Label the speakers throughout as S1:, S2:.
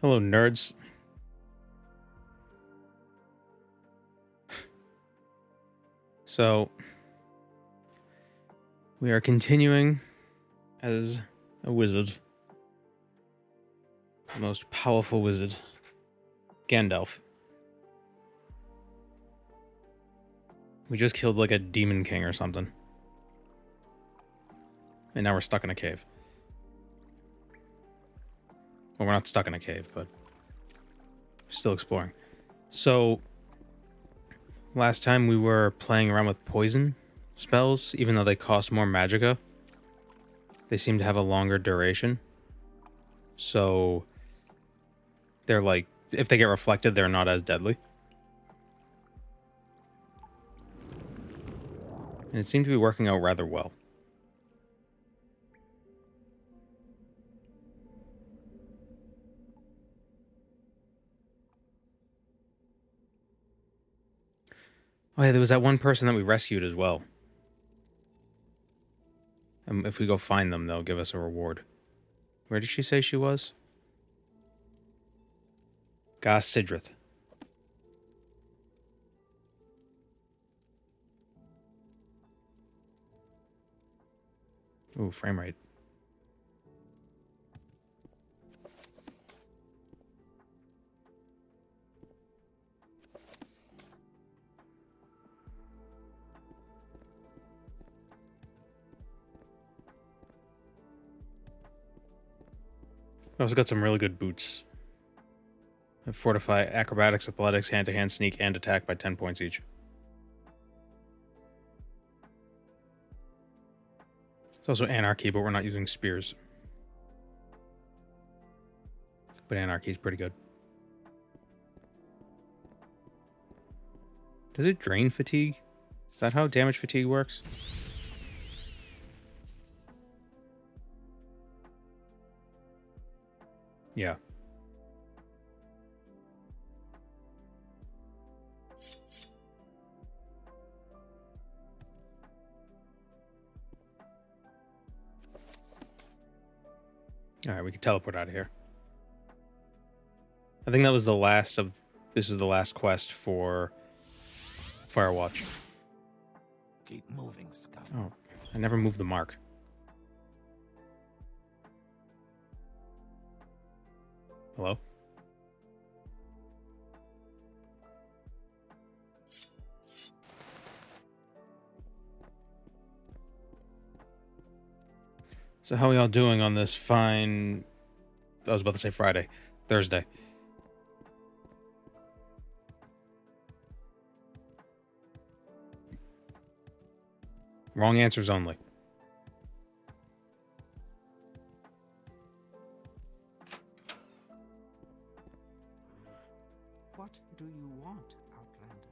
S1: Hello, nerds. So, we are continuing as a wizard. The most powerful wizard. Gandalf. We just killed like a demon king or something. And now we're stuck in a cave. Well, we're not stuck in a cave, but still exploring. So, last time we were playing around with poison spells, even though they cost more magicka. They seem to have a longer duration. So, they're like, if they get reflected, they're not as deadly. And it seemed to be working out rather well. Oh yeah, there was that one person that we rescued as well. And if we go find them, they'll give us a reward. Where did she say she was? Gas Sidrith. Ooh, frame rate. We also got some really good boots. They fortify acrobatics, athletics, hand-to-hand, sneak, and attack by 10 points each. It's also anarchy, but we're not using spears. But anarchy is pretty good. Does it drain fatigue? Is that how damage fatigue works? Yeah. Alright, we can teleport out of here. I think that was the last of... This is the last quest for Firewatch.
S2: Keep moving, Scott.
S1: Oh, I never moved the mark. Hello? So how are y'all doing on this fine... I was about to say Friday. Thursday. Wrong answers only.
S3: What do you want, Outlander?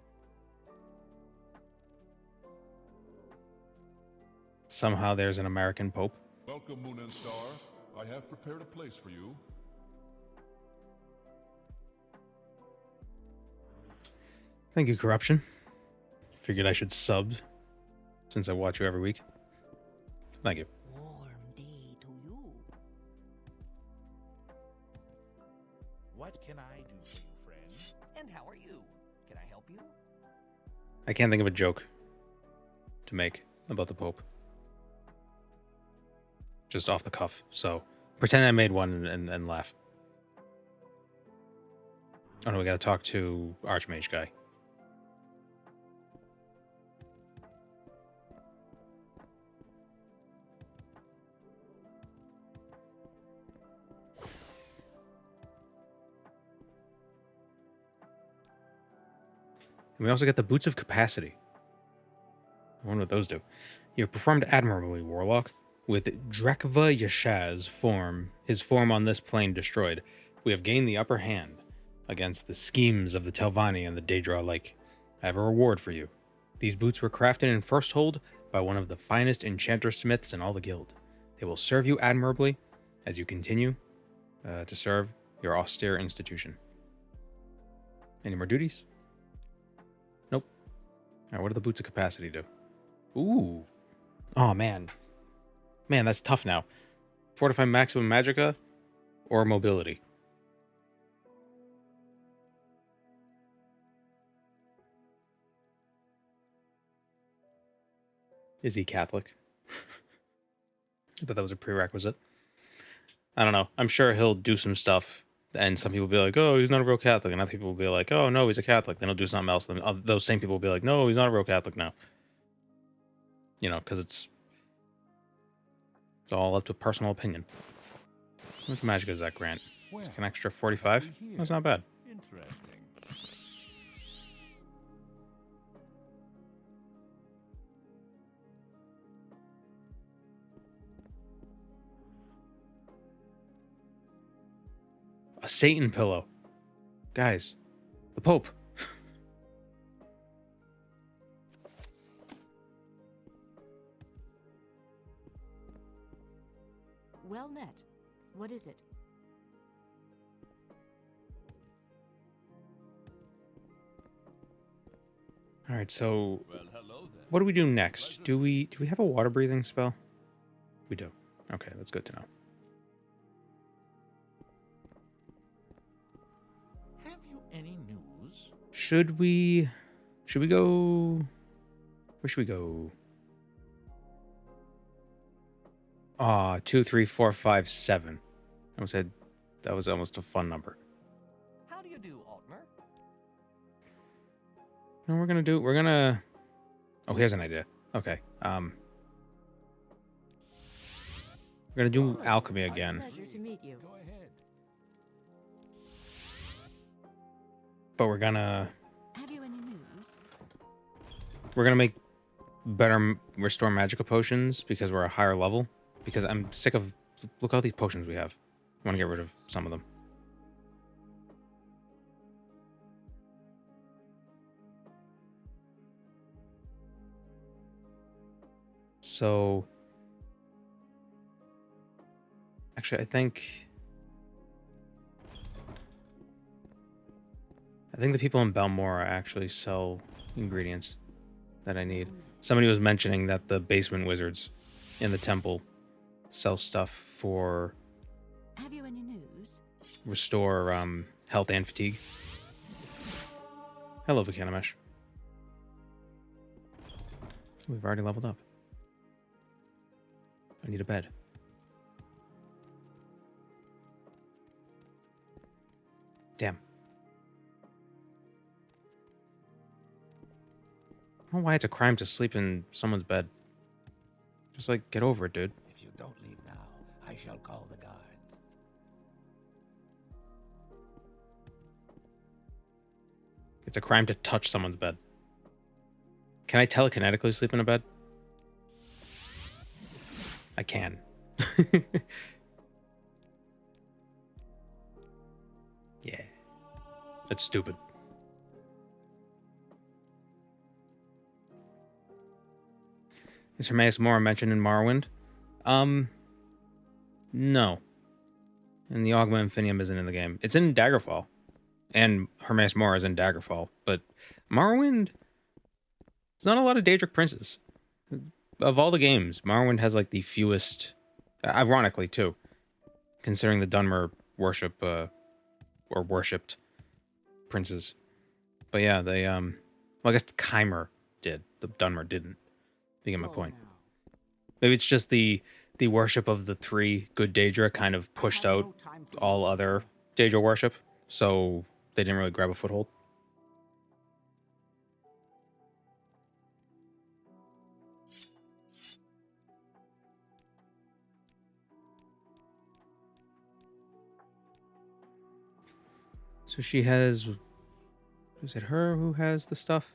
S1: Somehow there's an American Pope.
S4: Welcome, Moon and Star. I have prepared a place for you.
S1: Thank you, Corruption. Figured I should sub, since I watch you every week. Thank you.
S3: Warm day to you.
S2: What can I do for you, friend?
S3: And how are you? Can I help you?
S1: I can't think of a joke to make about the Pope. Just off the cuff, so pretend I made one and laugh. Oh no, we gotta talk to Archmage guy. And we also get the Boots of Capacity. I wonder what those do. You have performed admirably, Warlock. With Drekva Yashaz's form, his form on this plane destroyed, we have gained the upper hand against the schemes of the Telvanni and the Daedra Lake. I have a reward for you. These boots were crafted in first hold by one of the finest enchanter smiths in all the guild. They will serve you admirably as you continue to serve your austere institution. Any more duties? Nope. Alright, what do the Boots of Capacity do? Ooh. Oh, man. Man, that's tough now. Fortify maximum magicka or mobility? Is he Catholic? I thought that was a prerequisite. I don't know. I'm sure he'll do some stuff, and some people will be like, "Oh, he's not a real Catholic," and other people will be like, "Oh, no, he's a Catholic." Then he'll do something else. Then those same people will be like, "No, he's not a real Catholic now." You know, because it's all up to personal opinion. How much magic does that grant? It's like an extra 45. That's not bad.
S4: Interesting.
S1: A Satan pillow. Guys, the Pope.
S3: Well met. What is it?
S1: All right, so
S4: Well, hello then.
S1: what do we do next? Do we have a water breathing spell? We do. Okay, that's good to know.
S2: Have you any news?
S1: Should we go? Where should we go? 2, 3, 4, 5, 7. That was almost a fun number.
S3: How do you do, Altmer?
S1: No, we're gonna. Oh, here's an idea. Okay. We're gonna do alchemy again,
S3: Pleasure to meet you.
S4: Go ahead.
S1: but we're gonna
S5: Have you any news?
S1: make better restore magical potions because we're a higher level. Because I'm sick of look at all these potions we have. I want to get rid of some of them. So, actually, I think the people in Balmora actually sell ingredients that I need. Somebody was mentioning that the basement wizards in the temple sell stuff for
S5: Have you any news?
S1: restore health and fatigue. Hello, Vakanamesh. We've already leveled up. I need a bed. Damn. I don't know why it's a crime to sleep in someone's bed. Just like, get over it, dude.
S2: If you don't leave now, I shall call the guards.
S1: It's a crime to touch someone's bed. Can I telekinetically sleep in a bed? I can. Yeah. That's stupid. Is Hermaeus Mora mentioned in Morrowind? No. And the Augma Infinium isn't in the game. It's in Daggerfall. And Hermaeus Mora is in Daggerfall. But Morrowind, there's not a lot of Daedric princes. Of all the games, Morrowind has like the fewest, ironically too, considering the Dunmer worship, or worshipped princes. But yeah, they, well, I guess the Chimer did. The Dunmer didn't. You get my point. Maybe it's just the worship of the three good Daedra kind of pushed out all other Daedra worship, so they didn't really grab a foothold. So she has... Is it her who has the stuff?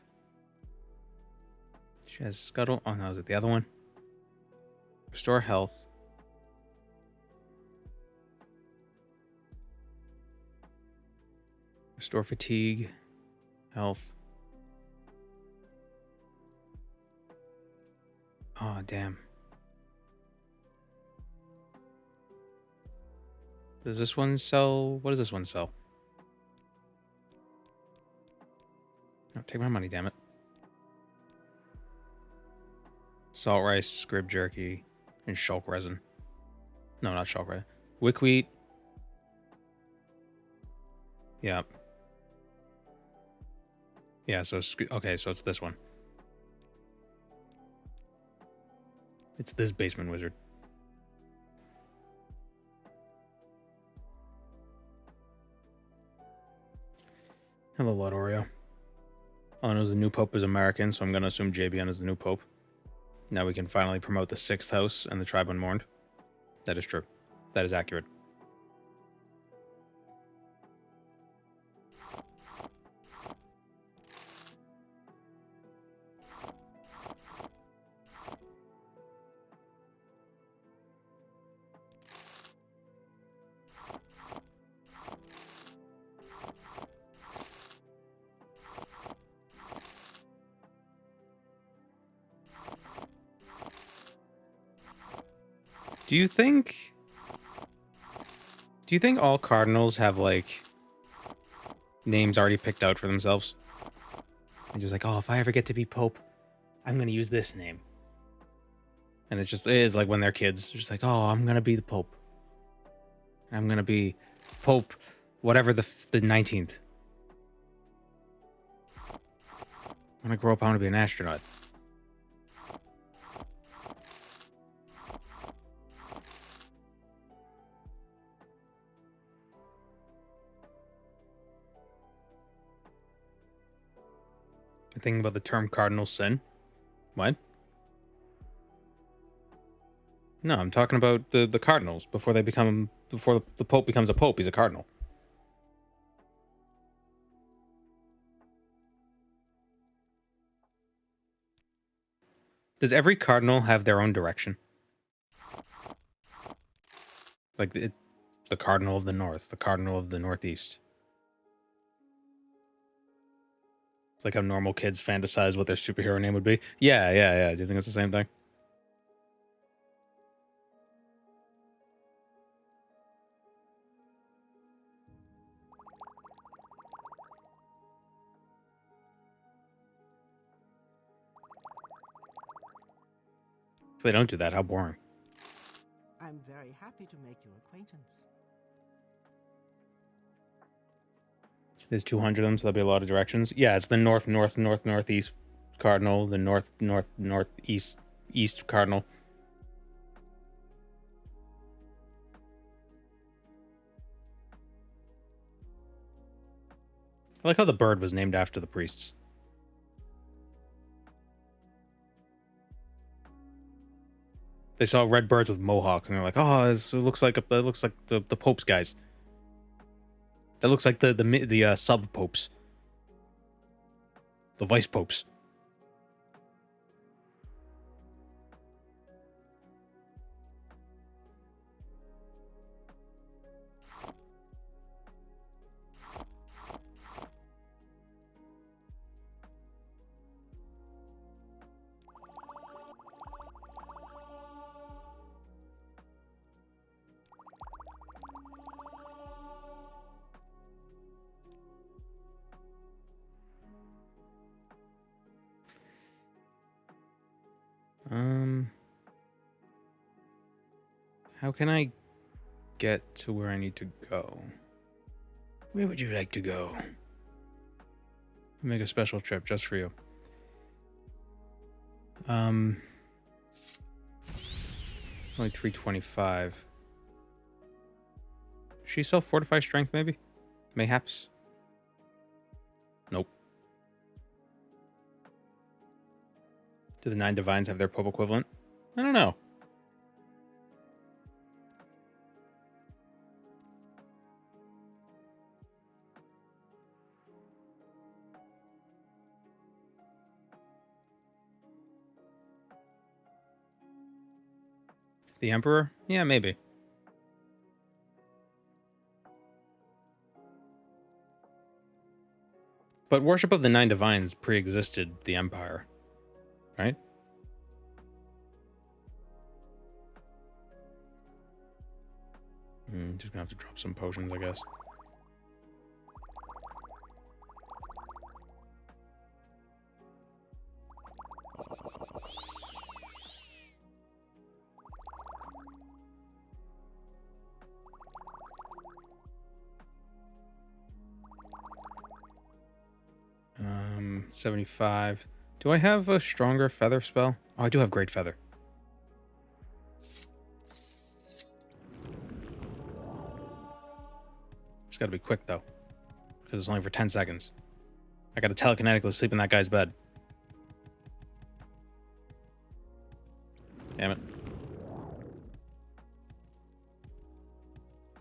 S1: She has Scuttle. Oh no, is it the other one? Restore health. Restore fatigue. Health. Oh, damn. Does this one sell? What does this one sell? No, take my money, damn it. Salt rice, scrib jerky, and shulk resin. No, not shulk resin. Wickwheat. Yep. Yeah, so okay, so it's this one. It's this basement wizard. Hello, Lord Oreo. All I know is the new pope is American, so I'm going to assume JBN is the new pope. Now we can finally promote the 6th house and the tribe unmourned. That is true. That is accurate. Do you think all cardinals have, like, names already picked out for themselves? And just like, oh, if I ever get to be pope, I'm going to use this name. And it is like when they're kids, just like, oh, I'm going to be the pope. I'm going to be pope, whatever the 19th. When I grow up, I want to be an astronaut. Thinking about the term cardinal sin. What? No, I'm talking about the cardinals before the pope becomes a pope. He's a cardinal. Does every cardinal have their own direction? Like the cardinal of the north, the cardinal of the northeast. It's like how normal kids fantasize what their superhero name would be. Yeah. Do you think it's the same thing? So they don't do that. How boring.
S3: I'm very happy to make your acquaintance.
S1: There's 200 of them, so there'll be a lot of directions. Yeah, it's the northeast cardinal, the northeast cardinal. I like how the bird was named after the priests. They saw red birds with mohawks, and they're like, "Oh, it looks like the Pope's guys. That looks like the sub popes, the vice popes." How can I get to where I need to go? Where would you like to go? Make a special trip just for you. Only 325. She sell fortify strength, maybe? Mayhaps? Nope. Do the 9 divines have their Pope equivalent? I don't know. The Emperor? Yeah, maybe. But worship of the 9 divines pre-existed the Empire, right? Just gonna have to drop some potions, I guess. $75. Do I have a stronger feather spell? Oh, I do have great feather. It's got to be quick, though. Because it's only for 10 seconds. I got to telekinetically sleep in that guy's bed. Damn it.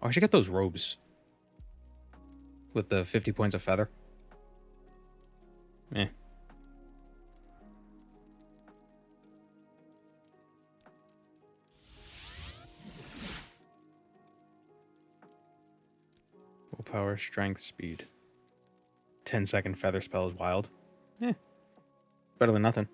S1: Oh, I should get those robes. With the 50 points of feather. Eh. Willpower, strength, speed. 10-second feather spell is wild. Eh. Better than nothing.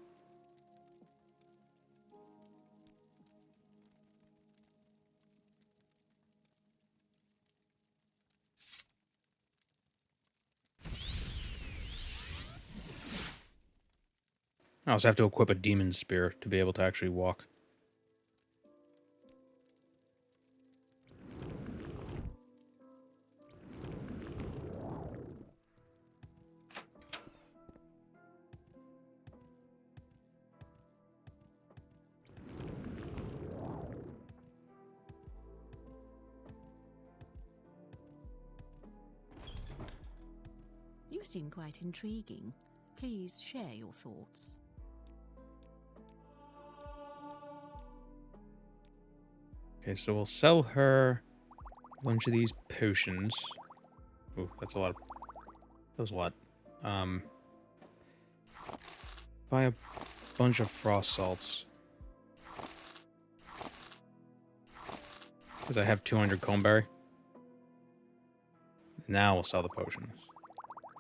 S1: I also have to equip a demon spear to be able to actually walk.
S5: You seem quite intriguing. Please share your thoughts.
S1: Okay, so we'll sell her a bunch of these potions. Ooh, that's a lot. That was a lot. Buy a bunch of frost salts. Because I have 200 coneberry. Now we'll sell the potions.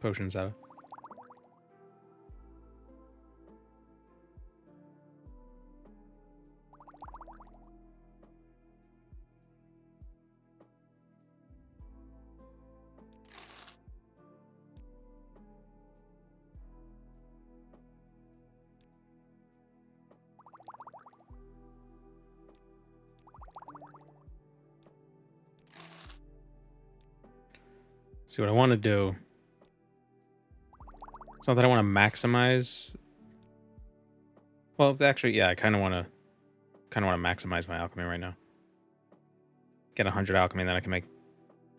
S1: Potions out. See what I want to do. It's not that I want to maximize. Well, actually, yeah, I kind of want to maximize my alchemy right now. Get 100 alchemy, and then I can make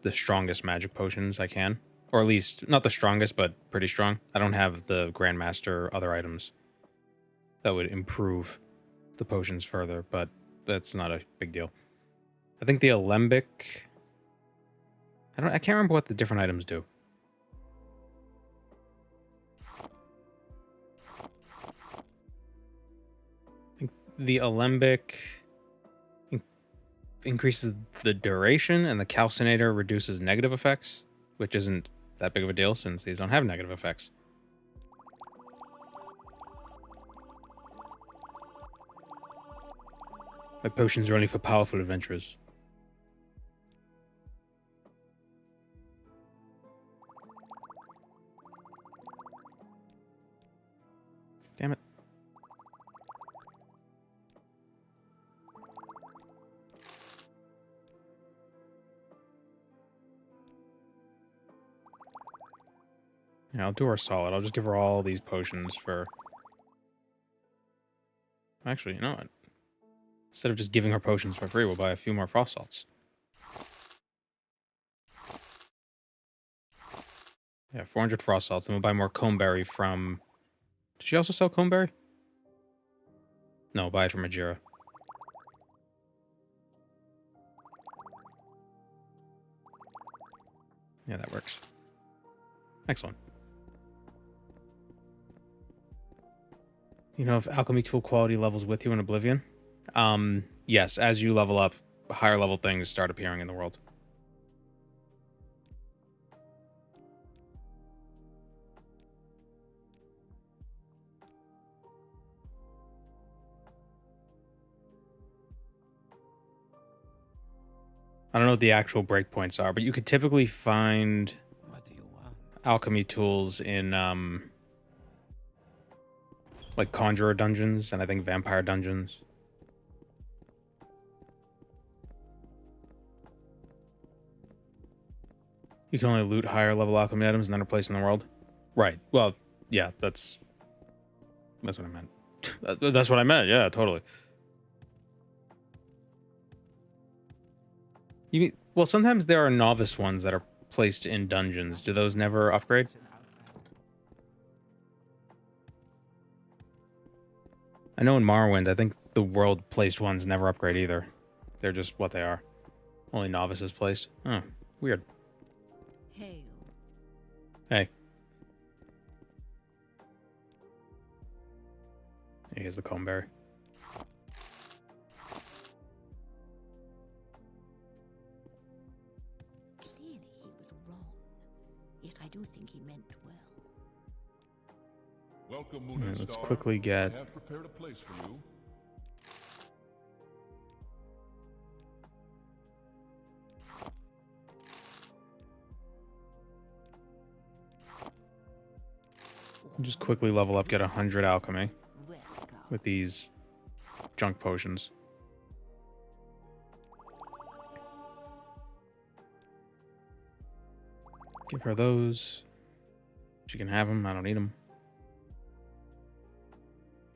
S1: the strongest magic potions I can, or at least not the strongest, but pretty strong. I don't have the Grandmaster other items that would improve the potions further, but that's not a big deal. I think the alembic. I can't remember what the different items do. I think the alembic increases the duration, and the calcinator reduces negative effects, which isn't that big of a deal since these don't have negative effects. My potions are only for powerful adventurers. Damn it. Yeah, I'll do her solid. I'll just give her all these potions for... Actually, you know what? Instead of just giving her potions for free, we'll buy a few more frost salts. Yeah, 400 frost salts. Then we'll buy more coneberry from... Did she also sell coneberry? No, buy it from Majira. Yeah, that works. Excellent. You know if alchemy tool quality levels with you in Oblivion? Yes, as you level up, higher level things start appearing in the world. I don't know what the actual breakpoints are, but you could typically find
S2: What do you want?
S1: alchemy tools in like conjurer dungeons and I think vampire dungeons. You can only loot higher level alchemy items in another place in the world. Right. Well, yeah, that's what I meant. That's what I meant. Yeah, totally. Well, sometimes there are novice ones that are placed in dungeons, do those never upgrade? I know in Morrowind, I think the world-placed ones never upgrade either. They're just what they are. Only novices placed. Oh, weird.
S5: Hail.
S1: Hey. Here's the coneberry.
S5: Clearly he was wrong. Yet I do think he meant well.
S4: Welcome, Moon
S1: Alright,
S4: and
S1: let's
S4: Star.
S1: quickly get...
S4: I have prepared a place for you.
S1: Just quickly level up, get 100 alchemy
S5: Welcome.
S1: with these junk potions. Give her those. She can have them. I don't need them.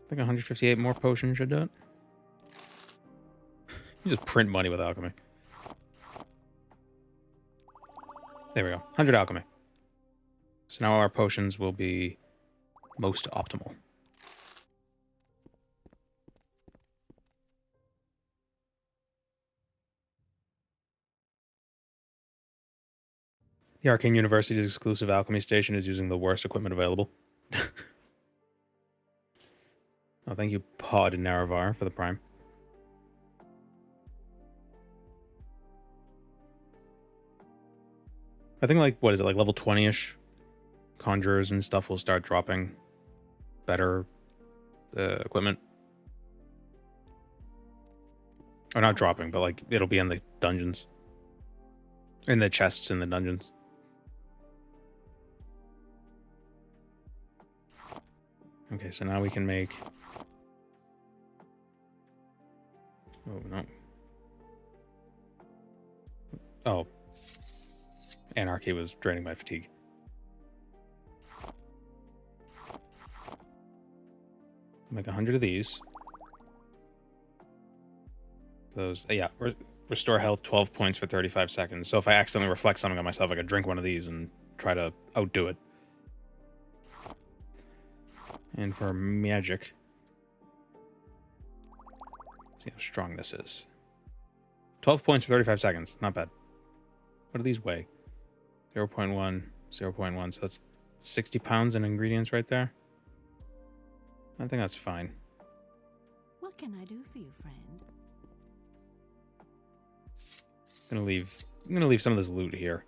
S1: I think 158 more potions should do it. You just print money with alchemy. There we go. 100 alchemy. So now our potions will be most optimal. The Arcane University's exclusive alchemy station is using the worst equipment available. Oh, thank you, Pod Naravar, for the prime. I think, like, what is it, like level 20-ish? Conjurers and stuff will start dropping better equipment. Or not dropping, but, like, it'll be in the dungeons. In the chests in the dungeons. Okay, so now we can make... Oh, no. Oh. Anarchy was draining my fatigue. Make 100 of these. Those, yeah, restore health 12 points for 35 seconds. So if I accidentally reflect something on myself, I could drink one of these and try to outdo it. And for magic, see how strong this is. 12 points for 35 seconds. Not bad. What do these weigh? 0.1, 0.1. So that's 60 pounds in ingredients right there. I think that's fine.
S5: What can I do for you, friend?
S1: I'm gonna leave some of this loot here.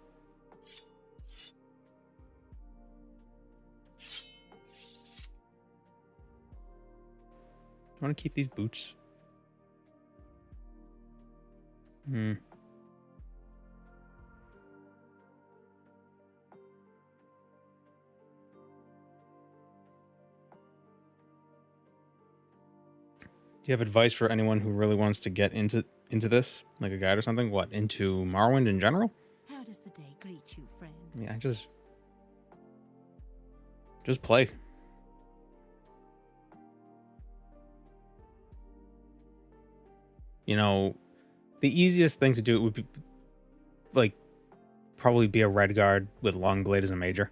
S1: I want to keep these boots. Hmm. Do you have advice for anyone who really wants to get into this, like a guide or something? What, into Morrowind in general?
S5: How does the day greet you, friend?
S1: Yeah, just play. You know, the easiest thing to do would be, like, probably be a red guard with long blade as a major.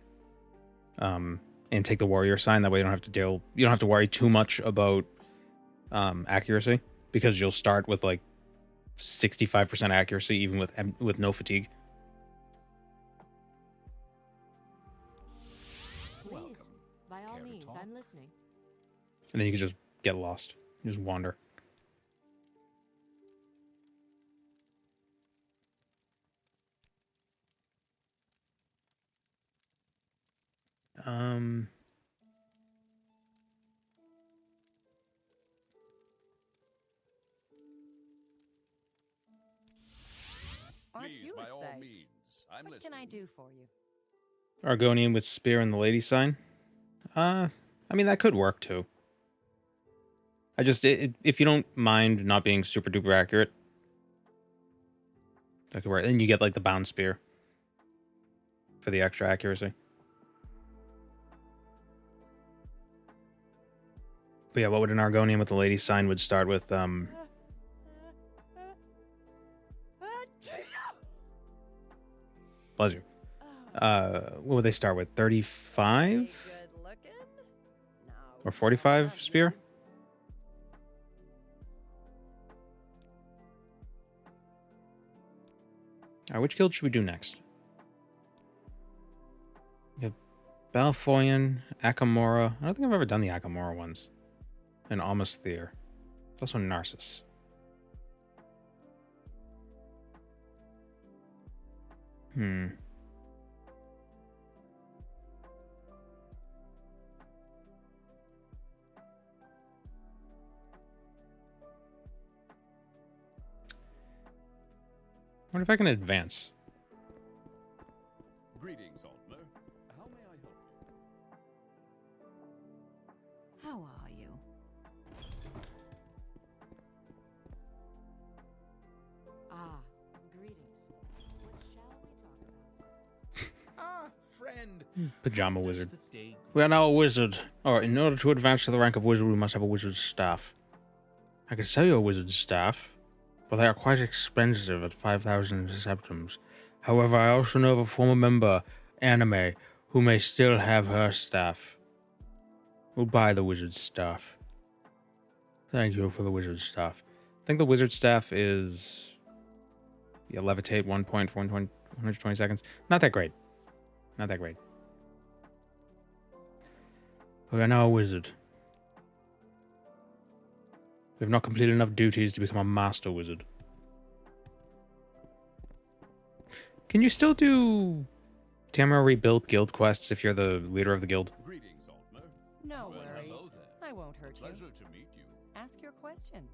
S1: And take the warrior sign. That way you don't have to worry too much about accuracy, because you'll start with like 65% accuracy even with no fatigue.
S6: Please, by all
S2: Care to
S6: means,
S2: talk?
S6: I'm listening.
S1: And then you can just get lost. You just wander.
S6: Aren't
S2: Please,
S6: you
S2: by
S6: a
S2: all
S6: sight?
S2: means. I'm
S6: What
S2: listening.
S6: can I do for you?
S1: Argonian with spear and the lady sign. I mean, that could work too. I just, if you don't mind not being super duper accurate, that could work. And you get like the bound spear for the extra accuracy. But yeah, what would an Argonian with the lady sign would start with? Bless you. What would they start with? 35
S6: Good looking? No,
S1: or 45 spear? Alright, which guild should we do next? We have Balfoyan, Akamora. I don't think I've ever done the Akamora ones. And Almost Theer. There's also Narsis. Wonder if I can advance.
S4: Greetings, Altmer. How may I help you?
S5: How are you?
S6: Ah, greetings. What shall we talk about?
S2: Ah, friend.
S1: Pajama
S2: How does
S1: wizard.
S2: the day
S1: We are now a wizard. Or in order to advance to the rank of wizard, we must have a wizard's staff. I could sell you a wizard's staff, but they are quite expensive at 5,000 septums. However, I also know of a former member, Anime, who may still have her staff. We'll buy the wizard's staff. Thank you for the wizard's staff. I think the wizard's staff is... Yeah, levitate 1 point for 120 seconds. Not that great. Not that great. We are now a wizard. We have not completed enough duties to become a master wizard. Can you still do Tamara rebuild guild quests if you're the leader of the guild?
S4: Greetings, Altmer.
S6: No
S4: Well,
S6: worries.
S4: hello there.
S6: I won't hurt you.
S4: Pleasure to meet you.
S6: Ask your question.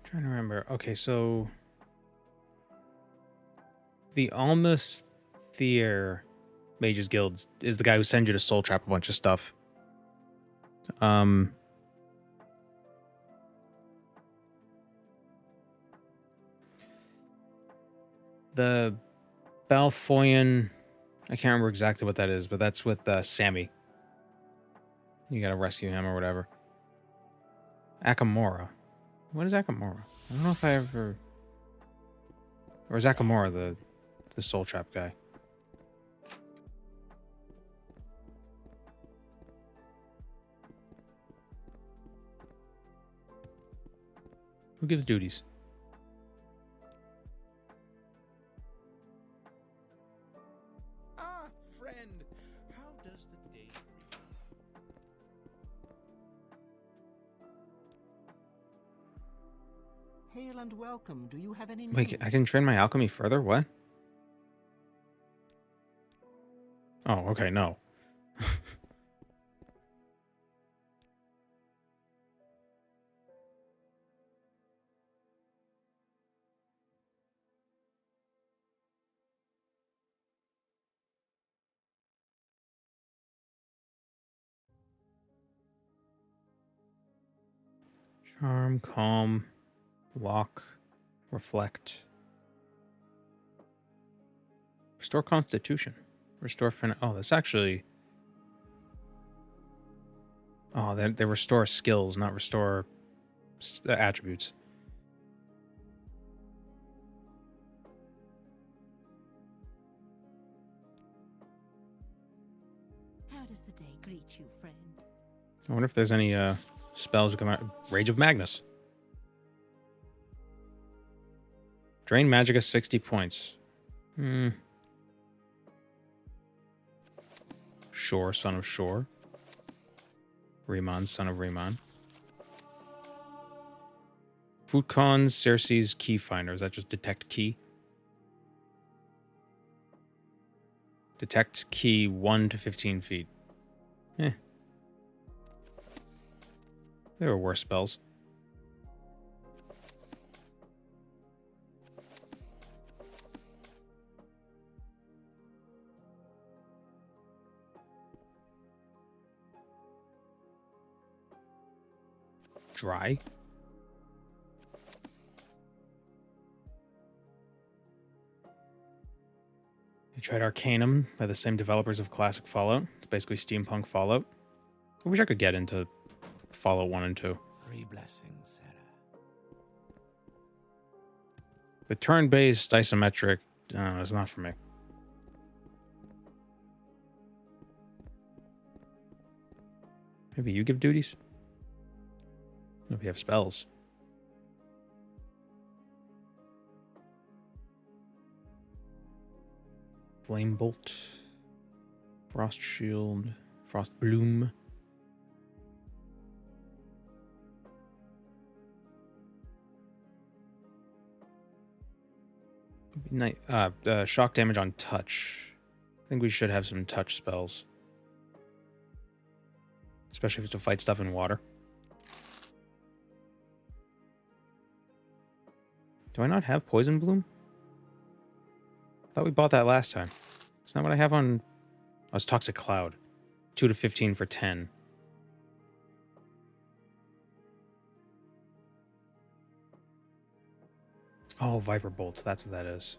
S1: Trying to remember. Okay, so the Almost Theer Mages Guild is the guy who sends you to soul trap a bunch of stuff. The Balfoyan, I can't remember exactly what that is, but that's with Sammy. You gotta rescue him or whatever. Akamora. What is Akamora? I don't know if I ever... Or is Akamora the soul trap guy? Who gives duties?
S2: Ah, friend. How does the day treat you?
S3: Hail and welcome. Do you have any
S1: Wait,
S3: news?
S1: I can train my alchemy further? What? Oh, okay, no. Charm, calm, lock, reflect. Restore constitution. Restore oh, that's actually... Oh, they restore skills, not restore attributes.
S5: How does the day greet you, friend?
S1: I wonder if there's any spells that come out. Rage of Magnus. Drain Magicka 60 points. Shore, son of Shore. Riemann, son of Riemann. Futcon, Cersei's Key Finder. Is that just detect key? Detect key 1 to 15 feet. Eh. There were worse spells. Dry. You tried Arcanum by the same developers of classic Fallout. It's basically steampunk Fallout. I wish I could get into Fallout 1 and 2.
S2: 3 blessings, Sarah.
S1: The turn-based isometric, it's not for me. Maybe you give duties? Maybe you have spells. Flame Bolt. Frost Shield. Frost Bloom. Shock damage on touch. I think we should have some touch spells. Especially if it's to fight stuff in water. Do I not have Poison Bloom? I thought we bought that last time. Isn't that what I have on... Oh, it's Toxic Cloud. 2 to 15 for 10. Oh, Viper Bolts. That's what that is.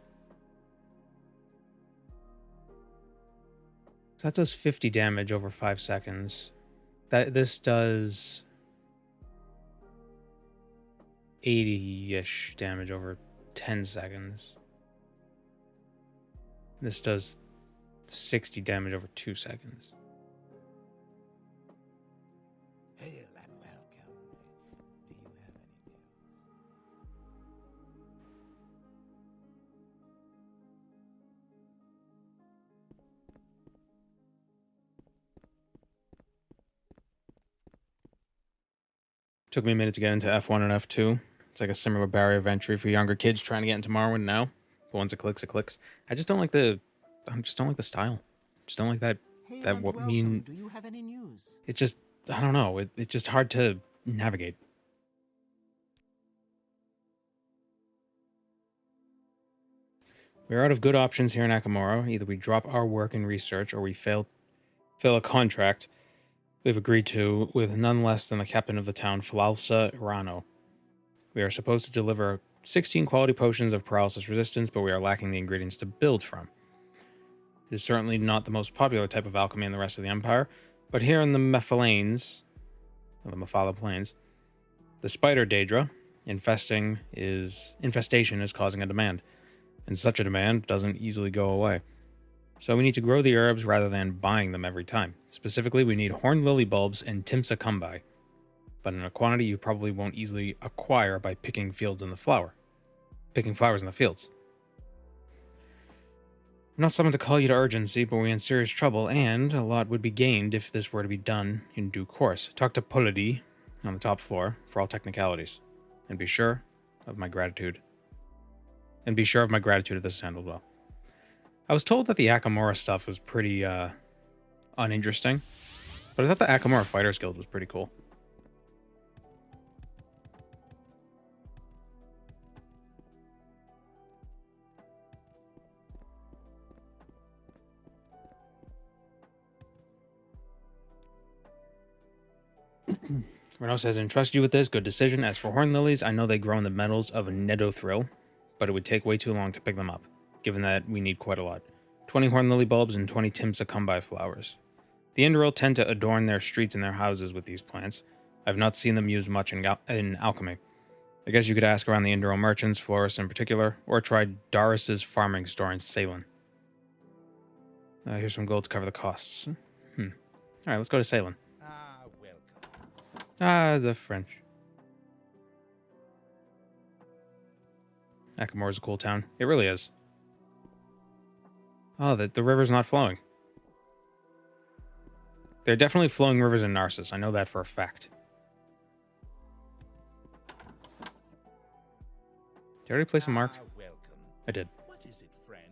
S1: So that does 50 damage over 5 seconds. This does 80-ish damage over 10 seconds. This does 60 damage over 2 seconds.
S2: Hail and welcome. Do you have any news?
S1: Took me a minute to get into F1 and F2. It's like a similar barrier of entry for younger kids trying to get into Morrowind now. But once it clicks, it clicks. I just don't like the style. Just don't like that.
S3: Hail
S1: That
S3: and
S1: what
S3: welcome.
S1: mean?
S3: Do you have any news?
S1: It just, I don't know. It's just hard to navigate. We're out of good options here in Akamora. Either we drop our work and research, or we fail a contract we've agreed to with none less than the captain of the town, Falalsa Irano. We are supposed to deliver 16 quality potions of paralysis resistance, but we are lacking the ingredients to build from. It is certainly not the most popular type of alchemy in the rest of the Empire, but here in the Mephala Plains, the spider daedra infestation is causing a demand, and such a demand doesn't easily go away. So we need to grow the herbs rather than buying them every time. Specifically, we need horn lily bulbs and timsa cumbi, but in a quantity you probably won't easily acquire by picking flowers in the fields. I'm not someone to call you to urgency, but we're in serious trouble, and a lot would be gained if this were to be done in due course. Talk to Polidi on the top floor for all technicalities, and be sure of my gratitude. If this is handled well. I was told that the Akamora stuff was pretty uninteresting, but I thought the Akamora Fighters Guild was pretty cool. Renault says, entrust you with this, good decision. As for horn lilies, I know they grow in the meadows of Nedothril, but it would take way too long to pick them up, given that we need quite a lot. 20 horn lily bulbs and 20 timsa cumbi flowers. The Indoril tend to adorn their streets and their houses with these plants. I've not seen them used much in alchemy. I guess you could ask around the Indoril merchants, florists in particular, or try Daris's farming store in Salem. Here's some gold to cover the costs. Alright, let's go to Salem.
S2: Welcome.
S1: The French. Akamora's a cool town. It really is. Oh, the river's not flowing. There are definitely flowing rivers in Narsis. I know that for a fact. Did I already place a mark?
S2: Welcome.
S1: I did.
S2: What is it, friend?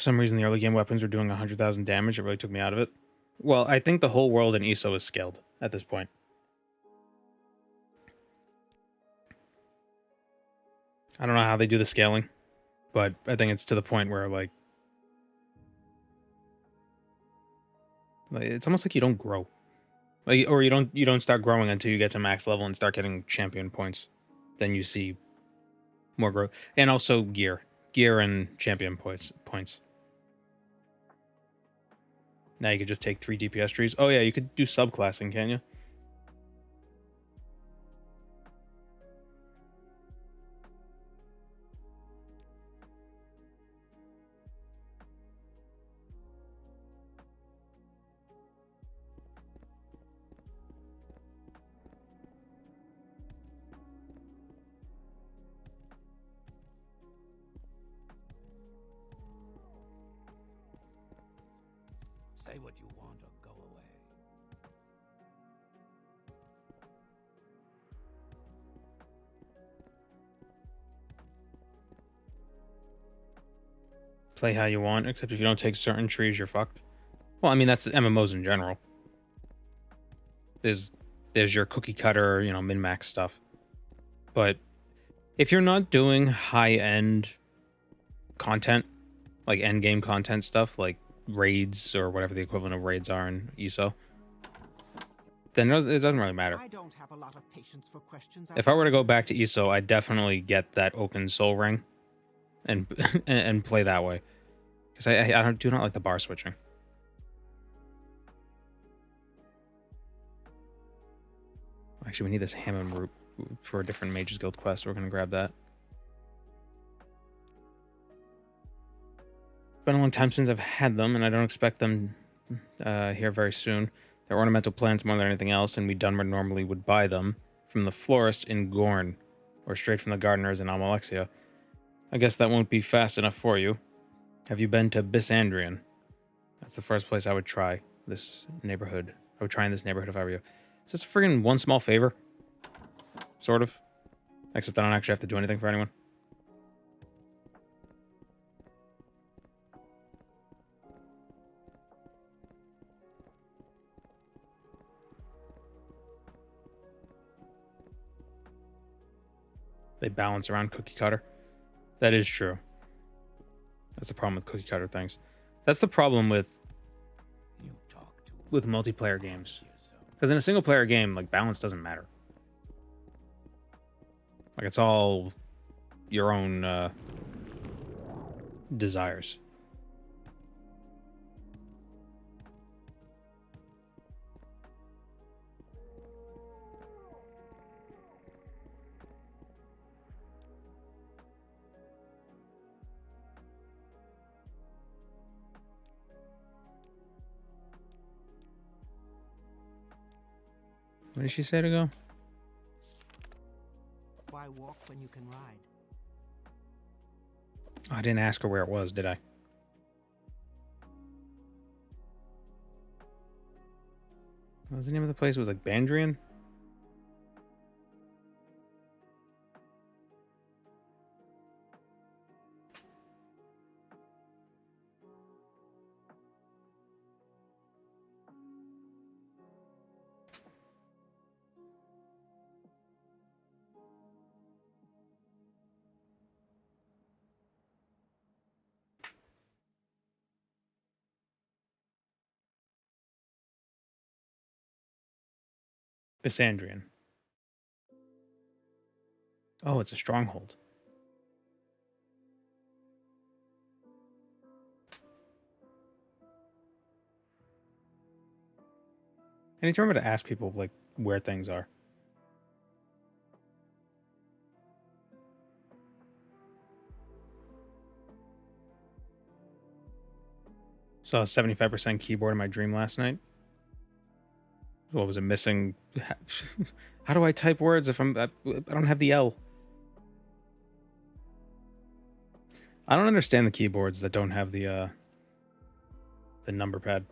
S1: some reason, the early game weapons were doing 100,000 damage. It really took me out of it. Well, I think the whole world in ESO is scaled at this point. I don't know how they do the scaling, but I think it's to the point where, like it's almost like you don't grow. Like, or you don't start growing until you get to max level and start getting champion points. Then you see more growth. And also gear and champion points. Now you could just take 3 DPS trees. Oh yeah, you could do subclassing, can't you?
S2: Say what you want or go away.
S1: Play how you want, except if you don't take certain trees, you're fucked. Well, I mean, that's MMOs in general. There's your cookie cutter, min-max stuff. But if you're not doing high-end content, like end-game content stuff, like raids or whatever the equivalent of raids are in ESO, then it doesn't really matter.
S3: I don't have a lot of patience for questions.
S1: If I were to go back to ESO, I'd definitely get that open soul ring and and play that way. Because I do not like the bar switching. Actually, we need this Hammond root for a different Mage's Guild quest. We're going to grab that. It's been a long time since I've had them, and I don't expect them here very soon. They're ornamental plants more than anything else, and we Dunmer normally would buy them from the florist in Gorn, or straight from the gardeners in Almalexia. I guess that won't be fast enough for you. Have you been to Bisandrian? That's the first place I would try this neighborhood. I would try in this neighborhood if I were you. Is this a friggin' one small favor? Sort of. Except I don't actually have to do anything for anyone. They balance around cookie cutter. That is true. That's the problem with cookie cutter things. That's the problem with multiplayer games. Because in a single player game, like, balance doesn't matter. Like, it's all your own desires. What did she say to go?
S3: Why walk when you can ride?
S1: Oh, I didn't ask her where it was, did I? What was the name of the place? It was like Bandrian? Bisandrian. Oh, it's a stronghold. I need to remember to ask people, like, where things are. Saw a 75% keyboard in my dream last night. What was it missing? How do I type words if I don't have the L? I don't understand the keyboards that don't have the number pad.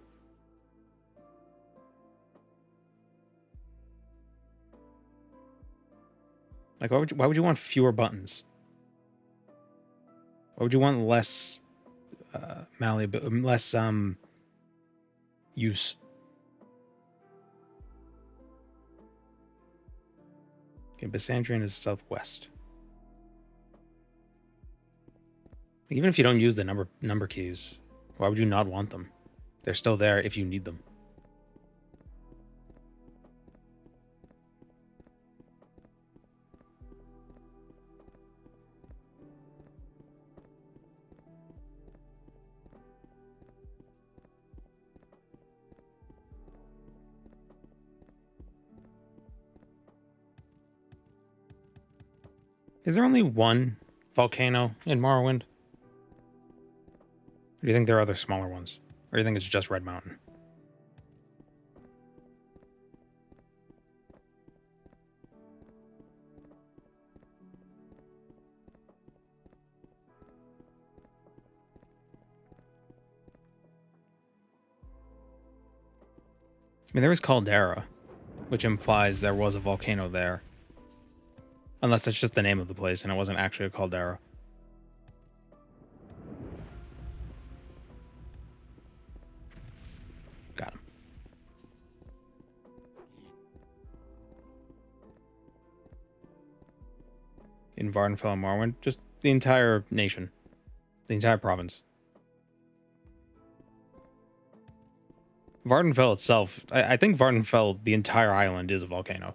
S1: Like, why would you want fewer buttons? Why would you want less malleability, less use. Okay, Bisandrian is southwest. Even if you don't use the number keys, why would you not want them? They're still there if you need them. Is there only one volcano in Morrowind? Or do you think there are other smaller ones? Or do you think it's just Red Mountain? I mean, there is Caldera, which implies there was a volcano there. Unless that's just the name of the place and it wasn't actually a caldera. Got him. In Vardenfell and Morrowind, just the entire nation. The entire province. Vardenfell itself, I think Vardenfell, the entire island, is a volcano.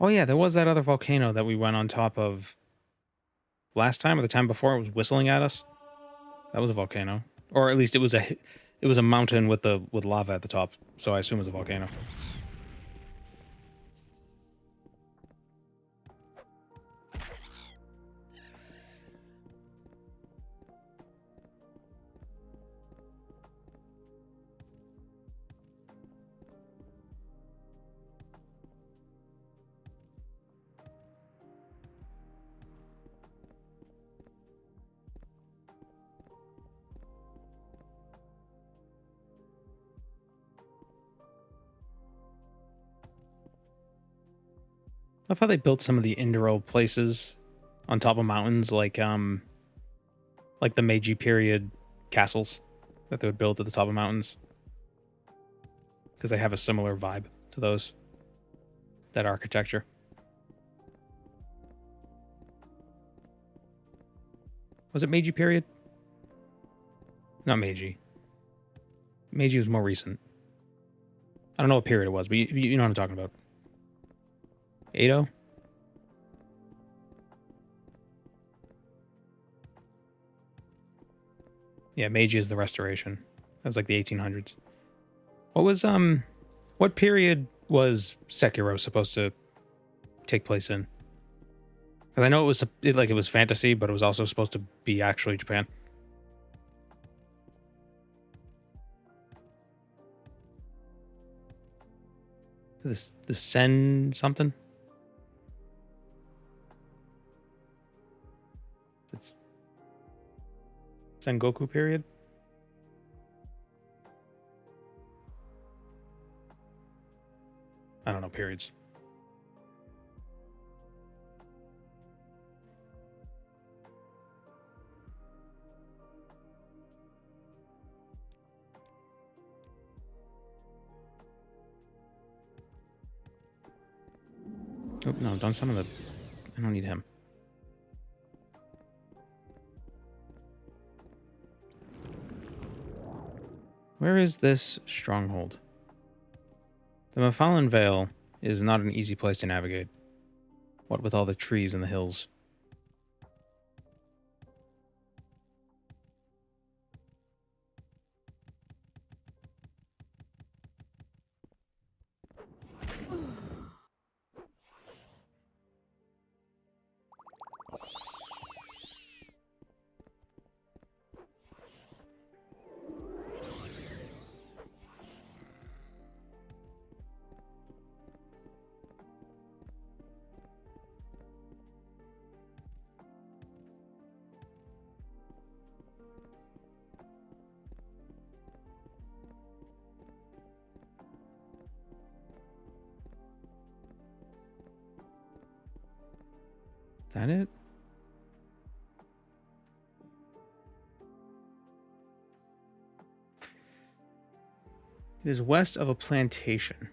S1: Oh yeah, there was that other volcano that we went on top of last time or the time before. It was whistling at us. That was a volcano, or at least it was a mountain with lava at the top. So I assume it was a volcano. I love how they built some of the Indiro places on top of mountains, like the Meiji period castles that they would build at the top of mountains, because they have a similar vibe to those. That architecture. Was it Meiji period? Not Meiji. Meiji was more recent. I don't know what period it was, but you know what I'm talking about. Edo? Yeah, Meiji is the restoration. That was like the 1800s. What period was Sekiro supposed to take place in? Because I know it was fantasy, but it was also supposed to be actually Japan. The Sen something? It's Sengoku period? I don't know periods. Oh, no, don't summon the... I don't need him. Where is this stronghold? The Mephalan Vale is not an easy place to navigate. What with all the trees and the hills. Is that it? It is west of a plantation.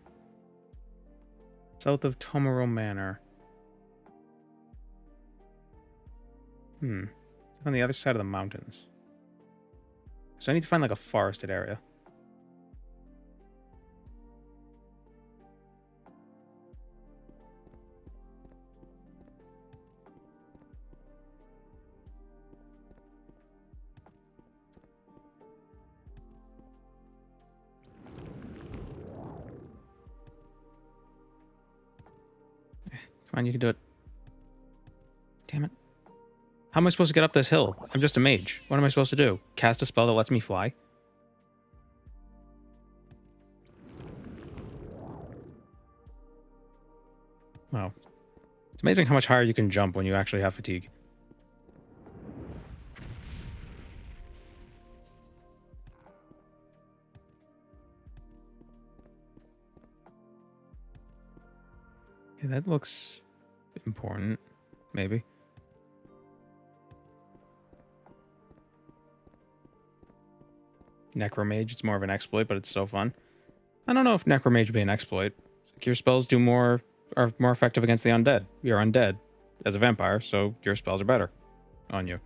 S1: South of Tomorrow Manor. On the other side of the mountains. So I need to find like a forested area. Come on, you can do it. Damn it. How am I supposed to get up this hill? I'm just a mage. What am I supposed to do? Cast a spell that lets me fly? Wow. It's amazing how much higher you can jump when you actually have fatigue. Yeah, that looks important. Maybe. Necromage, it's more of an exploit, but it's so fun. I don't know if Necromage would be an exploit. Your spells are more effective against the undead. You're undead as a vampire, so your spells are better on you.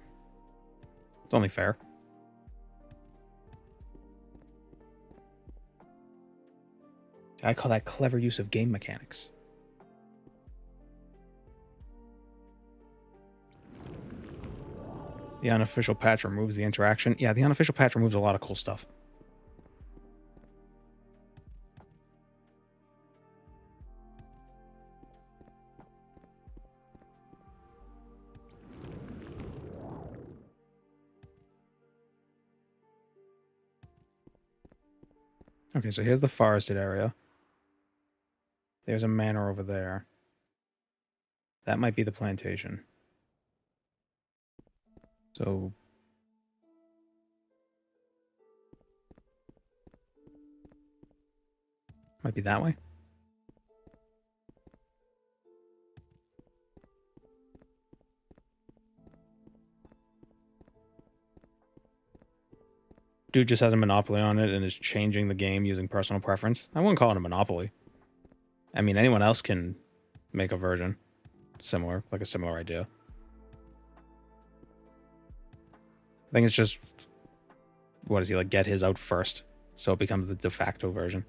S1: It's only fair. I call that clever use of game mechanics. The unofficial patch removes the interaction. Yeah, the unofficial patch removes a lot of cool stuff. Okay, so here's the forested area. There's a manor over there. That might be the plantation. So... might be that way? Dude just has a monopoly on it and is changing the game using personal preference. I wouldn't call it a monopoly. I mean, anyone else can make a version similar, like a similar idea. I think it's just, what does he like, get his out first, so it becomes the de facto version.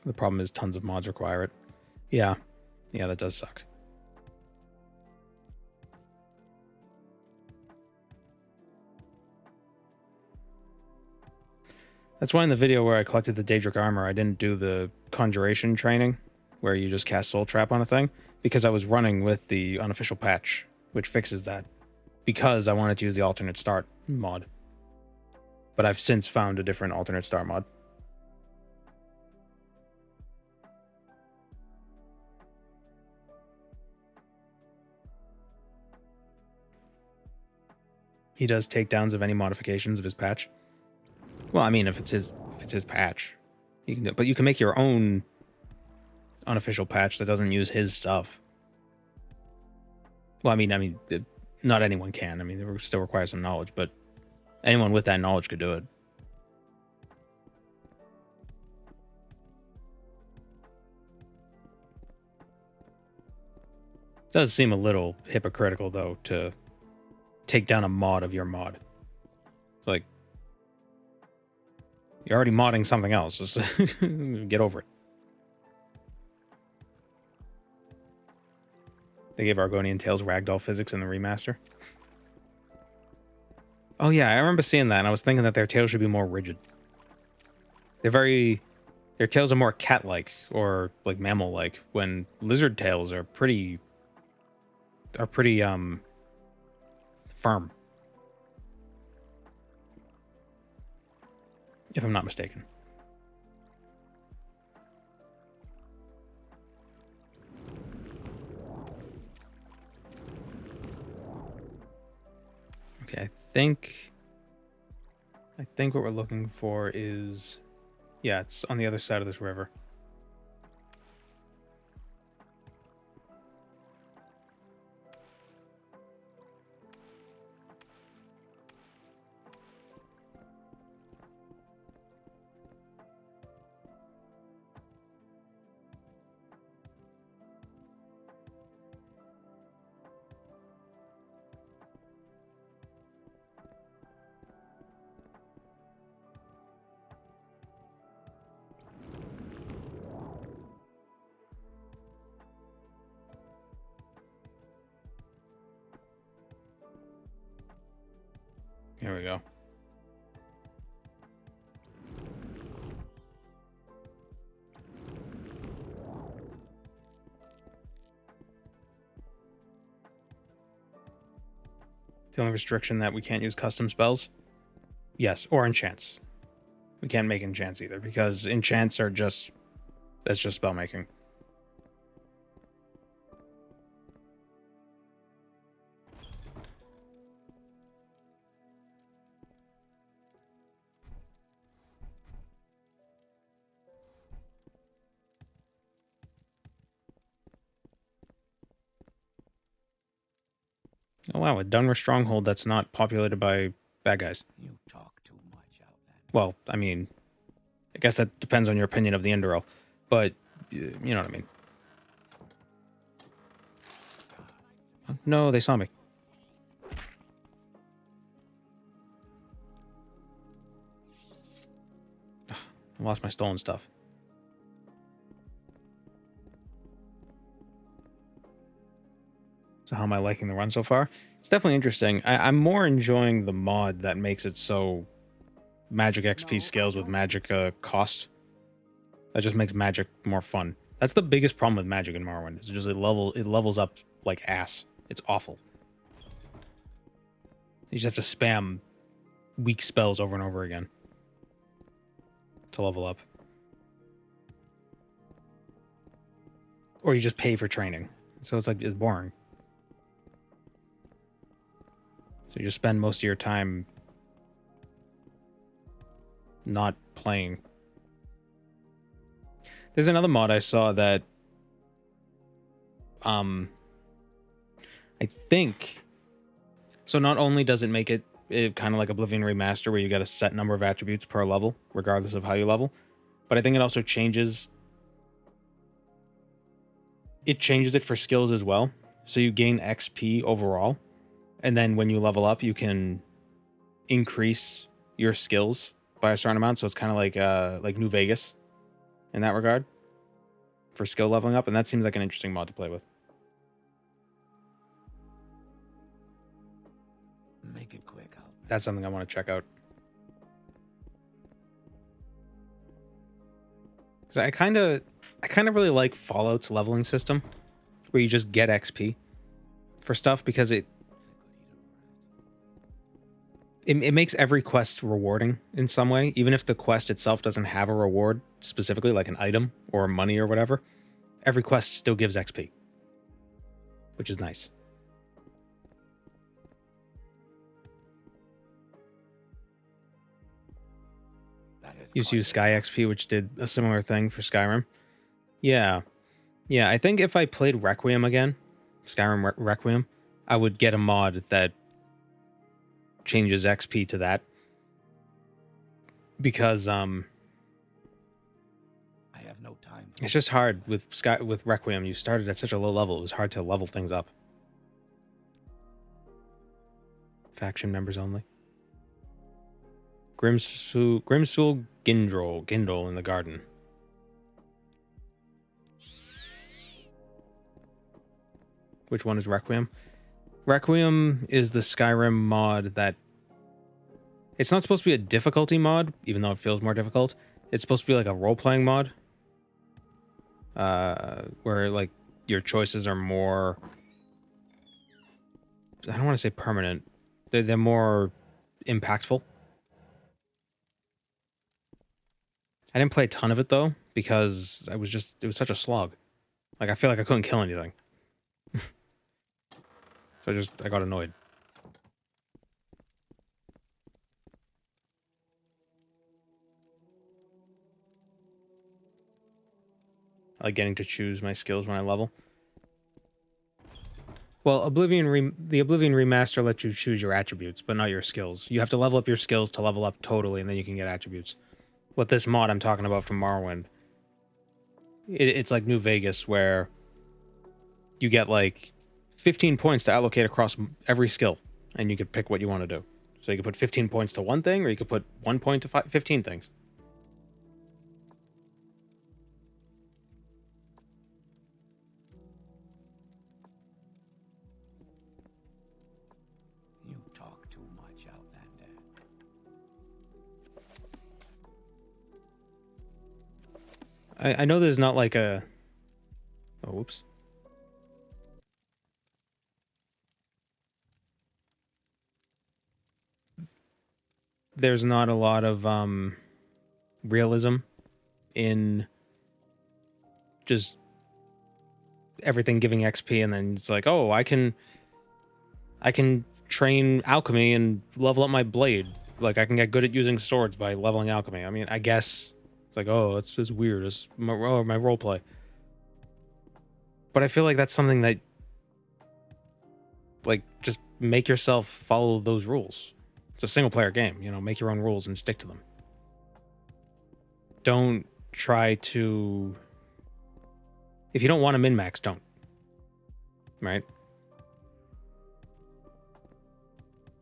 S1: The problem is tons of mods require it. Yeah, that does suck. That's why in the video where I collected the Daedric armor, I didn't do the conjuration training, where you just cast Soul Trap on a thing, because I was running with the unofficial patch, which fixes that, because I wanted to use the alternate start mod. But I've since found a different alternate start mod. He does takedowns of any modifications of his patch. Well, I mean, if it's his patch, you can. But you can make your own unofficial patch that doesn't use his stuff. Well, I mean, not anyone can. I mean, it still requires some knowledge, but anyone with that knowledge could do it. It does seem a little hypocritical, though, to take down a mod of your mod. It's like, you're already modding something else. Just get over it. They gave Argonian Tales ragdoll physics in the remaster. Oh yeah, I remember seeing that, and I was thinking that their tails should be more rigid. Their tails are more cat-like, or like mammal-like, when lizard tails are pretty firm. If I'm not mistaken. Okay, I think what we're looking for is... Yeah, it's on the other side of this river. Here we go. The only restriction that we can't use custom spells? Yes, or enchants. We can't make enchants either, because enchants are just... That's just spell making. Oh wow, a Dunmer stronghold that's not populated by bad guys.
S2: You talk too much, Outlander.
S1: Well, I mean, I guess that depends on your opinion of the Enderal, but you know what I mean. Oh, no, they saw me. Ugh, I lost my stolen stuff. So how am I liking the run so far? It's definitely interesting. I'm more enjoying the mod that makes it so magic XP scales with magic cost. That just makes magic more fun. That's the biggest problem with magic in Morrowind. It's just it levels up like ass. It's awful. You just have to spam weak spells over and over again to level up. Or you just pay for training. So it's like, it's boring. So you just spend most of your time not playing. There's another mod I saw that I think, so not only does it make it kind of like Oblivion Remaster where you got a set number of attributes per level regardless of how you level, but I think it also changes it for skills as well. So you gain XP overall, and then when you level up you can increase your skills by a certain amount. So it's kind of like New Vegas in that regard for skill leveling up, and that seems like an interesting mod to play with.
S2: Make it quick, Outlander.
S1: That's something I want to check out. Because I kind of really like Fallout's leveling system, where you just get XP for stuff, because it makes every quest rewarding in some way, even if the quest itself doesn't have a reward specifically, like an item or money or whatever. Every quest still gives XP, which is nice. Used to use Sky XP, which did a similar thing for Skyrim. Yeah, I think if I played Requiem again, Skyrim Requiem, I would get a mod that changes XP to that, because
S2: I have no time.
S1: it's just hard with Requiem. You started at such a low level; it was hard to level things up. Faction members only. Grimsul Gindrol in the garden. Which one is Requiem? Requiem is the Skyrim mod that... It's not supposed to be a difficulty mod, even though it feels more difficult. It's supposed to be like a role-playing mod. Where, like, your choices are more... I don't want to say permanent. They're more impactful. I didn't play a ton of it, though, because it was such a slog. Like, I feel like I couldn't kill anything. So I got annoyed. I like getting to choose my skills when I level. Well, the Oblivion remaster lets you choose your attributes, but not your skills. You have to level up your skills to level up totally, and then you can get attributes. What this mod I'm talking about from Morrowind, it's like New Vegas, where you get like 15 points to allocate across every skill, and you can pick what you want to do. So you can put 15 points to one thing, or you could put 1 point to 15 things.
S2: You talk too much, Outlander.
S1: I know there's not like a... Oh, whoops. There's not a lot of realism in just everything giving XP, and then it's like, oh, I can train alchemy and level up my blade. Like, I can get good at using swords by leveling alchemy. I mean, I guess it's like, oh, it's weird. It's my role play. But I feel like that's something that, like, just make yourself follow those rules. It's a single player game, you know, make your own rules and stick to them. Don't try to... If you don't want to min-max, don't. Right?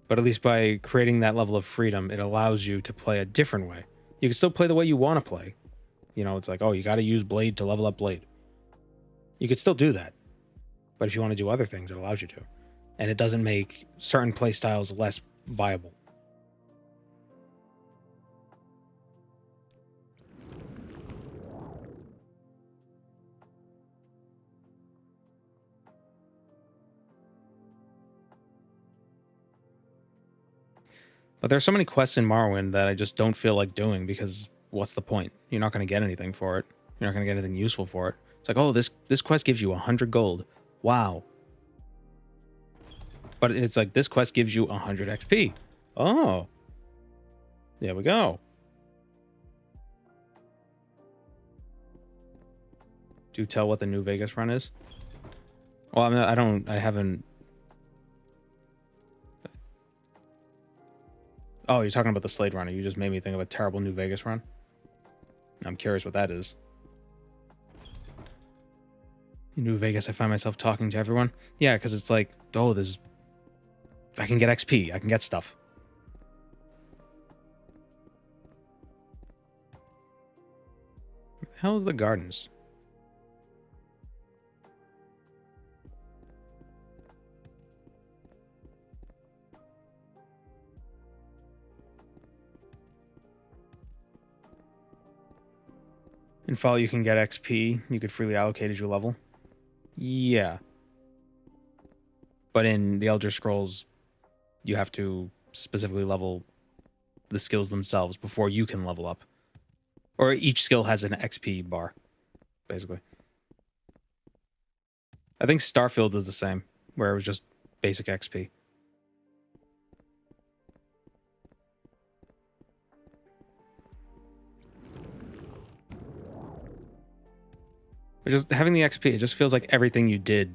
S1: But at least by creating that level of freedom, it allows you to play a different way. You can still play the way you want to play. You know, it's like, oh, you got to use blade to level up blade. You could still do that. But if you want to do other things, it allows you to. And it doesn't make certain play styles less viable. But there's so many quests in Morrowind that I just don't feel like doing, because what's the point? You're not going to get anything for it. You're not going to get anything useful for it. It's like, oh, this quest gives you 100 gold. Wow. But it's like, this quest gives you 100 XP. Oh. There we go. Do tell what the New Vegas run is? Well, I haven't... Oh, you're talking about the Slade runner. You just made me think of a terrible New Vegas run. I'm curious what that is. New Vegas, I find myself talking to everyone. Yeah, because it's like, oh, I can get XP. I can get stuff. How's the gardens? In Fall, you can get XP. You could freely allocate as you level. Yeah. But in the Elder Scrolls, you have to specifically level the skills themselves before you can level up. Or each skill has an XP bar, basically. I think Starfield was the same, where it was just basic XP. But just having the XP, it just feels like everything you did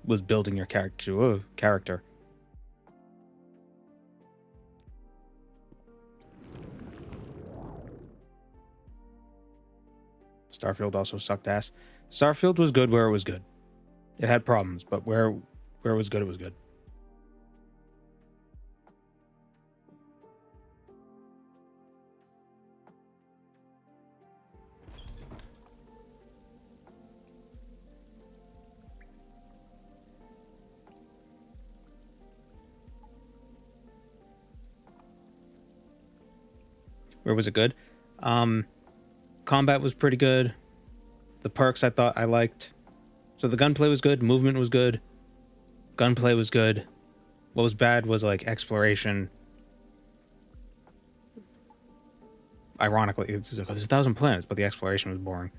S1: was building your character. Starfield also sucked ass. Starfield was good where it was good. It had problems, but where it was good, it was good. Where was it good? Combat was pretty good. The perks I thought I liked. So the gunplay was good. Movement was good. Gunplay was good. What was bad was like exploration. Ironically, it was like, there's 1,000 planets, but the exploration was boring.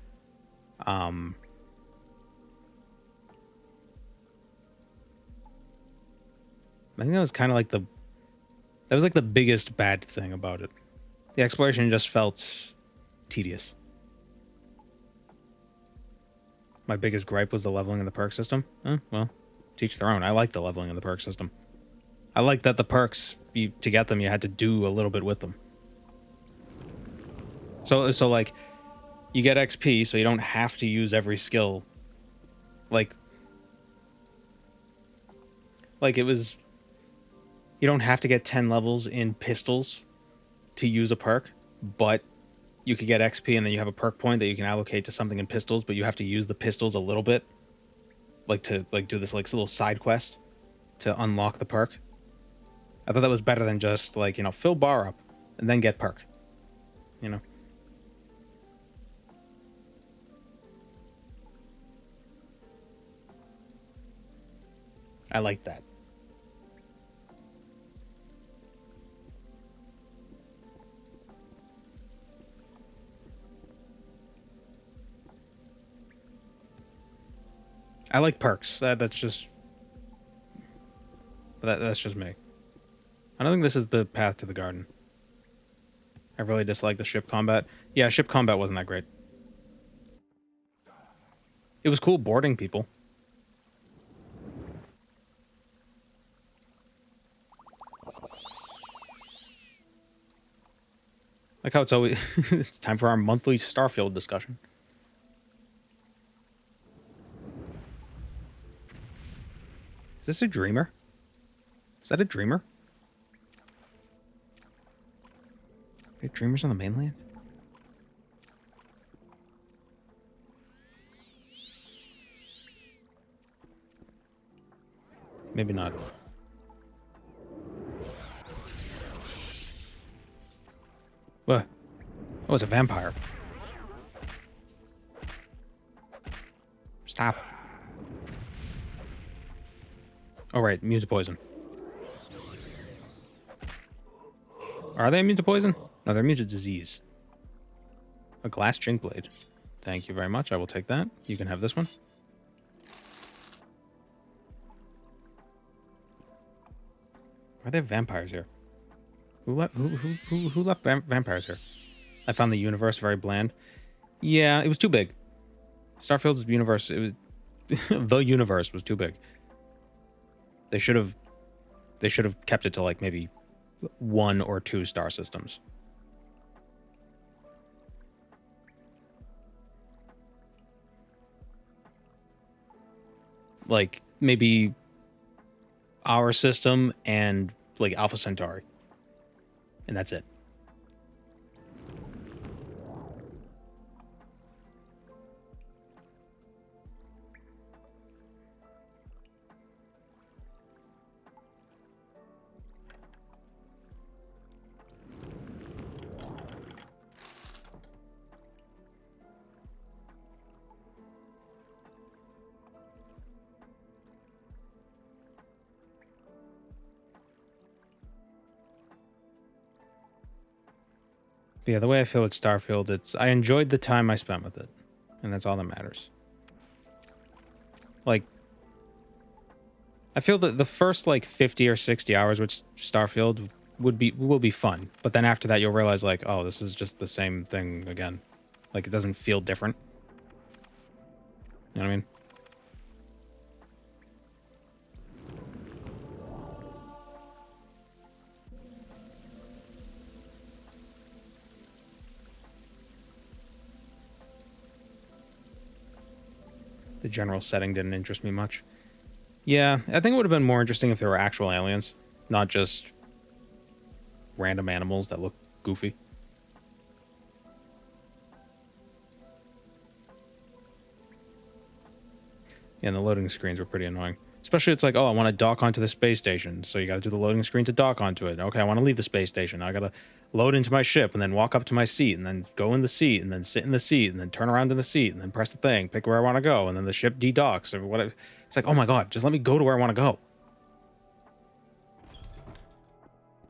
S1: I think that was kind of like the biggest bad thing about it. The exploration just felt tedious. my biggest gripe was the leveling of the perk system. Well, teach their own. I like the leveling of the perk system. I like that the perks, to get them, you had to do a little bit with them. So like, you get XP, so you don't have to use every skill. Like it was... You don't have to get 10 levels in pistols to use a perk, but you could get XP and then you have a perk point that you can allocate to something in pistols, but you have to use the pistols a little bit. Like to do this like little side quest to unlock the perk. I thought that was better than just like, you know, fill bar up and then get perk. You know? I like that. I like perks. That's just... That's just me. I don't think this is the path to the garden. I really dislike the ship combat. Yeah, ship combat wasn't that great. It was cool boarding people. Like how it's always... It's time for our monthly Starfield discussion. Is this a dreamer? Is that a dreamer? Are there dreamers on the mainland? Maybe not. What? Oh, it's a vampire. Stop. Oh, right. Immune to poison. Are they immune to poison? No, they're immune to disease. A glass drink blade. Thank you very much. I will take that. You can have this one. Are there vampires here? Who left vampires here? I found the universe very bland. Yeah, it was too big. Starfield's universe, it was the universe was too big. They should have kept it to like maybe 1 or 2 star systems. Like maybe our system and like Alpha Centauri. And that's it. But yeah, the way I feel with Starfield, I enjoyed the time I spent with it. And that's all that matters. Like, I feel that the first like 50 or 60 hours with Starfield will be fun. But then after that, you'll realize like, oh, this is just the same thing again. Like, it doesn't feel different. You know what I mean? The general setting didn't interest me much. Yeah, I think it would have been more interesting if there were actual aliens, not just random animals that look goofy. Yeah, and the loading screens were pretty annoying. Especially it's like, oh, I want to dock onto the space station. So you got to do the loading screen to dock onto it. Okay, I want to leave the space station. I got to load into my ship and then walk up to my seat and then go in the seat and then sit in the seat and then turn around in the seat and then press the thing, pick where I want to go, and then the ship de-docks or whatever. It's like, oh my god, just let me go to where I want to go.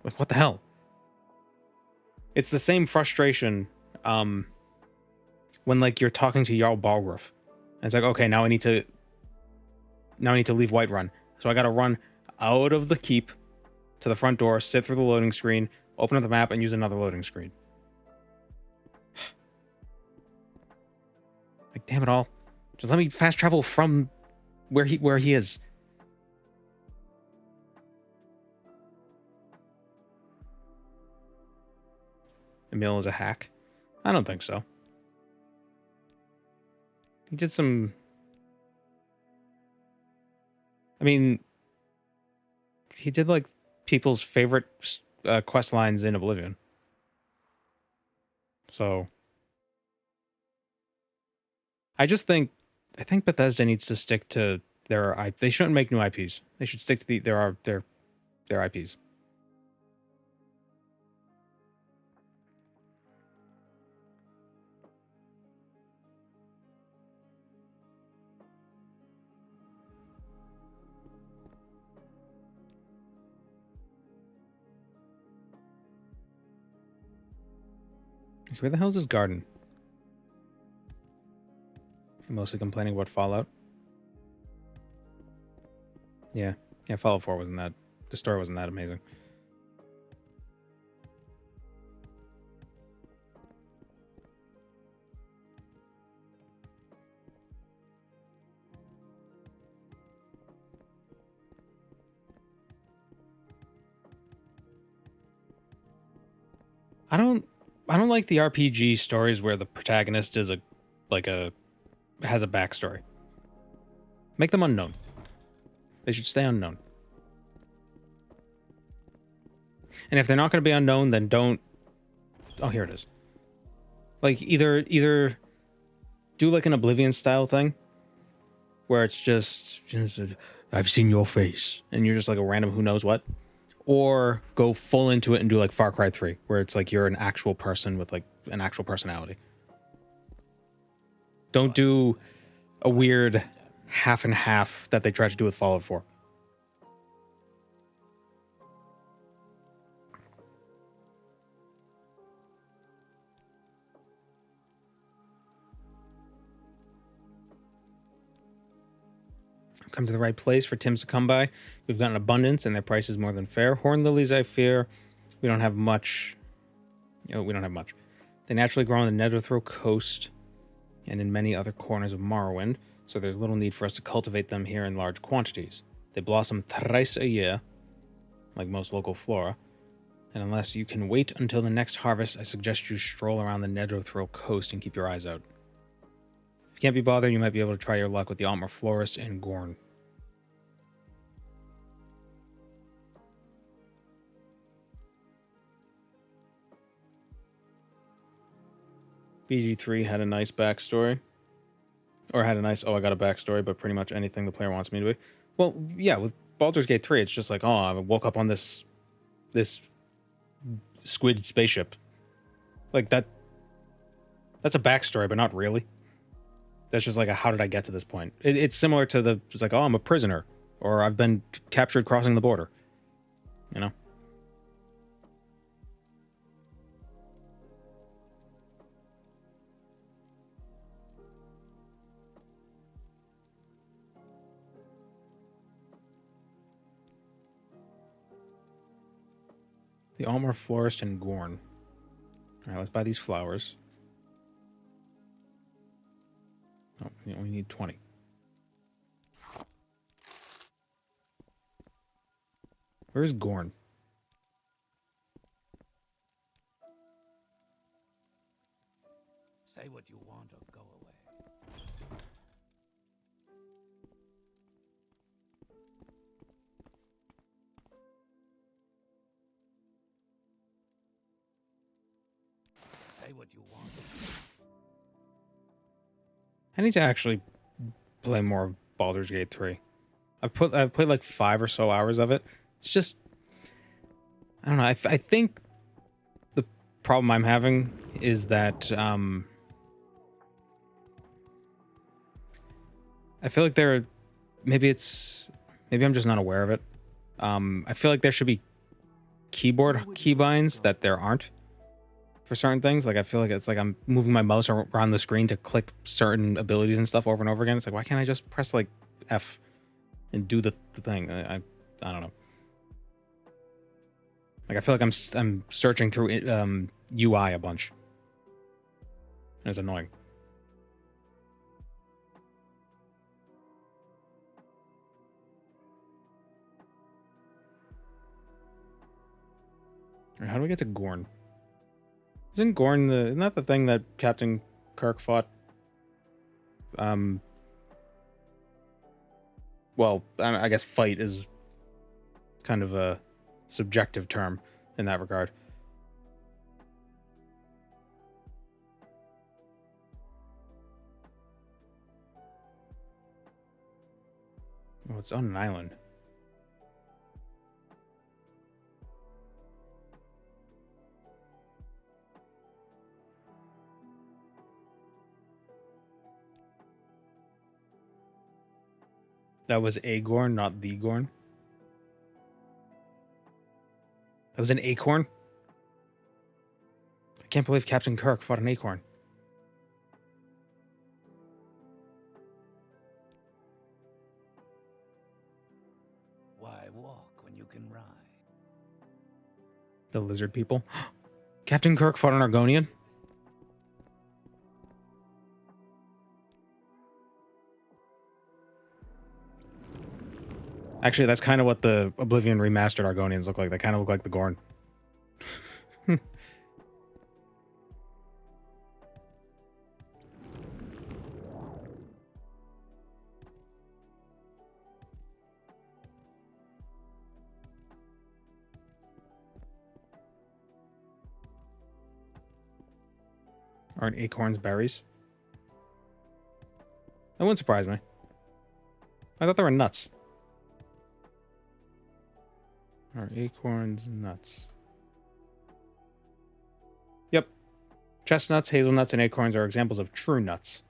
S1: Like, what the hell? It's the same frustration when like you're talking to Jarl Balgruuf. And it's like, okay, now I need to leave Whiterun. So I gotta run out of the keep to the front door, sit through the loading screen, open up the map, and use another loading screen. Like, damn it all. Just let me fast travel from where he is. Emil is a hack? I don't think so. He did some... I mean, he did like people's favorite quest lines in Oblivion. So I think Bethesda needs to stick to their they shouldn't make new IPs. They should stick to their IPs. Where the hell is this garden? Mostly complaining about Fallout. Yeah, Fallout 4 wasn't that... The story wasn't that amazing. I don't like the RPG stories where the protagonist is has a backstory. Make them unknown. They should stay unknown. And if they're not going to be unknown, then don't... Oh, here it is. Like, either do like an Oblivion style thing, where it's just I've seen your face, and you're just like a random who knows what. Or go full into it and do like Far Cry 3, where it's like you're an actual person with like an actual personality. Don't do a weird half and half that they tried to do with Fallout 4. Come to the right place for Tims to come by. We've got an abundance and their price is more than fair. Horn lilies, I fear. We don't have much. We don't have much. They naturally grow on the Netherthrow coast and in many other corners of Morrowind, so there's little need for us to cultivate them here in large quantities. They blossom thrice a year, like most local flora, and unless you can wait until the next harvest, I suggest you stroll around the Netherthrow coast and keep your eyes out. If you can't be bothered, you might be able to try your luck with the Altmer Florist in Gorn. BG3 had a nice backstory. Or had a nice, I got a backstory, but pretty much anything the player wants me to be. Well, yeah, with Baldur's Gate 3, it's just like, I woke up on this squid spaceship. Like, that's a backstory, but not really. That's just like, how did I get to this point? It's similar to it's like, I'm a prisoner. Or I've been captured crossing the border. You know? The Altmer Florist in Gorn. Alright, let's buy these flowers. Oh, we only need 20. Where is Gorn?
S2: Say what you want or go away. Say what you want.
S1: I need to actually play more of Baldur's Gate 3. I've played like 5 or so hours of it. It's just, I don't know. I think the problem I'm having is that I feel like maybe I'm just not aware of it. I feel like there should be keyboard keybinds that there aren't for certain things. Like, I feel like it's like I'm moving my mouse around the screen to click certain abilities and stuff over and over again. It's like, why can't I just press like F and do the thing? I don't know. Like, I feel like I'm searching through UI a bunch. And it's annoying. How do we get to Gorn? Isn't Gorn isn't that the thing that Captain Kirk fought? Well, I guess fight is kind of a subjective term in that regard. Oh, it's on an island. That was a Gorn, not the Gorn. That was an acorn? I can't believe Captain Kirk fought an acorn.
S2: Why walk when you can ride?
S1: The lizard people. Captain Kirk fought an Argonian? Actually, that's kind of what the Oblivion remastered Argonians look like. They kind of look like the Gorn. Aren't acorns berries? That wouldn't surprise me. I thought they were nuts. Are acorns nuts? Yep. Chestnuts, hazelnuts, and acorns are examples of true nuts.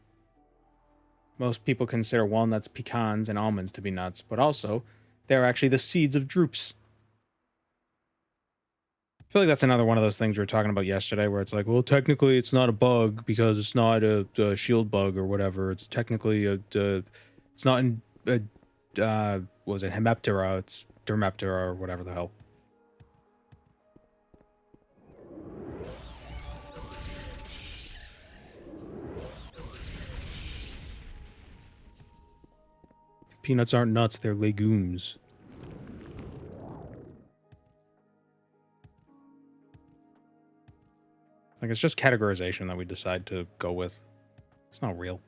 S1: Most people consider walnuts, pecans, and almonds to be nuts, but also, they're actually the seeds of drupes. I feel like that's another one of those things we were talking about yesterday, where it's like, well, technically it's not a bug because it's not a shield bug or whatever. It's technically it's not in what was it, Hemiptera? It's Dermaptera or whatever the hell. Peanuts aren't nuts, they're legumes. Like, it's just categorization that we decide to go with. It's not real.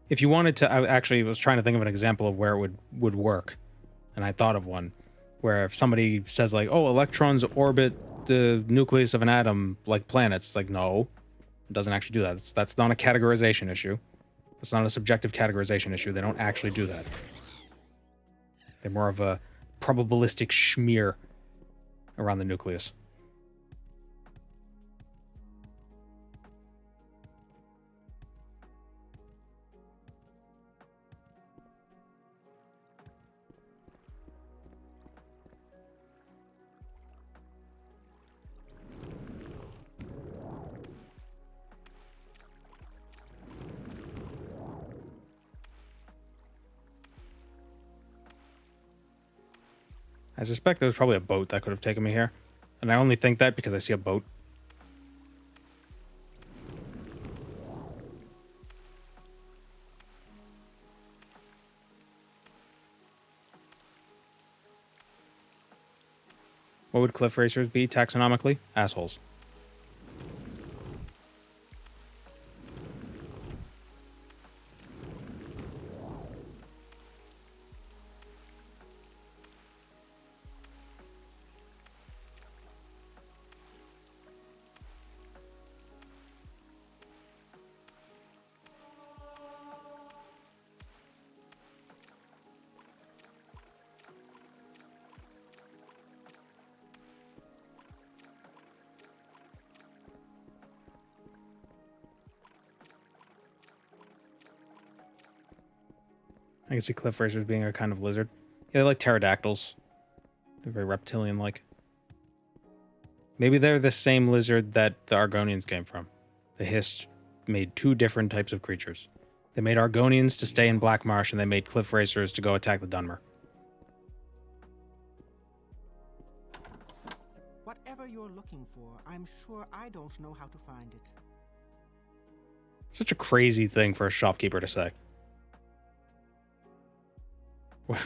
S1: If you wanted to, I actually was trying to think of an example of where it would work. And I thought of one where if somebody says like, oh, electrons orbit the nucleus of an atom like planets. It's like, no, it doesn't actually do that. That's not a categorization issue. It's not a subjective categorization issue. They don't actually do that. They're more of a probabilistic schmear around the nucleus. I suspect there was probably a boat that could have taken me here. And I only think that because I see a boat. What would cliff racers be taxonomically? Assholes. I can see cliff racers being a kind of lizard. Yeah, they're like pterodactyls. They're very reptilian-like. Maybe they're the same lizard that the Argonians came from. The Hist made two different types of creatures. They made Argonians to stay in Black Marsh, and they made cliff racers to go attack the Dunmer.
S3: Whatever you're looking for, I'm sure I don't know how to find it.
S1: Such a crazy thing for a shopkeeper to say.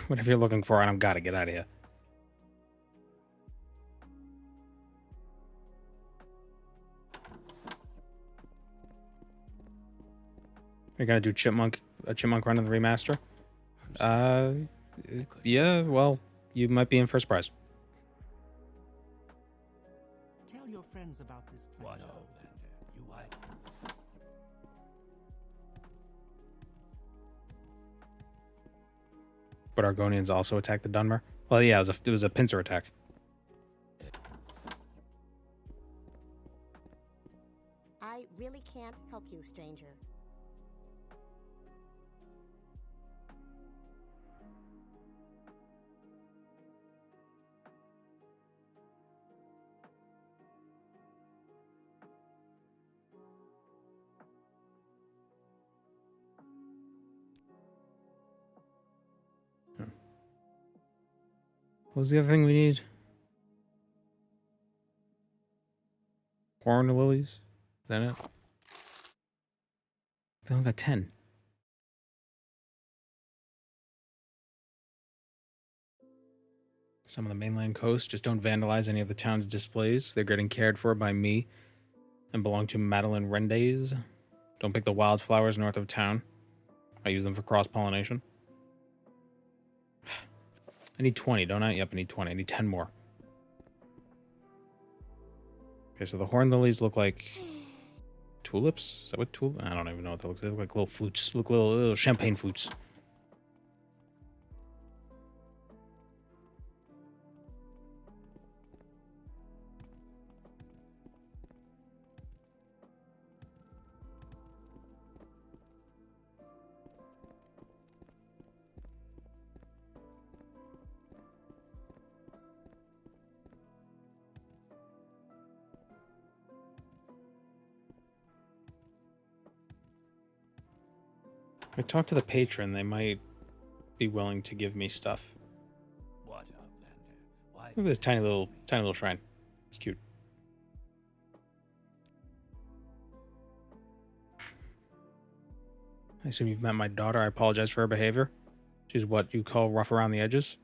S1: Whatever you're looking for, I don't gotta get out of here. You're gonna do a chipmunk run in the remaster? Yeah, well, you might be in first prize.
S3: Tell your friends about this place.
S2: What, Outlander? You hide.
S1: But Argonians also attacked the Dunmer? Well, yeah, it was a pincer attack.
S7: I really can't help you, stranger.
S1: What was the other thing we need? Horn lilies? Is that it? They only got 10. Some of the mainland coast. Just don't vandalize any of the town's displays. They're getting cared for by me and belong to Madeline Rendays. Don't pick the wildflowers north of town. I use them for cross-pollination. I need 20, don't I? Yep, I need 20. I need 10 more. Okay, so the horn lilies look like tulips? Is that what tulip? I don't even know what that looks like. They look like little flutes. Look little champagne flutes. If I talk to the patron, they might be willing to give me stuff.
S2: What, Outlander? Why?
S1: Look at this tiny little shrine. It's cute. I assume you've met my daughter. I apologize for her behavior. She's what you call rough around the edges.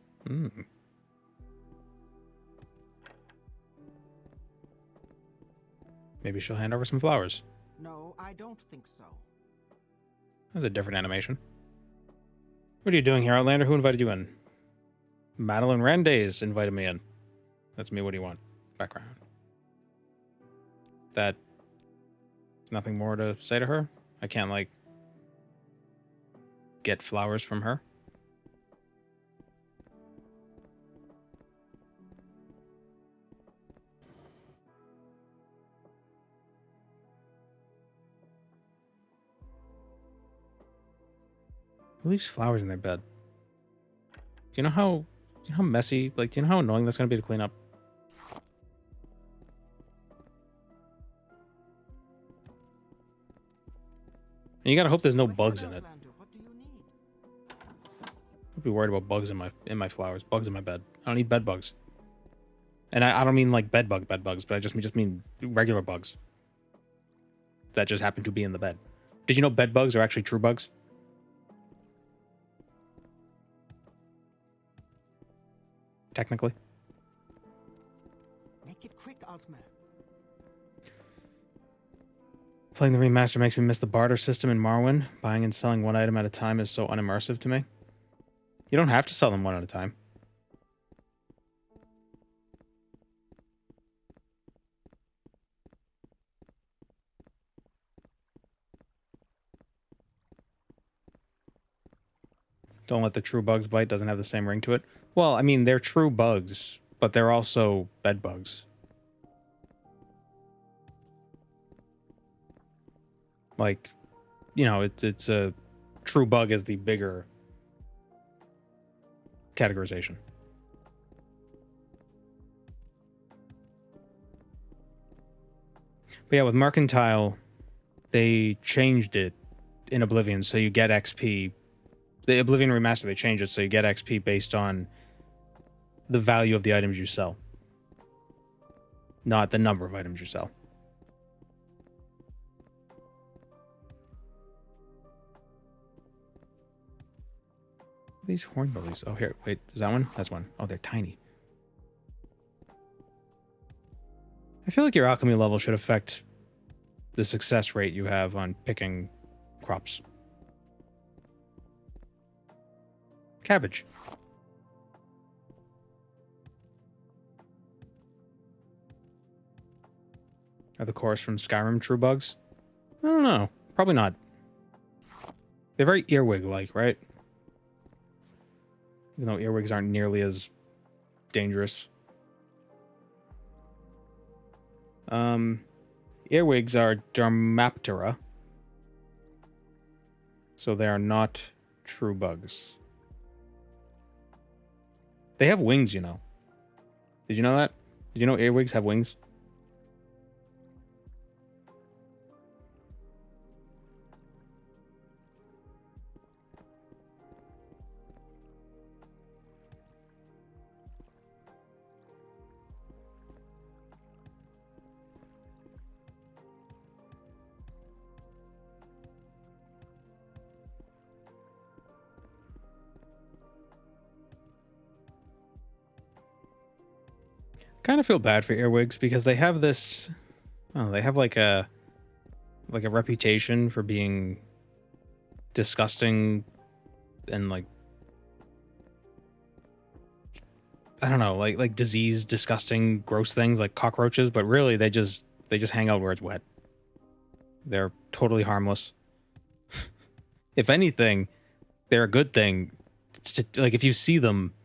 S1: Maybe she'll hand over some flowers.
S3: No, I don't think so.
S1: That's a different animation. What are you doing here, Outlander? Who invited you in? Madeline Rendays invited me in. That's me. What do you want? Background. That... Nothing more to say to her? I can't, like... get flowers from her? Who leaves flowers in their bed? Do you know how messy, like, do you know how annoying that's going to be to clean up? And you gotta hope there's no bugs in it.
S3: Outlander, what do you need?
S1: I'd be worried about bugs in my flowers, bugs in my bed. I don't need bed bugs. And I don't mean like bed bugs, but I just mean regular bugs that just happen to be in the bed. Did you know bed bugs are actually true bugs? Technically.
S3: Make it quick, Altmer.
S1: Playing the remaster makes me miss the barter system in Morrowind. Buying and selling one item at a time is so unimmersive to me. You don't have to sell them one at a time. Don't let the true bugs bite doesn't have the same ring to it. Well, I mean, they're true bugs, but they're also bed bugs. Like, you know, it's a true bug as the bigger categorization. But yeah, with Mercantile, they changed it in Oblivion, so you get XP. The Oblivion Remaster, they changed it so you get XP based on the value of the items you sell, not the number of items you sell. These horn lilies. Oh, here. Wait, is that one? That's one. Oh, they're tiny. I feel like your alchemy level should affect the success rate you have on picking crops. Cabbage. Are the chorus from Skyrim true bugs? I don't know. Probably not. They're very earwig-like, right? Even though earwigs aren't nearly as dangerous. Earwigs are Dermaptera. So they are not true bugs. They have wings, you know. Did you know that? Did you know earwigs have wings? Kind of feel bad for earwigs because they have this, oh, they have like a reputation for being disgusting and like, I don't know, like disease, disgusting, gross things like cockroaches, but really they just hang out where it's wet. They're totally harmless. If anything, they're a good thing. Like if you see them,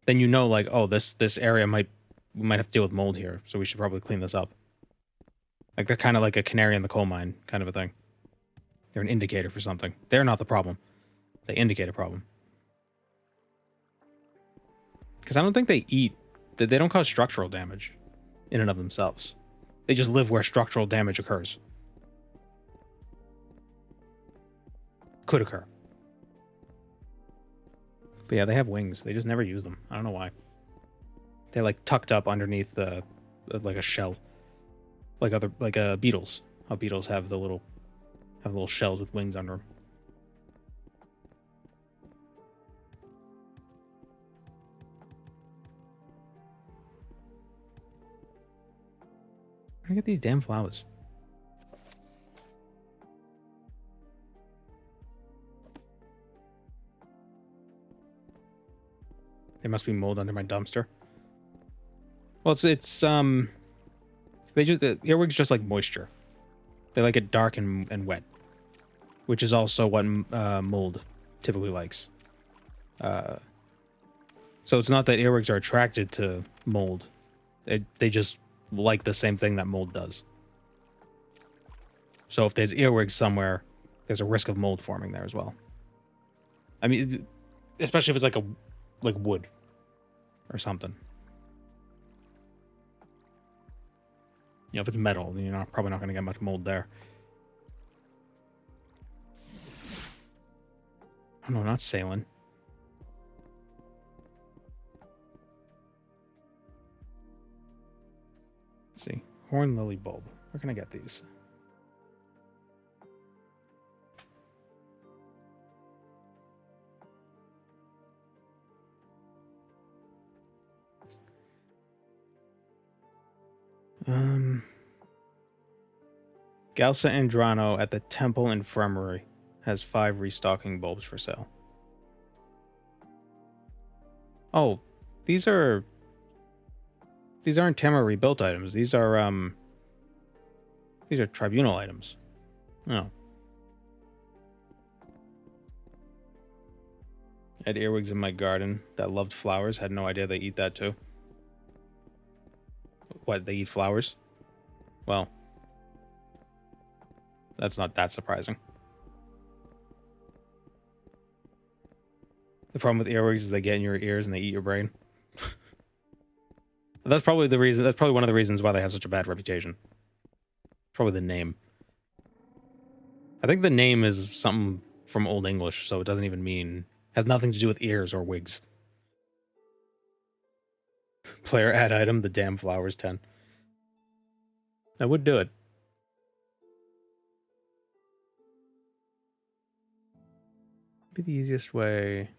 S1: then you know like, oh, this area we might have to deal with mold here, so we should probably clean this up. Like they're kind of like a canary in the coal mine kind of a thing. They're an indicator for something. They're not the problem. They indicate a problem. Because I don't think they eat. They don't cause structural damage in and of themselves. They just live where structural damage occurs. Could occur. But yeah, they have wings. They just never use them. I don't know why. They're like tucked up underneath like a shell, like beetles. How beetles have little shells with wings under them. Where do I get these damn flowers? There must be mold under my dumpster. Well, the earwigs just like moisture. They like it dark and wet, which is also what mold typically likes. So it's not that earwigs are attracted to mold. They just like the same thing that mold does. So if there's earwigs somewhere, there's a risk of mold forming there as well. I mean, especially if it's like wood or something. You know, if it's metal, you're probably not going to get much mold there. Oh no, not Salen. Let's see. Horn lily bulb. Where can I get these? Galsa Andrano at the Temple Infirmary has 5 restocking bulbs for sale. Oh, these aren't Tamara rebuilt items. These are tribunal items. Oh. I had earwigs in my garden that loved flowers. Had no idea they eat that too. What, they eat flowers? Well, that's not that surprising. The problem with earwigs is they get in your ears and they eat your brain. That's probably the reason. That's probably one of the reasons why they have such a bad reputation. Probably the name. I think the name is something from Old English, so it doesn't even mean, has nothing to do with ears or wigs. Player add item, the damn flowers 10. I would do it. Be the easiest way.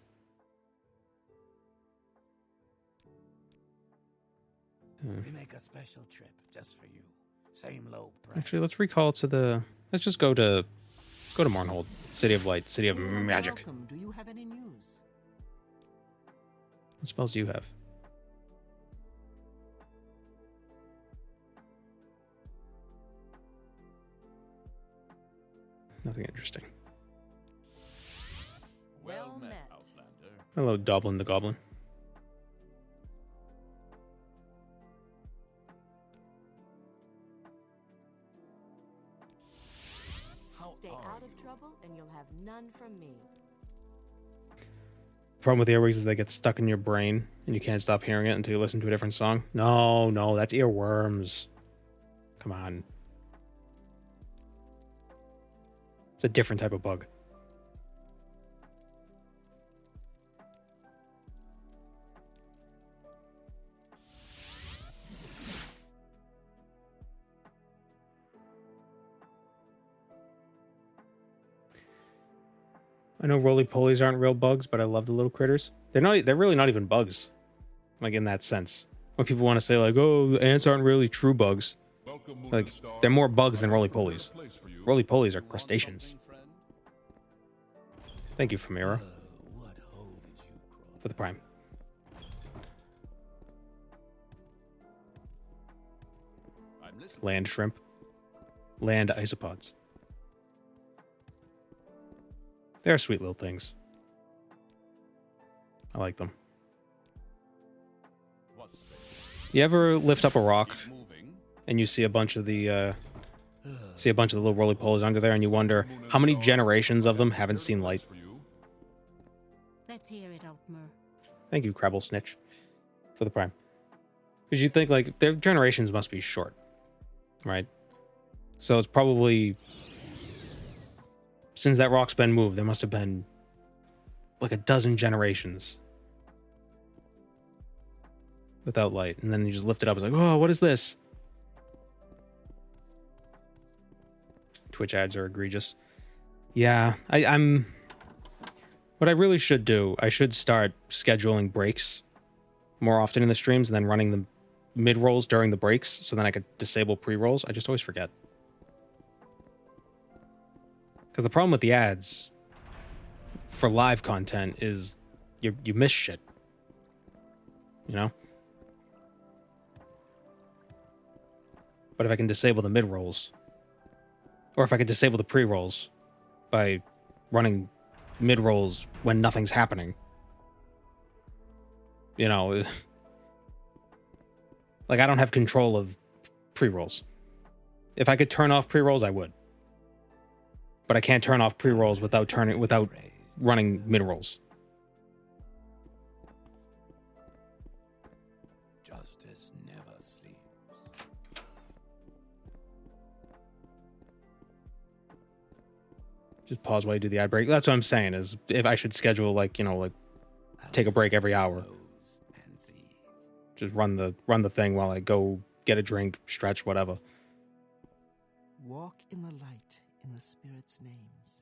S2: We make a special trip just for you. Same low price.
S1: Actually, let's recall to the. Let's just go to Morrowind, City of Light, City of
S3: You're
S1: Magic.
S3: welcome. Do you have any news?
S1: What spells do you have? Nothing interesting.
S6: Well met.
S2: Outlander.
S1: Hello, Doblin the Goblin.
S2: How
S6: Stay
S2: are
S6: out of
S2: you?
S6: trouble and you'll have none from me.
S1: Problem with earwigs is they get stuck in your brain and you can't stop hearing it until you listen to a different song. No, no, that's earworms. Come on. It's a different type of bug. I know roly-polies aren't real bugs, but I love the little critters. They're really not even bugs. Like in that sense. When people want to say like, oh, the ants aren't really true bugs.
S4: Welcome, Moon
S1: Like,
S4: and Star.
S1: they're more bugs than
S4: I have prepared a
S1: roly-polies.
S4: place for you.
S1: Roly-polies are
S2: Want
S1: crustaceans.
S2: something, friend?
S1: Thank you, Famira,
S2: What hole did you crawl?
S1: for the prime.
S2: I'm listening.
S1: Land shrimp. Land isopods. They're sweet little things. I like them.
S2: What's this?
S1: You ever lift up a rock
S2: Keep moving.
S1: and you see a bunch of the little roly-polies under there and you wonder how many generations of them haven't seen light?
S4: For you.
S5: Let's hear it, Altmer.
S1: Thank you, Crabble Snitch, for the prime. Because you think, like, their generations must be short, right? So it's probably... Since that rock's been moved, there must have been, like, a dozen generations without light. And then you just lift it up, it's like, oh, what is this? Twitch ads are egregious. Yeah, I'm... What I really should do, I should start scheduling breaks more often in the streams and then running the mid-rolls during the breaks so then I could disable pre-rolls. I just always forget. Because the problem with the ads for live content is you miss shit. You know? But if I can disable the mid-rolls, or if I could disable the pre-rolls by running mid-rolls when nothing's happening, you know, like I don't have control of pre-rolls. If I could turn off pre-rolls, I would. But I can't turn off pre-rolls without running mid-rolls.
S2: Justice never sleeps.
S1: Just pause while you do the ad break. That's what I'm saying, is if I should schedule, like, you know, like take a break every hour.
S2: Knows and sees.
S1: Just run the thing while I go get a drink, stretch, whatever.
S3: Walk in the light in the Spirit's names.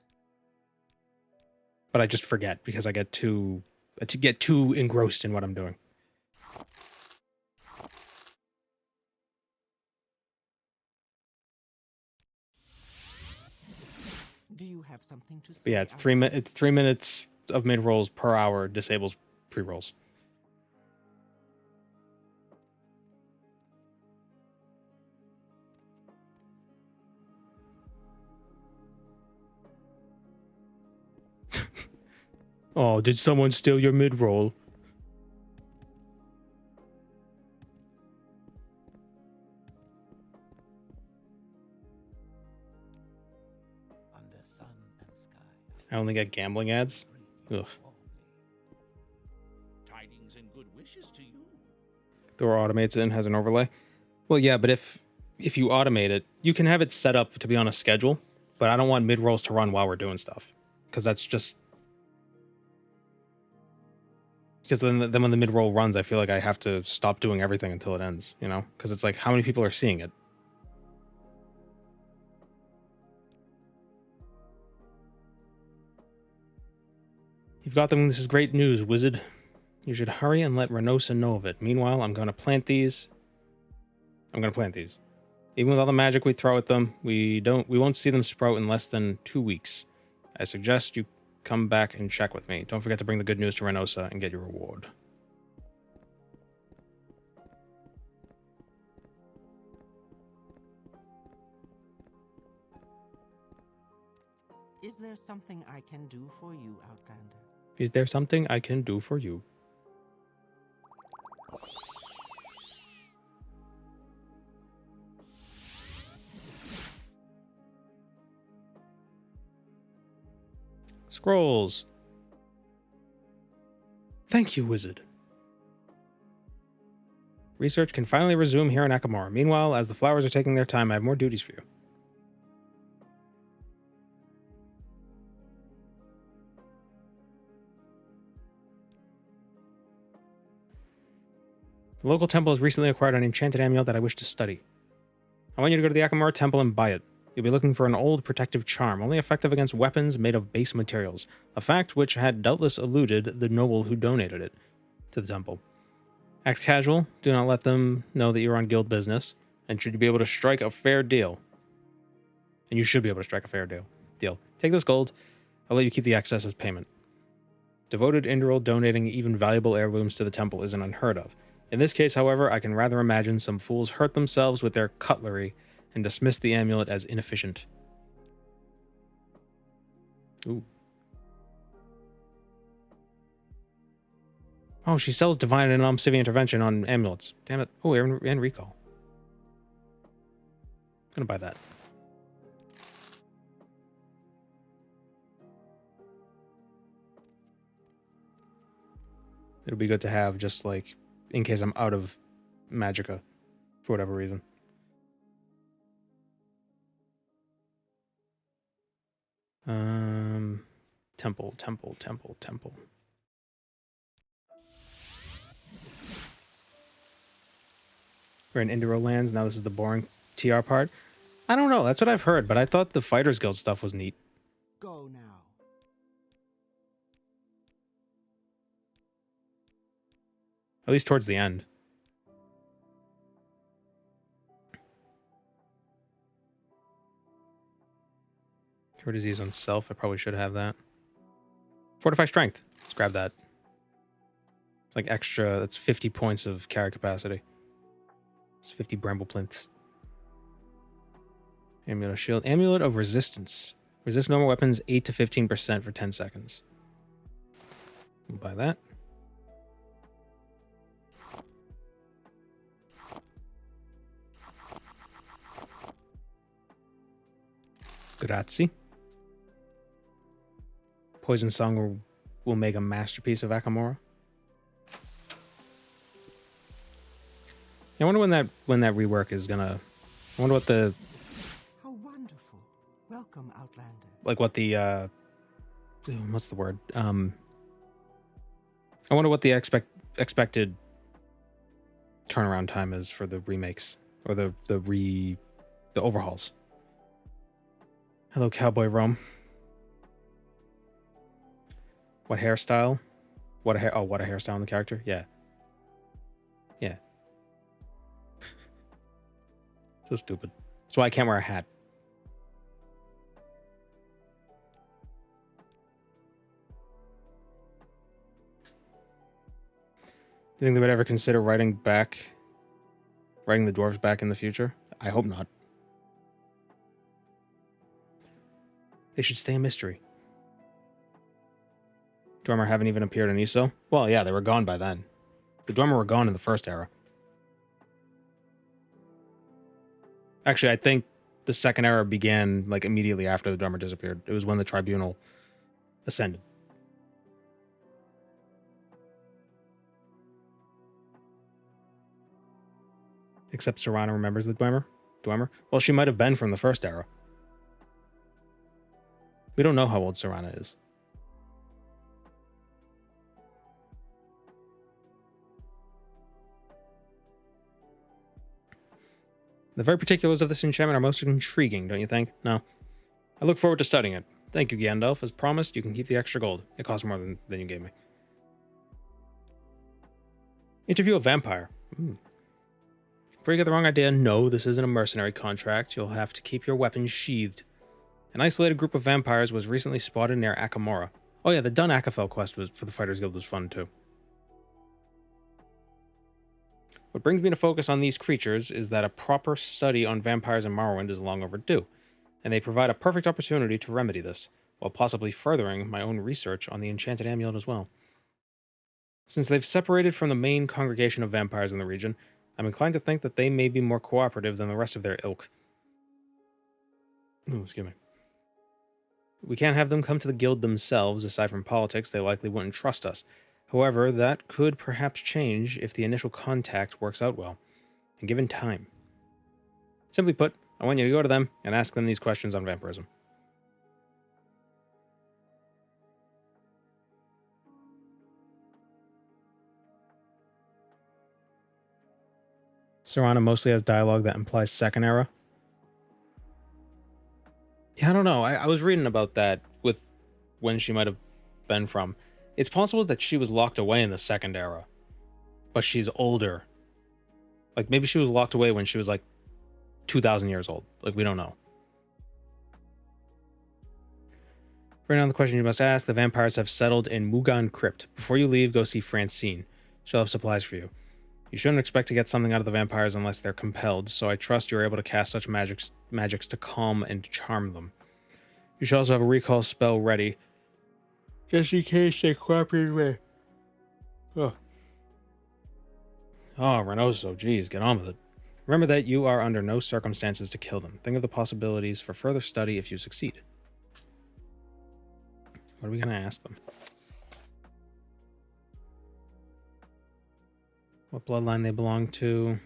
S1: But I just forget because I get too engrossed in what I'm doing.
S3: Do you have something to say?
S1: But yeah, it's 3 minutes of mid rolls per hour disables pre rolls. Oh, did someone steal your mid roll?
S2: Under sun and sky.
S1: I only get gambling ads. Ugh.
S8: Tidings and good wishes to you.
S1: Thor automates it and has an overlay. Well, yeah, but if you automate it, you can have it set up to be on a schedule, but I don't want mid rolls to run while we're doing stuff, because that's just because then when the mid roll runs, I feel like I have to stop doing everything until it ends, you know? Because it's like, how many people are seeing it? You've got them. This is great news, wizard. You should hurry and let Renosa know of it. Meanwhile, I'm going to plant these. Even with all the magic we throw at them, we won't see them sprout in less than 2 weeks. I suggest you come back and check with me. Don't forget to bring the good news to Renosa and get your reward.
S3: there something I can do for you, Outlander?
S1: Is there something I can do for you? Scrolls. Thank you, wizard. Research can finally resume here in Akamora. Meanwhile, as the flowers are taking their time, I have more duties for you. The local temple has recently acquired an enchanted amulet that I wish to study. I want you to go to the Akamora temple and buy it. You'll be looking for an old protective charm, only effective against weapons made of base materials, a fact which had doubtless eluded the noble who donated it to the temple. Act casual, do not let them know that you're on guild business, and should you be able to strike a fair deal. And you should be able to strike a fair deal. Take this gold, I'll let you keep the excess as payment. Devoted Indral donating even valuable heirlooms to the temple isn't unheard of. In this case, however, I can rather imagine some fools hurt themselves with their cutlery and dismiss the amulet as inefficient. Ooh. Oh, she sells divine and obsidian intervention on amulets. Damn it. Oh, and recall. I'm gonna buy that. It'll be good to have just like in case I'm out of magicka for whatever reason. Temple. We're in Indiro lands. Now this is the boring TR part. I don't know. That's what I've heard, but I thought the Fighters Guild stuff was neat.
S3: Go now.
S1: At least towards the end. Cure disease on self. I probably should have that. Fortify strength. Let's grab that. It's like extra. That's 50 points of carry capacity. It's 50 bramble plinths. Amulet of shield. Amulet of resistance. Resist normal weapons 8 to 15% for 10 seconds. We'll buy that. Grazie. Poison Song will make a masterpiece of Akamora. I wonder when that rework is gonna. I wonder what the.
S3: How wonderful! Welcome, Outlander.
S1: Like what the what's the word? I wonder what the expected turnaround time is for the remakes or the overhauls. Hello, Cowboy Rome. What hairstyle? What a hairstyle on the character? Yeah. So stupid. That's why I can't wear a hat. You think they would ever consider writing the dwarves back in the future? I hope not. They should stay a mystery. Dwemer haven't even appeared in ESO? Well, yeah, they were gone by then. The Dwemer were gone in the first era. Actually, I think the second era began like immediately after the Dwemer disappeared. It was when the Tribunal ascended. Except Serana remembers the Dwemer? Well, she might have been from the first era. We don't know how old Serana is. The very particulars of this enchantment are most intriguing, don't you think? No. I look forward to studying it. Thank you, Gandalf. As promised, you can keep the extra gold. It costs more than you gave me. Interview a vampire. Before you get the wrong idea, no, this isn't a mercenary contract. You'll have to keep your weapons sheathed. An isolated group of vampires was recently spotted near Akamora. Oh yeah, the Dun Akafel quest for the Fighters Guild was fun too. What brings me to focus on these creatures is that a proper study on vampires in Morrowind is long overdue, and they provide a perfect opportunity to remedy this. while possibly furthering my own research on the enchanted amulet as well. Since they've separated from the main congregation of vampires in the region, I'm inclined to think that they may be more cooperative than the rest of their ilk. Ooh, excuse me. We can't have them come to the guild themselves. Aside from politics, they likely wouldn't trust us. However, that could perhaps change if the initial contact works out well, and given time. Simply put, I want you to go to them and ask them these questions on vampirism. Serana mostly has dialogue that implies second era. Yeah, I don't know. I was reading about that with when she might have been from. It's possible that she was locked away in the second era, but she's older. Like, maybe she was locked away when she was like 2,000 years old. Like, we don't know. Right now, the question you must ask: the vampires have settled in Mugan Crypt. Before you leave, go see Francine. She'll have supplies for you. You shouldn't expect to get something out of the vampires unless they're compelled, so I trust you're able to cast such magics to calm and charm them. You should also have a recall spell ready, just in case they cooperate with... Oh, Renoso, geez, get on with it. Remember that you are under no circumstances to kill them. Think of the possibilities for further study if you succeed. What are we going to ask them? What bloodline they belong to,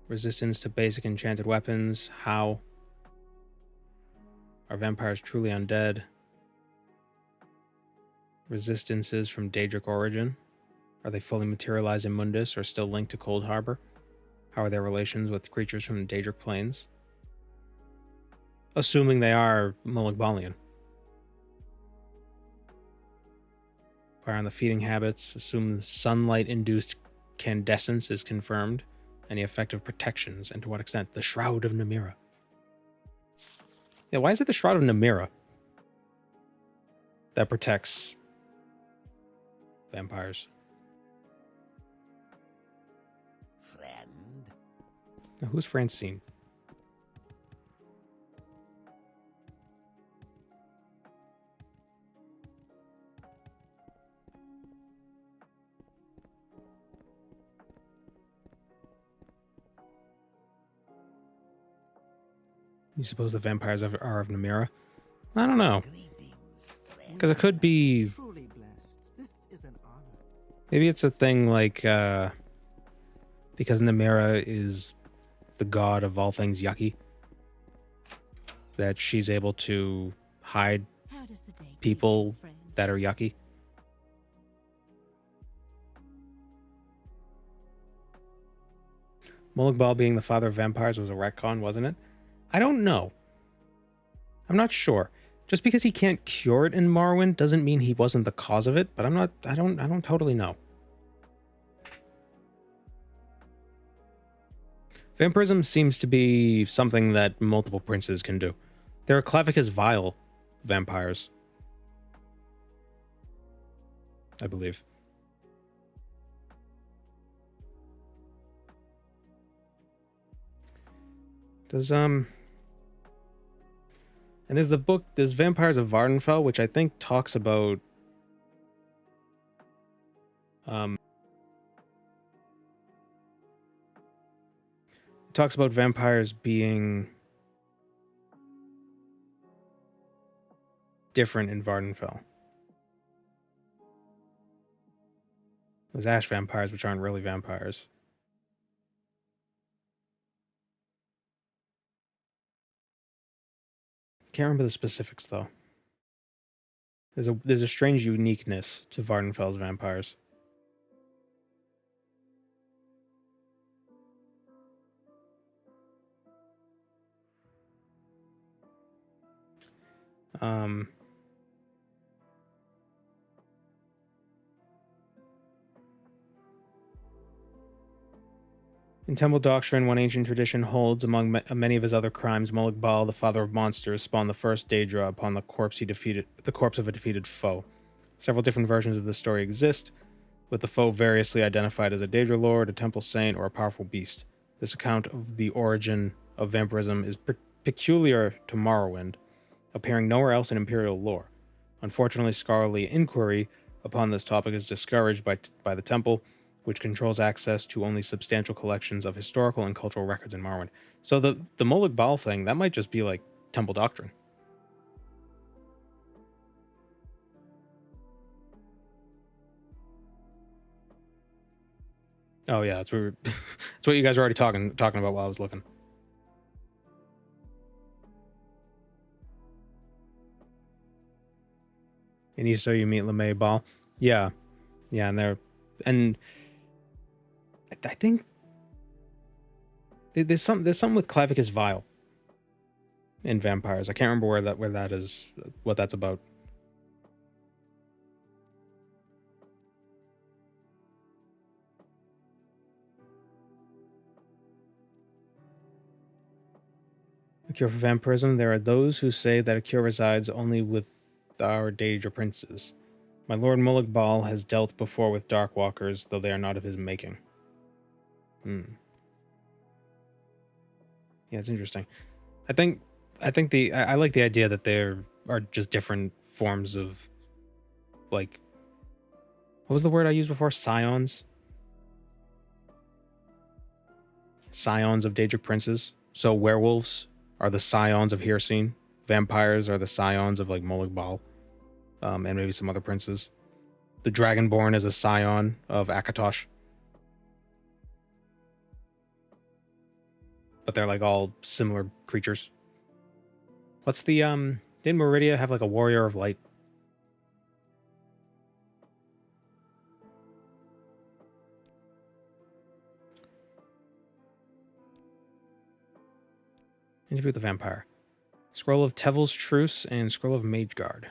S1: resistance to basic enchanted weapons, how, are vampires truly undead, resistances from Daedric origin, are they fully materialized in Mundus or still linked to Cold Harbor, how are their relations with creatures from Daedric plains, assuming they are Muligbalian. Fire on the feeding habits, assume sunlight-induced Candescence is confirmed. Any effective protections, and to what extent? The Shroud of Namira. Yeah, why is it the Shroud of Namira that protects vampires?
S2: Friend.
S1: Now, who's Francine? You suppose the vampires are of Namira? I don't know. Because it could be...
S3: Truly blessed. This is an honor.
S1: Maybe it's a thing like... because Namira is the god of all things yucky, that she's able to hide
S5: How does the day
S1: people
S5: greet you, friend?
S1: that are yucky. Muligbal being the father of vampires was a retcon, wasn't it? I don't know. I'm not sure. Just because he can't cure it in Morrowind doesn't mean he wasn't the cause of it, but I don't totally know. Vampirism seems to be something that multiple princes can do. There are Clavicus Vile vampires, I believe. And there's Vampires of Vardenfell, which I think talks about vampires being different in Vardenfell. There's ash vampires, which aren't really vampires. Can't remember the specifics though. There's a strange uniqueness to Vardenfell's vampires. In Temple Doctrine, one ancient tradition holds, among many of his other crimes, Muligbal, the father of monsters, spawned the first Daedra upon the corpse of a defeated foe. Several different versions of this story exist, with the foe variously identified as a Daedra lord, a temple saint, or a powerful beast. This account of the origin of vampirism is peculiar to Morrowind, appearing nowhere else in Imperial lore. Unfortunately, scholarly inquiry upon this topic is discouraged by the temple, which controls access to only substantial collections of historical and cultural records in Morrowind. So the Molag Bal thing, that might just be like temple doctrine. Oh yeah, that's what that's what you guys were already talking about while I was looking. And you so you meet LeMay Ball. Yeah. Yeah, and I think there's something with Clavicus Vile in vampires. I can't remember where that is, what that's about. A cure for vampirism. There are those who say that a cure resides only with our Daedra princes. My lord Molag Bal has dealt before with Darkwalkers, though they are not of his making. Yeah, it's interesting. I like the idea that there are just different forms of, like, what was the word I used before? Scions? Scions of Daedric princes. So werewolves are the scions of Hircine. Vampires are the scions of, like, Molag Bal. And maybe some other princes. The Dragonborn is a scion of Akatosh. But they're, like, all similar creatures. What's the, didn't Meridia have, like, a warrior of light? Interview with the vampire. Scroll of Tevil's Truce and Scroll of Mage Guard.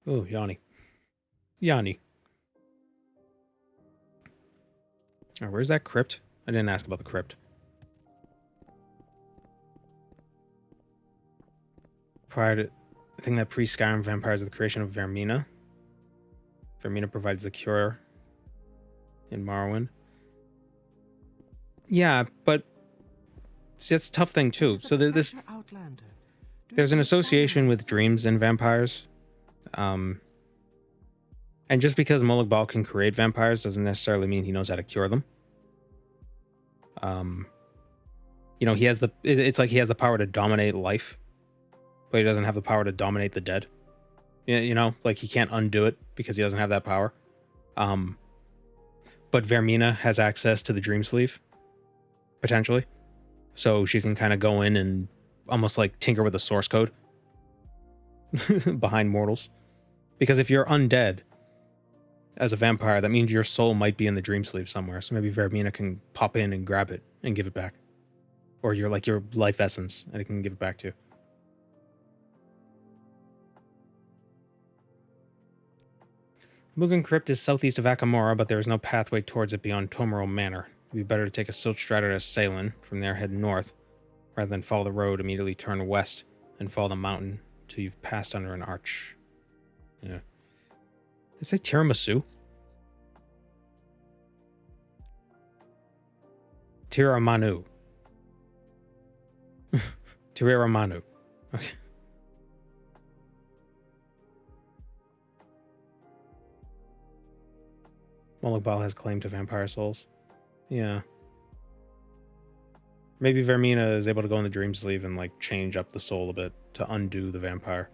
S1: Oh, Yanni. Yanni. Oh, where's that crypt? I didn't ask about the crypt. Prior to... I think that pre-Skyrim vampires are the creation of Vermina. Vermina provides the cure in Morrowind. Yeah, but... See, that's a tough thing, too. So there's an association with dreams and vampires. And just because Molag Bal can create vampires doesn't necessarily mean he knows how to cure them. You know, it's like he has the power to dominate life, but he doesn't have the power to dominate the dead. You know, like he can't undo it because he doesn't have that power. But Vermina has access to the Dream Sleeve, potentially. So she can kind of go in and almost like tinker with the source code behind mortals. Because if you're undead as a vampire, that means your soul might be in the Dream Sleeve somewhere. So maybe Vermina can pop in and grab it and give it back. Or your life essence, and it can give it back to you. Mugen Crypt is southeast of Akamora, but there is no pathway towards it beyond Tomorrow Manor. It would be better to take a silt strider to Salem, from there head north, rather than follow the road, immediately turn west, and follow the mountain till you've passed under an arch. Yeah. Did it say tiramisu? Tiramanu. Tiramanu. Okay. Molag Bal has claim to vampire souls. Yeah. Maybe Vermina is able to go in the Dream Sleeve and like change up the soul a bit to undo the vampire.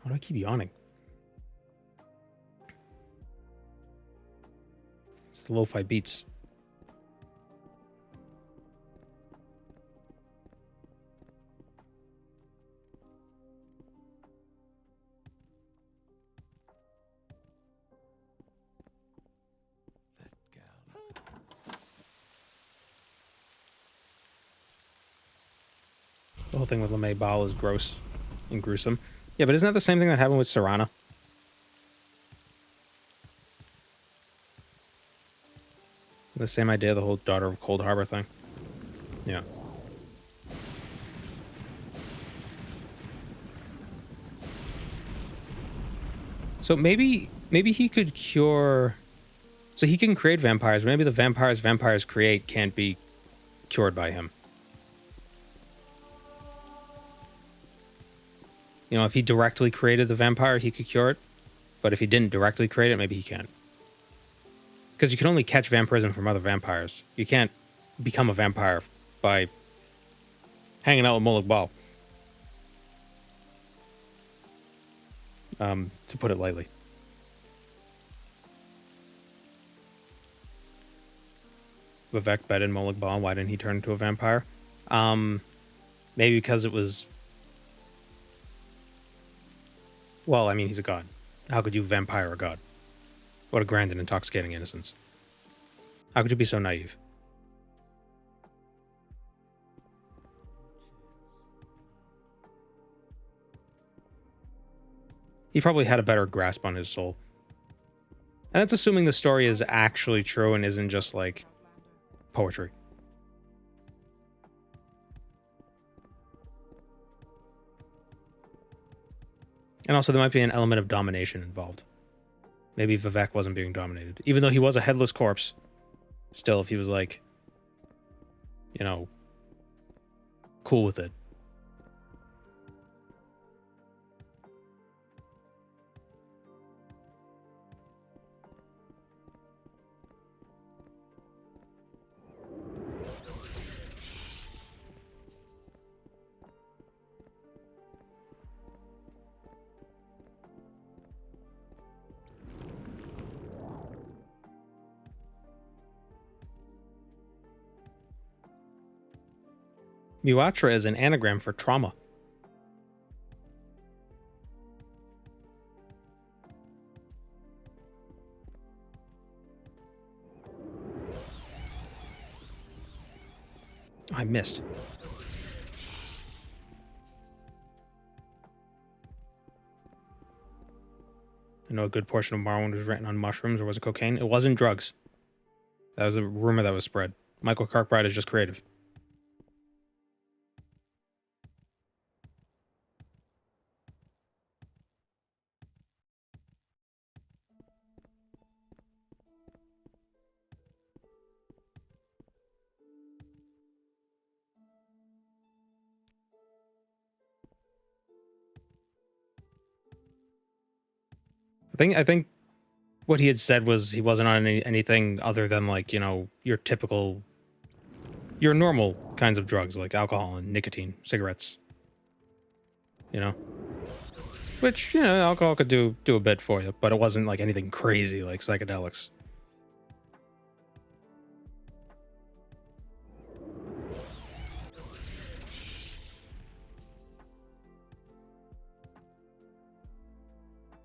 S1: Why do I keep yawning? It's the lo-fi beats.
S2: That gal.
S1: The whole thing with LeMay Bal is gross and gruesome. Yeah, but isn't that the same thing that happened with Serana? The same idea, the whole Daughter of Cold Harbor thing. Yeah. So maybe he could cure. So he can create vampires. Maybe the vampires create can't be cured by him. You know, if he directly created the vampire, he could cure it. But if he didn't directly create it, maybe he can't. Because you can only catch vampirism from other vampires. You can't become a vampire by hanging out with Molag Bal. To put it lightly. Vivek bet in Molag Bal. Why didn't he turn into a vampire? Maybe because it was... Well, I mean, he's a god. How could you vampire a god? What a grand and intoxicating innocence. How could you be so naive? He probably had a better grasp on his soul. And that's assuming the story is actually true and isn't just like poetry. And also there might be an element of domination involved. Maybe Vivek wasn't being dominated. Even though he was a headless corpse, still if he was like, you know, cool with it. Muatra is an anagram for trauma. I missed. I know a good portion of Morrowind was written on mushrooms, or was it cocaine? It wasn't drugs. That was a rumor that was spread. Michael Kirkbride is just creative. I think what he had said was he wasn't on anything other than like, you know, your normal kinds of drugs like alcohol and nicotine, cigarettes. You know? Which, you know, alcohol could do a bit for you, but it wasn't like anything crazy like psychedelics.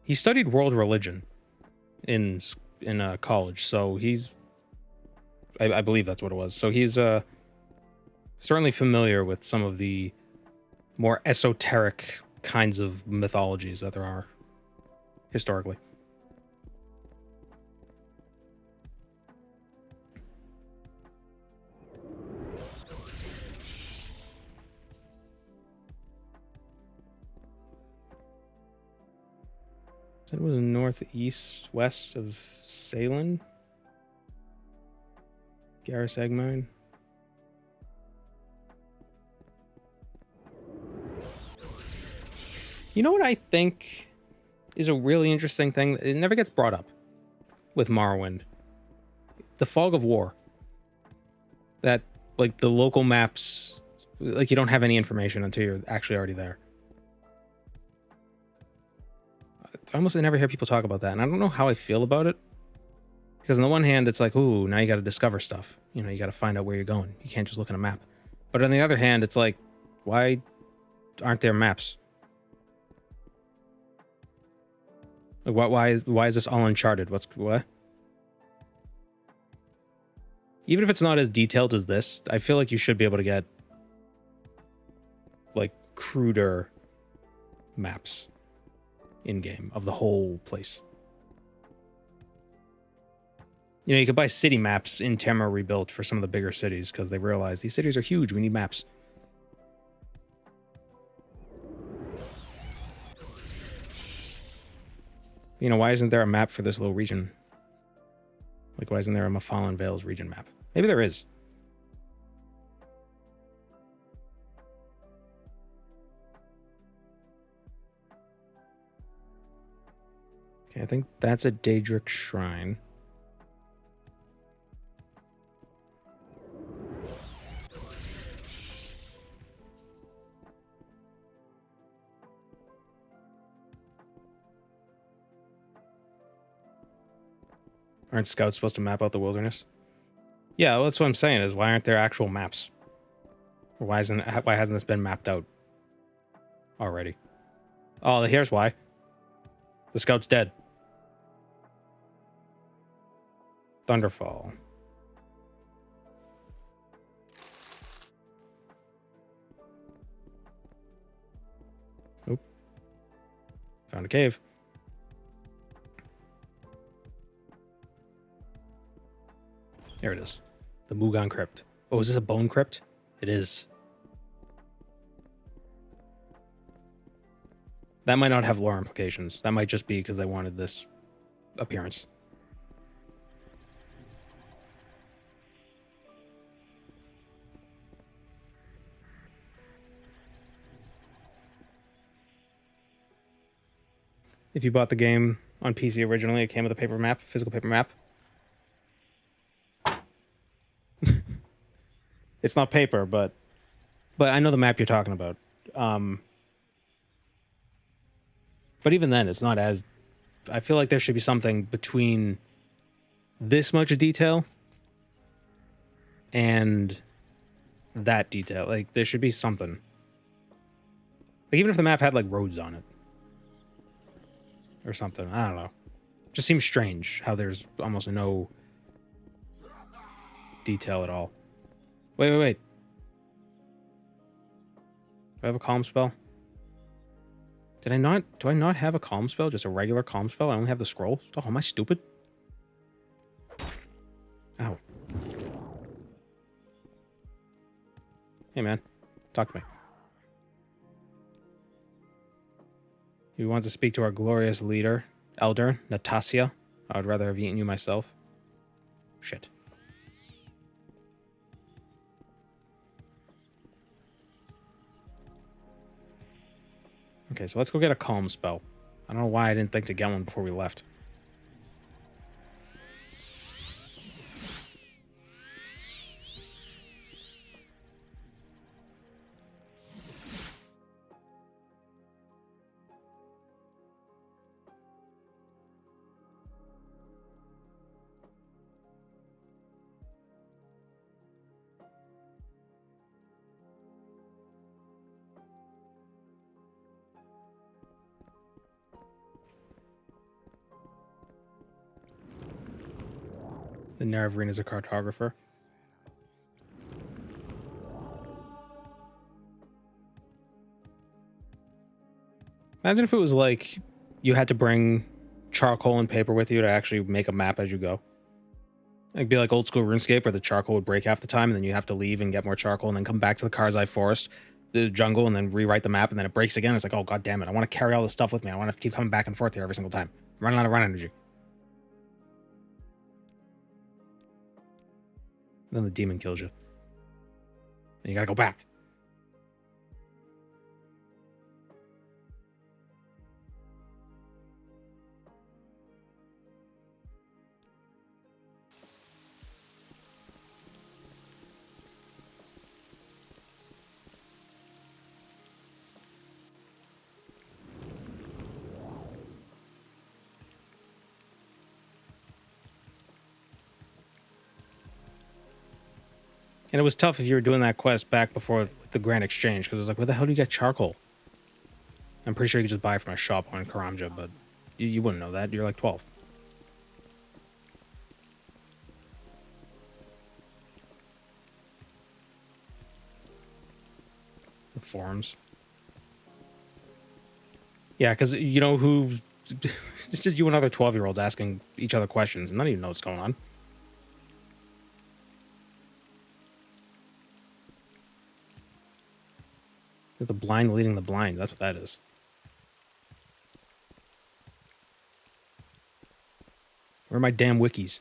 S1: He studied world religion in college, so he's... I believe that's what it was. So he's certainly familiar with some of the more esoteric kinds of mythologies that there are historically. So it was northeast west of Salem. Garrus Eggmine. You know what I think is a really interesting thing? It never gets brought up with Morrowind. The fog of war. That, like, the local maps, like, you don't have any information until you're actually already there. I almost never hear people talk about that, and I don't know how I feel about it. Because on the one hand, it's like, ooh, now you got to discover stuff. You know, you got to find out where you're going. You can't just look at a map. But on the other hand, it's like, why aren't there maps? Like, why is this all uncharted? What? Even if it's not as detailed as this, I feel like you should be able to get, like, cruder maps in-game of the whole place. You know, you could buy city maps in Tamra Rebuilt for some of the bigger cities because they realize these cities are huge. We need maps. You know, why isn't there a map for this little region? Like, why isn't there a Mafallen Vales region map? Maybe there is. Okay, I think that's a Daedric Shrine. Aren't scouts supposed to map out the wilderness? Yeah, well, that's what I'm saying is why aren't there actual maps? Or why hasn't this been mapped out already? Oh, here's why. The scout's dead. Thunderfall. Oop. Found a cave. There it is. The Mugan Crypt. Oh, is this a bone crypt? It is. That might not have lore implications. That might just be because they wanted this appearance. If you bought the game on PC originally, it came with a paper map, physical paper map. It's not paper, but I know the map you're talking about. But even then, it's not as... I feel like there should be something between this much detail and that detail. Like, there should be something. Like, even if the map had, like, roads on it. Or something. I don't know. Just seems strange how there's almost no detail at all. Wait. Do I have a calm spell? Did I not? Do I not have a calm spell? Just a regular calm spell? I only have the scroll? Oh, am I stupid? Ow. Hey, man. Talk to me. You want to speak to our glorious leader, Elder Natasia? I would rather have eaten you myself. Shit. Okay, so let's go get a calm spell. I don't know why I didn't think to get one before we left. The Naravarine is a cartographer. Imagine if it was like you had to bring charcoal and paper with you to actually make a map as you go. It'd be like old school RuneScape where the charcoal would break half the time and then you have to leave and get more charcoal and then come back to the Karzai Forest, the jungle, and then rewrite the map and then it breaks again. It's like, oh, god damn it. I want to carry all this stuff with me. I want to keep coming back and forth here every single time. I'm running out of run energy. Then the demon kills you. And you gotta go back. And it was tough if you were doing that quest back before the Grand Exchange, because it was like, where the hell do you get charcoal? I'm pretty sure you could just buy it from a shop on Karamja, but you wouldn't know that. You're like 12. The forums. Yeah, because you know who... It's just you and other 12-year-olds asking each other questions, and none of you know what's going on. The blind leading the blind. That's what that is. Where are my damn wikis?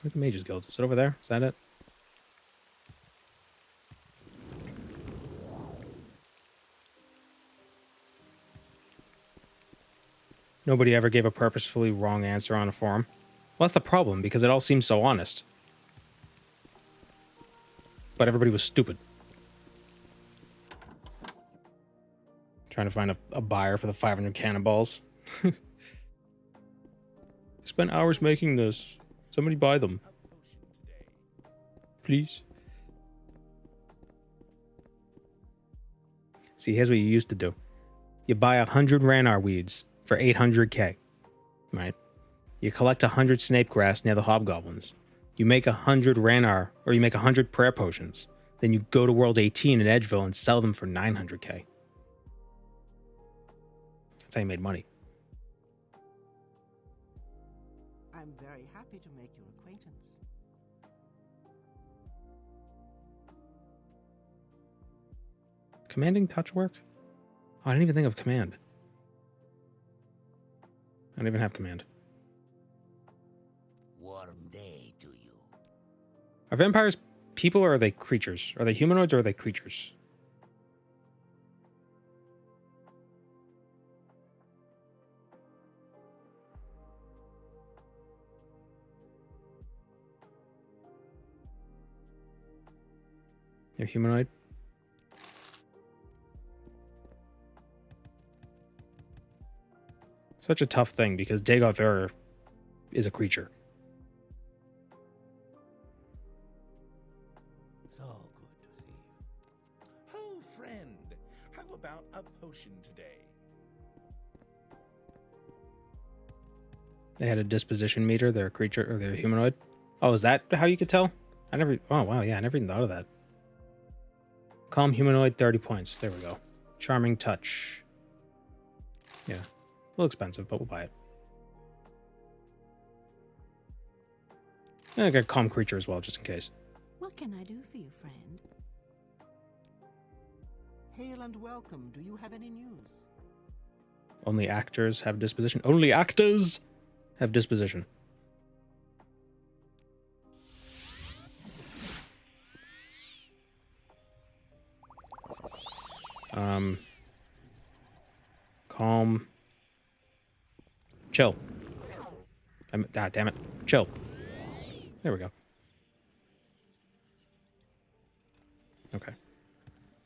S1: Where's the Mages Guild? Is it over there? Is that it? Nobody ever gave a purposefully wrong answer on a forum. Well, that's the problem, because it all seems so honest. But everybody was stupid. Trying to find a buyer for the 500 cannonballs. I spent hours making this. Somebody buy them. Please. See, here's what you used to do. You buy 100 Ranar weeds for 800k. Right? You collect 100 snape grass near the hobgoblins. You make 100 Ranar, or you make 100 prayer potions. Then you go to World 18 in Edgeville and sell them for 900k. That's how you made money.
S3: I'm very happy to make your acquaintance.
S1: Commanding touch work? Oh, I didn't even think of command. I don't even have command.
S2: Warm day to you.
S1: Are vampires people or are they creatures? Are they humanoids or are they creatures? They're humanoid? Such a tough thing because Dagoth is a creature.
S2: So good to see you.
S8: Oh, friend, how about a potion today?
S1: They had a disposition meter. They're a creature or they're a humanoid. Oh, is that how you could tell? Oh, wow. Yeah, I never even thought of that. Calm humanoid, 30 points. There we go. Charming touch. Yeah. A little expensive, but we'll buy it. And I got calm creature as well, just in case.
S5: What can I do for you, friend?
S3: Hail and welcome. Do you have any news?
S1: Only actors have disposition. Only actors have disposition. Calm. Chill. Damn it. Chill. There we go. Okay.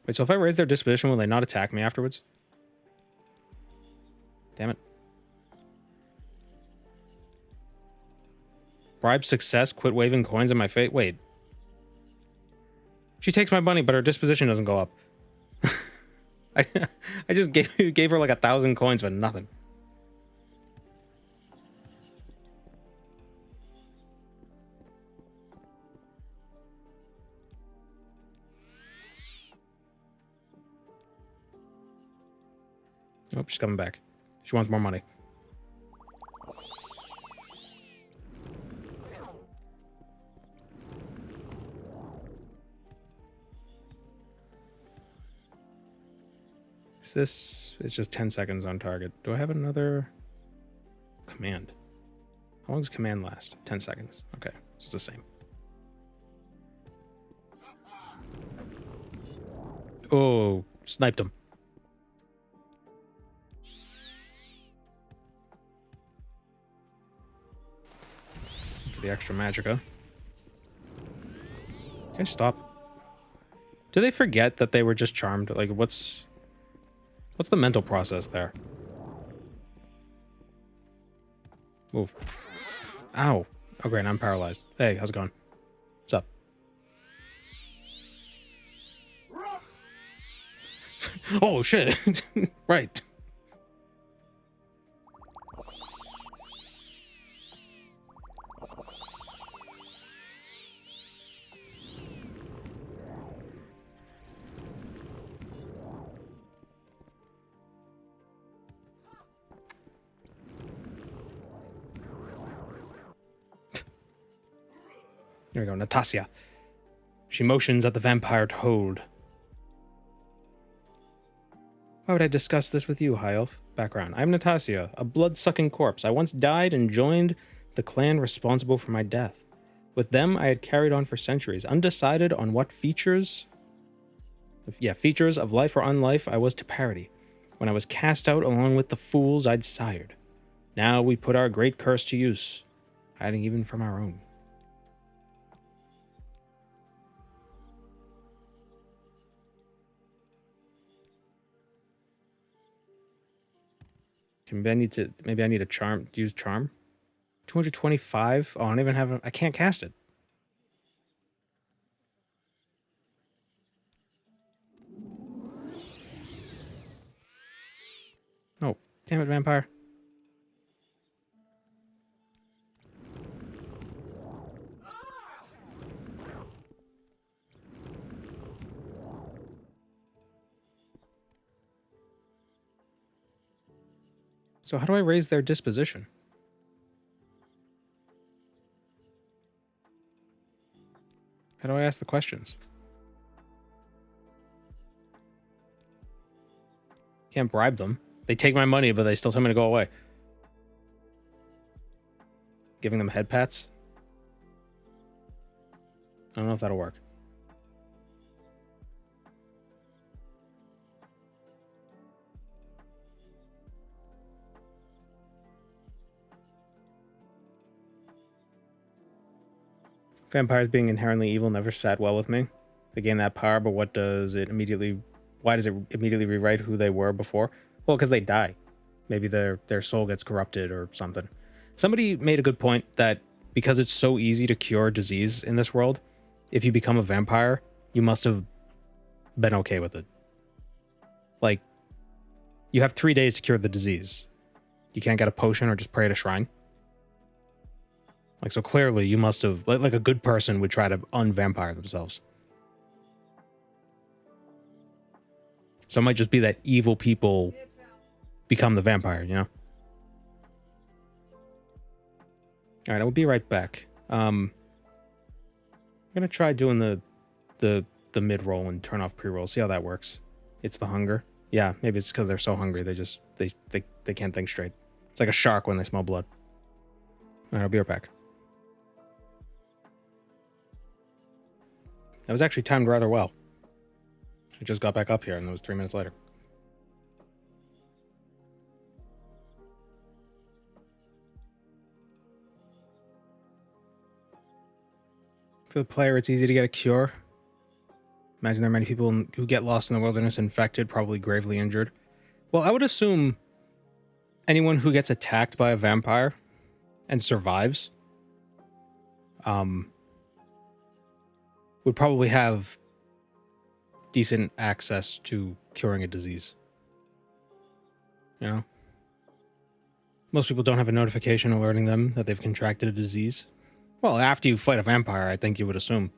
S1: Wait, so if I raise their disposition, will they not attack me afterwards? Damn it. Bribe success, quit waving coins in my face. Wait. She takes my money, but her disposition doesn't go up. I just gave her like 1,000 coins for nothing. Oh, she's coming back. She wants more money. This is just 10 seconds on target. Do I have another command? How long does command last? 10 seconds. Okay, it's the same. Oh, sniped him. For the extra magicka. Can I stop? Do they forget that they were just charmed? Like, what's the mental process there? Move. Ow. Oh, great. I'm paralyzed. Hey, how's it going? What's up? Oh, shit. Right. There we go, Natasha. She motions at the vampire to hold. Why would I discuss this with you, High Elf? Background. I'm Natasha, a blood-sucking corpse. I once died and joined the clan responsible for my death. With them, I had carried on for centuries, undecided on what features of life or unlife I was to parody, when I was cast out along with the fools I'd sired. Now we put our great curse to use, hiding even from our own. Maybe I need to use charm. 225. Oh, I don't even have I can't cast it. Oh, damn it, vampire. So how do I raise their disposition? How do I ask the questions? Can't bribe them. They take my money, but they still tell me to go away. Giving them head pats? I don't know if that'll work. Vampires being inherently evil never sat well with me. They gain that power, but why does it immediately rewrite who they were before? Well, because they die. Maybe their soul gets corrupted or something. Somebody made a good point that because it's so easy to cure disease in this world, if you become a vampire, you must have been okay with it. Like, you have 3 days to cure the disease. You can't get a potion or just pray at a shrine. Like, so clearly you must have, like a good person would try to unvampire themselves. So it might just be that evil people become the vampire, you know? Alright, I will be right back. I'm gonna try doing the mid-roll and turn off pre-roll, see how that works. It's the hunger. Yeah, maybe it's because they're so hungry, they can't think straight. It's like a shark when they smell blood. Alright, I'll be right back. That was actually timed rather well. I just got back up here and it was 3 minutes later. For the player, it's easy to get a cure. Imagine there are many people who get lost in the wilderness infected, probably gravely injured. Well, I would assume anyone who gets attacked by a vampire and survives would probably have decent access to curing a disease. You know? Most people don't have a notification alerting them that they've contracted a disease. Well, after you fight a vampire, I think you would assume.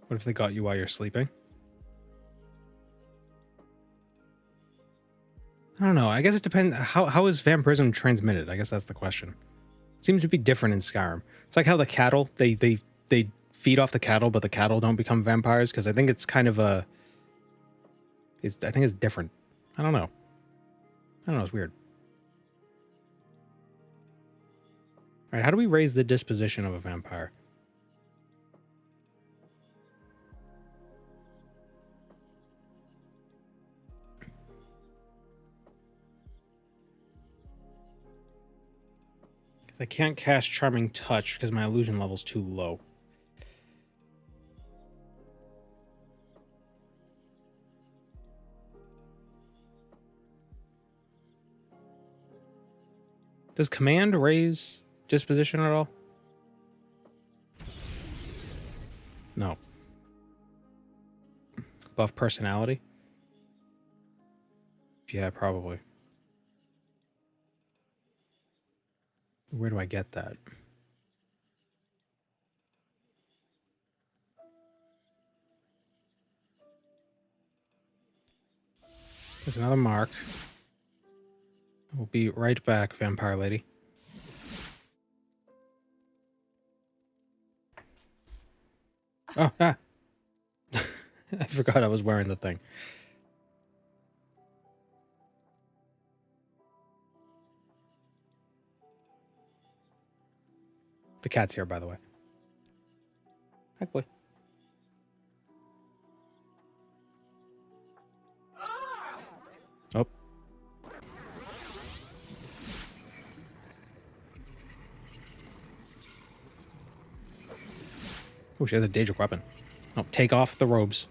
S1: What if they got you while you're sleeping? I don't know. I guess it depends. How is vampirism transmitted? I guess that's the question. It seems to be different in Skyrim. It's like how the cattle, they feed off the cattle, but the cattle don't become vampires, because I think it's kind of I think it's different. I don't know. It's weird. All right, how do we raise the disposition of a vampire? I can't cast Charming Touch because my illusion level's too low. Does Command raise disposition at all? No. Buff personality? Yeah, probably. Where do I get that? There's another mark. We'll be right back, vampire lady. Oh, ah! I forgot I was wearing the thing. The cat's here, by the way. Hi, boy. Oh. Oh, she has a Daedric weapon. Oh, take off the robes.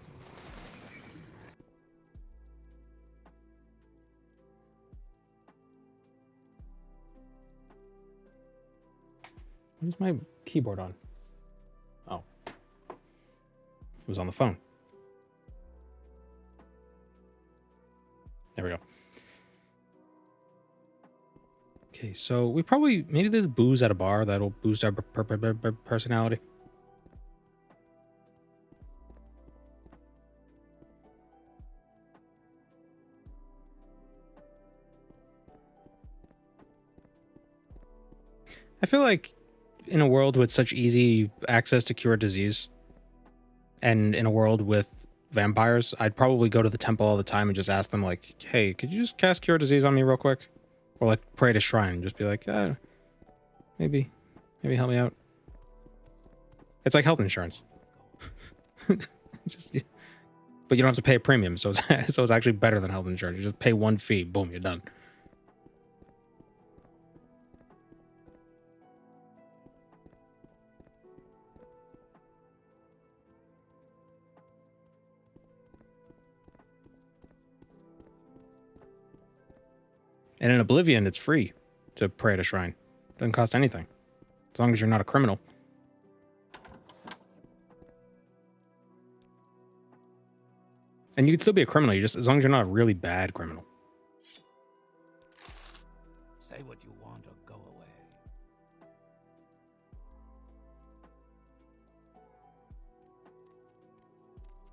S1: What is my keyboard on? Oh. It was on the phone. There we go. Okay, so we probably... Maybe there's booze at a bar that'll boost our personality. I feel like in a world with such easy access to cure disease, and in a world with vampires, I'd probably go to the temple all the time and just ask them, like, hey, could you just cast cure disease on me real quick? Or, like, pray to shrine and just be like, maybe help me out. It's like health insurance. Just, but you don't have to pay a premium, so it's actually better than health insurance. You just pay one fee, boom, you're done. And in Oblivion, it's free to pray at a shrine. Doesn't cost anything. As long as you're not a criminal. And you can still be a criminal, you just as long as you're not a really bad criminal.
S2: Say what you want or go away.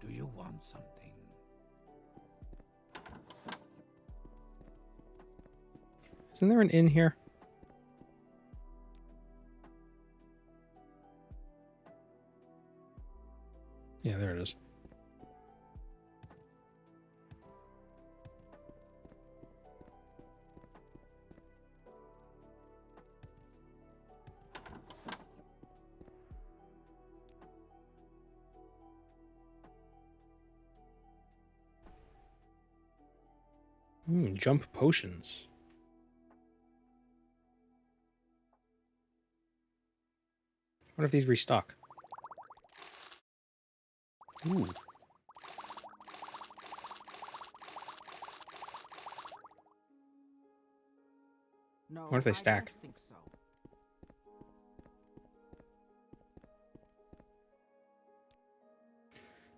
S2: Do you want something?
S1: Isn't there an inn here? Yeah, there it is. Jump potions. I wonder if these restock. Ooh.
S3: No,
S1: What if they
S3: I
S1: stack?
S3: don't think so.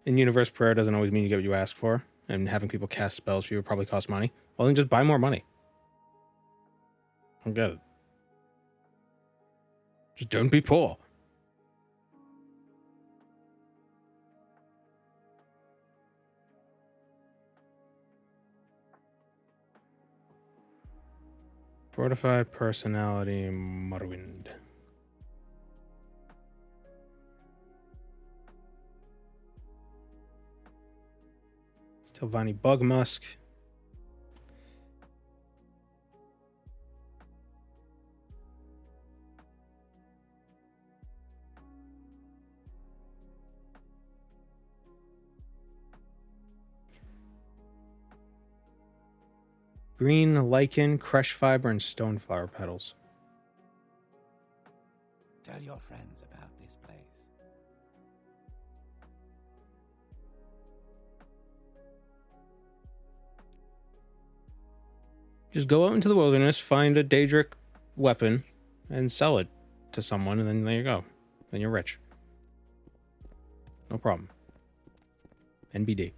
S1: In universe, prayer doesn't always mean you get what you ask for, and having people cast spells for you would probably cost money. Well, then just buy more money. I don't get it. Just don't be poor. Fortify personality, Morrowind. Sylvani Bug Musk. Green lichen, crush fiber, and stone flower petals.
S2: Tell your friends about this place.
S1: Just go out into the wilderness, find a Daedric weapon, and sell it to someone, and then there you go. Then you're rich. No problem. NBD.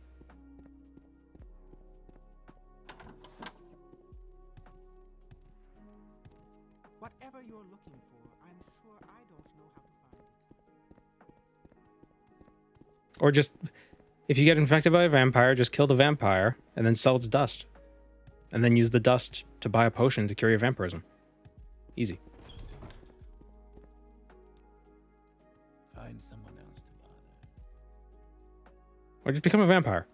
S3: Whatever you're looking for, I'm sure I don't know how to find it.
S1: Or just, if you get infected by a vampire, just kill the vampire and then sell its dust. And then use the dust to buy a potion to cure your vampirism. Easy.
S2: Find someone else to bother.
S1: Or just become a vampire.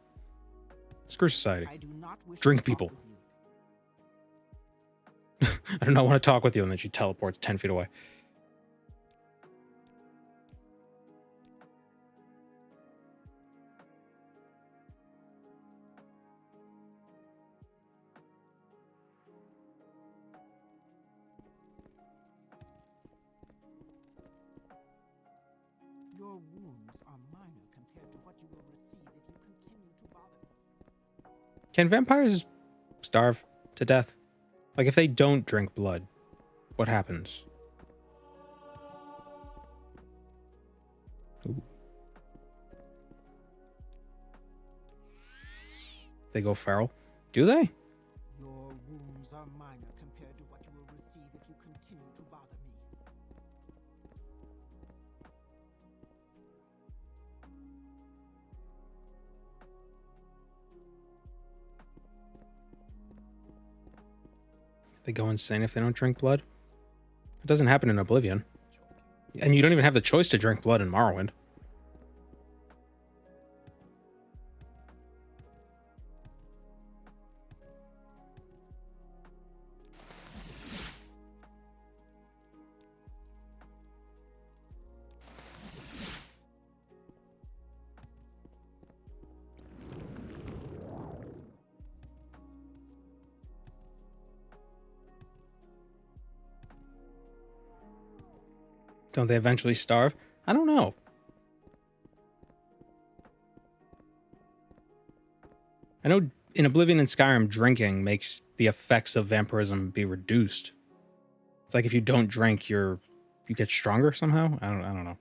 S1: Screw society.
S3: I do not wish
S1: Drink
S3: to talk
S1: people.
S3: with you.
S1: I do not want to talk with you, and then she teleports 10 feet away.
S3: Your wounds are minor compared to what you will receive if you continue to bother me.
S1: Can vampires starve to death? Like, if they don't drink blood, what happens? Ooh. They go feral? Do they?
S3: Your wounds are minor compared to what you will receive if you continue to bother me.
S1: They go insane if they don't drink blood? It doesn't happen in Oblivion. And you don't even have the choice to drink blood in Morrowind. Don't they eventually starve? I don't know. I know in Oblivion and Skyrim, drinking makes the effects of vampirism be reduced. It's like if you don't drink, you get stronger somehow. I don't know.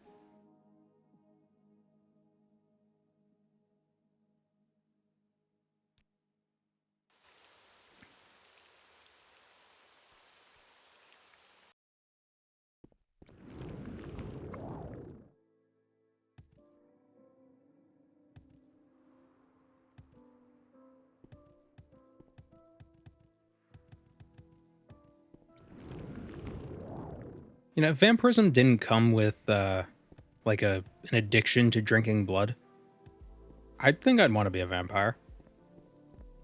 S1: You know, if vampirism didn't come with like an addiction to drinking blood, I think I'd want to be a vampire.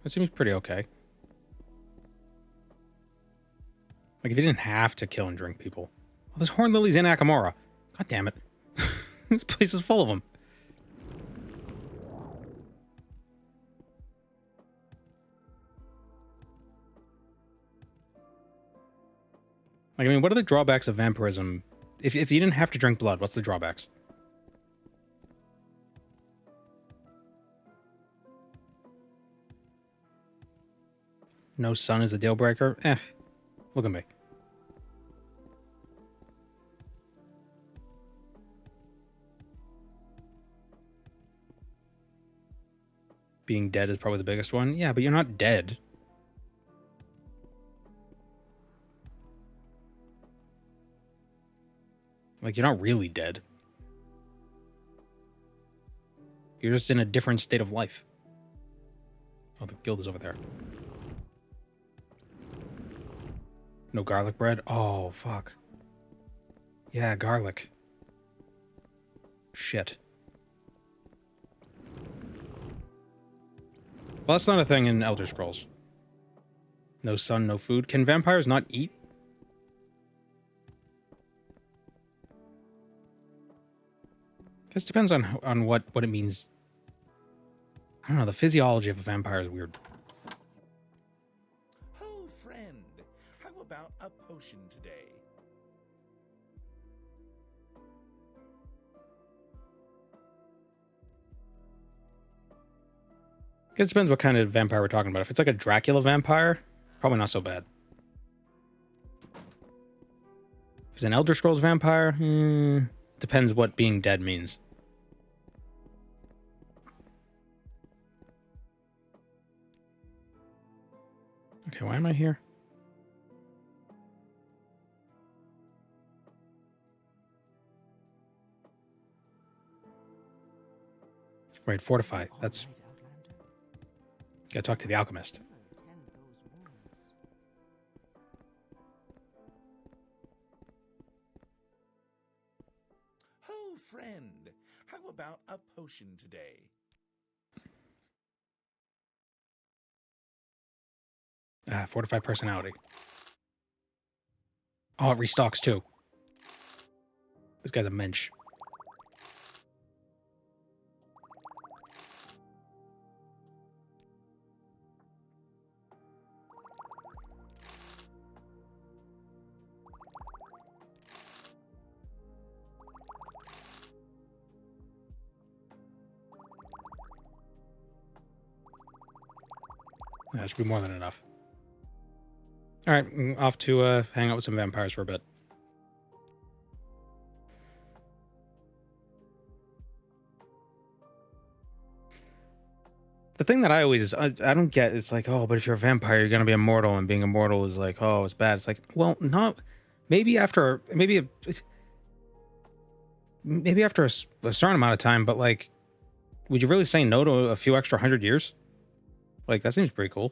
S1: That seems pretty okay. Like if you didn't have to kill and drink people. Oh, there's horn lilies in Akamora. God damn it. This place is full of them. Like, I mean, what are the drawbacks of vampirism? If you didn't have to drink blood, what's the drawbacks? No sun is a deal breaker? Look at me. Being dead is probably the biggest one. Yeah, but you're not dead. Like, you're not really dead. You're just in a different state of life. Oh, the guild is over there. No garlic bread? Oh, fuck. Yeah, garlic. Shit. Well, that's not a thing in Elder Scrolls. No sun, no food. Can vampires not eat? I guess it depends on what it means. I don't know, the physiology of a vampire is weird.
S8: Oh, friend, how about a potion today?
S1: I guess it depends what kind of vampire we're talking about. If it's like a Dracula vampire, probably not so bad. If it's an Elder Scrolls vampire, depends what being dead means. Okay, why am I here? Right, fortify.
S3: All
S1: That's...
S3: right, Outlander.
S1: Gotta talk to the alchemist.
S3: Tend those wounds.
S8: Oh, friend, how about a potion today?
S1: Fortify personality. Oh, it restocks too. This guy's a mensch. That should be more than enough. All right, off to hang out with some vampires for a bit. The thing that I always I don't get is like, oh, but if you're a vampire, you're gonna be immortal, and being immortal is like, oh, it's bad. It's like, well, not maybe after maybe after a certain amount of time, but like, would you really say no to a few extra 100 years? Like, that seems pretty cool.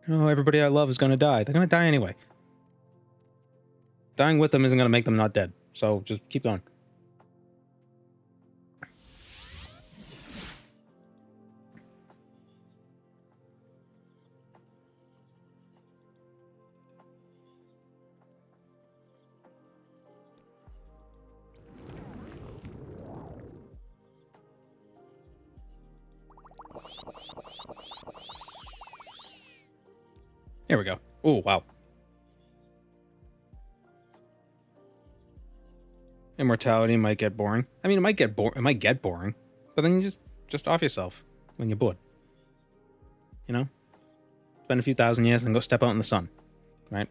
S1: Oh, everybody I love is gonna die. They're gonna die anyway. Dying with them isn't gonna make them not dead. So just keep going. There we go. Oh, wow. Immortality might get boring. I mean, it might get boring, but then you just off yourself when you're bored. You know? Spend a few thousand years and go step out in the sun, right?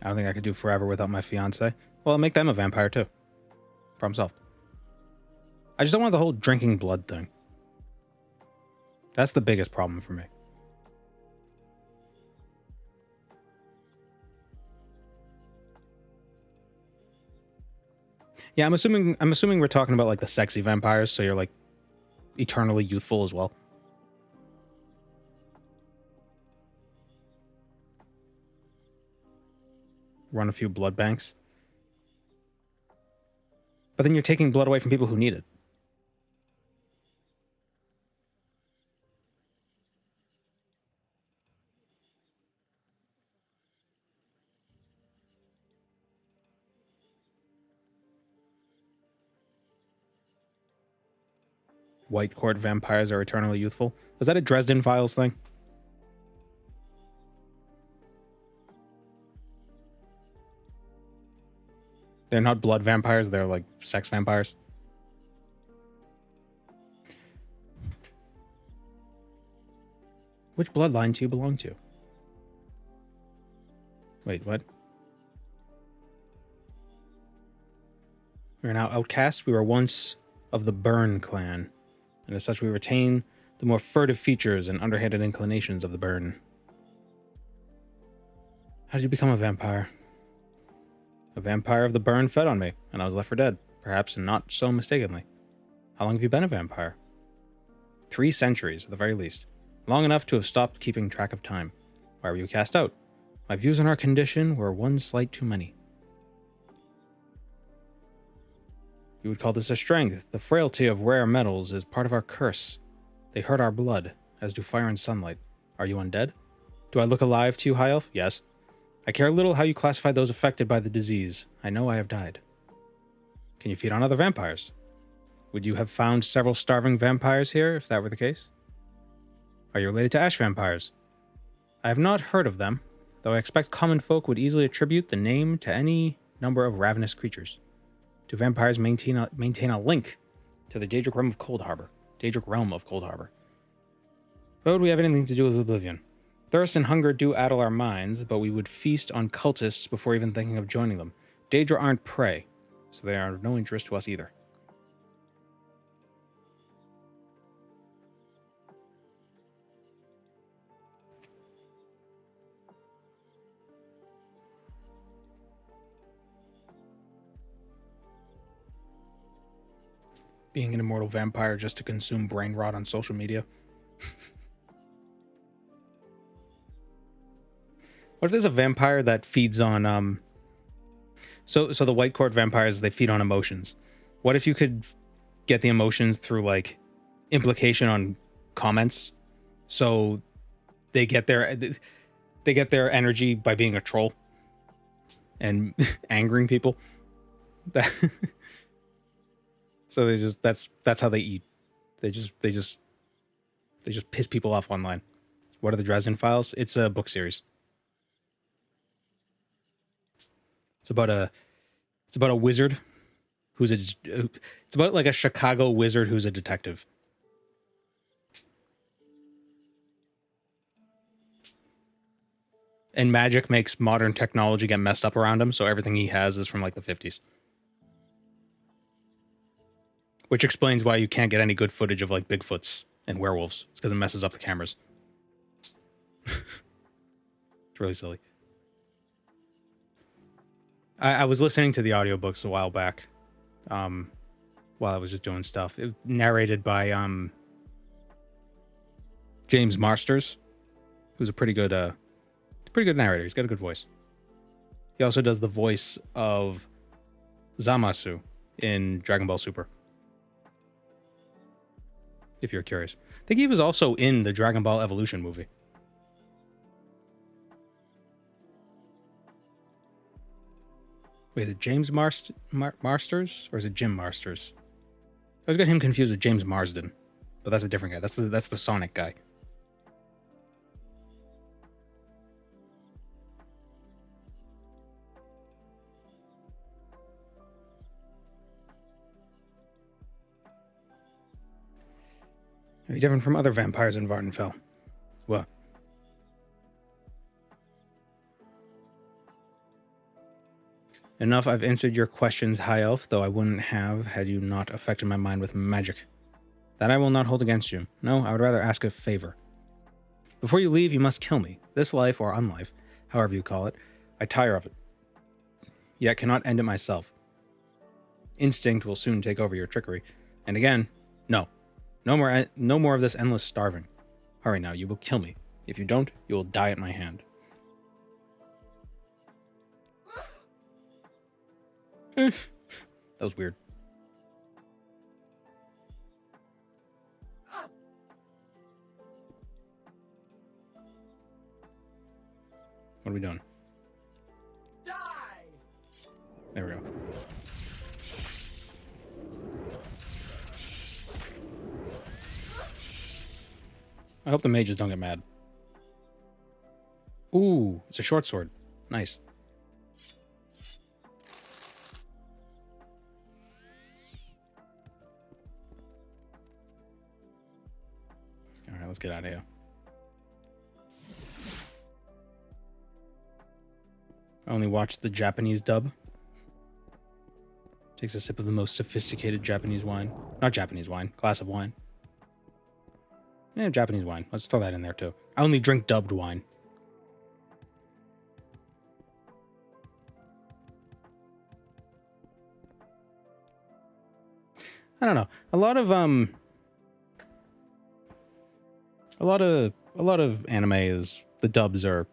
S1: I don't think I could do forever without my fiance. Well, I'll make them a vampire too. Problem solved. I just don't want the whole drinking blood thing. That's the biggest problem for me. Yeah, I'm assuming we're talking about like the sexy vampires, so you're like eternally youthful as well. Run a few blood banks. But then you're taking blood away from people who need it. White court vampires are eternally youthful. Was that a Dresden Files thing? They're not blood vampires, they're like sex vampires. Which bloodline do you belong to? Wait, what? We are now outcasts. We were once of the Burn clan, and as such we retain the more furtive features and underhanded inclinations of the Burn. How did you become a vampire? A vampire of the Burn fed on me, and I was left for dead, perhaps not so mistakenly. How long have you been a vampire? 3 centuries, at the very least. Long enough to have stopped keeping track of time. Why were you cast out? My views on our condition were one slight too many. You would call this a strength. The frailty of rare metals is part of our curse. They hurt our blood, as do fire and sunlight. Are you undead? Do I look alive to you, High Elf? Yes. I care little how you classify those affected by the disease. I know I have died. Can you feed on other vampires? Would you have found several starving vampires here, if that were the case? Are you related to ash vampires? I have not heard of them, though I expect common folk would easily attribute the name to any number of ravenous creatures. Do vampires maintain a link to the Daedric realm of Cold Harbor? But would we have anything to do with Oblivion? Thirst and hunger do addle our minds, but we would feast on cultists before even thinking of joining them. Daedra aren't prey, so they are of no interest to us either. being an immortal vampire just to consume brain rot on social media. What if there's a vampire that feeds on so the white court vampires, they feed on emotions. What if you could get the emotions through like implication on comments? So they get their energy by being a troll and angering people. That so that's how they eat. They just piss people off online. What are the Dresden Files? It's a book series. It's about a wizard who's it's about like a Chicago wizard who's a detective. And magic makes modern technology get messed up around him, so everything he has is from like the 50s. Which explains why you can't get any good footage of like Bigfoots and werewolves. It's because it messes up the cameras. It's really silly. I was listening to the audiobooks a while back, while I was just doing stuff. It narrated by James Marsters, who's a pretty good narrator. He's got a good voice. He also does the voice of Zamasu in Dragon Ball Super. If you're curious. I think he was also in the Dragon Ball Evolution movie. Wait, is it James Marsters? Or is it Jim Marsters? I always got him confused with James Marsden. But that's a different guy. That's the Sonic guy. Are you different from other vampires in Vardenfell? What? Enough, I've answered your questions, High Elf, though I wouldn't have had you not affected my mind with magic. That I will not hold against you. No, I would rather ask a favor. Before you leave, you must kill me. This life, or unlife, however you call it, I tire of it. Yet cannot end it myself. Instinct will soon take over your trickery. And again, no. No more of this endless starving. Hurry now, you will kill me. If you don't, you will die at my hand. That was weird. What are we doing?
S3: Die!
S1: There we go. I hope the mages don't get mad. Ooh, it's a short sword. Nice. Alright, let's get out of here. I only watched the Japanese dub. Takes a sip of the most sophisticated Japanese wine. Not Japanese wine, glass of wine. Yeah, Japanese wine. Let's throw that in there too. I only drink dubbed wine. I don't know. A lot of anime is the dubs are,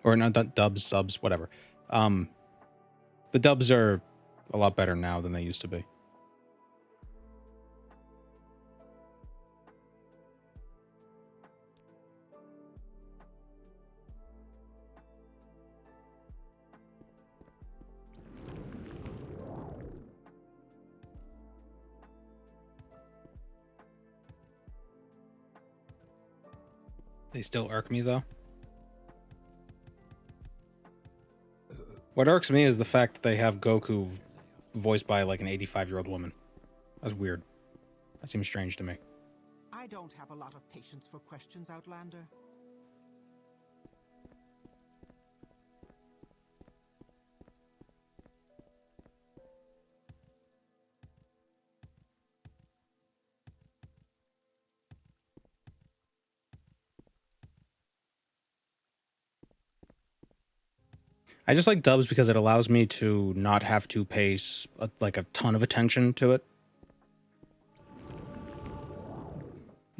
S1: or not dubs, subs, whatever. The dubs are a lot better now than they used to be. They still irk me, though. What irks me is the fact that they have Goku voiced by, like, an 85-year-old woman. That's weird. That seems strange to me.
S3: I don't have a lot of patience for questions, Outlander.
S1: I just like dubs because it allows me to not have to pay like a ton of attention to it.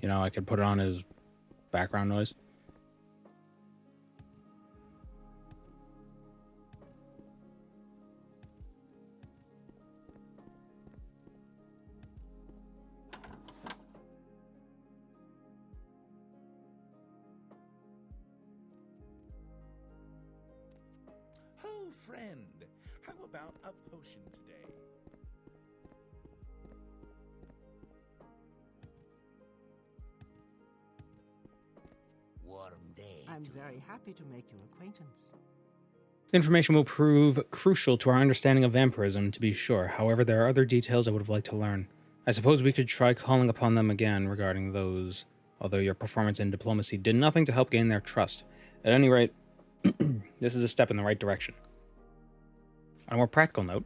S1: You know, I could put it on as background noise.
S8: Oh, friend, how about a potion today?
S2: Warm day.
S3: I'm very happy to make your acquaintance.
S1: Information will prove crucial to our understanding of vampirism, to be sure. However, there are other details I would have liked to learn. I suppose we could try calling upon them again regarding those, although your performance in diplomacy did nothing to help gain their trust. At any rate, this is a step in the right direction. On a more practical note,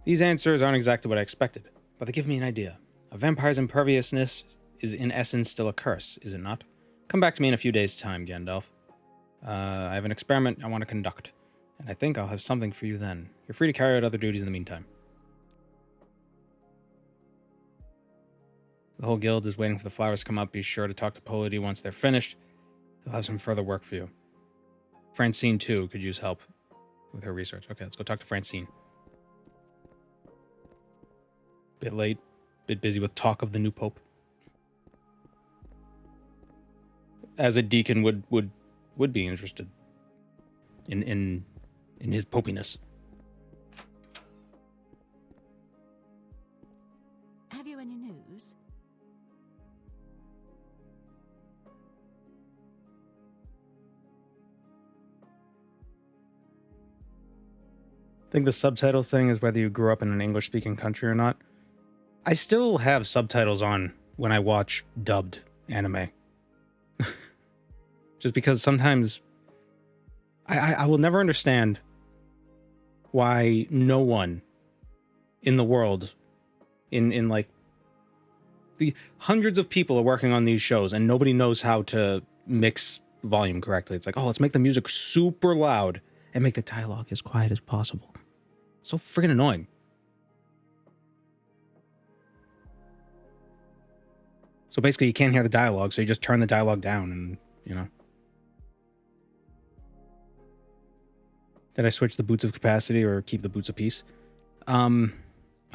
S1: these answers aren't exactly what I expected, but they give me an idea. A vampire's imperviousness is in essence still a curse, is it not? Come back to me in a few days' time, Gandalf. I have an experiment I want to conduct, and I think I'll have something for you then. You're free to carry out other duties in the meantime. The whole guild is waiting for the flowers to come up. Be sure to talk to Polity once they're finished. He'll have some further work for you. Francine, too, could use help with her research. Okay, let's go talk to Francine. Bit late, bit busy with talk of the new pope. As a deacon would be interested in his popiness.
S5: Have you any news?
S1: I think the subtitle thing is whether you grew up in an English-speaking country or not. I still have subtitles on when I watch dubbed anime. Just because sometimes I will never understand why no one in the world, in like the hundreds of people are working on these shows and nobody knows how to mix volume correctly. It's like, oh, let's make the music super loud and make the dialogue as quiet as possible. So friggin' annoying. So basically you can't hear the dialogue, so you just turn the dialogue down and, you know. Did I switch the boots of capacity or keep the boots of peace? I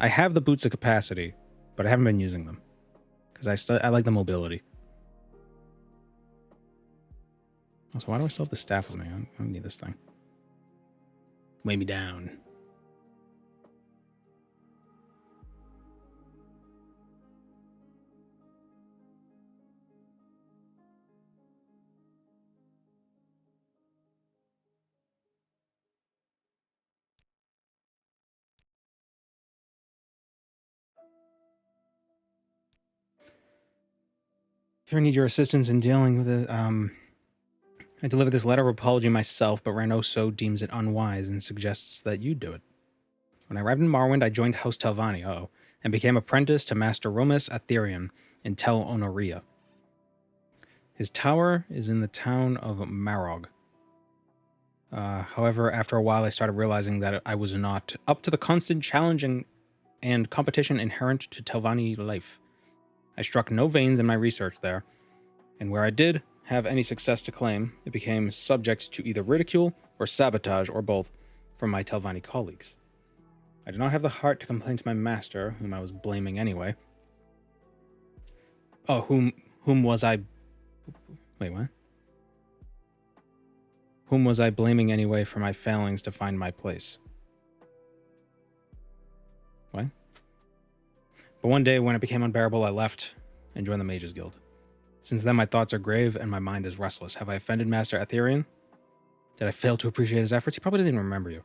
S1: have the boots of capacity, but I haven't been using them. Because I like the mobility. Also, why do I still have the staff with me? I don't need this thing. Weigh me down. Here, I need your assistance in dealing with it. I delivered this letter of apology myself, but Reynoso deems it unwise and suggests that you do it. When I arrived in Morrowind, I joined House Telvanni, and became apprentice to Master Romus Aetherion in Tel Honoria. His tower is in the town of Marog. However, after a while, I started realizing that I was not up to the constant challenging and competition inherent to Telvanni life. I struck no veins in my research there, and where I did have any success to claim, it became subject to either ridicule or sabotage or both from my Telvanni colleagues. I did not have the heart to complain to my master, whom I was blaming anyway. Oh, whom was I... Wait, what? Whom was I blaming anyway for my failings to find my place? What? But one day, when it became unbearable, I left and joined the Mage's Guild. Since then, my thoughts are grave and my mind is restless. Have I offended Master Aetherion? Did I fail to appreciate his efforts? He probably doesn't even remember you.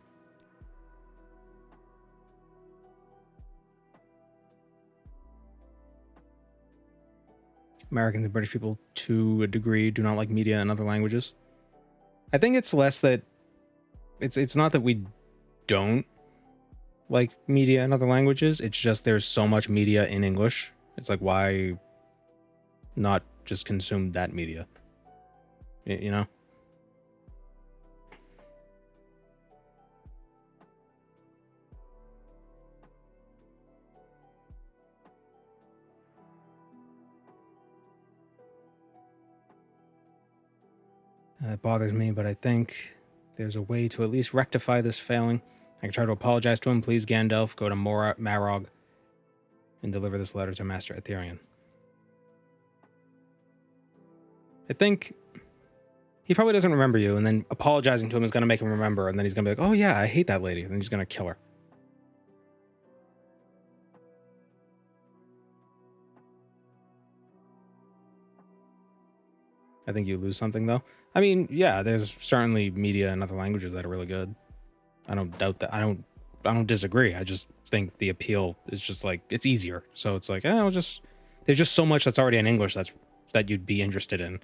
S1: Americans and British people, to a degree, do not like media in other languages. I think it's less that... It's not that we don't like media in other languages. It's just there's so much media in English. It's like, why not just consume that media? You know? It bothers me, but I think there's a way to at least rectify this failing. I can try to apologize to him. Please, Gandalf, go to Marog and deliver this letter to Master Etherian. I think he probably doesn't remember you, and then apologizing to him is going to make him remember, and then he's going to be like, oh yeah, I hate that lady, and then he's going to kill her. I think you lose something, though. I mean, yeah, there's certainly media in other languages that are really good. I don't doubt that. I don't disagree. I just think the appeal is just like, it's easier. So it's like, there's just so much that's already in English that you'd be interested in.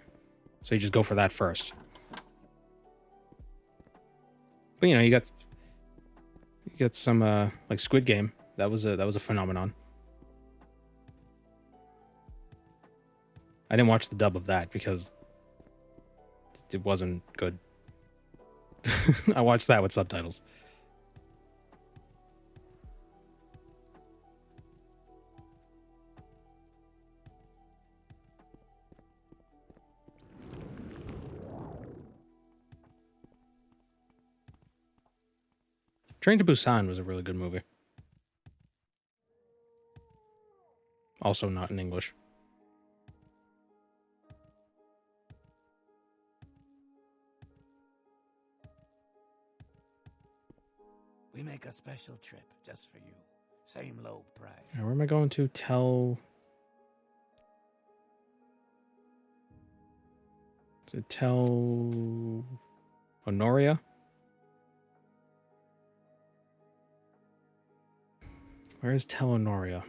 S1: So you just go for that first. But you know, you got some like Squid Game. That was a phenomenon. I didn't watch the dub of that because it wasn't good. I watched that with subtitles. Train to Busan was a really good movie. Also not in English.
S2: We make a special trip just for you. Same low price.
S1: Now, where am I going to? Tell Honoria? Where is Tel Honoria?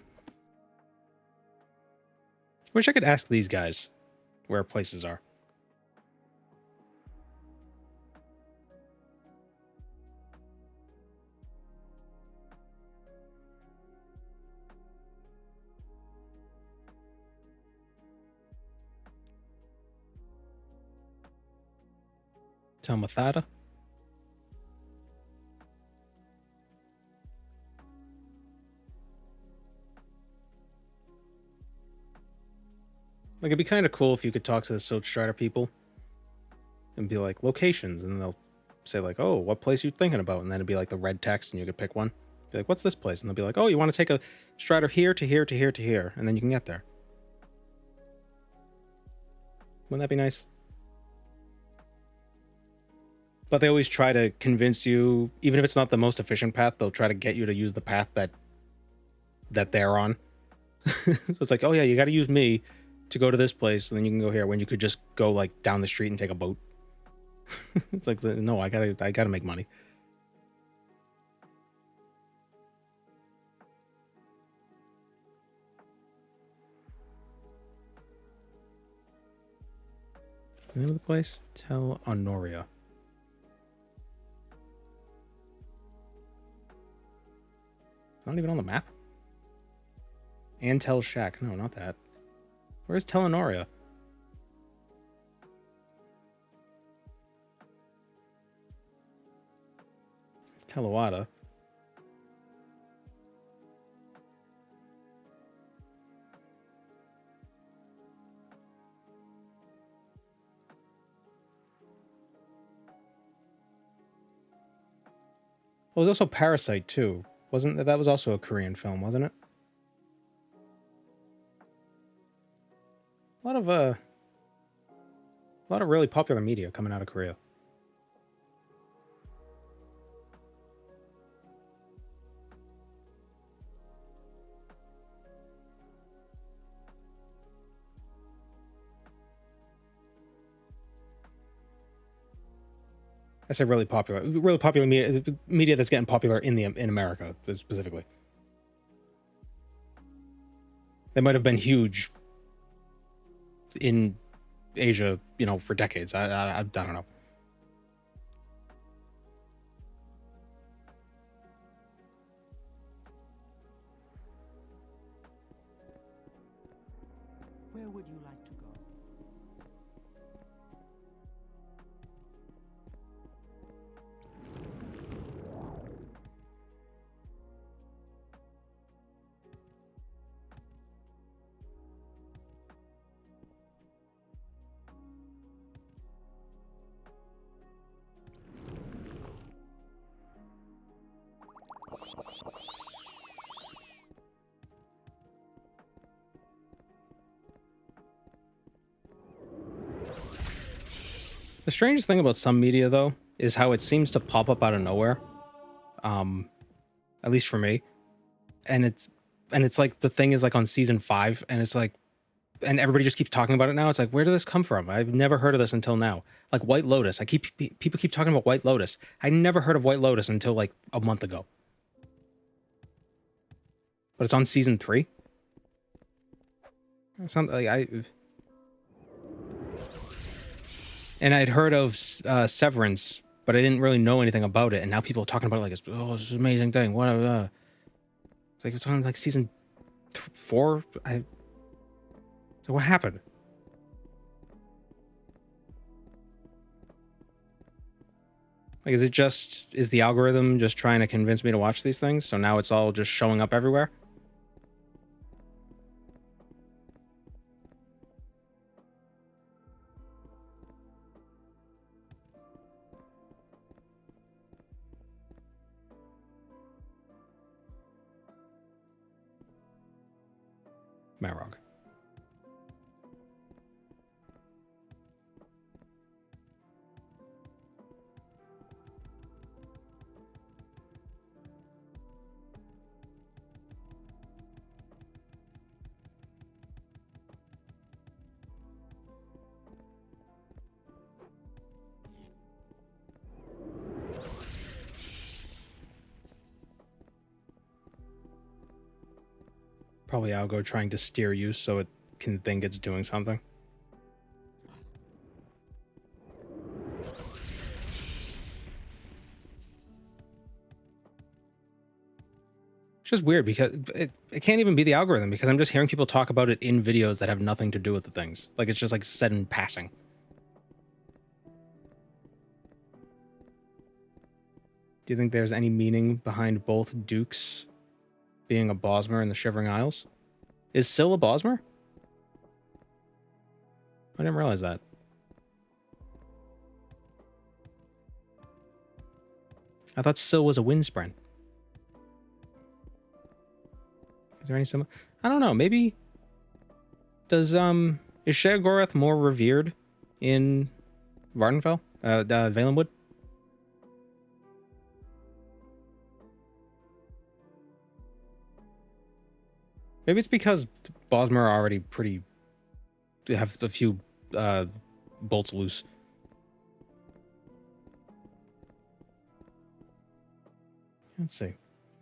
S1: Wish I could ask these guys where places are. Tel Mathada? Like, it'd be kind of cool if you could talk to the Siltstrider people and be like, locations, and they'll say like, oh, what place are you thinking about? And then it'd be like the red text and you could pick one. Be like, what's this place? And they'll be like, oh, you want to take a Strider here to here to here to here, and then you can get there. Wouldn't that be nice? But they always try to convince you, even if it's not the most efficient path, they'll try to get you to use the path that they're on. So it's like, oh yeah, you got to use me to go to this place, and then you can go here, when you could just go like down the street and take a boat. It's like, no, I gotta make money. What's the name of the place? Tel Honoria. Not even on the map. Antel Shack. No, not that. Where's Tel Honoria? It's Telawada. Well, there's also Parasite too. That was also a Korean film, wasn't it? A lot of really popular media coming out of Korea. I say really popular media that's getting popular in America specifically. They might have been huge in Asia, you know, for decades. I don't know.
S3: Where would you like to go?
S1: The strangest thing about some media, though, is how it seems to pop up out of nowhere. At least for me. And it's like the thing is like on season 5, and it's like, and everybody just keeps talking about it now. It's like, where did this come from? I've never heard of this until now. Like White Lotus. People keep talking about White Lotus. I never heard of White Lotus until like a month ago. But it's on season 3. It's not like and I'd heard of Severance, but I didn't really know anything about it. And now people are talking about it like, it's this amazing thing. What? It's like it's on like season 4. So what happened? Like, is the algorithm just trying to convince me to watch these things? So now it's all just showing up everywhere? Marog. Probably algo trying to steer you so it can think it's doing something. It's just weird because it can't even be the algorithm, because I'm just hearing people talk about it in videos that have nothing to do with the things. Like, it's just like said in passing. Do you think there's any meaning behind both dukes being a Bosmer in the Shivering Isles? Is Syl a Bosmer? I didn't realize that. I thought Syl was a Windspren. Is there any similar? I don't know. Maybe is Sheogorath more revered in Vardenfell? Valenwood? Maybe it's because Bosmer are already pretty... They have a few bolts loose. Let's see.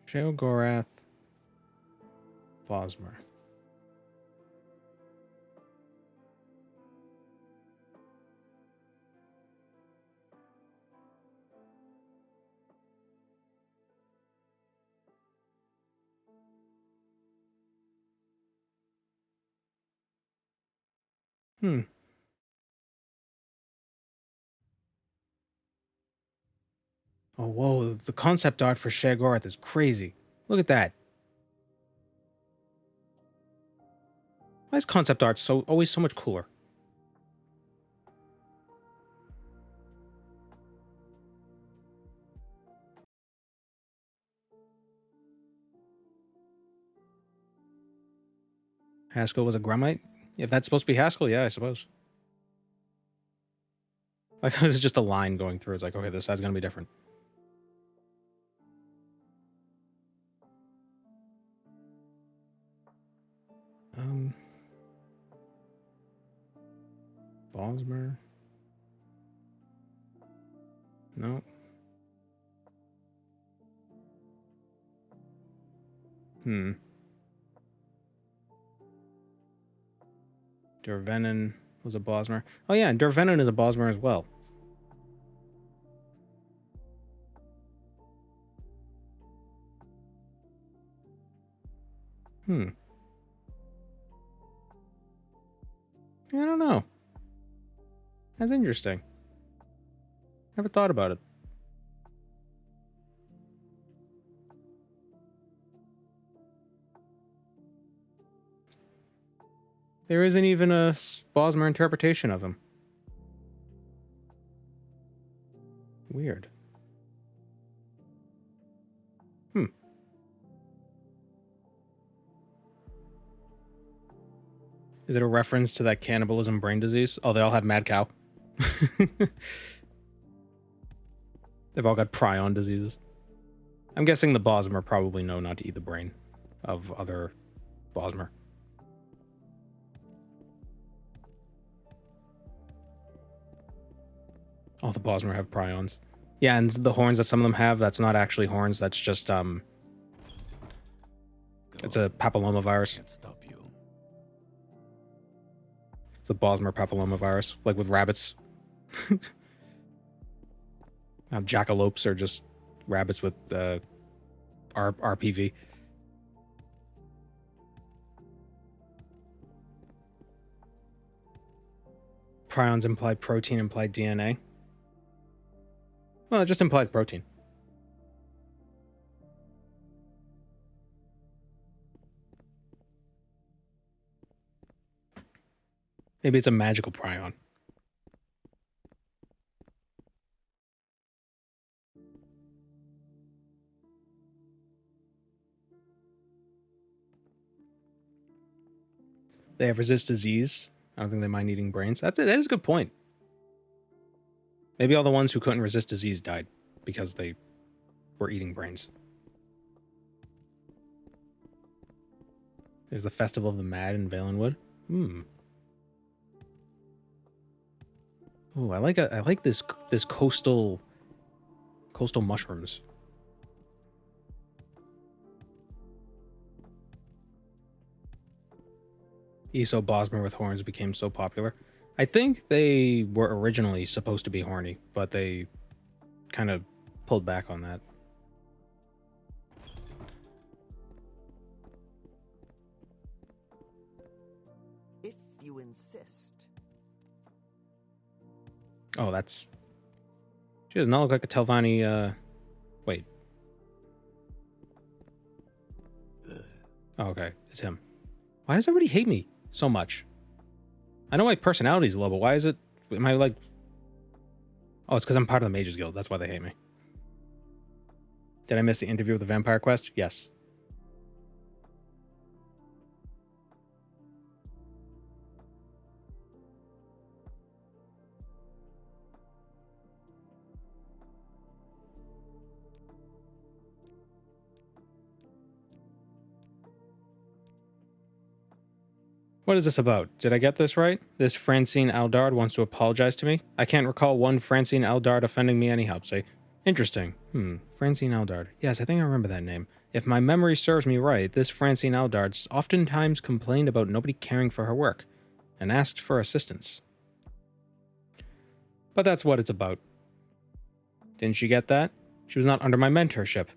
S1: Sheogorath, Bosmer. Oh, whoa. The concept art for Sheogorath is crazy. Look at that. Why is concept art always so much cooler? Haskell was a Grummite? If that's supposed to be Haskell, yeah, I suppose. Like, this is just a line going through. It's like, okay, this side's gonna be different. Bosmer. No. Dervenin was a Bosmer. Oh yeah, Dervenin is a Bosmer as well. I don't know. That's interesting. Never thought about it. There isn't even a Bosmer interpretation of him. Weird. Is it a reference to that cannibalism brain disease? Oh, they all have mad cow. They've all got prion diseases. I'm guessing the Bosmer probably know not to eat the brain of other Bosmer. All the Bosmer have prions. Yeah, and the horns that some of them have, that's not actually horns, that's just it's a papillomavirus.
S2: Can't stop you.
S1: It's the Bosmer papillomavirus, like with rabbits. Jackalopes are just rabbits with RPV. Prions imply protein, imply DNA. Well, it just implies protein. Maybe it's a magical prion. They have resist disease. I don't think they mind eating brains. That is a good point. Maybe all the ones who couldn't resist disease died because they were eating brains. There's the Festival of the Mad in Valenwood. Oh, I like this coastal mushrooms. Eso Bosmer with horns became so popular. I think they were originally supposed to be horny, but they kind of pulled back on that.
S3: If you insist.
S1: Oh, that's... She does not look like a Telvanni, Wait. Oh, okay. It's him. Why does everybody hate me so much? I know my personality's low, but why is it... Am I like... Oh, it's because I'm part of the Mages Guild. That's why they hate me. Did I miss the interview with the Vampire Quest? Yes. What is this about? Did I get this right? This Francine Aldard wants to apologize to me? I can't recall one Francine Aldard offending me anyhow. Say, interesting. Francine Aldard. Yes, I think I remember that name. If my memory serves me right, this Francine Aldard oftentimes complained about nobody caring for her work, and asked for assistance. But that's what it's about. Didn't she get that? She was not under my mentorship.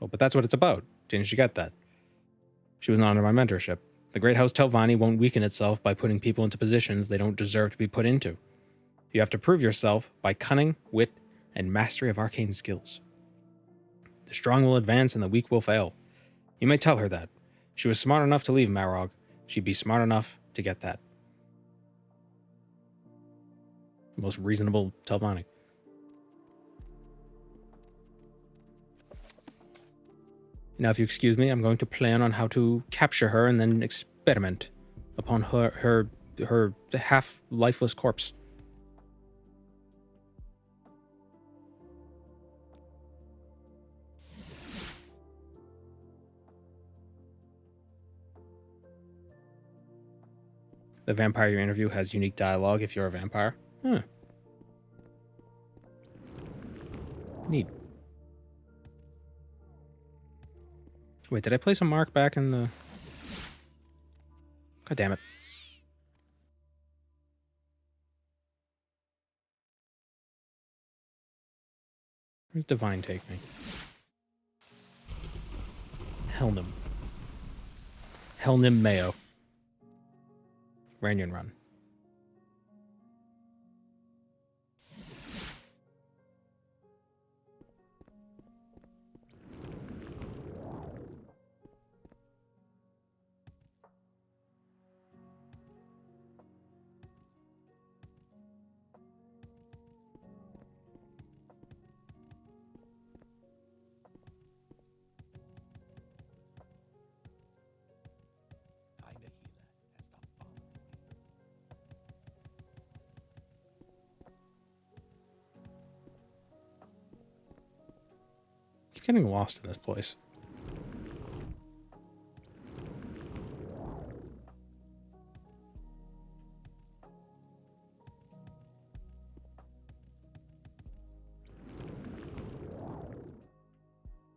S1: Oh, but that's what it's about. Didn't she get that? She was not under my mentorship. The Great House Telvanni won't weaken itself by putting people into positions they don't deserve to be put into. You have to prove yourself by cunning, wit, and mastery of arcane skills. The strong will advance and the weak will fail. You may tell her that. She was smart enough to leave Marog. She'd be smart enough to get that. The most reasonable Telvanni. Now, if you excuse me, I'm going to plan on how to capture her and then experiment upon her half-lifeless corpse. The vampire you interview has unique dialogue if you're a vampire. Neat. Wait, did I place a mark back in the... God damn it. Where's Divine take me? Helnim. Helnim Mayo. Ranyan Run. Getting lost in this place.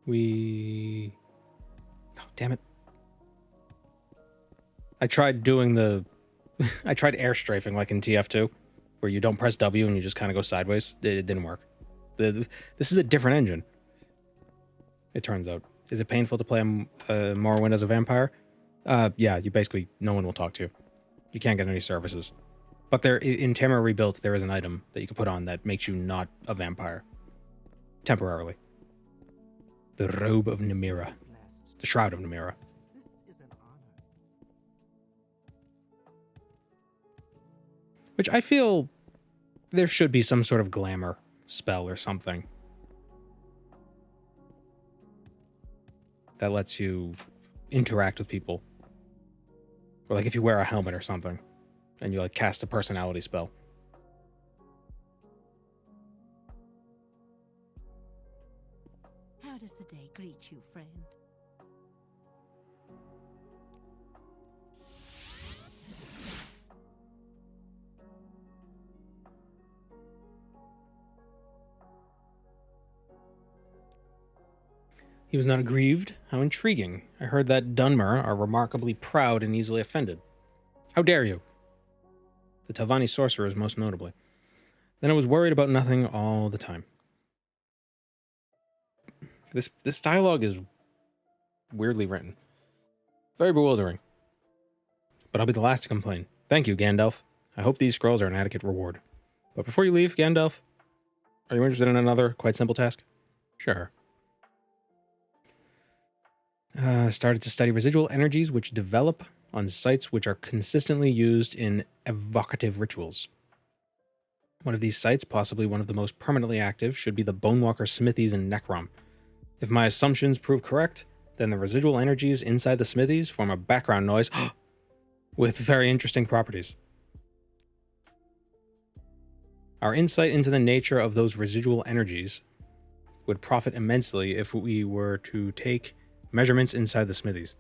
S1: Oh, damn it. I tried doing the... I tried air strafing like in TF2, where you don't press W and you just kind of go sideways. It didn't work. This is a different engine, it turns out. Is it painful to play Morrowind as a vampire? Yeah, you basically... No one will talk to you. You can't get any services. But there, in Tamara Rebuilt, there is an item that you can put on that makes you not a vampire. Temporarily. The Robe of Namira. The Shroud of Namira.
S3: This is an honor.
S1: Which I feel there should be some sort of glamour spell or something that lets you interact with people. Or like if you wear a helmet or something and you like cast a personality spell.
S5: How does the day greet you, friend?
S1: He was not aggrieved. How intriguing. I heard that Dunmer are remarkably proud and easily offended. How dare you? The Tavani sorcerers most notably. Then I was worried about nothing all the time. This dialogue is weirdly written. Very bewildering. But I'll be the last to complain. Thank you, Gandalf. I hope these scrolls are an adequate reward. But before you leave, Gandalf, are you interested in another quite simple task? Sure. Started to study residual energies which develop on sites which are consistently used in evocative rituals. One of these sites, possibly one of the most permanently active, should be the Bonewalker smithies in Necron. If my assumptions prove correct, then the residual energies inside the smithies form a background noise with very interesting properties. Our insight into the nature of those residual energies would profit immensely if we were to take measurements inside the smithies.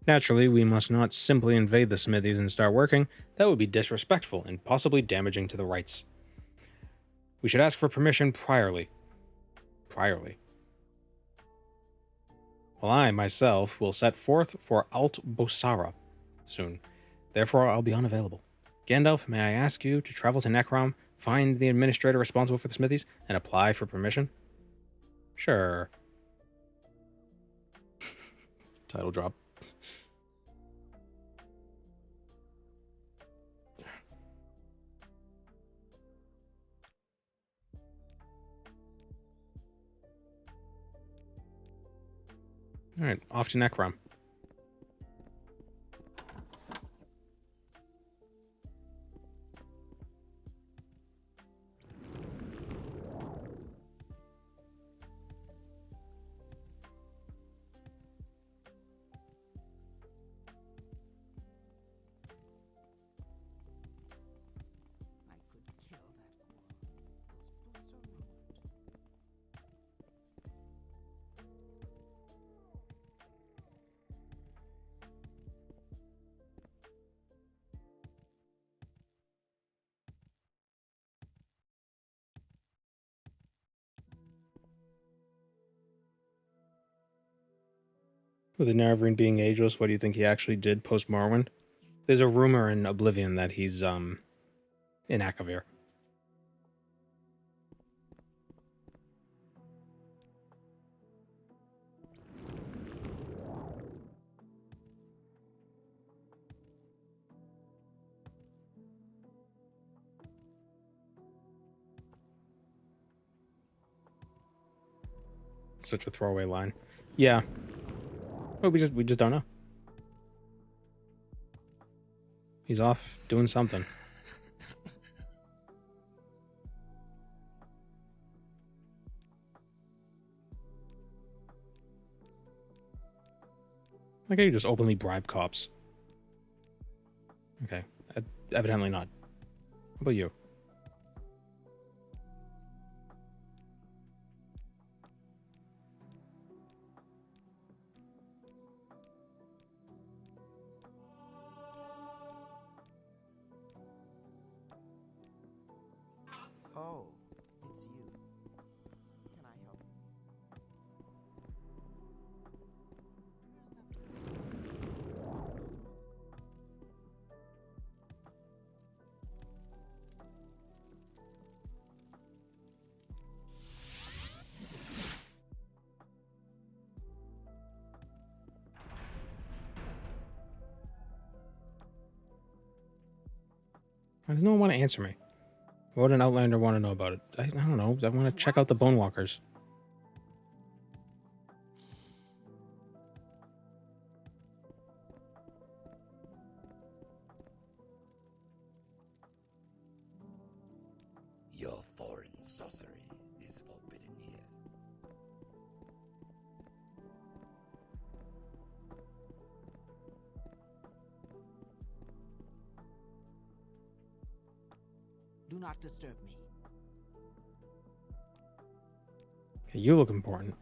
S1: Naturally, we must not simply invade the smithies and start working. That would be disrespectful and possibly damaging to the rights. We should ask for permission priorly. Well, I, myself, will set forth for Alt Bosara soon. Therefore, I'll be unavailable. Gandalf, may I ask you to travel to Necrom, find the administrator responsible for the smithies, and apply for permission? Sure. Title drop. All right, off to Necrom.
S3: I could kill that Those boots are ruined.
S1: With the Navarine being ageless, what do you think he actually did post Morrowind? There's a rumor in Oblivion that he's in Akavir. Such a throwaway line. Yeah. Well, we just don't know. He's off doing something. Like how you just openly bribe cops. Okay. Evidently not. How about you? Why does no one want to answer me? What would an outlander want to know about it? I don't know. I want to check out the bone walkers.
S2: Your foreign sorcery is forbidden here.
S3: Do not disturb me.
S1: Okay, you look important.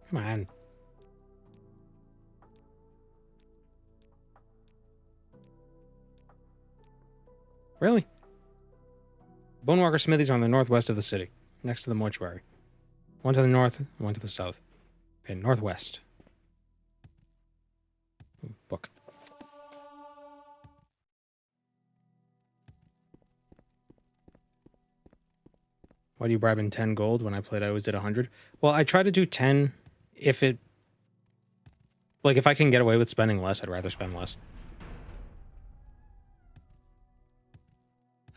S1: Come on. Really? Bonewalker smithies are on the northwest of the city, next to the mortuary. One to the north, one to the south. Okay, northwest. Ooh, book. Why do you bribe in 10 gold? When I played, I always did 100. Well, I try to do 10 if it... Like, if I can get away with spending less, I'd rather spend less.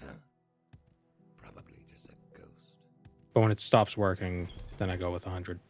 S2: Huh? Probably just a ghost.
S1: But when it stops working, then I go with 100.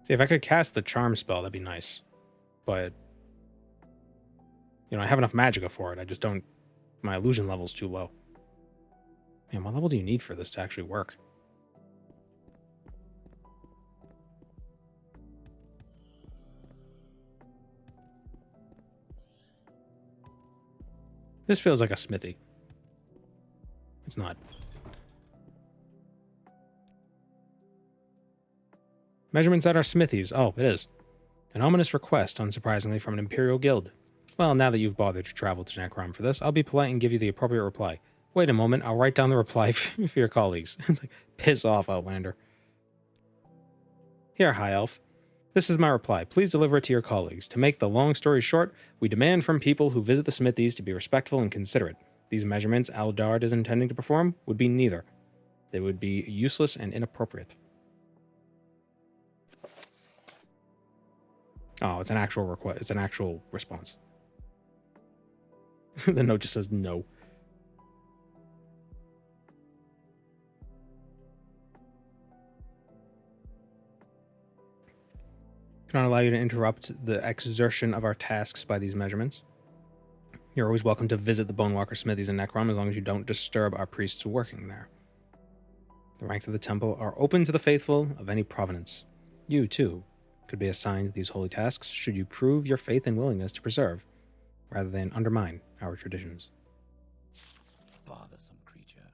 S1: See, if I could cast the charm spell, that'd be nice. But, you know, I have enough magicka for it. I just don't... My illusion level's too low. Man, what level do you need for this to actually work? This feels like a smithy. It's not. Measurements at our smithies. Oh, it is. An ominous request, unsurprisingly, from an Imperial guild. Well, now that you've bothered to travel to Necron for this, I'll be polite and give you the appropriate reply. Wait a moment, I'll write down the reply for your colleagues. It's like, piss off, Outlander. Here, High Elf. This is my reply. Please deliver it to your colleagues. To make the long story short, we demand from people who visit the smithies to be respectful and considerate. These measurements Aldard is intending to perform would be neither. They would be useless and inappropriate. Oh, it's an actual request. It's an actual response. The note just says no. Cannot allow you to interrupt the exertion of our tasks by these measurements. You're always welcome to visit the Bonewalker smithies in Necron as long as you don't disturb our priests working there. The ranks of the temple are open to the faithful of any provenance. You, too, could be assigned these holy tasks should you prove your faith and willingness to preserve, rather than undermine our traditions.
S2: Bothersome creature.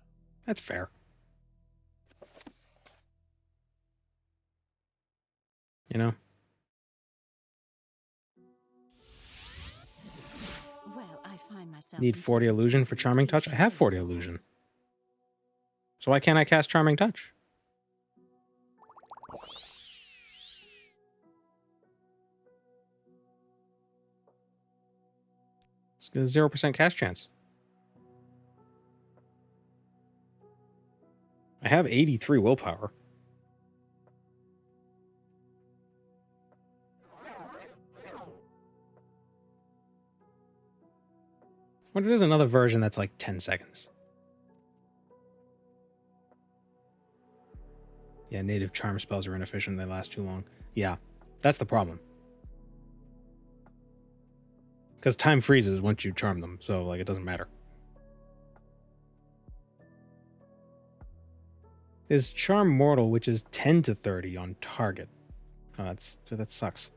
S1: That's fair. You know?
S5: Well, I find myself
S1: Need 40 illusion for Charming Touch? I have 40 illusion. So why can't I cast Charming Touch? It's got a 0% cast chance. I have 83 willpower. What if there's another version that's like 10 seconds? Yeah, native charm spells are inefficient. They last too long. Yeah, that's the problem. Because time freezes once you charm them, so like it doesn't matter. There's Charm Mortal, which is 10 to 30 on target. Oh, that sucks.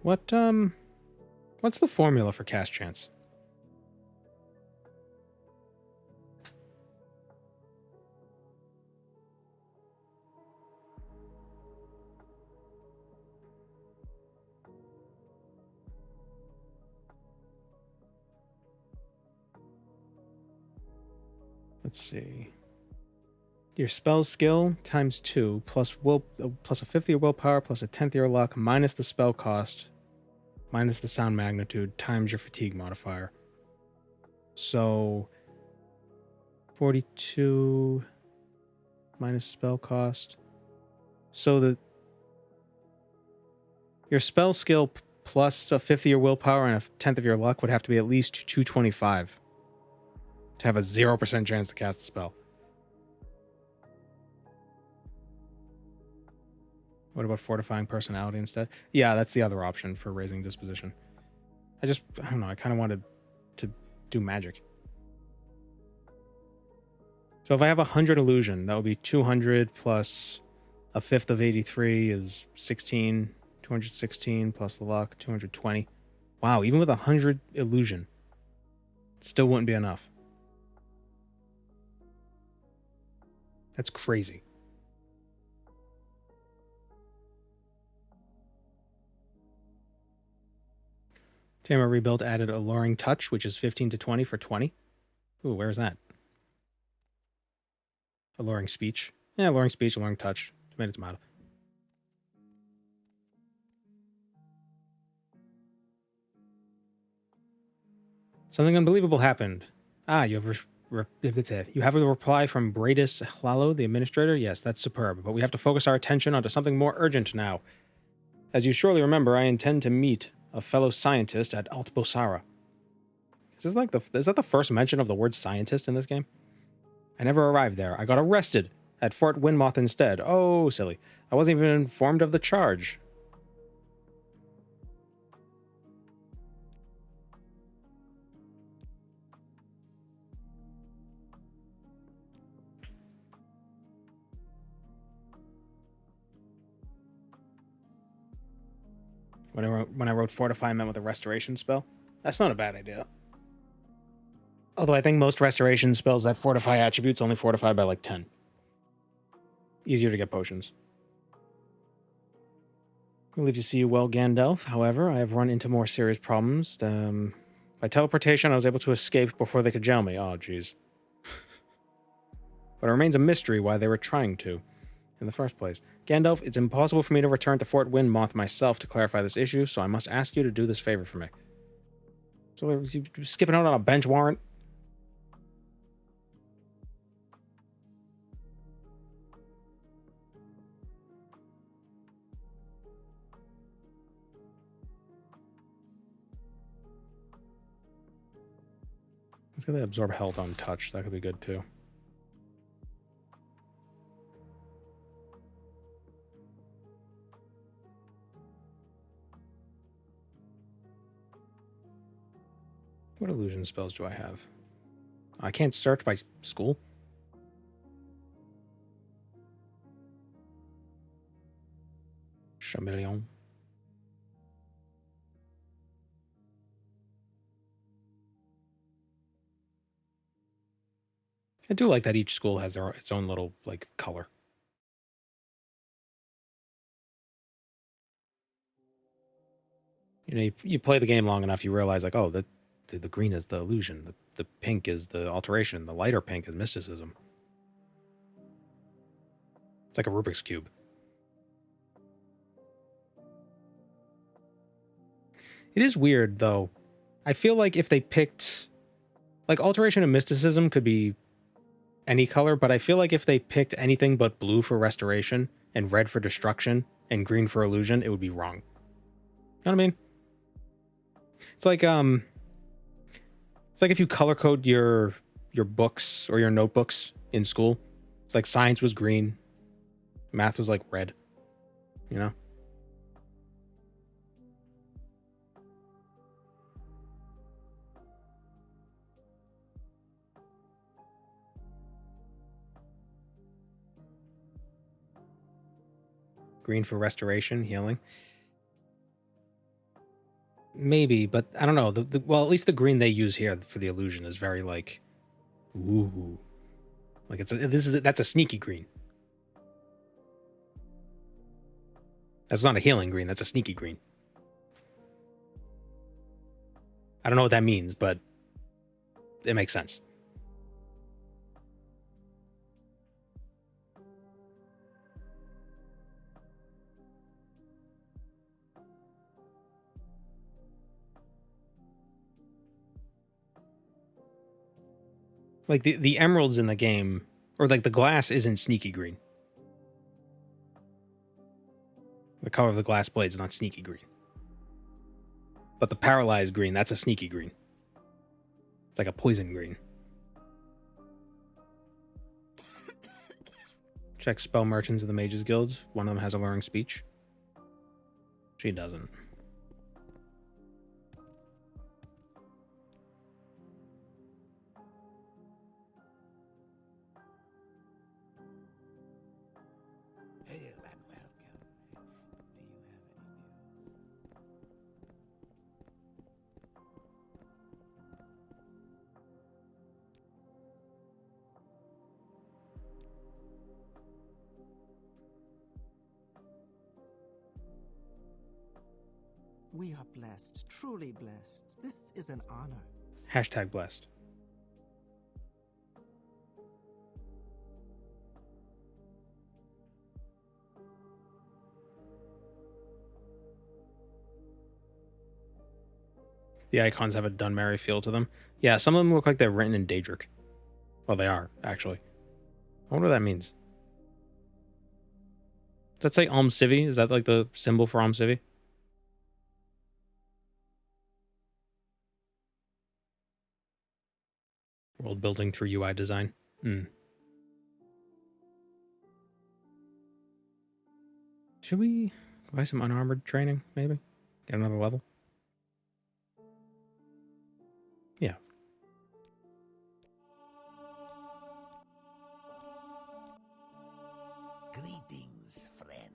S1: What's the formula for cast chance? Let's see. Your spell skill times 2 plus plus a fifth of your willpower plus a tenth of your luck minus the spell cost minus the sound magnitude times your fatigue modifier. So 42 minus spell cost. So your spell skill plus a fifth of your willpower and a tenth of your luck would have to be at least 225 to have a 0% chance to cast the spell. What about fortifying personality instead? Yeah, that's the other option for raising disposition. I don't know, I kind of wanted to do magic. So if I have 100 illusion, that would be 200 plus a fifth of 83 is 16. 216 plus the luck, 220. Wow, even with 100 illusion, still wouldn't be enough. That's crazy. Tamara Rebuild added Alluring Touch, which is 15 to 20 for 20. Ooh, where's that? Alluring Speech. Yeah, Alluring Speech, Alluring Touch. Tomato, tomato. Something unbelievable happened. You have a reply from Bradis Hlalo, the administrator? Yes, that's superb, but we have to focus our attention onto something more urgent now. As you surely remember, I intend to meet a fellow scientist at Alt Bosara. Is that the first mention of the word scientist in this game? I never arrived there. I got arrested at Fort Windmoth instead. Oh, silly. I wasn't even informed of the charge. When I wrote fortify, I meant with a restoration spell. That's not a bad idea. Although I think most restoration spells that fortify attributes only fortify by like 10. Easier to get potions. Relieved to see you well, Gandalf. However, I have run into more serious problems. By teleportation, I was able to escape before they could jail me. Oh, jeez. But it remains a mystery why they were trying to in the first place. Gandalf, it's impossible for me to return to Fort Windmoth myself to clarify this issue, so I must ask you to do this favor for me. So, you skipping out on a bench warrant? Let's get that absorb health on touch. That could be good too. What illusion spells do I have? I can't search by school. Chameleon. I do like that each school has its own little like color. You know, you play the game long enough, you realize like, oh, the green is the illusion, the pink is the alteration, the lighter pink is mysticism. It's like a Rubik's Cube. It is weird though. I feel like if they picked like alteration and mysticism could be any color, but I feel like if they picked anything but blue for restoration and red for destruction and green for illusion, it would be wrong. You know what I mean? It's like if you color code your books or your notebooks in school. It's like science was green, math was like red, you know? Green for restoration, healing. Maybe, but I don't know. Well, at least the green they use here for the illusion is very like, ooh, like that's a sneaky green. That's not a healing green. That's a sneaky green. I don't know what that means, but it makes sense. Like the emeralds in the game, or like the glass isn't sneaky green. The color of the glass blade is not sneaky green. But the paralyzed green, that's a sneaky green. It's like a poison green. Check spell merchants in the Mages Guild. One of them has alluring speech. She doesn't.
S2: Hail and welcome. Do you have any news?
S3: We are blessed, truly blessed. This is an honor.
S1: Hashtag blessed. The icons have a Dunmerry feel to them. Yeah, some of them look like they're written in Daedric. Well, they are, actually. I wonder what that means. Does that say Almcivi? Is that like the symbol for Almcivi? World building through UI design. Should we buy some unarmored training, maybe? Get another level? Yeah.
S2: Greetings, friend.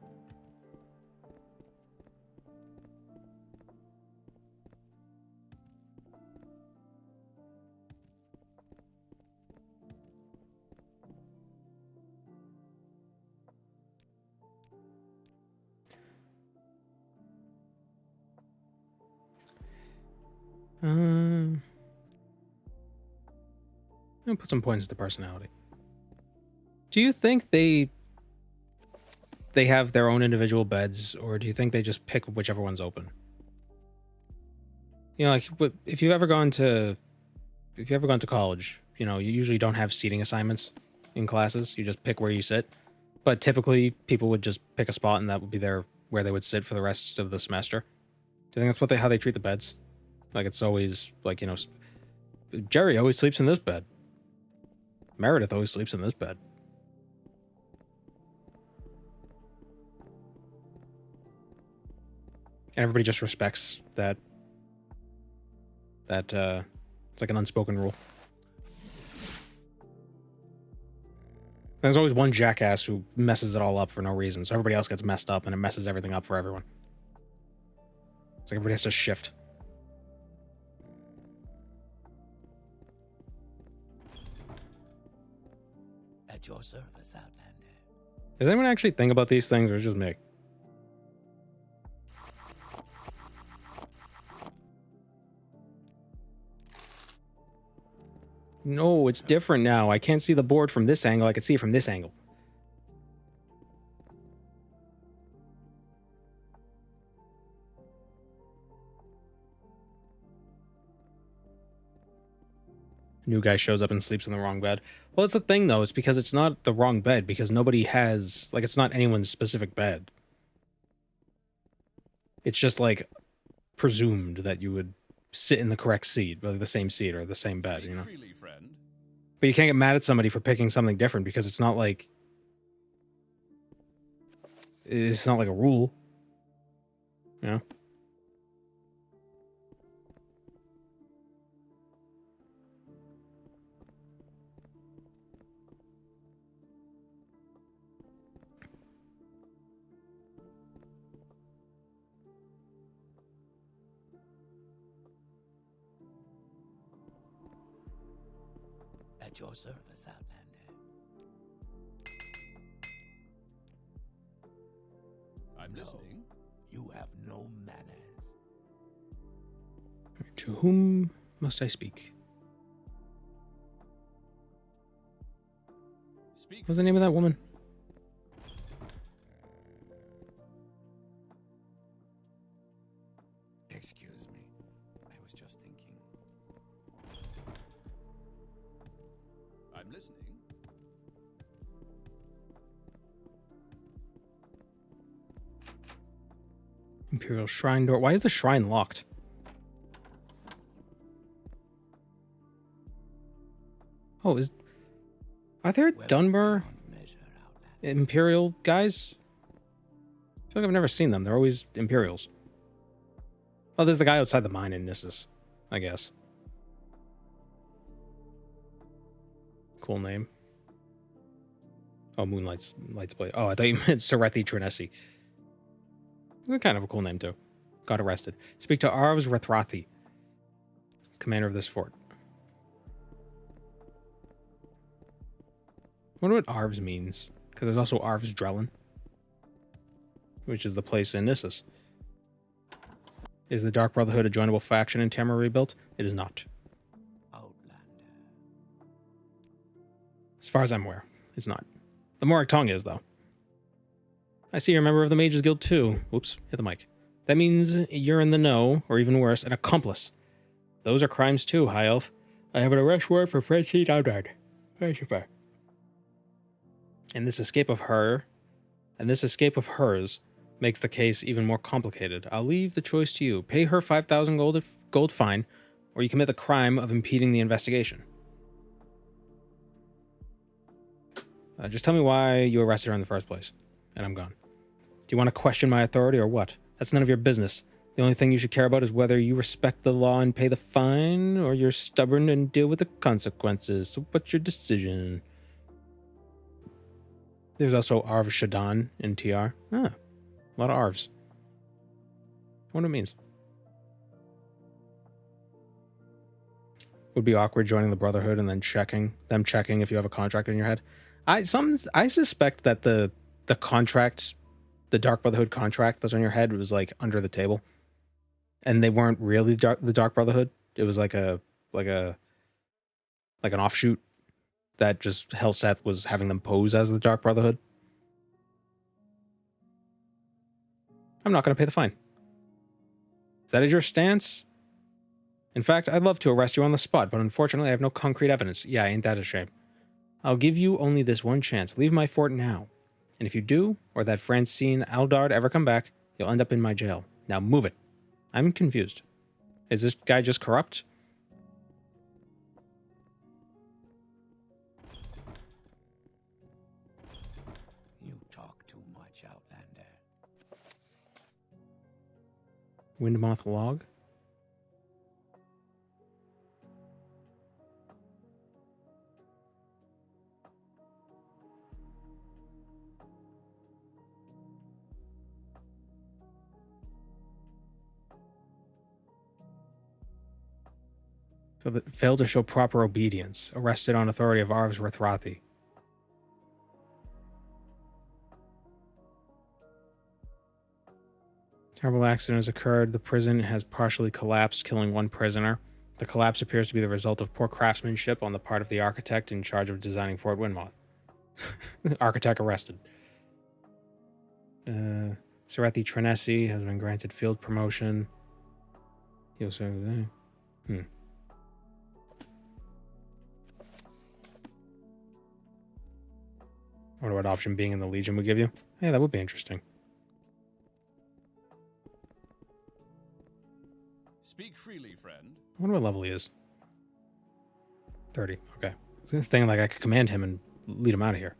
S1: I'll put some points into personality. Do you think they have their own individual beds, or do you think they just pick whichever one's open? You know, like if you've ever gone to college, you know, you usually don't have seating assignments in classes. You just pick where you sit. But typically, people would just pick a spot, and that would be where they would sit for the rest of the semester. Do you think that's how they treat the beds? Like, it's always like, you know, Jerry always sleeps in this bed. Meredith always sleeps in this bed. And everybody just respects that. It's like an unspoken rule. There's always one jackass who messes it all up for no reason, so everybody else gets messed up, and it messes everything up for everyone. It's like everybody has to shift.
S2: At your service, Outlander.
S1: Does anyone actually think about these things, or is it just me? No, it's different now. I can't see the board from this angle. I can see it from this angle. New guy shows up and sleeps in the wrong bed. Well, that's the thing, though. It's because it's not the wrong bed, because nobody has... Like, it's not anyone's specific bed. It's just, like, presumed that you would sit in the correct seat, or the same seat, or the same bed, you know?
S4: Freely, friend.
S1: But you can't get mad at somebody for picking something different, because it's not like... It's not like a rule. You know?
S2: At your service, Outlander.
S4: I'm
S2: No.
S4: listening.
S2: You have no manners.
S1: To whom must I speak?
S4: Speak.
S1: What's the name of that woman?
S2: Excuse me. I was just thinking.
S1: Imperial Shrine door. Why is the shrine locked? Oh, are there Dunmer Imperial guys? I feel like I've never seen them. They're always Imperials. Oh, there's the guy outside the mine in Narsis, I guess. Cool name. Oh, Moonlight's Blade. Oh, I thought you meant Sarethi Trinesi. Kind of a cool name, too. Got arrested. Speak to Arvs Rethrathi, commander of this fort. I wonder what Arvs means, because there's also Arvs Drellin, which is the place in Narsis. Is the Dark Brotherhood a joinable faction in Tamriel Rebuilt? It is not.
S2: Outlander.
S1: As far as I'm aware, it's not. The Morak Tong is, though. I see you're a member of the Mages Guild, too. Oops, hit the mic. That means you're in the know, or even worse, an accomplice. Those are crimes, too, High Elf. I have an arrest warrant for Francine Aldard. And this escape of hers makes the case even more complicated. I'll leave the choice to you. Pay her 5,000 gold fine, or you commit the crime of impeding the investigation. Just tell me why you arrested her in the first place, and I'm gone. Do you want to question my authority or what? That's none of your business. The only thing you should care about is whether you respect the law and pay the fine, or you're stubborn and deal with the consequences. So what's your decision? There's also Arv Shadan in TR. Ah, a lot of Arvs. I wonder what it means. Would be awkward joining the Brotherhood and then checking if you have a contract in your head. I suspect that the contract, the Dark Brotherhood contract that's on your head was like under the table, and they weren't really the Dark Brotherhood. It was like an offshoot that just Helseth was having them pose as the Dark Brotherhood. I'm not going to pay the fine. If that is your stance, in fact, I'd love to arrest you on the spot, but unfortunately I have no concrete evidence. Yeah, ain't that a shame? I'll give you only this one chance. Leave my fort now. And if you do, or that Francine Aldard ever come back, you'll end up in my jail. Now move it. I'm confused. Is this guy just corrupt?
S2: You talk too much, Outlander.
S1: Windmoth log? So that failed to show proper obedience. Arrested on authority of Arvs Rethrathi. Terrible accident has occurred. The prison has partially collapsed, killing one prisoner. The collapse appears to be the result of poor craftsmanship on the part of the architect in charge of designing Fort Windmoth. Architect arrested. Sarethi Trinesi has been granted field promotion. He also... I wonder what option being in the Legion would give you. Yeah, that would be interesting.
S4: Speak freely, friend.
S1: I wonder what level he is. 30. Okay. I was gonna think like I could command him and lead him out of here.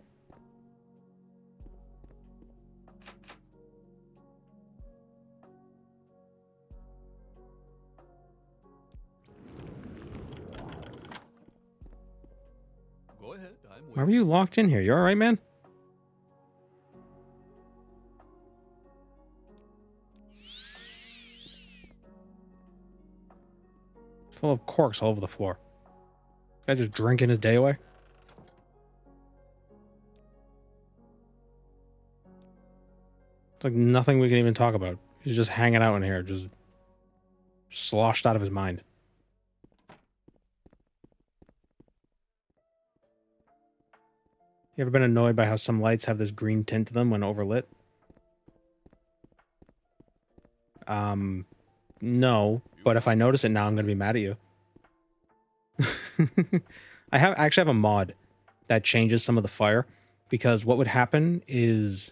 S4: Go ahead. I'm
S1: Why were you locked in here? You alright, man? Full of corks all over the floor. Guy just drinking his day away. It's like nothing we can even talk about. He's just hanging out in here, just sloshed out of his mind. You ever been annoyed by how some lights have this green tint to them when overlit? No, but if I notice it now, I'm going to be mad at you. I actually have a mod that changes some of the fire, because what would happen is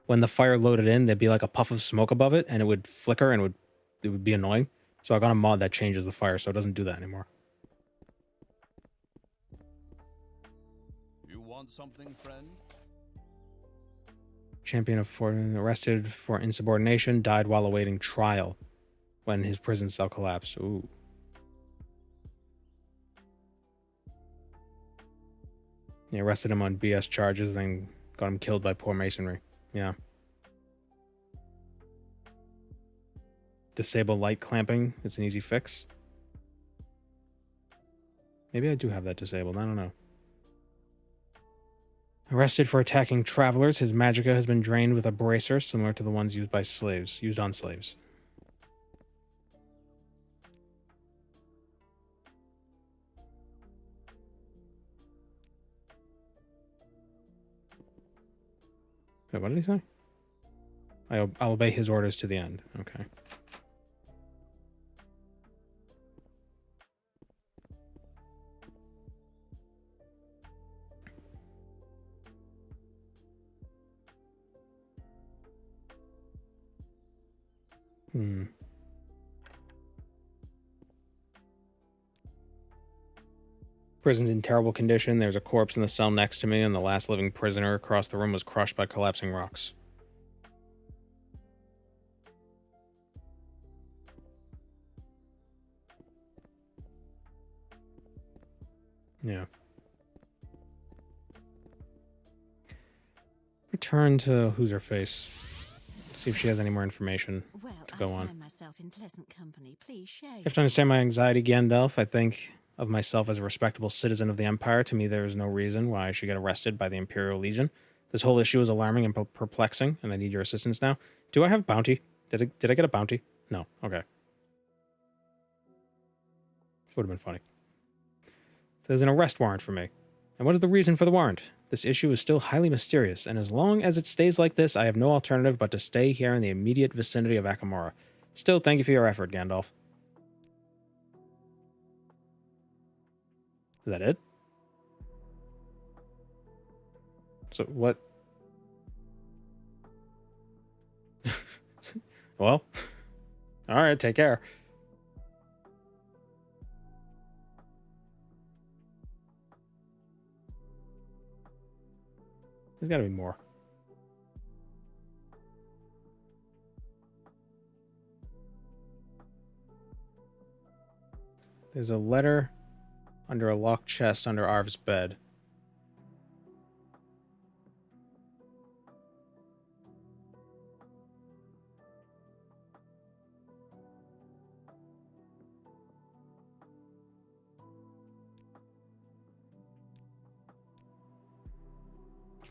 S1: when the fire loaded in, there'd be like a puff of smoke above it, and it would flicker, and it would be annoying. So I got a mod that changes the fire, so it doesn't do that anymore.
S2: You want something, friend?
S1: Champion of Fortune arrested for insubordination, died while awaiting trial when his prison cell collapsed. Ooh. They arrested him on BS charges, then got him killed by poor masonry. Yeah. Disable light clamping. It's an easy fix. Maybe I do have that disabled. I don't know. Arrested for attacking travelers. His magicka has been drained with a bracer similar to the ones used by slaves. Used on slaves. Wait, what did he say? I'll obey his orders to the end. Okay. Prison's in terrible condition. There's a corpse in the cell next to me, and the last living prisoner across the room was crushed by collapsing rocks. Yeah. Return to Who's Her Face. See if she has any more information to go on.
S5: Find myself in pleasant company. Please share.
S1: You have to understand my anxiety, Gandalf. I think of myself as a respectable citizen of the Empire. To me, there is no reason why I should get arrested by the Imperial Legion. This whole issue is alarming and perplexing, and I need your assistance now. Do I have bounty? Did I get a bounty? No. Okay. Would have been funny. So there's an arrest warrant for me. And what is the reason for the warrant? This issue is still highly mysterious, and as long as it stays like this, I have no alternative but to stay here in the immediate vicinity of Akamora. Still, thank you for your effort, Gandalf. Is that it? So, what? Well, alright, take care. There's gotta be more. There's a letter under a locked chest under Arv's bed.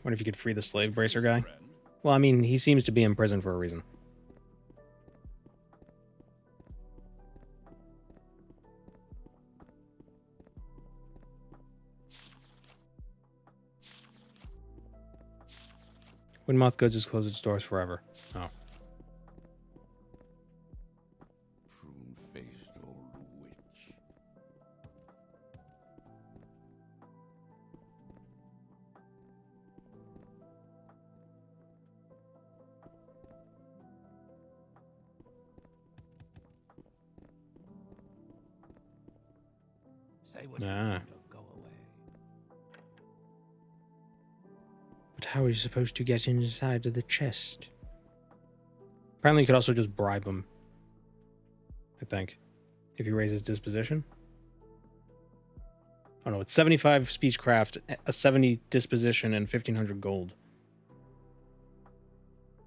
S1: Wonder if you could free the slave bracer guy. Well, I mean, he seems to be in prison for a reason. Windmoth Goods has closed its doors forever. Oh.
S2: Prune-faced old witch. Say what you want or go away.
S1: But how are you supposed to get inside of the chest? Apparently you could also just bribe him. I think. If he raises disposition. Oh no, it's 75 speechcraft, a 70 disposition, and 1500 gold.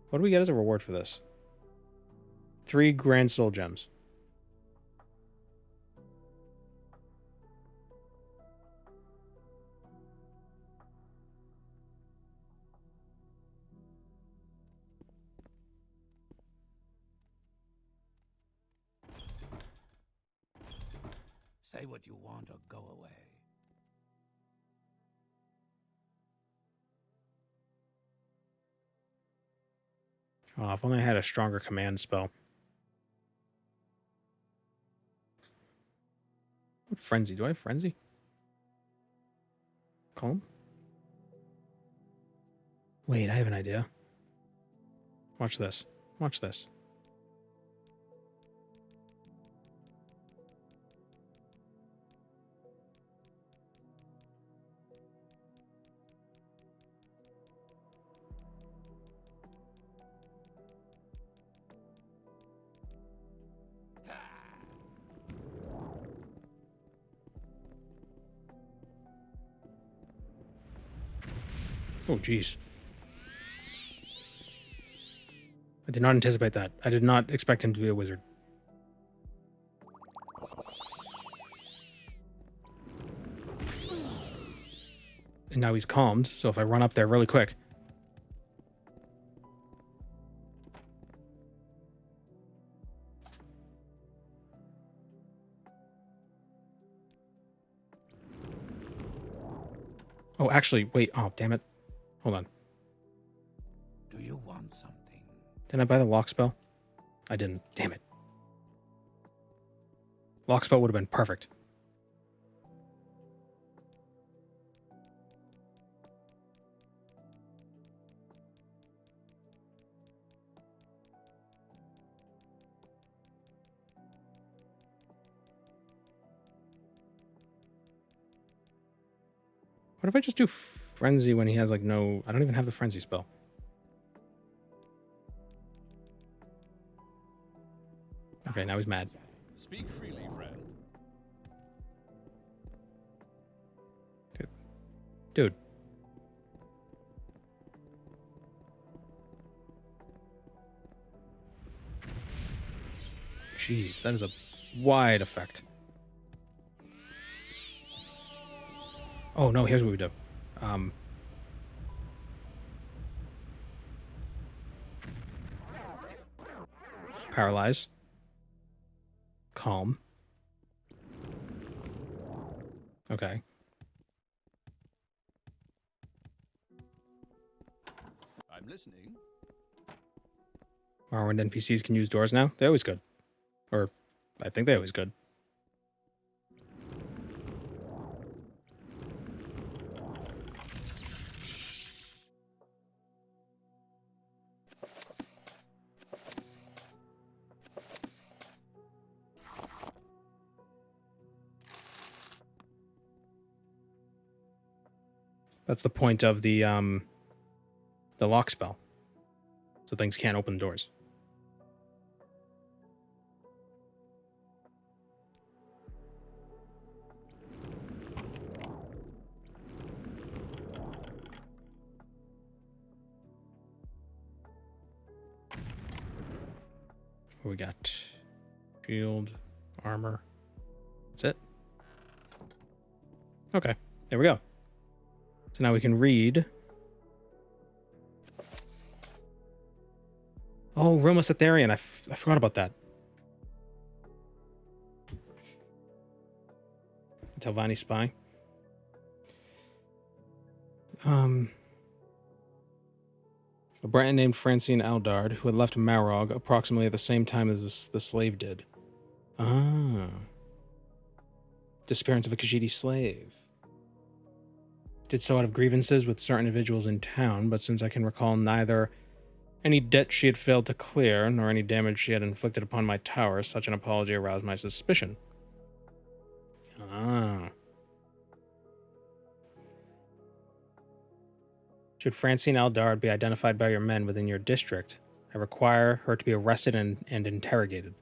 S1: What do we get as a reward for this? 3 grand soul gems.
S2: Say what you want or go away.
S1: Oh, if only I had a stronger command spell. What frenzy? Do I have frenzy? Calm? Wait, I have an idea. Watch this. Watch this. Oh, jeez. I did not anticipate that. I did not expect him to be a wizard. And now he's calmed, so if I run up there really quick... Oh, actually, wait. Oh, damn it. Hold on.
S2: Do you want something?
S1: Didn't I buy the lock spell? I didn't. Damn it. Lock spell would have been perfect. What if I just do frenzy when he has like no... I don't even have the frenzy spell. Okay, now he's mad.
S4: Speak freely, friend.
S1: Dude. Jeez, that is a wide effect. Oh no, here's what we do. Paralyze. Calm. Okay.
S4: I'm listening.
S1: Morrowind NPCs can use doors now? They always could. Or, I think they always could. That's the point of the lock spell. So things can't open doors. What we got? Shield, armor. That's it. Okay, there we go. So now we can read. Oh, Roma Cytherian. I forgot about that. Telvanni spy. A Breton named Francine Aldard, who had left Marog approximately at the same time as the slave did. Ah. Disappearance of a Khajiit slave. Did so out of grievances with certain individuals in town, but since I can recall neither any debt she had failed to clear, nor any damage she had inflicted upon my tower, such an apology aroused my suspicion. Ah. Should Francine Aldard be identified by your men within your district, I require her to be arrested and interrogated.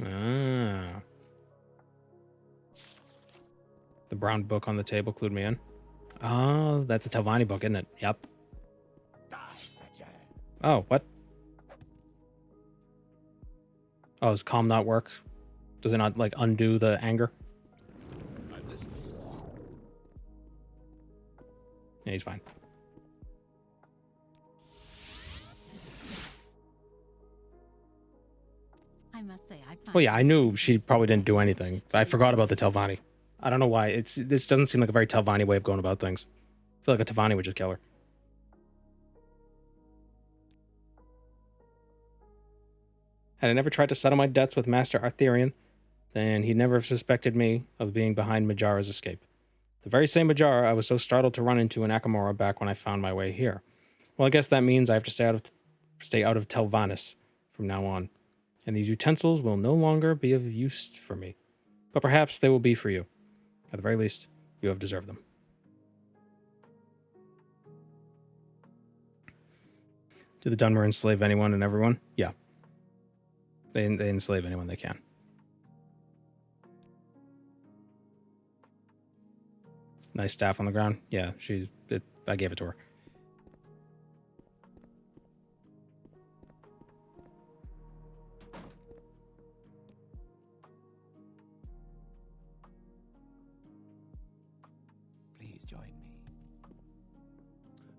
S1: Ah. The brown book on the table clued me in. Oh, that's a Telvanni book, isn't it? Yep. Oh, what? Oh, does calm not work? Does it not, like, undo the anger?
S4: I'm listening.
S1: Yeah, he's fine.
S5: I must say, I find
S1: Well, yeah, I knew she probably didn't do anything. I forgot about the Telvanni. I don't know why. This doesn't seem like a very Telvanni way of going about things. I feel like a Telvanni would just kill her. Had I never tried to settle my debts with Master Arthurian, then he'd never have suspected me of being behind Majara's escape. The very same Majara I was so startled to run into in Akamora back when I found my way here. Well, I guess that means I have to stay out of stay out of Telvanus from now on, and these utensils will no longer be of use for me. But perhaps they will be for you. At the very least, you have deserved them. Do the Dunmer enslave anyone and everyone? Yeah. They enslave anyone they can. Nice staff on the ground. Yeah, I gave it to her.
S2: Please join me.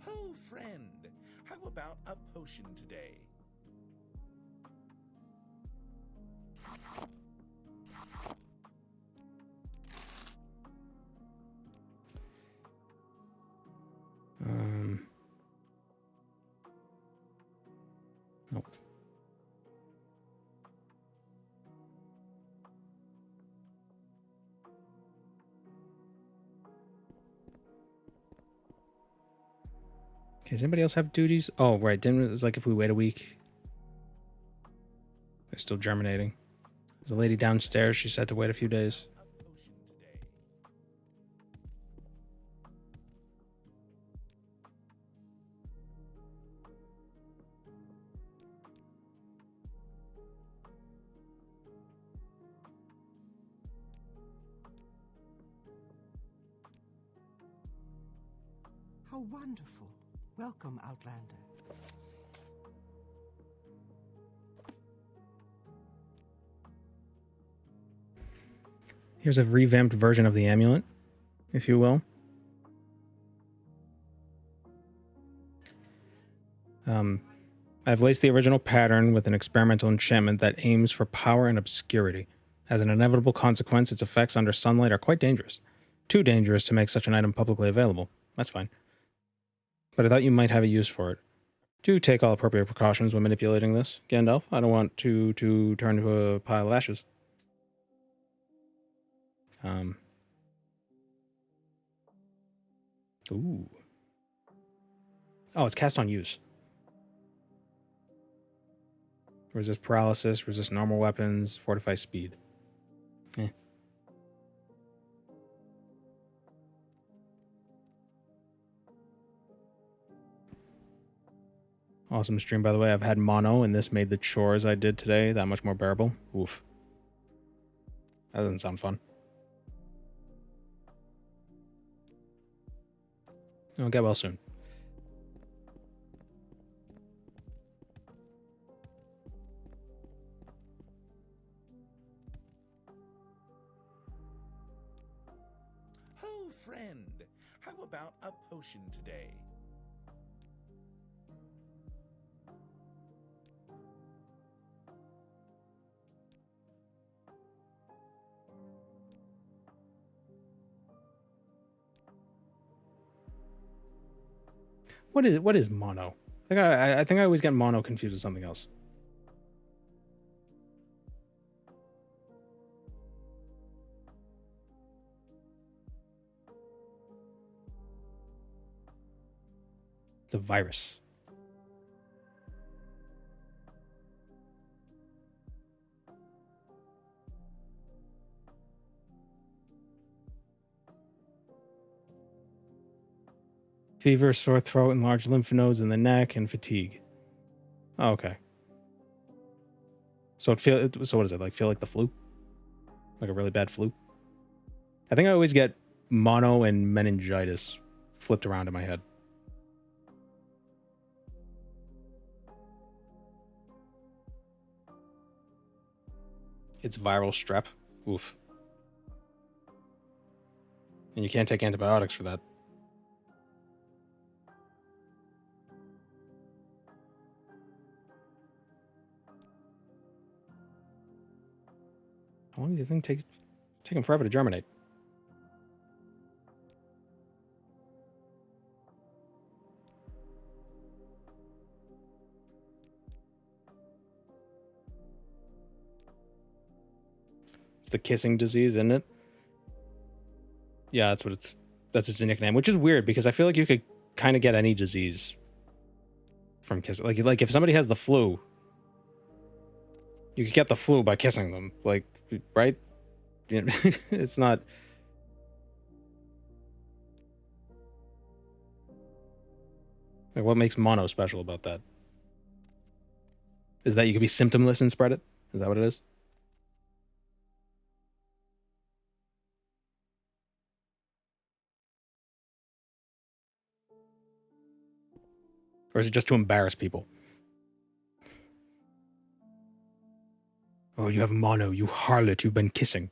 S8: Oh, friend, how about a potion today?
S1: Nope. Okay, does anybody else have duties? Oh, right. Didn't it was like if we wait a week? They're still germinating. There's a lady downstairs. She said to wait a few days.
S8: A potion today.
S3: How wonderful. Welcome, Outlander.
S1: Here's a revamped version of the amulet, if you will. I've laced the original pattern with an experimental enchantment that aims for power and obscurity. As an inevitable consequence, its effects under sunlight are quite dangerous. Too dangerous to make such an item publicly available. That's fine. But I thought you might have a use for it. Do take all appropriate precautions when manipulating this, Gandalf. I don't want to turn to a pile of ashes. Ooh. Oh, it's cast on use. Resist paralysis, resist normal weapons, fortify speed. Awesome stream, by the way. I've had mono, and this made the chores I did today that much more bearable. Oof. That doesn't sound fun. I'll get well soon.
S8: Oh, friend, how about a potion today?
S1: What is mono? I think I always get mono confused with something else. It's a virus. Fever, sore throat, enlarged lymph nodes in the neck, and fatigue. Oh, okay. So so what is it, like feel like the flu? Like a really bad flu? I think I always get mono and meningitis flipped around in my head. It's viral strep. Oof. And you can't take antibiotics for that. How long does the thing take them forever to germinate? It's the kissing disease, isn't it? Yeah, that's its nickname, which is weird because I feel like you could kind of get any disease from kissing. Like if somebody has the flu, you could get the flu by kissing them. Like, right? It's not. Like, what makes mono special about that? Is that you could be symptomless and spread it? Is that what it is? Or is it just to embarrass people? Oh, you have mono, you harlot, you've been kissing.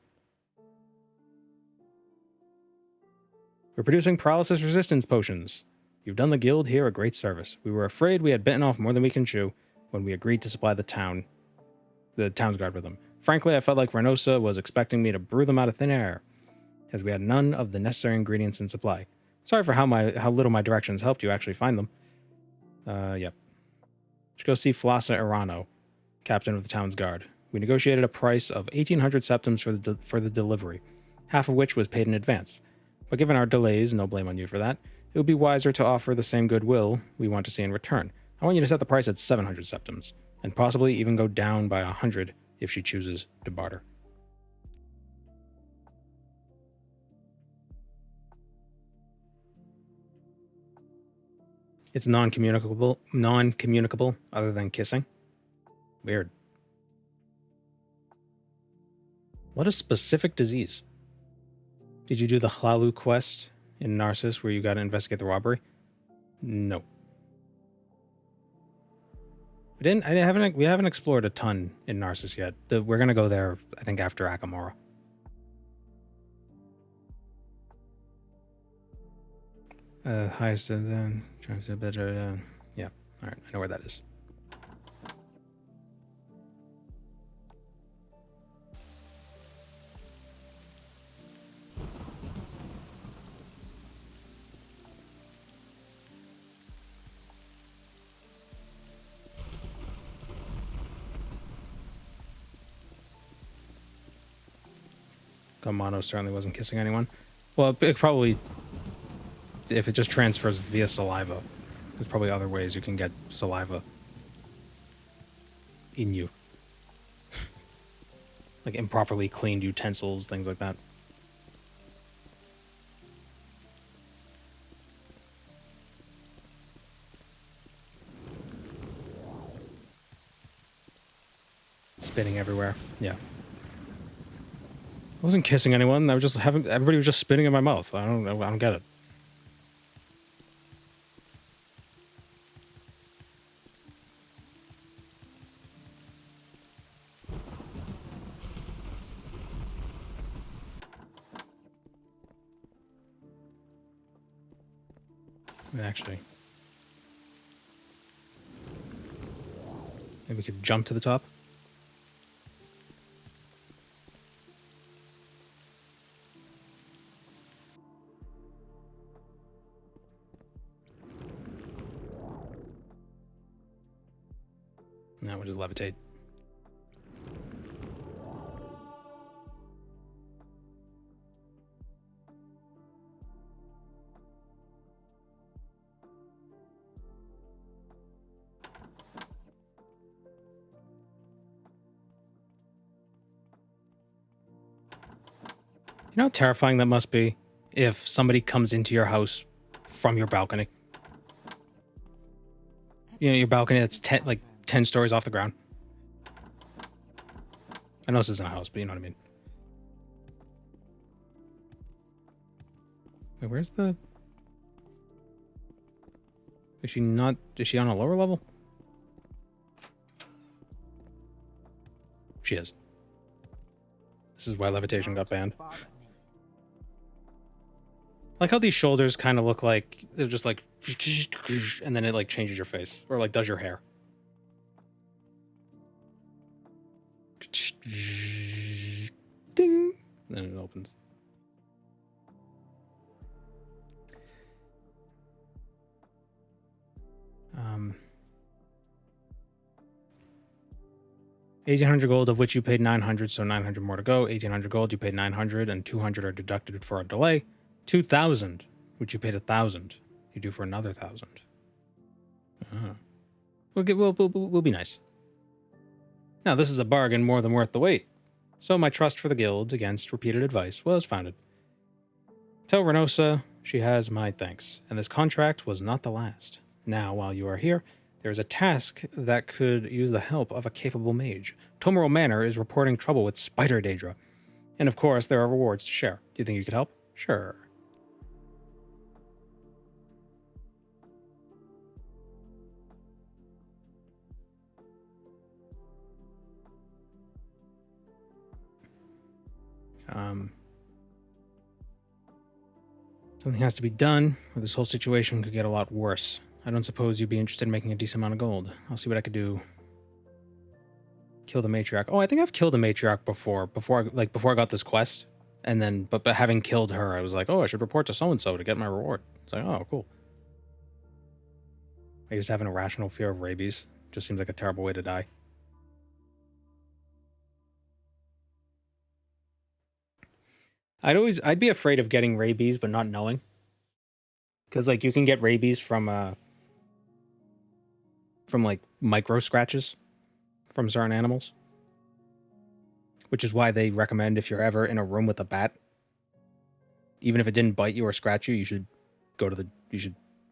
S1: We're producing paralysis resistance potions. You've done the guild here a great service. We were afraid we had bitten off more than we can chew when we agreed to supply the town's guard with them. Frankly, I felt like Renosa was expecting me to brew them out of thin air, as we had none of the necessary ingredients in supply. Sorry for how little my directions helped you actually find them. Yep. Should go see Flassa Irano, captain of the town's guard. We negotiated a price of 1,800 septims for the delivery, half of which was paid in advance. But given our delays, no blame on you for that, it would be wiser to offer the same goodwill we want to see in return. I want you to set the price at 700 septims, and possibly even go down by 100 if she chooses to barter. It's non-communicable other than kissing. Weird. What a specific disease. Did you do the Hlalu quest in Narsis where you got to investigate the robbery? No. We haven't explored a ton in Narsis yet. We're gonna go there, I think, after Akamora. Highest trying to better. Yeah. All right. I know where that is. Akamora certainly wasn't kissing anyone. Well, it probably, if it just transfers via saliva, there's probably other ways you can get saliva in you. Like improperly cleaned utensils, things like that. Spitting everywhere. Yeah. I wasn't kissing anyone. I was just everybody was just spitting in my mouth. I don't get it. Actually, maybe we could jump to the top. Now we'll just levitate. You know how terrifying that must be if somebody comes into your house from your balcony? You know, your balcony that's 10 stories off the ground. I know this isn't a house, but you know what I mean. Wait, where's the... Is she on a lower level? She is. This is why levitation got banned. Like how these shoulders kind of look like they're just like, and then it like changes your face or like does your hair. Ding, and then it opens. Um, 1,800 gold, of which you paid 900, so 900 more to go. 1,800 gold, you paid 900, and 200 are deducted for a delay. 2,000, which you paid 1,000, you do for another 1,000. We'll be nice. Now, this is a bargain more than worth the wait, so my trust for the guild against repeated advice was founded. Tell Renosa she has my thanks, and this contract was not the last. Now, while you are here, there is a task that could use the help of a capable mage. Tomorrow Manor is reporting trouble with Spider Daedra, and of course, there are rewards to share. Do you think you could help? Sure. Something has to be done, or this whole situation could get a lot worse. I don't suppose you'd be interested in making a decent amount of gold. I'll see what I could do. Kill the matriarch. Oh, I think I've killed a matriarch before I got this quest. And then, but having killed her, I was like, oh, I should report to so-and-so to get my reward. It's like, oh, cool. I just have an irrational fear of rabies. Just seems like a terrible way to die. I'd be afraid of getting rabies, but not knowing. Because, like, you can get rabies from like, micro scratches from certain animals. Which is why they recommend if you're ever in a room with a bat, even if it didn't bite you or scratch you, you should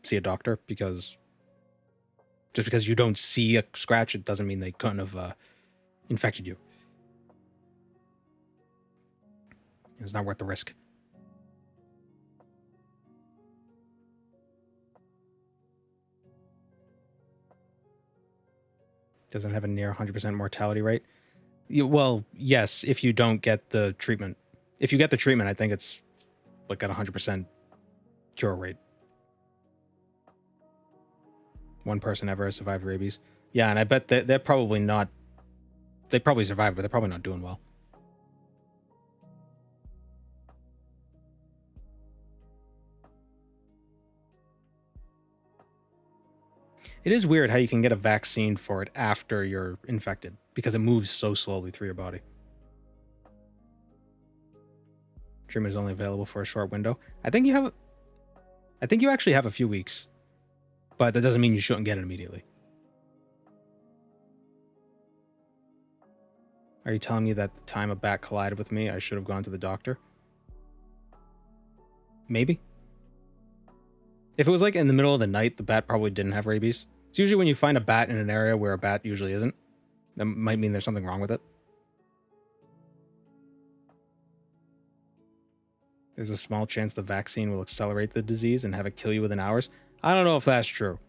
S1: see a doctor, because just because you don't see a scratch, it doesn't mean they couldn't have infected you. It's not worth the risk. Doesn't have a near 100% mortality rate. Well, yes, if you don't get the treatment. If you get the treatment, I think it's like at 100% cure rate. One person ever has survived rabies. Yeah, and I bet they're probably not... They probably survived, but they're probably not doing well. It is weird how you can get a vaccine for it after you're infected, because it moves so slowly through your body. Treatment is only available for a short window. I think you actually have a few weeks, but that doesn't mean you shouldn't get it immediately. Are you telling me that the time a bat collided with me, I should have gone to the doctor? Maybe. If it was like in the middle of the night, the bat probably didn't have rabies. It's usually when you find a bat in an area where a bat usually isn't. That might mean there's something wrong with it. There's a small chance the vaccine will accelerate the disease and have it kill you within hours. I don't know if that's true.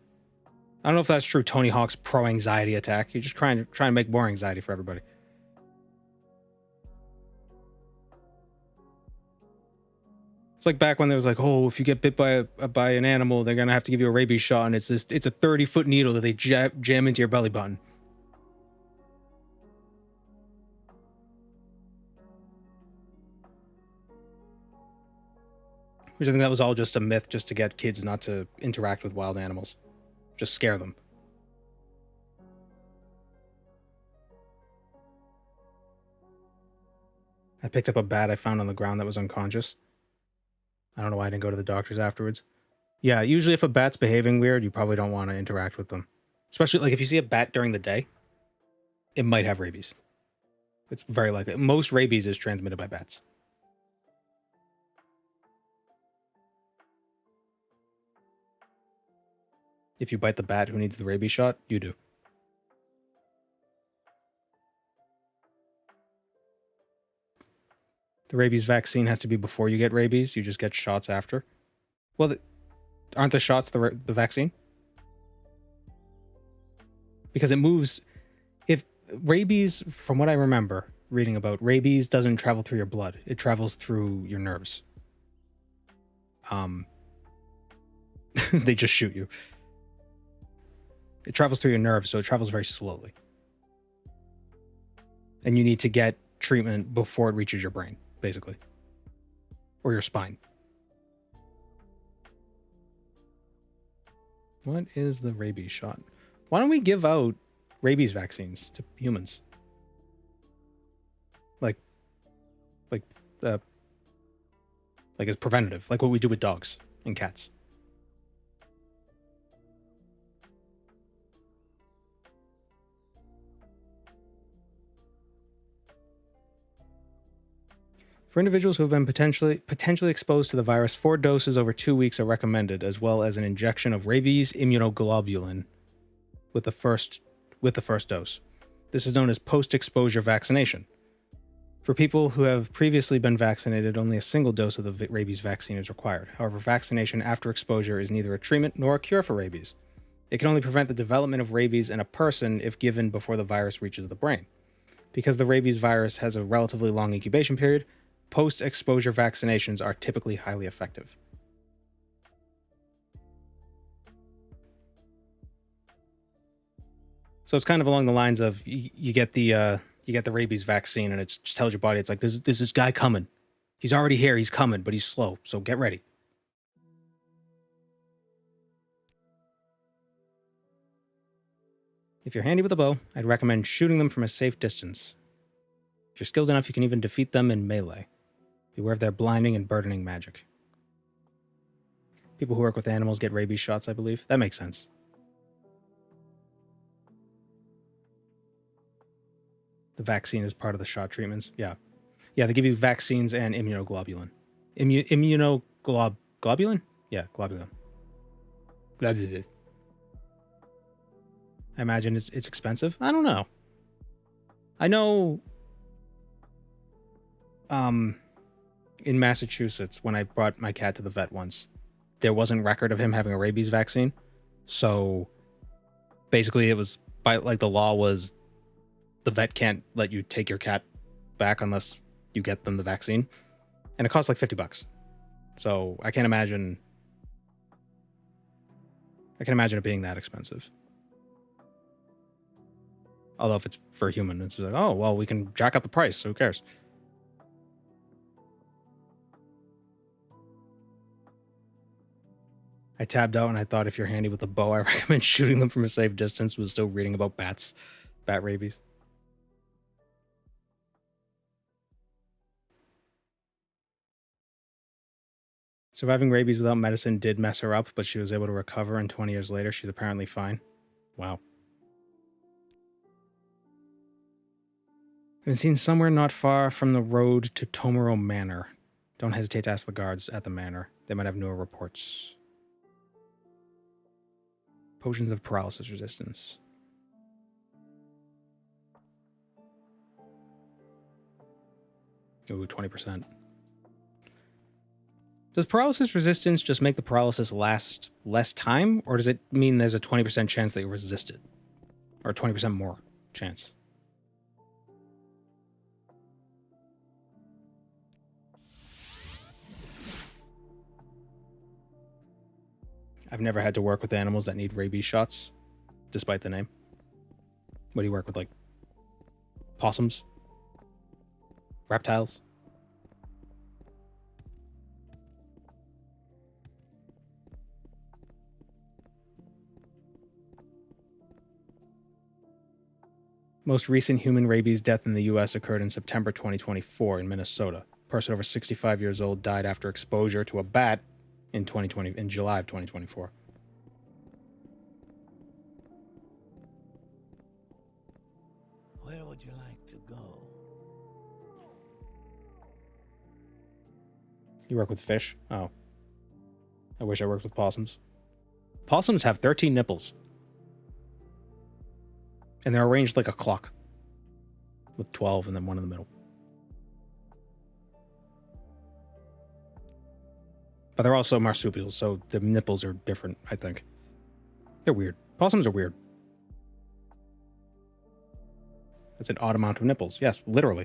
S1: I don't know if that's true. Tony Hawk's pro-anxiety attack. You're just trying to make more anxiety for everybody. It's like back when there was like, oh, if you get bit by an animal, they're gonna have to give you a rabies shot, and it's a 30-foot needle that they jam into your belly button. Which I think that was all just a myth, just to get kids not to interact with wild animals, just scare them. I picked up a bat I found on the ground that was unconscious. I don't know why I didn't go to the doctors afterwards. Yeah, usually if a bat's behaving weird, you probably don't want to interact with them. Especially, like, if you see a bat during the day, it might have rabies. It's very likely. Most rabies is transmitted by bats. If you bite the bat who needs the rabies shot, you do. The rabies vaccine has to be before you get rabies. You just get shots after. Well, aren't the shots the vaccine? Because it moves... If rabies, from what I remember reading about, rabies doesn't travel through your blood. It travels through your nerves. They just shoot you. It travels through your nerves, so it travels very slowly. And you need to get treatment before it reaches your brain, basically. Or your spine. What is the rabies shot? Why don't we give out rabies vaccines to humans? Like as preventative, like what we do with dogs and cats. For individuals who have been potentially exposed to the virus, 4 doses over 2 weeks are recommended, as well as an injection of rabies immunoglobulin with the first dose. This is known as post-exposure vaccination. For people who have previously been vaccinated, only a single dose of the rabies vaccine is required. However, vaccination after exposure is neither a treatment nor a cure for rabies. It can only prevent the development of rabies in a person if given before the virus reaches the brain. Because the rabies virus has a relatively long incubation period, post-exposure vaccinations are typically highly effective. So it's kind of along the lines of you get the rabies vaccine, and it just tells your body, it's like, there's this guy coming. He's already here. He's coming, but he's slow. So get ready. If you're handy with a bow, I'd recommend shooting them from a safe distance. If you're skilled enough, you can even defeat them in melee. Beware of their blinding and burdening magic. People who work with animals get rabies shots, I believe. That makes sense. The vaccine is part of the shot treatments. Yeah, they give you vaccines and immunoglobulin. Globulin? Yeah, globulin. I imagine it's expensive. I don't know. I know in Massachusetts, when I brought my cat to the vet once, there wasn't record of him having a rabies vaccine. So basically it was the law was the vet can't let you take your cat back unless you get them the vaccine. And it costs like $50. So I can't imagine it being that expensive. Although if it's for a human, it's like, oh, well, we can jack up the price, so who cares? I tabbed out and I thought if you're handy with a bow, I recommend shooting them from a safe distance. Was still reading about bat rabies. Surviving rabies without medicine did mess her up, but she was able to recover, and 20 years later, she's apparently fine. Wow. I've been seen somewhere not far from the road to Tomoro Manor. Don't hesitate to ask the guards at the manor. They might have newer reports. Potions of paralysis resistance. Ooh, 20%. Does paralysis resistance just make the paralysis last less time, or does it mean there's a 20% chance that you resist it? Or 20% more chance? I've never had to work with animals that need rabies shots, despite the name. What do you work with, like possums? Reptiles? Most recent human rabies death in the U.S. occurred in September 2024 in Minnesota. A person over 65 years old died after exposure to a bat in July of 2024.
S2: Where would you like to go?
S1: You work with fish? Oh. I wish I worked with possums. Possums have 13 nipples. And they're arranged like a clock. With 12 and then one in the middle. But they're also marsupials, so the nipples are different, I think. They're weird. Possums are weird. That's an odd amount of nipples. Yes, literally.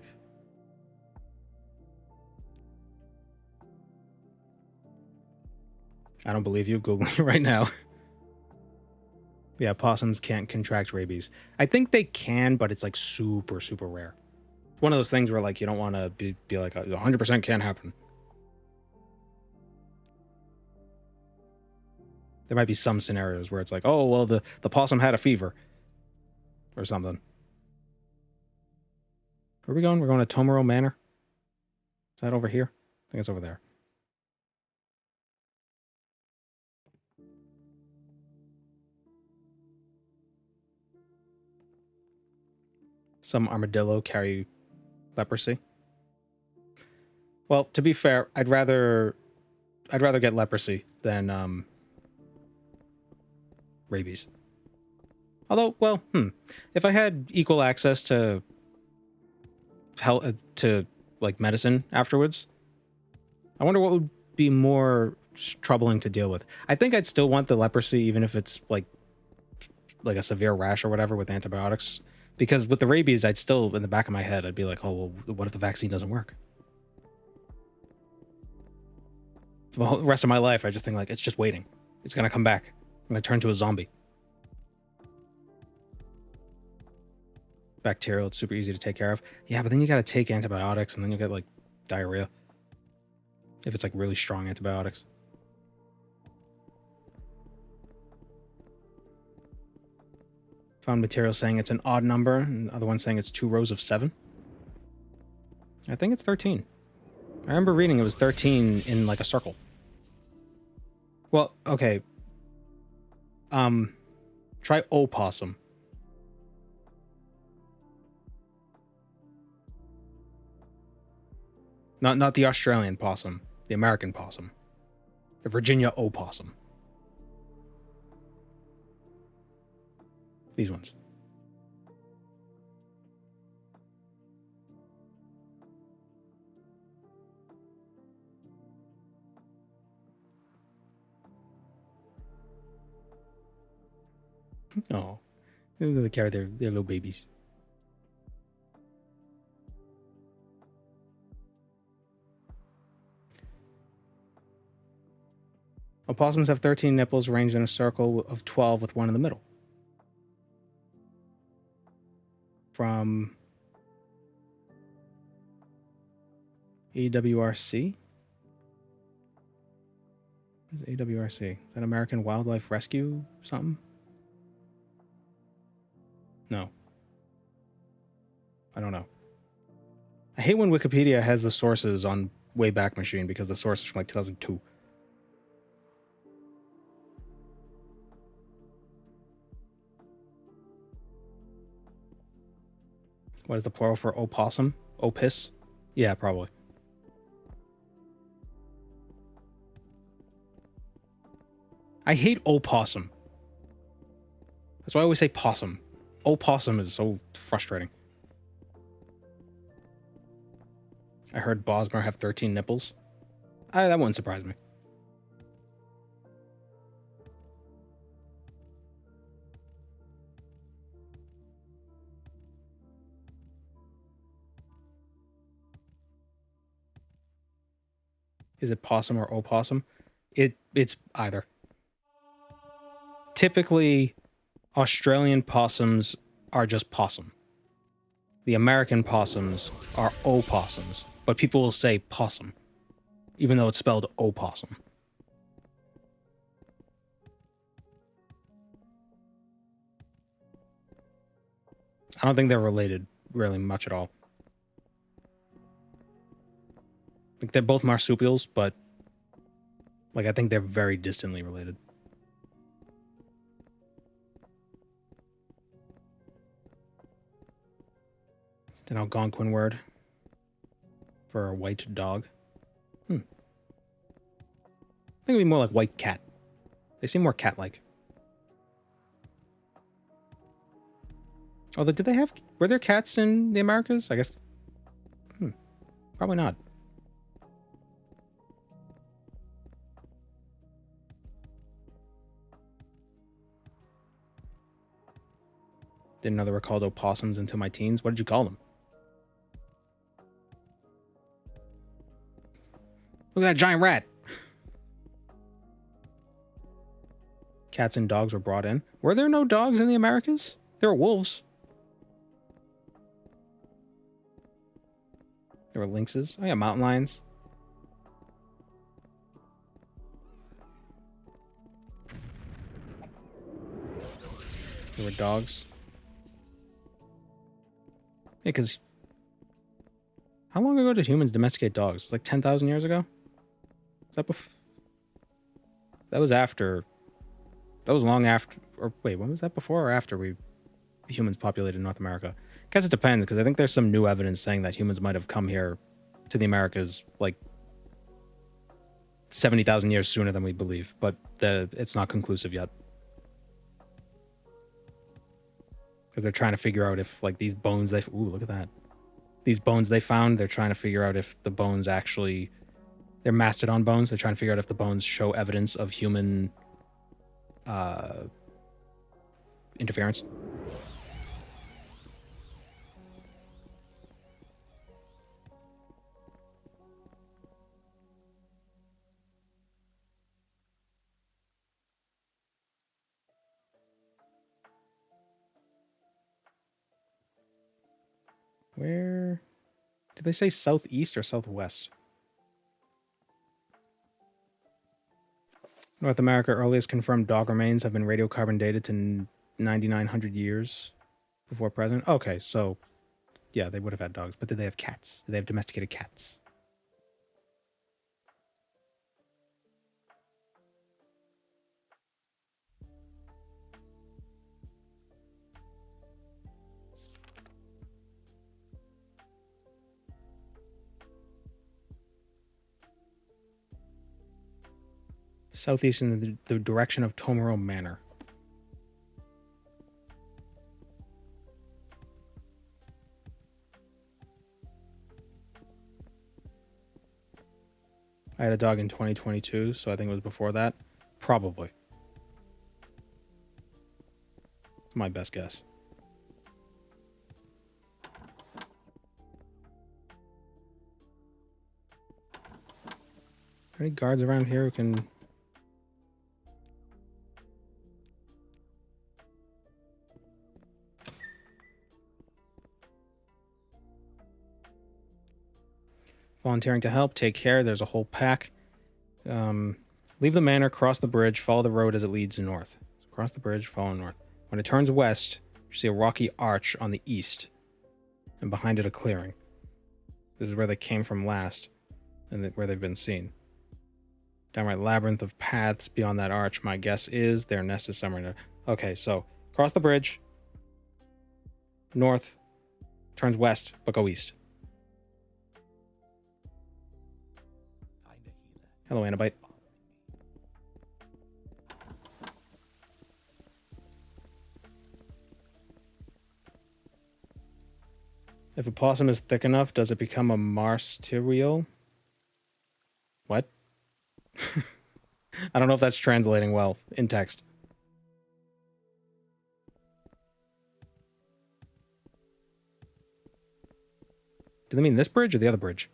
S1: I don't believe you. Googling it right now. Yeah, possums can't contract rabies. I think they can, but it's like super, super rare. It's one of those things where like you don't want to be like 100% can't happen. There might be some scenarios where it's like, oh, well, the possum had a fever. Or something. Where are we going? We're going to Tomoro Manor? Is that over here? I think it's over there. Some armadillo carry leprosy. Well, to be fair, I'd rather get leprosy than rabies. Although, well, if I had equal access to like medicine afterwards, I wonder what would be more troubling to deal with. I think I'd still want the leprosy, even if it's like a severe rash or whatever with antibiotics. Because with the rabies, I'd still, in the back of my head, I'd be like, oh, well, what if the vaccine doesn't work? For the whole rest of my life, I just think like, it's just waiting. It's going to come back. I'm going to turn to a zombie. Bacterial, it's super easy to take care of. Yeah, but then you got to take antibiotics and then you get like diarrhea. If it's like really strong antibiotics. Found material saying it's an odd number, and other one saying it's 2 rows of 7. I think it's 13. I remember reading it was 13 in like a circle. Well, okay. Try opossum. Not the Australian possum, the American possum. The Virginia opossum. These ones. Oh, they carry their little babies. Opossums have 13 nipples arranged in a circle of 12 with one in the middle. From AWRC? What is AWRC? Is that American Wildlife Rescue something? No. I don't know. I hate when Wikipedia has the sources on Wayback Machine because the source is from like 2002. What is the plural for opossum? Opus? Yeah, probably. I hate opossum. That's why I always say possum. Opossum is so frustrating. I heard Bosmer have 13 nipples. That wouldn't surprise me. Is it possum or opossum? It's either. Typically, Australian possums are just possum. The American possums are opossums, but people will say possum, even though it's spelled opossum. I don't think they're related really much at all. Like they're both marsupials, but like I think they're very distantly related. An Algonquin word for a white dog. I think it'd be more like white cat. They seem more cat-like. Although, were there cats in the Americas? I guess. Probably not. Didn't know they were called opossums until my teens. What did you call them? Look at that giant rat. Cats and dogs were brought in. Were there no dogs in the Americas? There were wolves. There were lynxes. Oh yeah, mountain lions. There were dogs. Yeah, because how long ago did humans domesticate dogs? It was like 10,000 years ago? Is that that was after... That was long after... Or wait, when was that before or after humans populated North America? I guess it depends, because I think there's some new evidence saying that humans might have come here to the Americas like 70,000 years sooner than we believe, but it's not conclusive yet. Because they're trying to figure out if, like, these bones they... Ooh, look at that. These bones they found, they're trying to figure out if the bones actually... They're mastodon bones. They're trying to figure out if the bones show evidence of human interference. Where... Did they say southeast or southwest? North America, earliest confirmed dog remains have been radiocarbon dated to 9,900 years before present. Okay, so yeah, they would have had dogs, but did they have cats? Did they have domesticated cats? Southeast in the direction of Tomoro Manor. I had a dog in 2022, so I think it was before that. Probably. My best guess. Are there any guards around here who can... Volunteering to help, take care, there's a whole pack. Leave the manor, cross the bridge, follow the road as it leads north. So cross the bridge, follow north. When it turns west, you see a rocky arch on the east, and behind it a clearing. This is where they came from last, and where they've been seen. Downright labyrinth of paths beyond that arch, my guess is their nest is somewhere there. Okay, so cross the bridge, north, turns west, but go east. Hello, Annabite. If a possum is thick enough, does it become a marsupial? What? I don't know if that's translating well in text. Do they mean this bridge or the other bridge?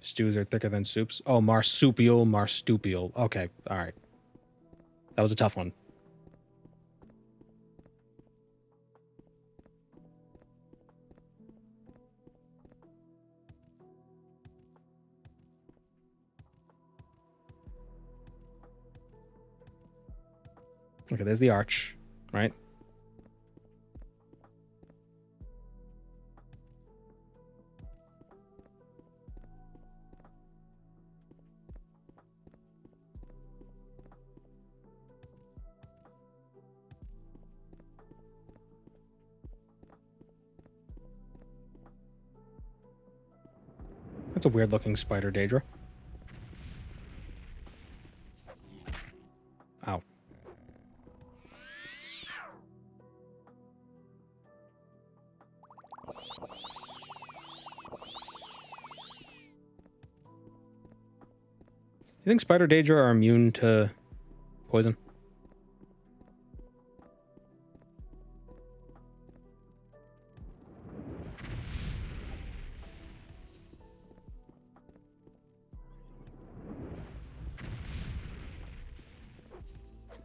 S1: Stews are thicker than soups. Oh, marsupial. Okay, all right. That was a tough one. Okay, there's the arch, right? That's a weird looking spider, Daedra. Ow. Do you think spider Daedra are immune to poison?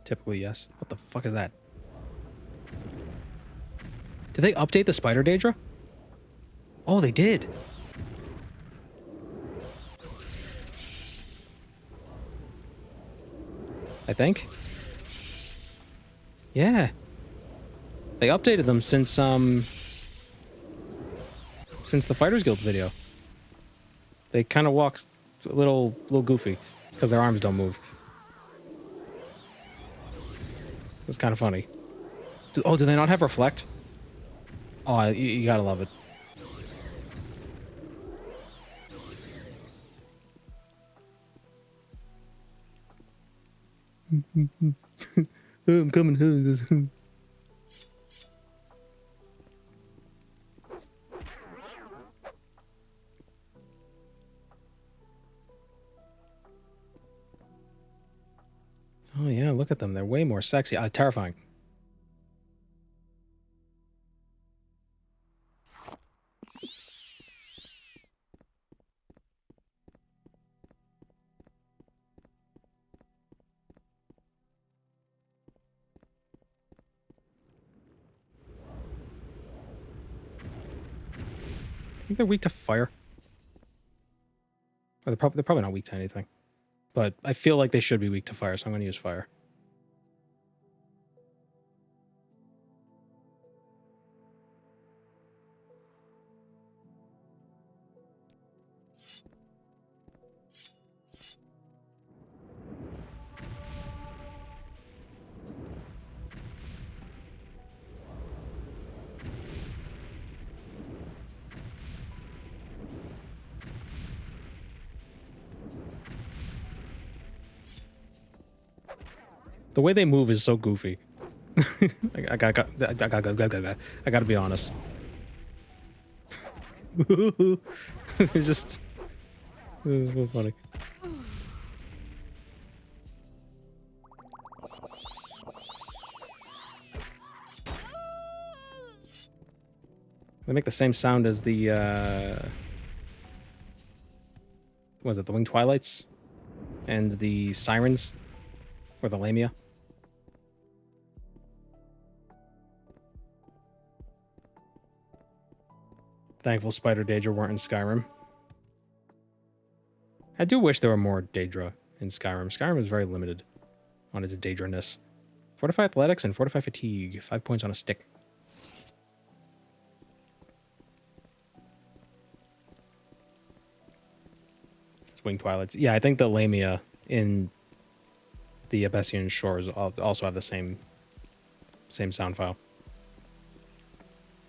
S1: Typically, yes. What the fuck is that? Did they update the spider Daedra? Oh, they did. I think. Yeah. They updated them since the Fighters Guild video. They kind of walk a little goofy because their arms don't move. It's kind of funny. Oh, do they not have reflect? Oh, you gotta love it. I'm coming. Oh yeah, look at them. They're way more sexy. Terrifying. I think they're weak to fire. Or they're probably not weak to anything. But I feel like they should be weak to fire, so I'm going to use fire. The way they move is so goofy. I gotta be honest. They're just so funny. They make the same sound as the what was it, the Winged Twilights? And the Sirens? Or the Lamia? Thankful Spider Daedra weren't in Skyrim. I do wish there were more Daedra in Skyrim. Skyrim is very limited on its Daedra-ness. Fortify Athletics and Fortify Fatigue. 5 points on a stick. It's Winged Twilights. Yeah, I think the Lamia in the Abessian Shores also have the same sound file.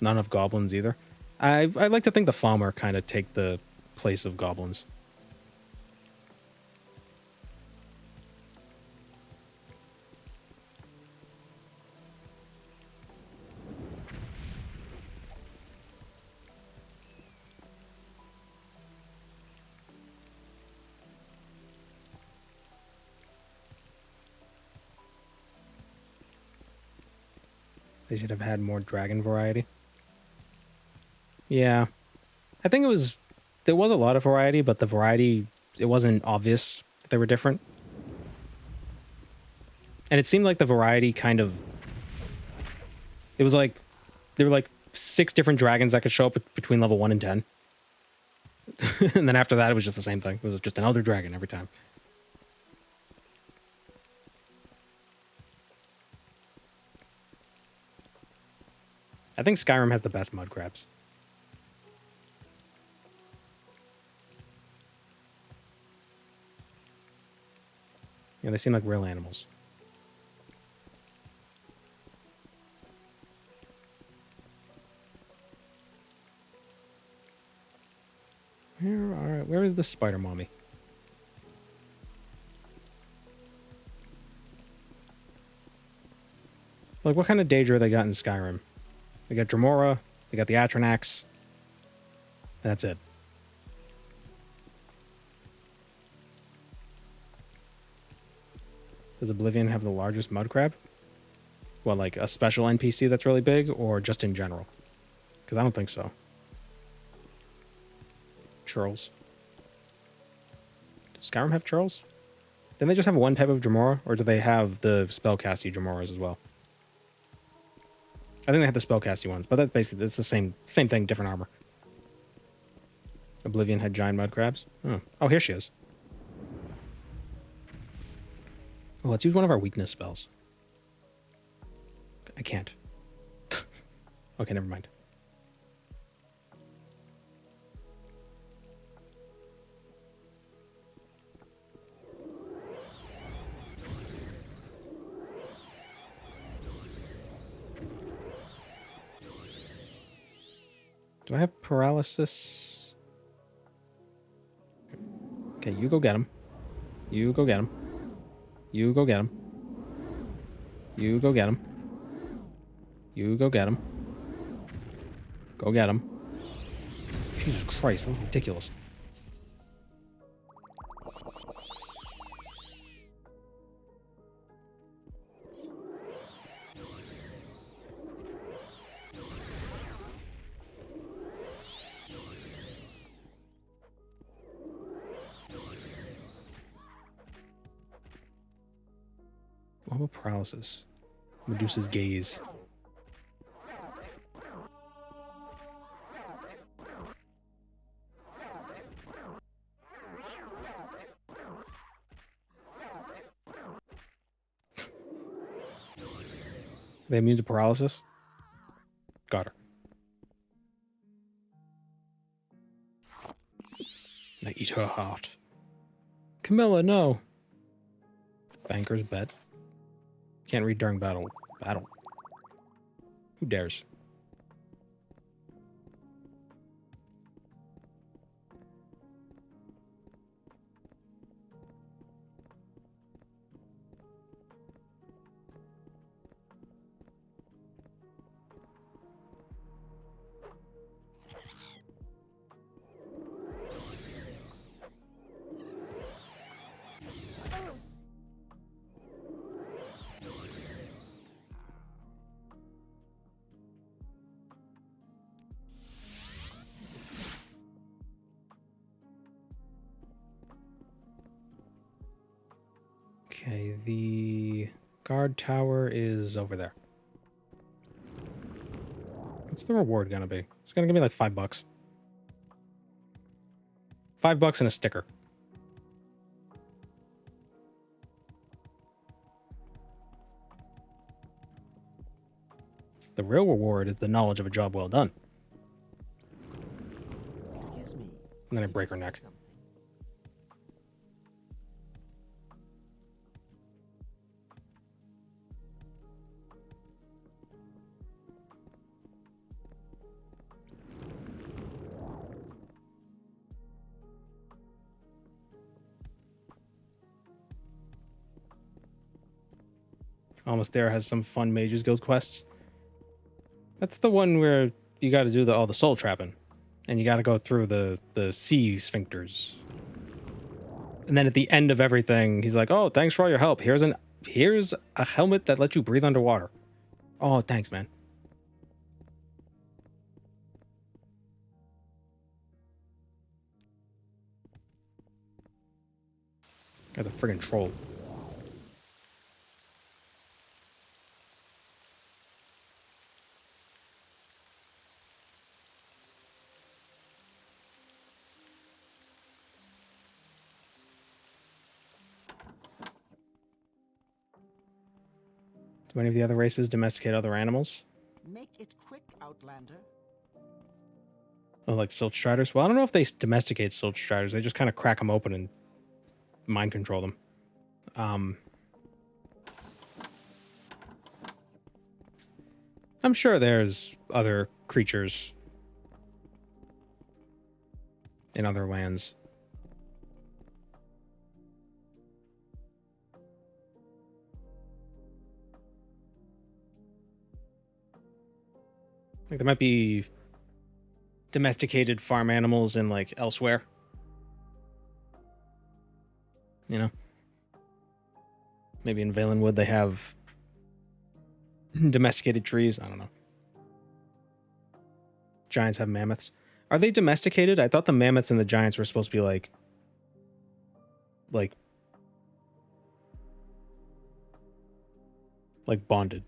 S1: Not enough goblins either. I like to think the Falmer kind of take the place of goblins. They should have had more dragon variety. Yeah. I think there was a lot of variety, but the variety, it wasn't obvious that they were different. And it seemed like the variety kind of, it was like, there were like 6 different dragons that could show up between level 1 and 10. And then after that, it was just the same thing. It was just another dragon every time. I think Skyrim has the best mud crabs. Yeah, they seem like real animals. Alright, where is the spider mommy? Like, what kind of Daedra they got in Skyrim? They got Dremora, they got the Atronax. That's it. Does Oblivion have the largest mud crab? Well, like a special NPC that's really big, or just in general? Because I don't think so. Churls. Does Skyrim have churls? Didn't they just have one type of Dremora, or do they have the spellcasty Dremoras as well? I think they had the spellcasty ones, but that's basically, it's the same thing, different armor. Oblivion had giant mud crabs. Oh, here she is. Oh, let's use one of our weakness spells. I can't. Okay, never mind. Do I have paralysis? Okay, you go get him. You go get him. You go get him. You go get him. You go get him. Go get him. Jesus Christ, that's ridiculous. What about paralysis? Medusa's gaze. They immune to paralysis? Got her. Now eat her heart. Camilla, no. Banker's bet. Can't read during battle. Battle. Who dares? Okay, the guard tower is over there. What's the reward gonna be? It's gonna give me like $5. $5 and a sticker. The real reward is the knowledge of a job well done.
S3: Excuse me.
S1: And then I
S3: Did
S1: break
S3: you
S1: her
S3: say
S1: neck.
S3: something?
S1: Almost There has some fun Mages Guild quests. That's the one where you got to do all the soul trapping, and you got to go through the sea sphincters. And then at the end of everything, he's like, "Oh, thanks for all your help. Here's a helmet that lets you breathe underwater." Oh, thanks, man. That's a friggin' troll. Do any of the other races domesticate other animals?
S3: Make it quick, Outlander.
S1: Oh, like Silt Striders? Well, I don't know if they domesticate Silt Striders. They just kind of crack them open and mind control them. I'm sure there's other creatures in other lands. Like there might be domesticated farm animals in like elsewhere. You know? Maybe in Valenwood they have domesticated trees. I don't know. Giants have mammoths. Are they domesticated? I thought the mammoths and the giants were supposed to be like bonded.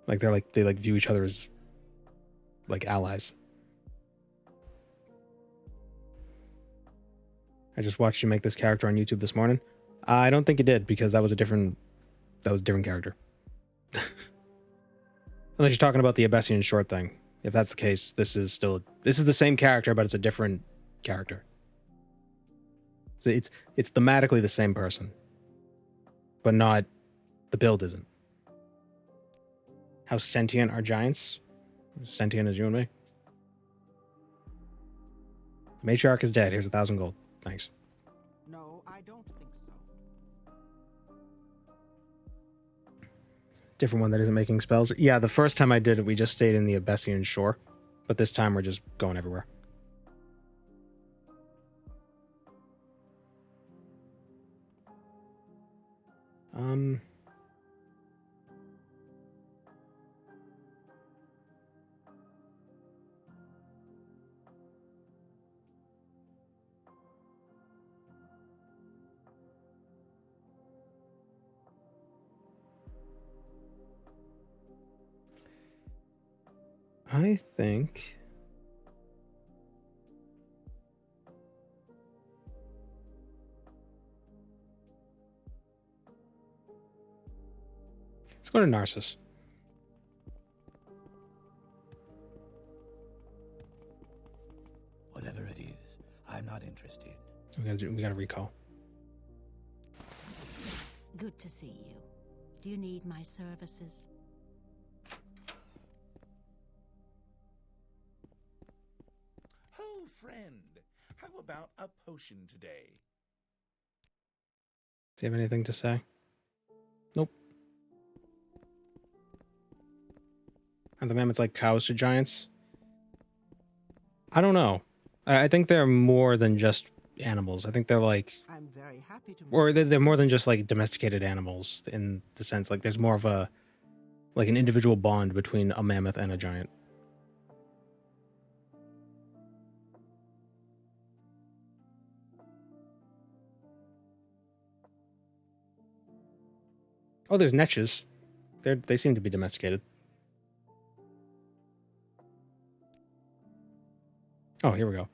S1: Like they view each other as like allies. I just watched you make this character on YouTube this morning. I don't think it did because that was a different character. Unless you're talking about the Abessian short thing. If that's the case, this is the same character, but it's a different character. So it's thematically the same person, but not the build isn't. How sentient are giants? Sentient as you and me. The matriarch is dead. Here's 1,000 gold. Thanks.
S3: No, I don't think so.
S1: Different one that isn't making spells. Yeah, the first time I did it, we just stayed in the Abessian shore. But this time we're just going everywhere. I think... Let's go to Narsis.
S2: Whatever it is, I'm not interested.
S1: We gotta recall.
S5: Good to see you. Do you need my services?
S8: Oh, friend, how about a potion today?
S1: Do you have anything to say? Nope. Are the mammoths like cows to giants? I don't know. I think they're more than just animals. I think they're like...
S3: I'm very happy to.
S1: Or they're more than just like domesticated animals in the sense like there's more of a... like an individual bond between a mammoth and a giant. Oh, there's netches. They seem to be domesticated. Oh, here we go.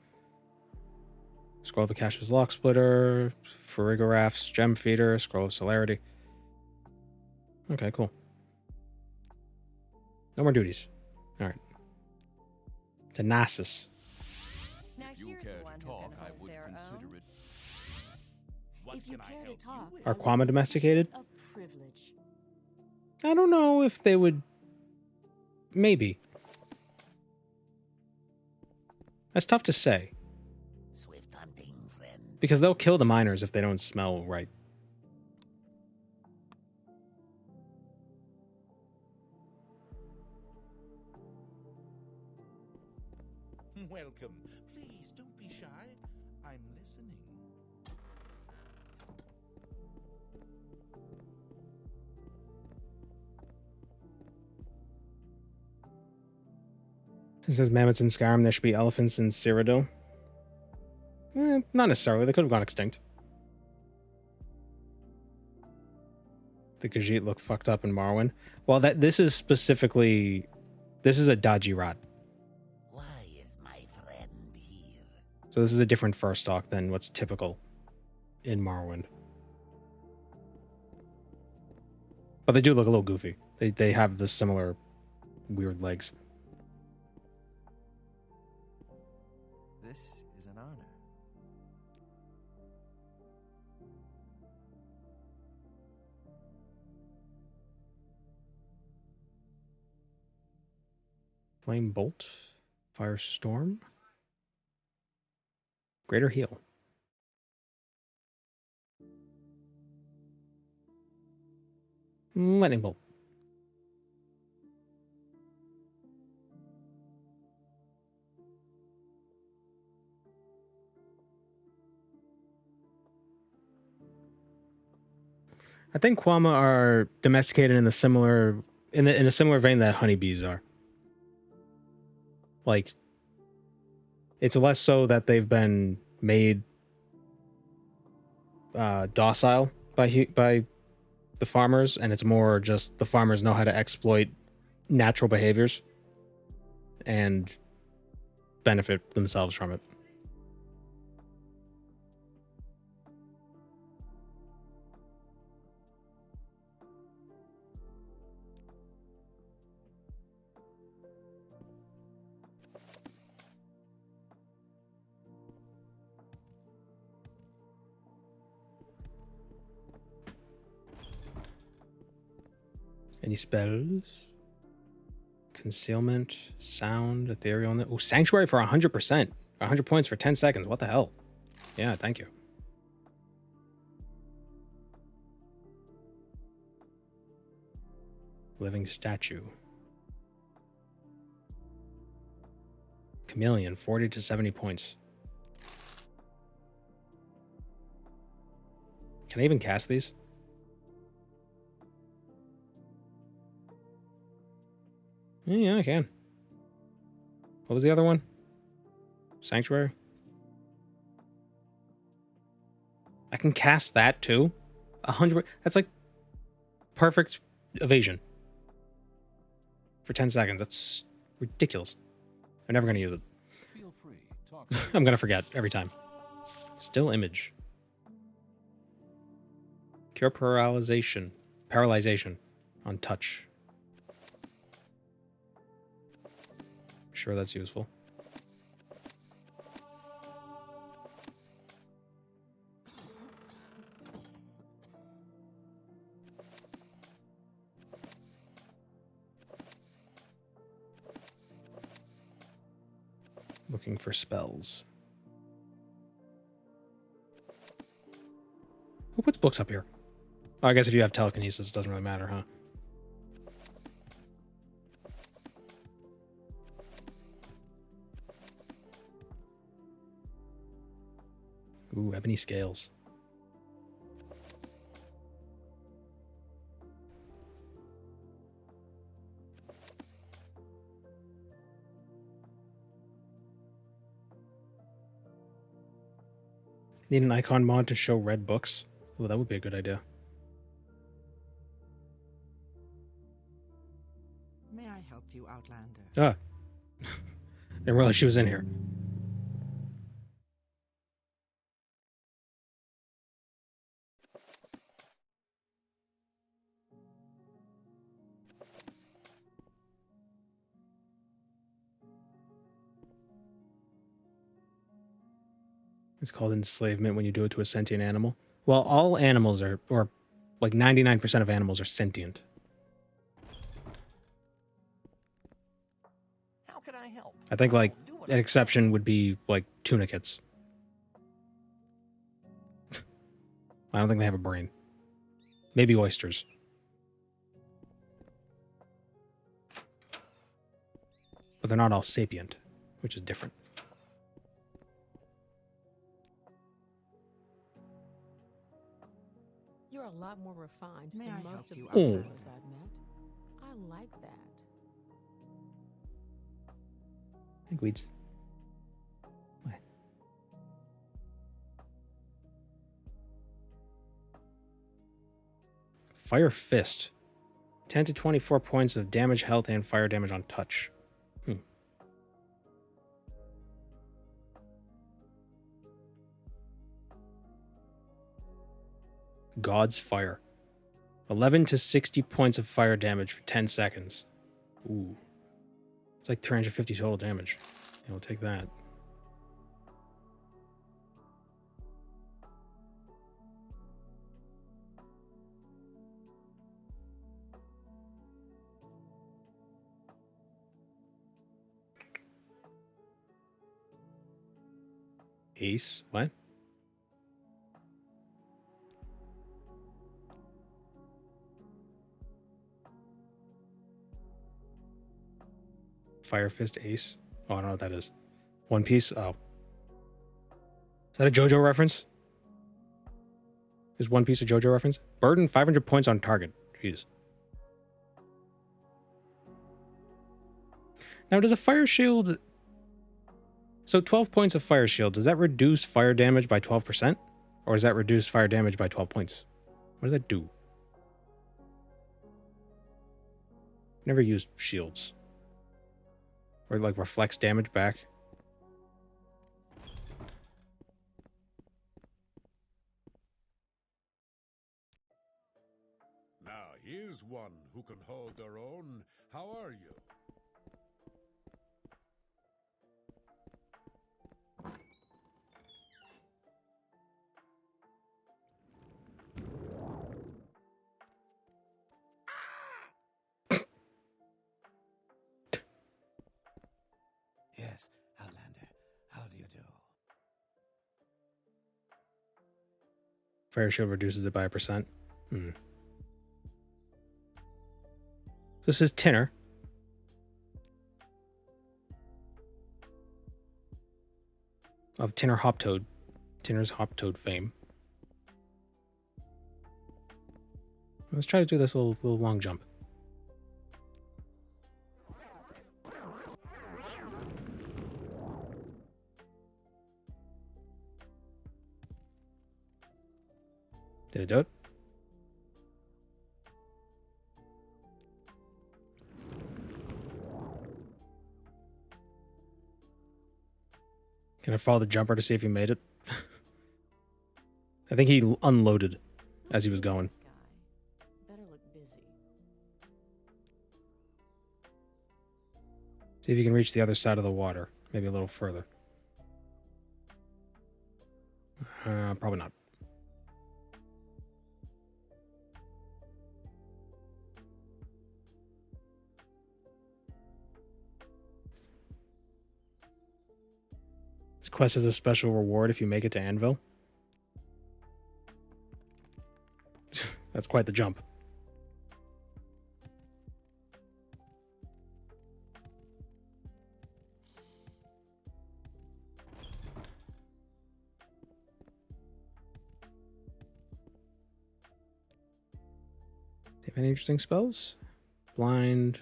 S1: Scroll of Akasha's Lock Splitter, Farigaraph's Gem Feeder, Scroll of Celerity. Okay, cool. No more duties. Alright. To Narsis.
S6: Now
S4: If you
S6: here's
S4: care
S6: one
S4: to
S6: who
S4: talk,
S6: can
S4: I
S6: hold
S4: would
S6: their
S4: consider
S6: own.
S4: it.
S8: What
S6: If you
S8: can I
S6: care
S8: help
S6: to talk,
S8: you with?
S1: Are Kwama domesticated?
S6: a privilege.
S1: I don't know if they would... Maybe. That's tough to say.
S2: Swift hunting, friend.
S1: Because they'll kill the miners if they don't smell right.
S8: Welcome. Please don't be shy. I'm listening.
S1: Since there's mammoths in Skyrim, there should be elephants in Cyrodiil. Not necessarily. They could have gone extinct. The Khajiit look fucked up in Morrowind. Well, this is specifically... This is a dodgy rot.
S2: Why is my friend here?
S1: So this is a different fur stock than what's typical in Morrowind. But they do look a little goofy. They have the similar weird legs.
S9: This is an honor.
S1: Flame Bolt. Firestorm. Greater Heal. Lightning Bolt. I think Kwama are domesticated in a similar vein that honeybees are. Like, it's less so that they've been made docile by the farmers, and it's more just the farmers know how to exploit natural behaviors and benefit themselves from it. Any spells? Concealment, sound, ethereal. Oh, sanctuary for 100%. 100 points for 10 seconds. What the hell? Yeah, thank you. Living statue. Chameleon, 40 to 70 points. Can I even cast these? Yeah, I can. What was the other one? Sanctuary? I can cast that too? 100. That's like perfect evasion. For 10 seconds. That's ridiculous. I'm never going to use it.
S4: Feel free. Talk to me.
S1: I'm going to forget every time. Still image. Cure paralyzation. Paralyzation on touch. Sure, that's useful. Looking for spells. Who puts books up here? Oh, I guess if you have telekinesis, it doesn't really matter, huh? Ooh, ebony scales. Need an icon mod to show red books? Oh, that would be a good idea.
S3: May I help you, Outlander?
S1: Ah. Didn't realize she was in here. It's called enslavement when you do it to a sentient animal. Well, all animals are, or like 99% of animals are sentient.
S8: How can I help?
S1: I think like
S8: Do what
S1: an exception would be like tunicates. I don't think they have a brain. Maybe oysters. But they're not all sapient, which is different.
S6: You're a lot more refined
S3: May
S6: than
S3: I
S6: most
S3: help
S6: of
S3: you,
S6: the
S1: Outlander?
S6: others I've met. I like that.
S1: Think weeds. What? Fire Fist. 10 to 24 points of damage, health, and fire damage on touch. God's Fire. 11 to 60 points of fire damage for 10 seconds. Ooh. It's like 350 total damage. Yeah, we'll take that. Ace? What? Fire Fist Ace? Oh, I don't know what that is. One Piece? Oh. Is that a JoJo reference? Is One Piece a JoJo reference? Burden 500 points on target. Jeez. Now, does a fire shield... So 12 points of fire shield, does that reduce fire damage by 12%? Or does that reduce fire damage by 12 points? What does that do? Never used shields. Or it, like, reflects damage back.
S4: Now here's one who can hold their own. How are you?
S2: Yes, Outlander. How do you do? still.
S1: Fire shield reduces it by 1%. This is Tinner. Of Tinner Hoptoad. Tinner's Hoptoad fame. Let's try to do this little long jump. Did it do it? Can I follow the jumper to see if he made it? I think he unloaded as he was going.
S6: Guy. Better look busy.
S1: See if you can reach the other side of the water. Maybe a little further. Probably not. This quest has a special reward if you make it to Anvil. That's quite the jump. Do you have any interesting spells? Blind.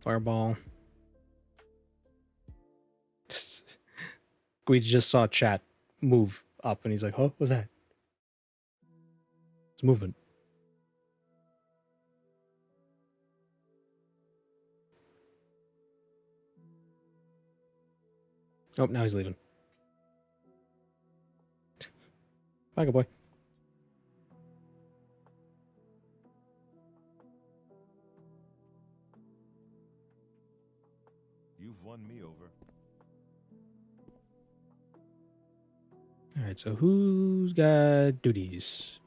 S1: Fireball. Guides just saw chat move up and he's like, oh, what's that? It's movement. Oh, now he's leaving. Bye, good boy.
S9: You've won me over.
S1: All right, so who's got duties?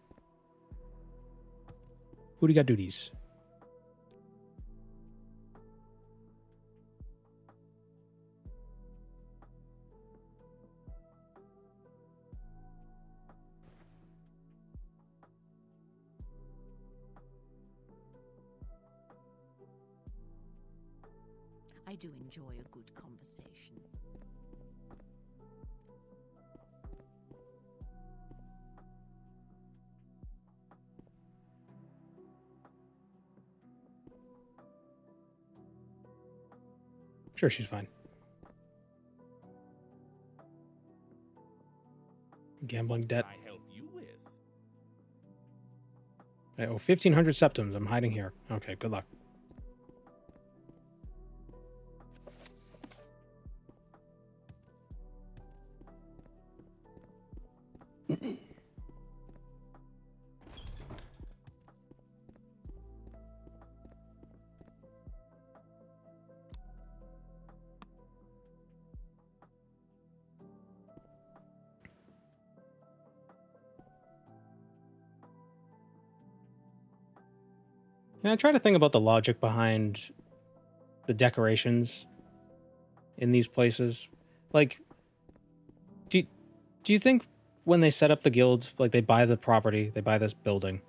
S1: Who do you got duties?
S5: I do enjoy a good conversation.
S1: Sure, she's fine. Gambling debt.
S8: I help you with?
S1: I owe 1,500 septums. I'm hiding here. Okay, good luck. And I try to think about the logic behind the decorations in these places. Like, do you think when they set up the guild, like they buy the property, they buy this building,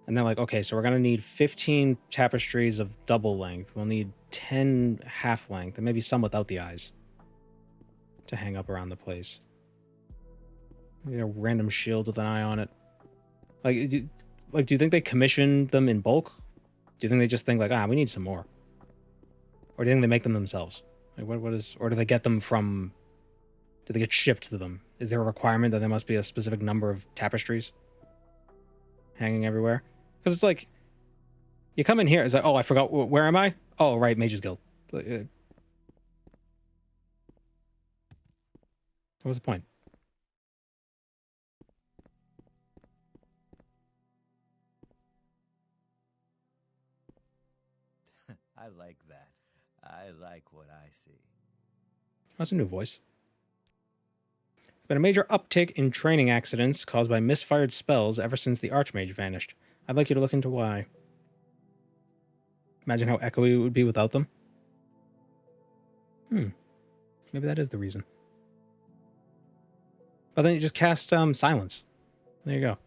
S1: and they're like, okay, so we're going to need 15 tapestries of double length. We'll need 10 half length, and maybe some without the eyes to hang up around the place. Maybe a random shield with an eye on it. Do you think they commission them in bulk? Do you think they just think like, we need some more? Or do you think they make them themselves? Like or do they get them from, do they get shipped to them? Is there a requirement that there must be a specific number of tapestries hanging everywhere? Because it's like, you come in here, it's like, oh, I forgot, where am I? Oh, right, Mage's Guild. What was the point?
S2: I like that. I like what I see.
S1: That's a new voice. There's been a major uptick in training accidents caused by misfired spells ever since the Archmage vanished. I'd like you to look into why. Imagine how echoey it would be without them. Maybe that is the reason. But then you just cast silence. There you go.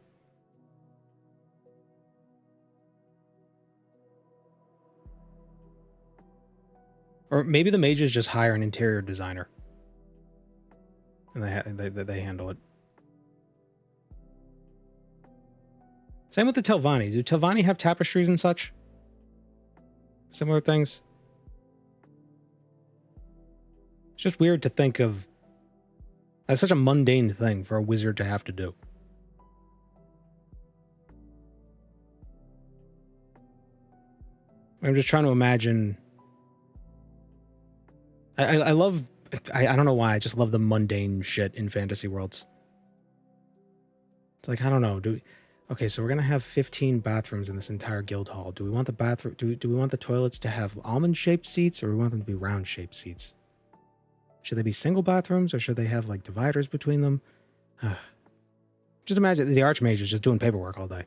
S1: Or maybe the mages just hire an interior designer, and they handle it. Same with the Telvanni. Do Telvanni have tapestries and such? Similar things? It's just weird to think of. That's such a mundane thing for a wizard to have to do. I'm just trying to imagine. I love. I don't know why. I just love the mundane shit in fantasy worlds. It's like, I don't know. Okay, so we're gonna have 15 bathrooms in this entire guild hall. Do we want the bathroom? Do we want the toilets to have almond-shaped seats, or do we want them to be round-shaped seats? Should they be single bathrooms, or should they have like dividers between them? Just imagine the archmage is just doing paperwork all day.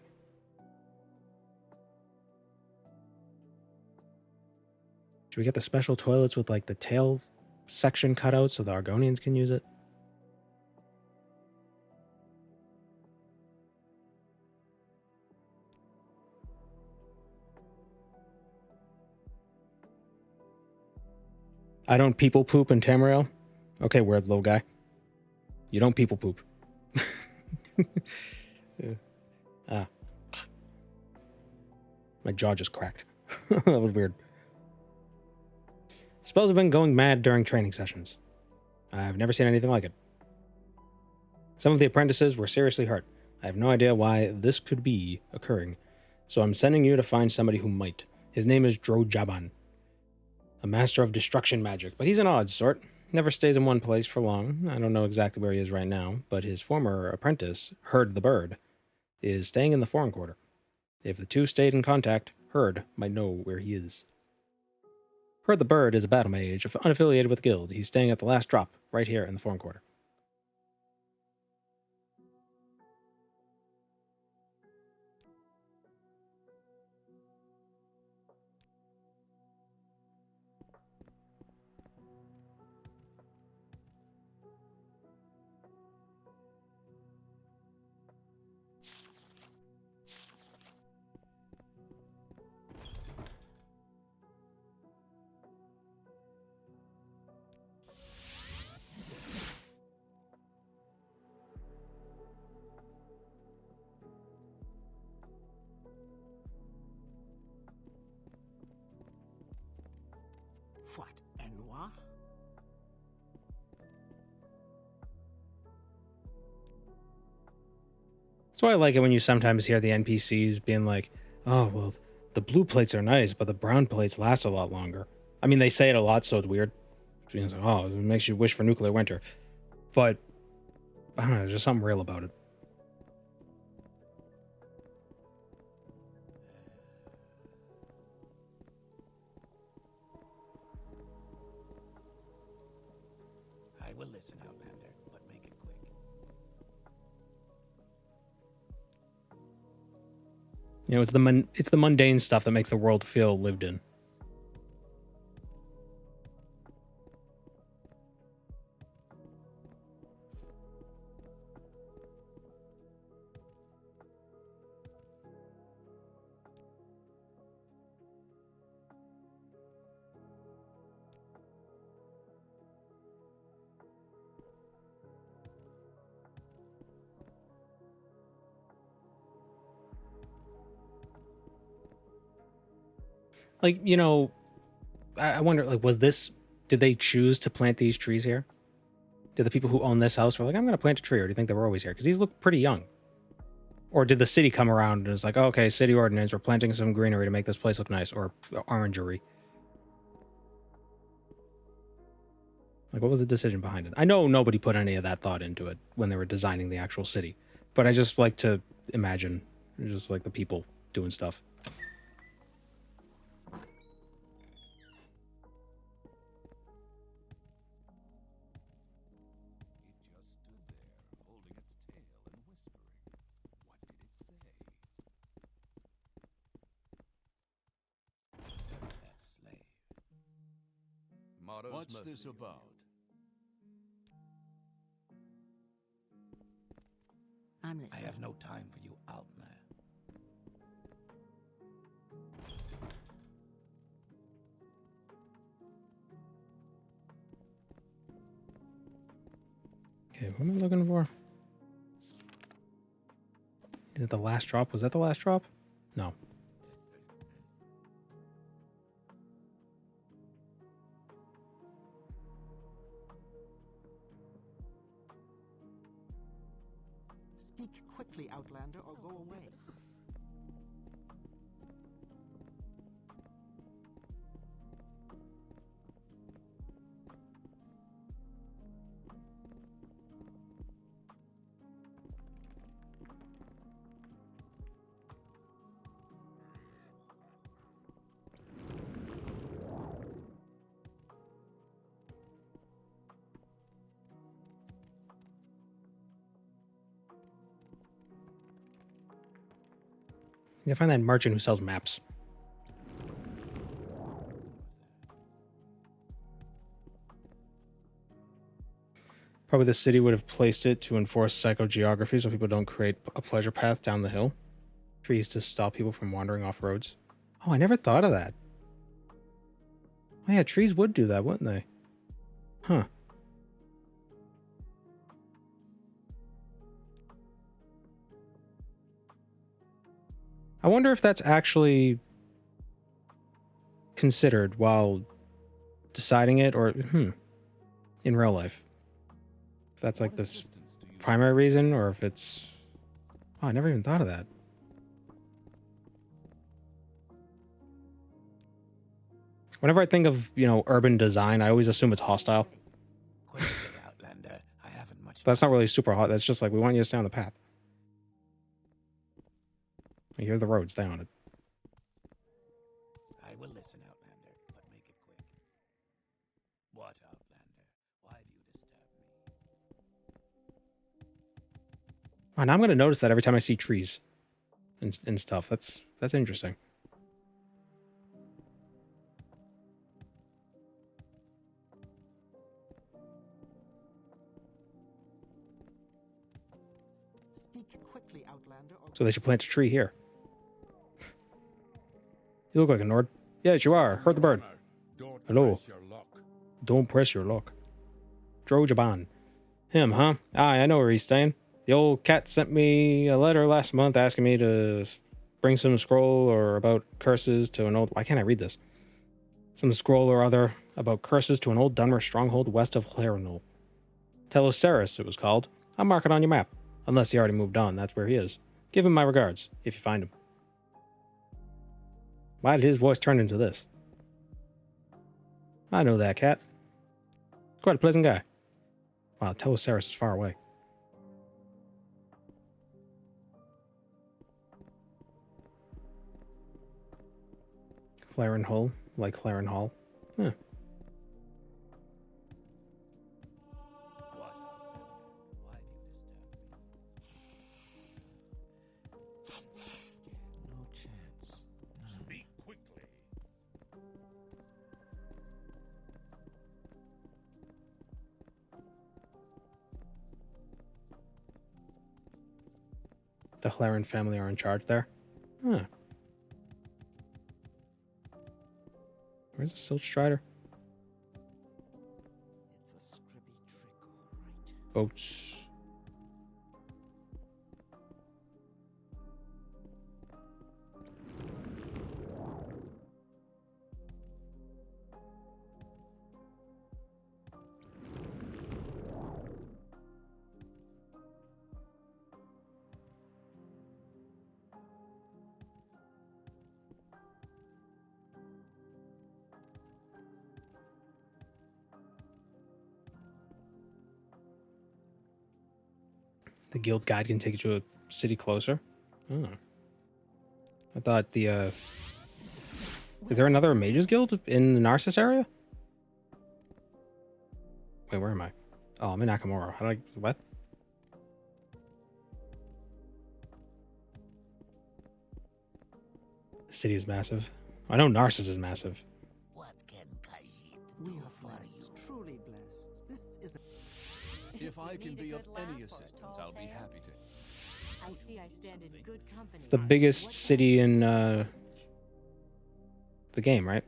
S1: Should we get the special toilets with like the tail section cut out so the Argonians can use it? I don't people poop in Tamriel. Okay, weird little guy. You don't people poop. Yeah. My jaw just cracked. That was weird. Spells have been going mad during training sessions. I've never seen anything like it. Some of the apprentices were seriously hurt. I have no idea why this could be occurring, so I'm sending you to find somebody who might. His name is Drojaban, a master of destruction magic, but he's an odd sort. Never stays in one place for long. I don't know exactly where he is right now, but his former apprentice, Herd the Bird, is staying in the foreign quarter. If the two stayed in contact, Herd might know where he is. Herd the Bird is a battle mage, unaffiliated with the guild. He's staying at the last drop, right here in the foreign quarter.
S3: What, Enwa?
S1: That's why I like it when you sometimes hear the NPCs being like, oh, well, the blue plates are nice, but the brown plates last a lot longer. I mean, they say it a lot, so it's weird. It's like, oh, it makes you wish for nuclear winter. But, I don't know, there's just something real about it.
S2: I will listen, Outlander, but make it quick.
S1: You know, it's the mundane stuff that makes the world feel lived in. Like, you know, I wonder, like, did they choose to plant these trees here? Did the people who own this house were like, I'm going to plant a tree, or do you think they were always here? Because these look pretty young. Or did the city come around and it's like, oh, okay, city ordinance, we're planting some greenery to make this place look nice, or orangery? Like, what was the decision behind it? I know nobody put any of that thought into it when they were designing the actual city, but I just like to imagine just like the people doing stuff.
S2: What's this about?
S5: harmless.
S2: I have no time for you, Altmer.
S1: Okay, what am I looking for? Is it the last drop? Was that the last drop? No.
S3: Speak quickly, Outlander, or go away.
S1: You find that merchant who sells maps. Probably the city would have placed it to enforce psychogeography so people don't create a pleasure path down the hill. Trees to stop people from wandering off roads. Oh, I never thought of that. Oh yeah, trees would do that, wouldn't they? Huh. I wonder if that's actually considered while deciding it, or in real life. If that's like this primary reason, or if it's... Oh, I never even thought of that. Whenever I think of, urban design, I always assume it's hostile.
S2: Quickly, Outlander. I haven't much.
S1: That's not really super hot. That's just like, we want you to stay on the path. Here are the roads. Stay on it.
S2: I will listen, Outlander, but make it quick. What, Outlander? Why do you disturb me?
S1: Oh, now I'm going to notice that every time I see trees and stuff. That's interesting.
S3: Speak quickly, Outlander, or
S1: So they should plant a tree here. You look like a Nord. Yes, you are. Heard the bird.
S4: Don't
S1: Hello.
S4: press your luck.
S1: Don't press your luck. Drojaban. Him, huh? I know where he's staying. The old cat sent me a letter last month asking me to bring some scroll or about curses to an old... Why can't I read this? Some scroll or other about curses to an old Dunmer stronghold west of Clarenol. Teloceros, it was called. I'll mark it on your map. Unless he already moved on, that's where he is. Give him my regards, if you find him. Why did his voice turn into this? I know that cat. Quite a pleasant guy. Wow, Teloceros is far away. Claren Hall, like Claren Hall. Huh.
S2: What, Outlander? Why do you disturb me?
S3: no chance.
S4: Speak quickly.
S1: The Claren family are in charge there. Huh. Where's the Silt Strider?
S3: It's a scribby trick, all right.
S1: Boats. The guild guide can take you to a city closer. Oh. I thought the is there another mages guild in the Narsis area? Wait, where am I? Oh, I'm in Akamora. How did I... What? The city is massive. I know Narsis is massive.
S2: What can Khajiit
S3: We
S2: do
S3: are
S2: for
S3: blessed,
S2: you?
S3: truly blessed. This is a...
S9: If I can
S6: Need a
S9: be of
S6: good laugh
S9: any
S6: or a
S9: assistance,
S6: tall
S9: I'll be
S6: tale?
S9: happy to.
S6: I see I stand in good company.
S1: It's the biggest city in the game, right?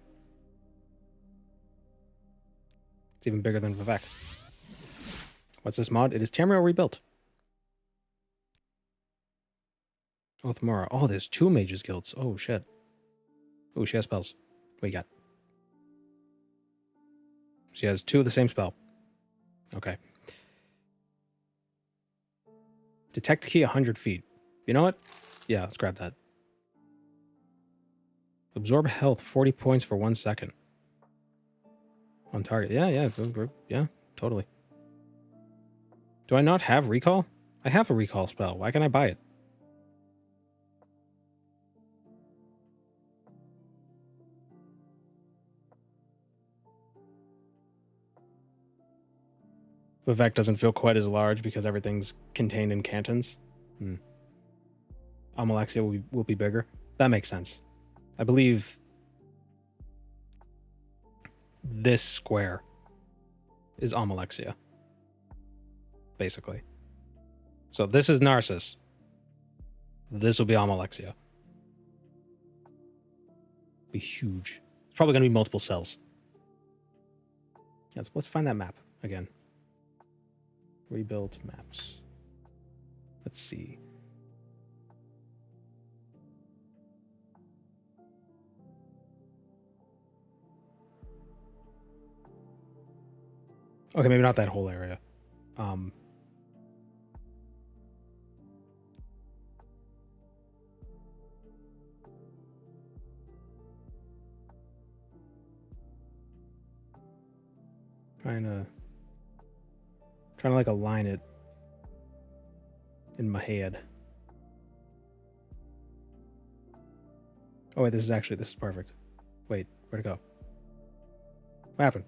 S1: It's even bigger than Vivek. What's this mod? It is Tamriel rebuilt. Akamora. Oh, there's 2 mages guilds. Oh, shit. Oh, she has spells. What you got? She has 2 of the same spell. Okay. Detect key 100 feet. You know what? Yeah, let's grab that. Absorb health 40 points for 1 second. On target. Yeah, totally. Do I not have recall? I have a recall spell. Why can't I buy it? Vivek doesn't feel quite as large because everything's contained in cantons. Almalexia will be bigger. That makes sense. I believe this square is Almalexia, basically. So this is Narsis. This will be Almalexia. Be huge. It's probably going to be multiple cells. Yeah, let's find that map again. Rebuild maps. Let's see. Okay, maybe not that whole area. Trying to like align it in my head. Oh wait, this is perfect. Wait, where'd it go? What happened?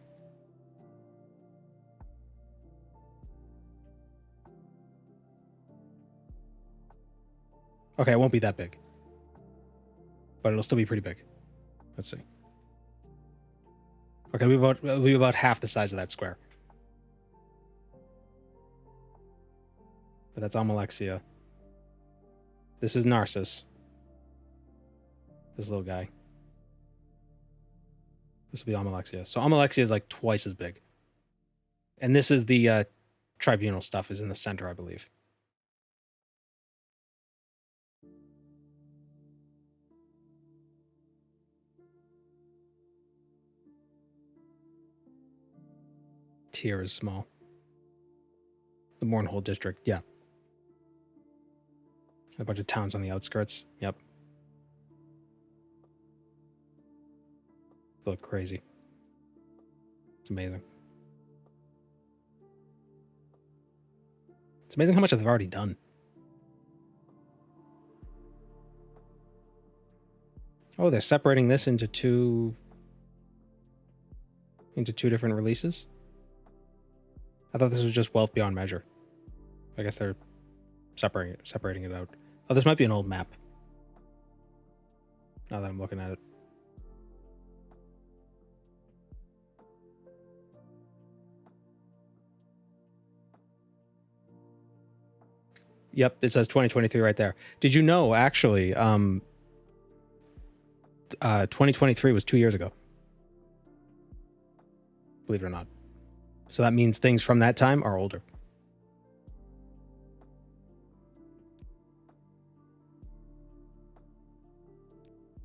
S1: Okay, it won't be that big. But it'll still be pretty big. Let's see. Okay, it'll be about half the size of that square. But that's Almalexia. This is Narsis. This little guy. This will be Almalexia. So Almalexia is like twice as big. And this is the tribunal stuff is in the center, I believe. Tier is small. The Mournhold district, yeah. A bunch of towns on the outskirts. Yep. They look crazy. It's amazing. It's amazing how much they've already done. Oh, they're separating this into two different releases? I thought this was just Wealth Beyond Measure. I guess they're separating it out. Oh, this might be an old map. Now that I'm looking at it. Yep, it says 2023 right there. Did you know, actually, 2023 was 2 years ago? Believe it or not. So that means things from that time are older.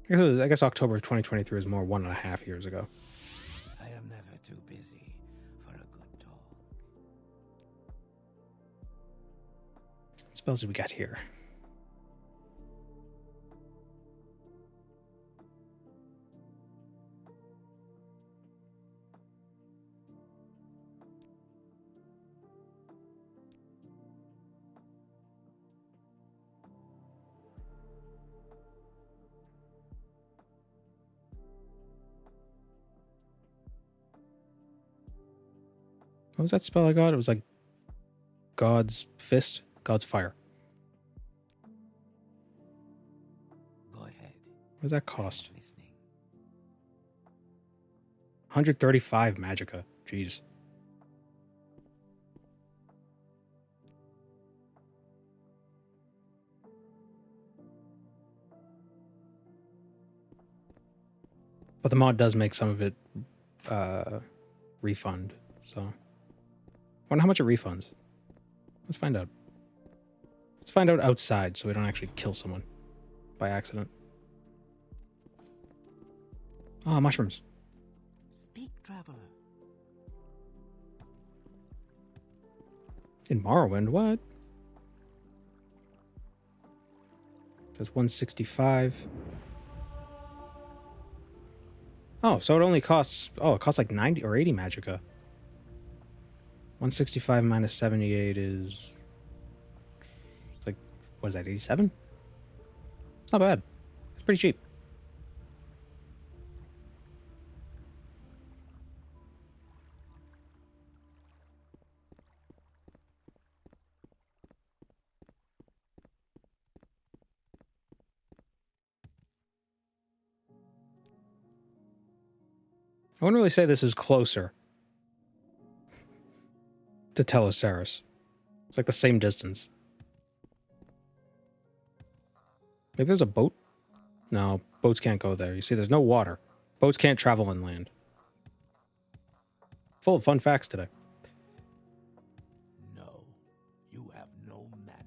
S1: I guess October of 2023 is more 1.5 years ago.
S2: I am never too busy for a good talk.
S1: What spells do we got here? What was that spell I got? It was like God's Fist, God's Fire.
S2: Go ahead.
S1: What does that cost?
S2: I'm listening.
S1: 135 magicka. Jeez. But the mod does make some of it refund. So, I wonder how much it refunds. Let's find out. Let's find out outside so we don't actually kill someone by accident. Oh, mushrooms.
S3: Speak, traveler.
S1: In Morrowind, what? It says 165. Oh, so it only costs... Oh, it costs like 90 or 80 magicka. 165 minus 78 is... It's like... What is that, 87? It's not bad. It's pretty cheap. I wouldn't really say this is closer to Telesaurus. It's like the same distance. Maybe there's a boat? No, boats can't go there. You see, there's no water. Boats can't travel inland. Full of fun facts today.
S2: No, you have no manners.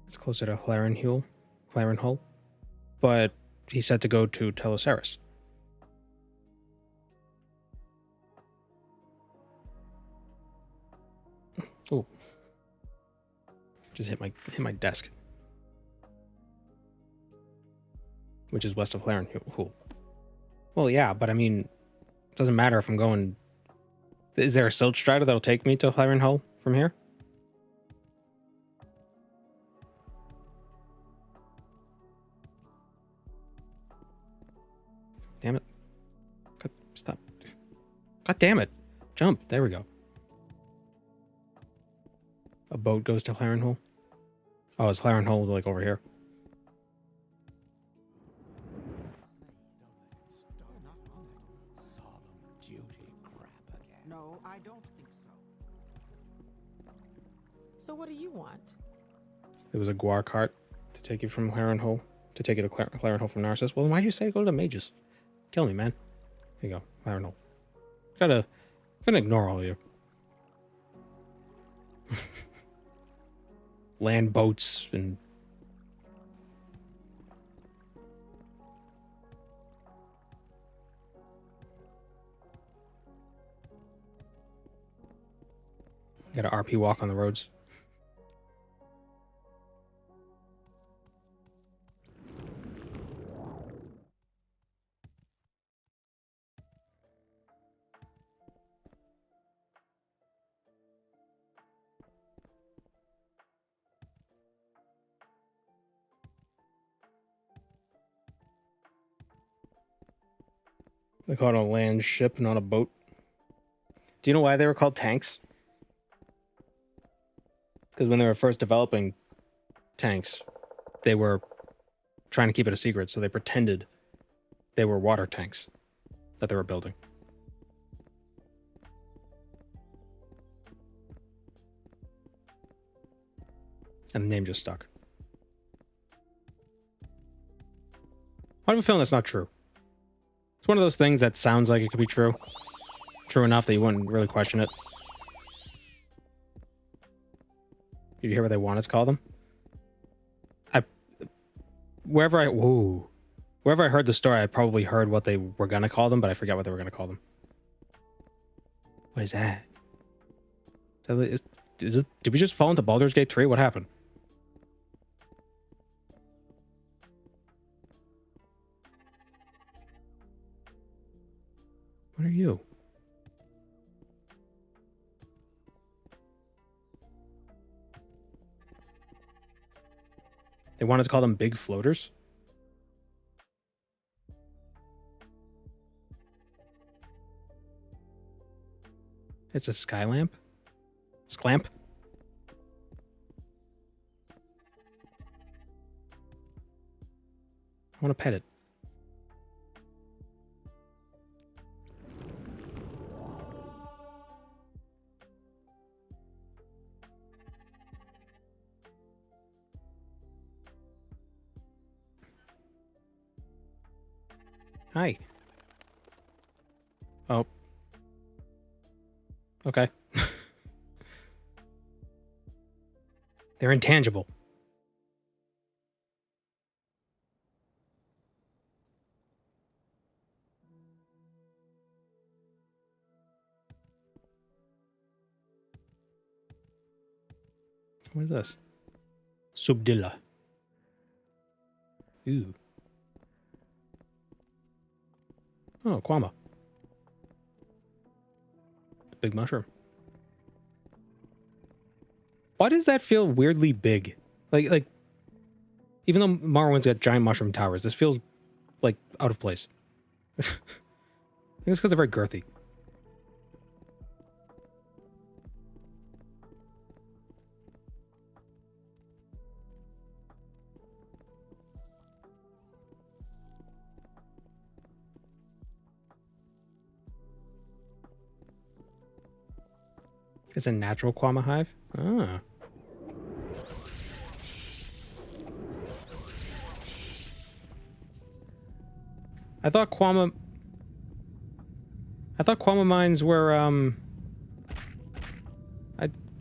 S1: It's closer to Clarenhull, but he said to go to Telesaurus. Oh, just hit my desk, which is west of Clarenhull. Well, yeah, but I mean, it doesn't matter if I'm going. Is there a silt strider that'll take me to Clarenhull from here? Damn it. God, stop. God damn it. Jump. There we go. A boat goes to Clarenhull? Oh, is Clarenhull like over here?
S2: Solemn duty crap again.
S3: No, I don't think so.
S6: So what do you want?
S1: There was a guar cart to take you from Clarenhull. To take you to Clarenhull from Narsis. Well, why'd you say go to the mages? Kill me, man. Here you go. Clarenhull. Gotta ignore all of you. Land boats and... Gotta RP walk on the roads. They call it a land ship, not a boat. Do you know why they were called tanks? Because when they were first developing tanks, they were trying to keep it a secret, so they pretended they were water tanks that they were building. And the name just stuck. I have a feeling that's not true. It's one of those things that sounds like it could be true. True enough that you wouldn't really question it. Did you hear what they wanted to call them? Wherever I heard the story, I probably heard what they were gonna call them, but I forget what they were gonna call them. What is that? Did we just fall into Baldur's Gate 3? What happened? What are you? They wanted to call them big floaters? It's a sky lamp? Sclamp? I want to pet it. Hi. Oh. Okay. They're intangible. What is this? Subdilla. Ooh. Oh, Kwama. Big mushroom. Why does that feel weirdly big? Like, even though Morrowind's got giant mushroom towers, this feels like out of place. I think it's because they're very girthy. It's a natural Kwama hive? Ah. I thought Kwama mines were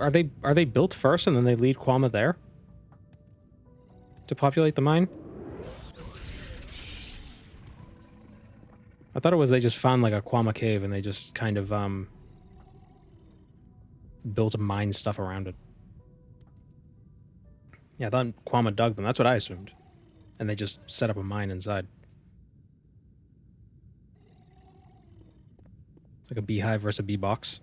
S1: are they built first and then they lead Kwama there to populate the mine? I thought it was they just found like a Kwama cave and they just kind of built a mine stuff around it. Yeah, I thought Kwama dug them. That's what I assumed. And they just set up a mine inside. Like a beehive versus a bee box.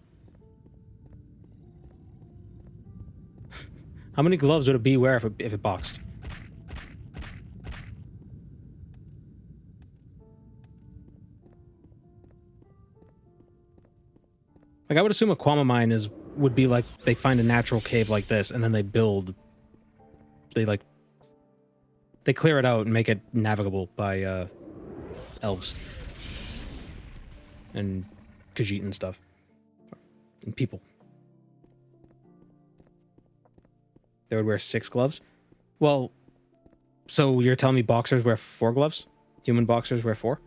S1: How many gloves would a bee wear if it boxed? Like, I would assume a Kwama mine would be like they find a natural cave like this and then they clear it out and make it navigable by elves and Khajiit and stuff and people. They would wear 6 gloves. Well, so you're telling me boxers wear 4 gloves? Human boxers wear 4?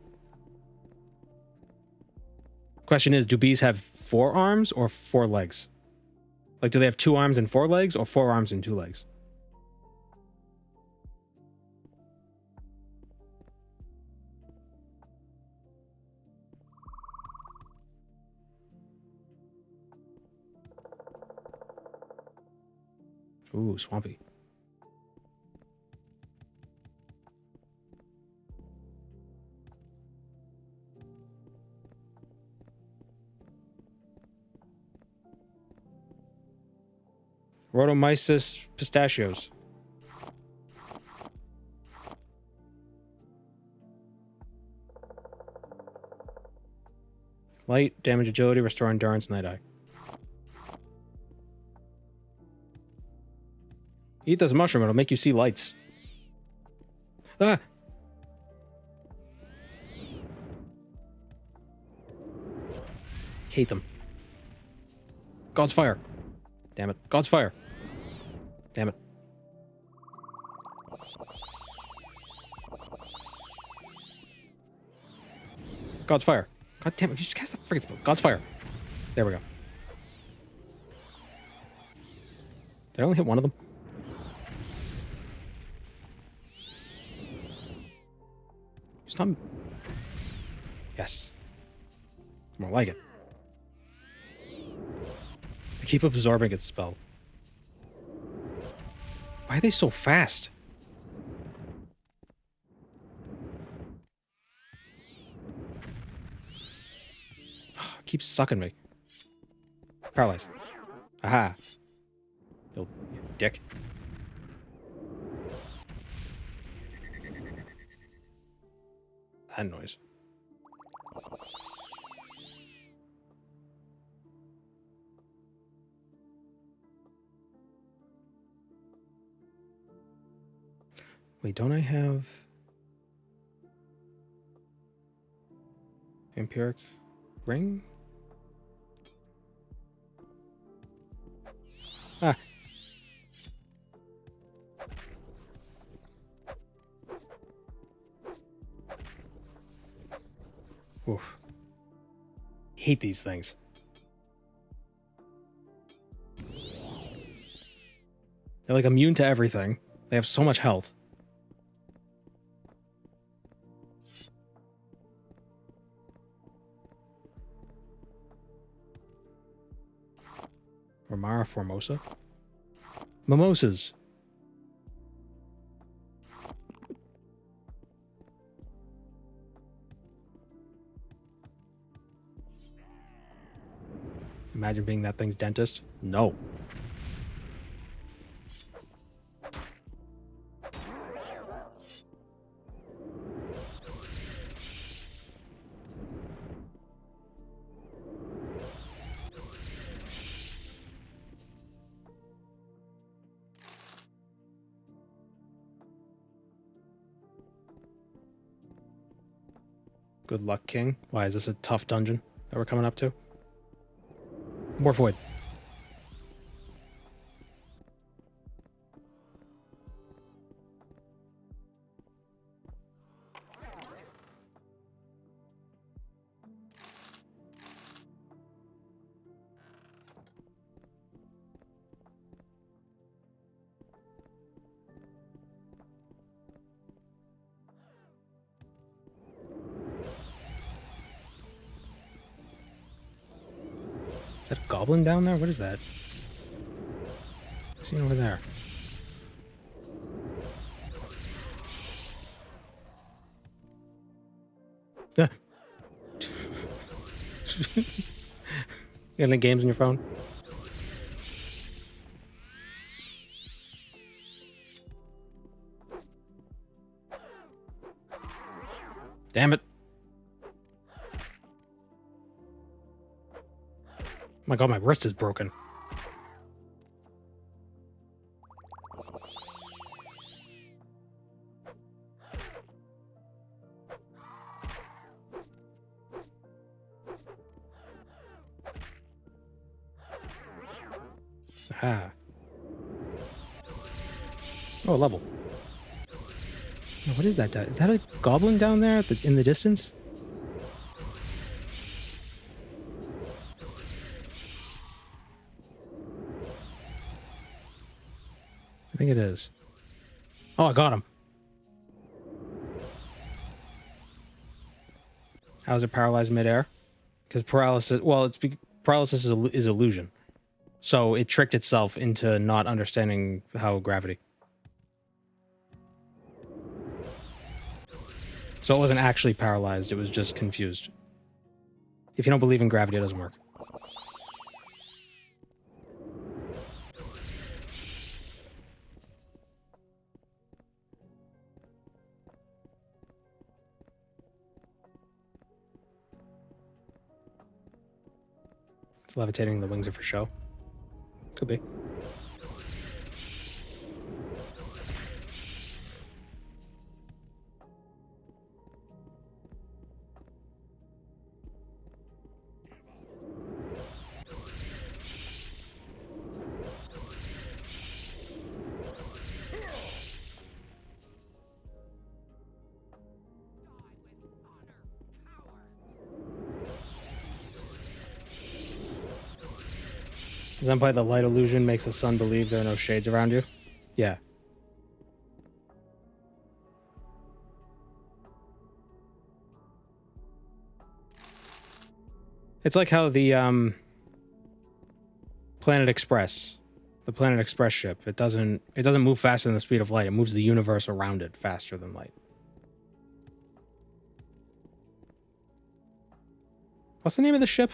S1: Question is, do bees have 4 arms or 4 legs? Like, do they have 2 arms and 4 legs or 4 arms and 2 legs? Ooh, swampy. Rhodomyces pistachios. Light, damage agility, restore endurance, night eye. Eat this mushroom, it'll make you see lights. Ah! Hate them. God's fire. Damn it. God's fire. Damn it. God's fire. God damn it. You just cast the friggin' spell. God's fire. There we go. Did I only hit one of them? Stop. Yes. More like it. I keep absorbing its spell. Why are they so fast? Keeps sucking me. Paralyze. Aha. You dick. That noise. Wait, don't I have Vampiric Ring? Ah. Oof. Hate these things. They're like immune to everything. They have so much health. Romara Formosa? Mimosas. Imagine being that thing's dentist. No. Good luck, King. Why, is this a tough dungeon that we're coming up to? More void. Is that a goblin down there? What is that? Seen over there. Ah. You got any games on your phone? Damn it. Oh my god, my wrist is broken. Ah. Oh, a level. Oh, what is that? Is that a goblin down there in the distance? I think it is. Oh, I got him. How is it paralyzed midair? Because paralysis, well, paralysis is illusion. So it tricked itself into not understanding how gravity. So it wasn't actually paralyzed, it was just confused. If you don't believe in gravity, it doesn't work. It's levitating, the wings are for show. Could be. Does that play the light illusion makes the sun believe there are no shades around you? Yeah. It's like how the Planet Express, the Planet Express ship, it doesn't move faster than the speed of light. It moves the universe around it faster than light. What's the name of the ship?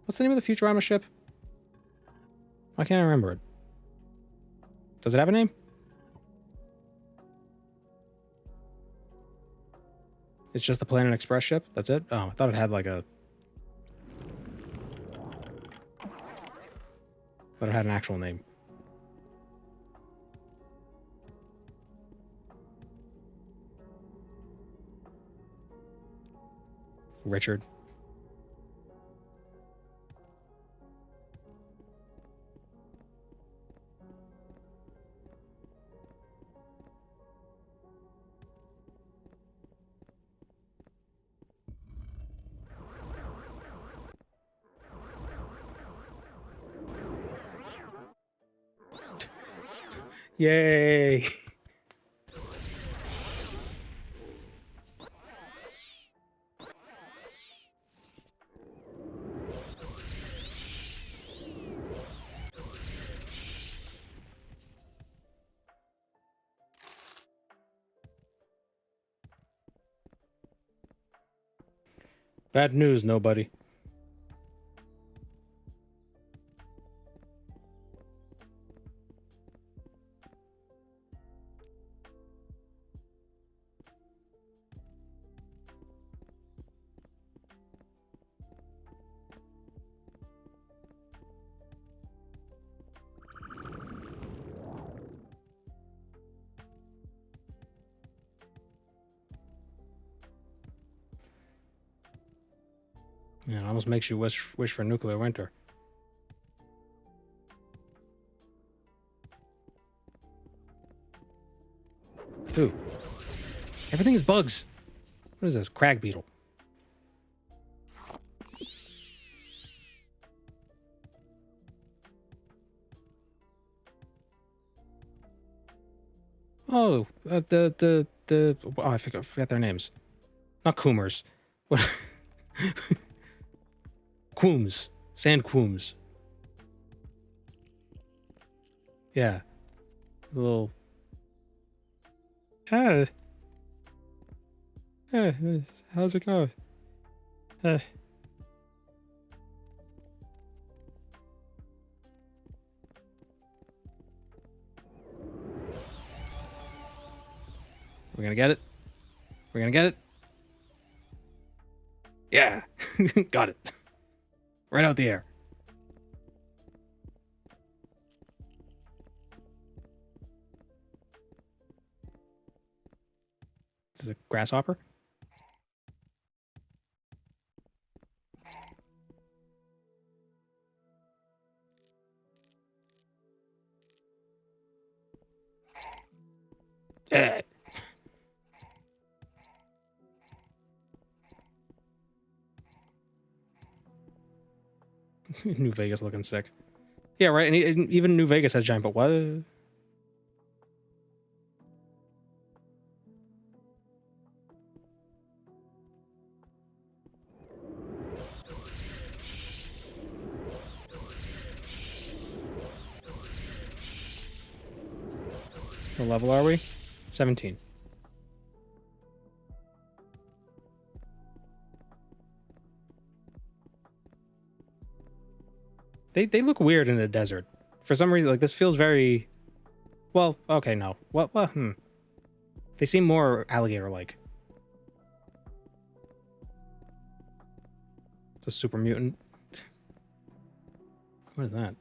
S1: What's the name of the Futurama ship? I can't remember it. Does it have a name? It's just the Planet Express ship? That's it? Oh, I thought it had like a... But it had an actual name. Richard. Yay! Bad news, nobody. Yeah, it almost makes you wish for nuclear winter. Ooh. Everything is bugs. What is this? Crag beetle. Oh, oh, I forgot their names. Not Coomers. What? Quooms. Sand quooms. Yeah. The little... Hi. Hey, how's it going? Hey. We're gonna get it. We're gonna get it. Yeah. Got it. Right out the air. Is it a grasshopper? Eh. New Vegas looking sick. Yeah, right. And even New Vegas has giant, but what? What level are we? 17. They look weird in a desert. For some reason, like, this feels very... Well, okay, no. What? They seem more alligator-like. It's a super mutant. What is that?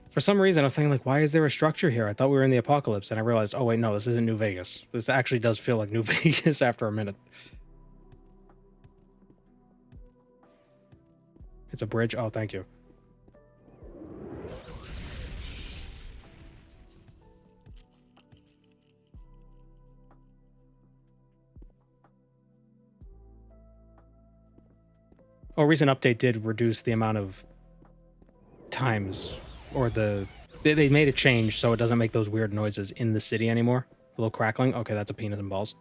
S1: For some reason, I was thinking, like, why is there a structure here? I thought we were in the apocalypse, and I realized, oh, wait, no, this isn't New Vegas. This actually does feel like New Vegas after a minute. It's a bridge? Oh, thank you. Oh, a recent update did reduce the amount of times, or they made a change so it doesn't make those weird noises in the city anymore. A little crackling. Okay, that's a penis and balls.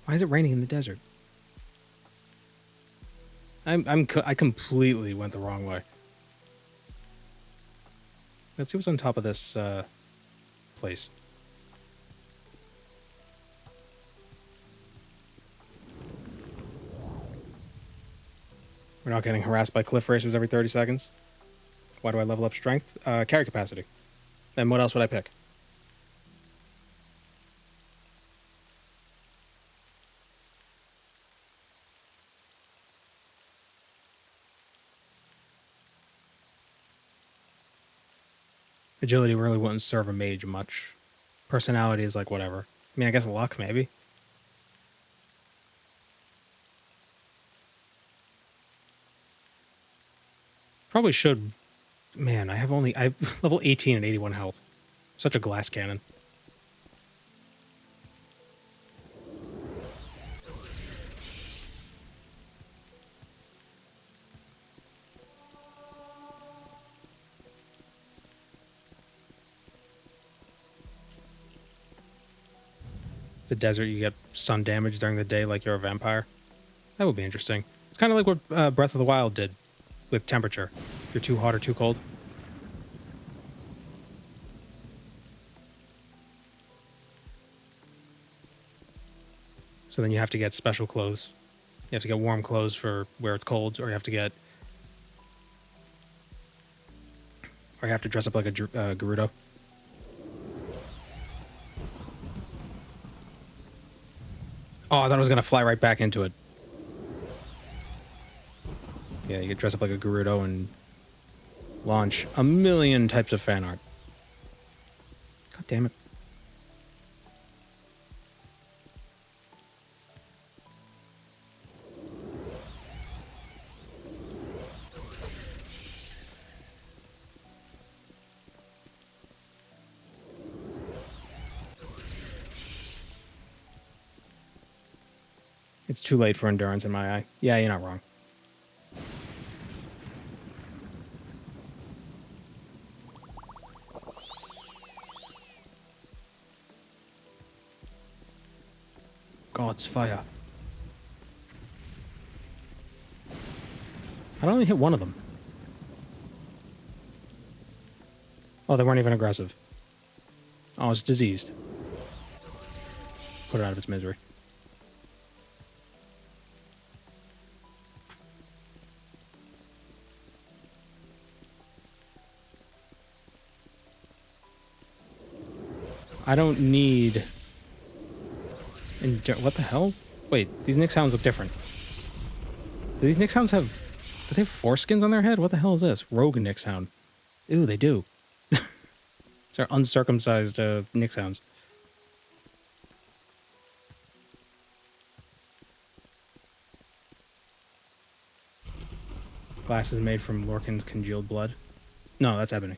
S1: Why is it raining in the desert? I completely went the wrong way. Let's see what's on top of this place. We're not getting harassed by cliff racers every 30 seconds. Why do I level up strength? Carry capacity. Then what else would I pick? Agility really wouldn't serve a mage much. Personality is like whatever. I mean, I guess luck, maybe. Probably should. Man, I have level 18 and 81 health. Such a glass cannon. The desert, you get sun damage during the day like you're a vampire. That would be interesting. It's kind of like what Breath of the Wild did with temperature. If you're too hot or too cold. So then you have to get special clothes. You have to get warm clothes for where it's cold, or you have to get... Or you have to dress up like a Gerudo. Oh, I thought I was going to fly right back into it. Yeah, you could dress up like a Gerudo and launch a million types of fan art. God damn it. It's too late for endurance in my eye. Yeah, you're not wrong. God's fire. I only hit one of them. Oh, they weren't even aggressive. Oh, it's diseased. Put it out of its misery. I don't need... What the hell? Wait, these Nyx Hounds look different. Do these Nyx Hounds have... Do they have foreskins on their head? What the hell is this? Rogue Nyx Hound. Ew, they do. These are uncircumcised Nyx Hounds. Glass is made from Lorcan's congealed blood. No, that's ebony.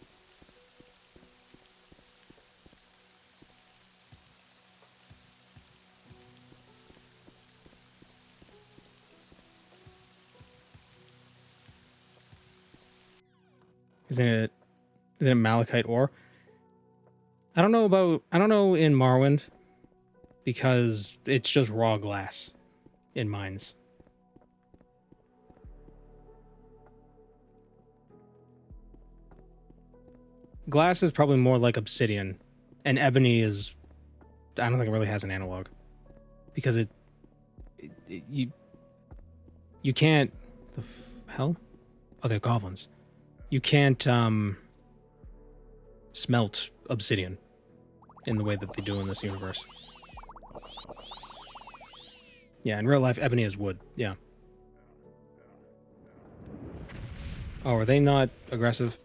S1: Isn't it malachite ore? I don't know in Morrowind, because it's just raw glass in mines. Glass is probably more like obsidian, and ebony is... I don't think it really has an analog, because you can't... The hell? Oh, they're goblins. You can't smelt obsidian in the way that they do in this universe. Yeah, in real life, ebony is wood. Yeah. Oh, are they not aggressive?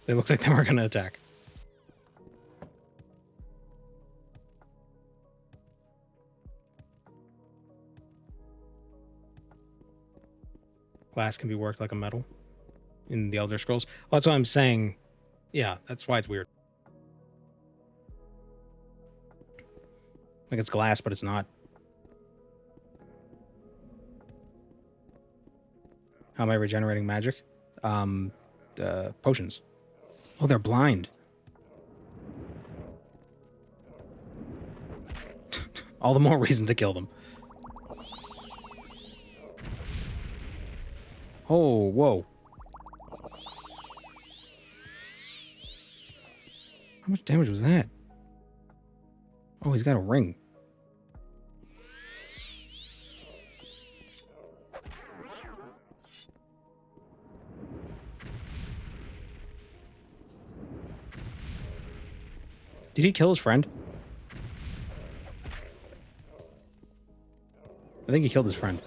S1: They look like they were going to attack. Glass can be worked like a metal in the Elder Scrolls. Well, that's what I'm saying. Yeah, that's why it's weird. Like it's glass, but it's not. How am I regenerating magic? Potions. Oh, they're blind. All the more reason to kill them. Oh, whoa. How much damage was that? Oh, he's got a ring. Did he kill his friend? I think he killed his friend.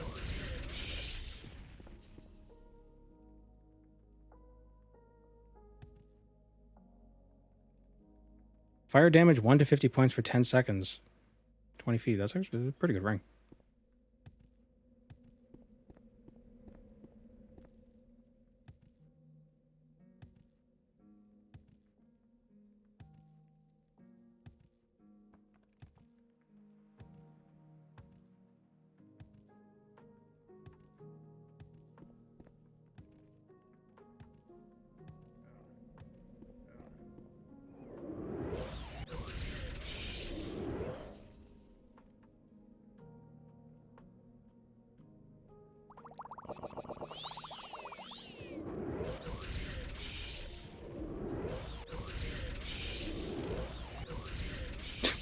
S1: Fire damage 1 to 50 points for 10 seconds. 20 feet. That's actually a pretty good ring.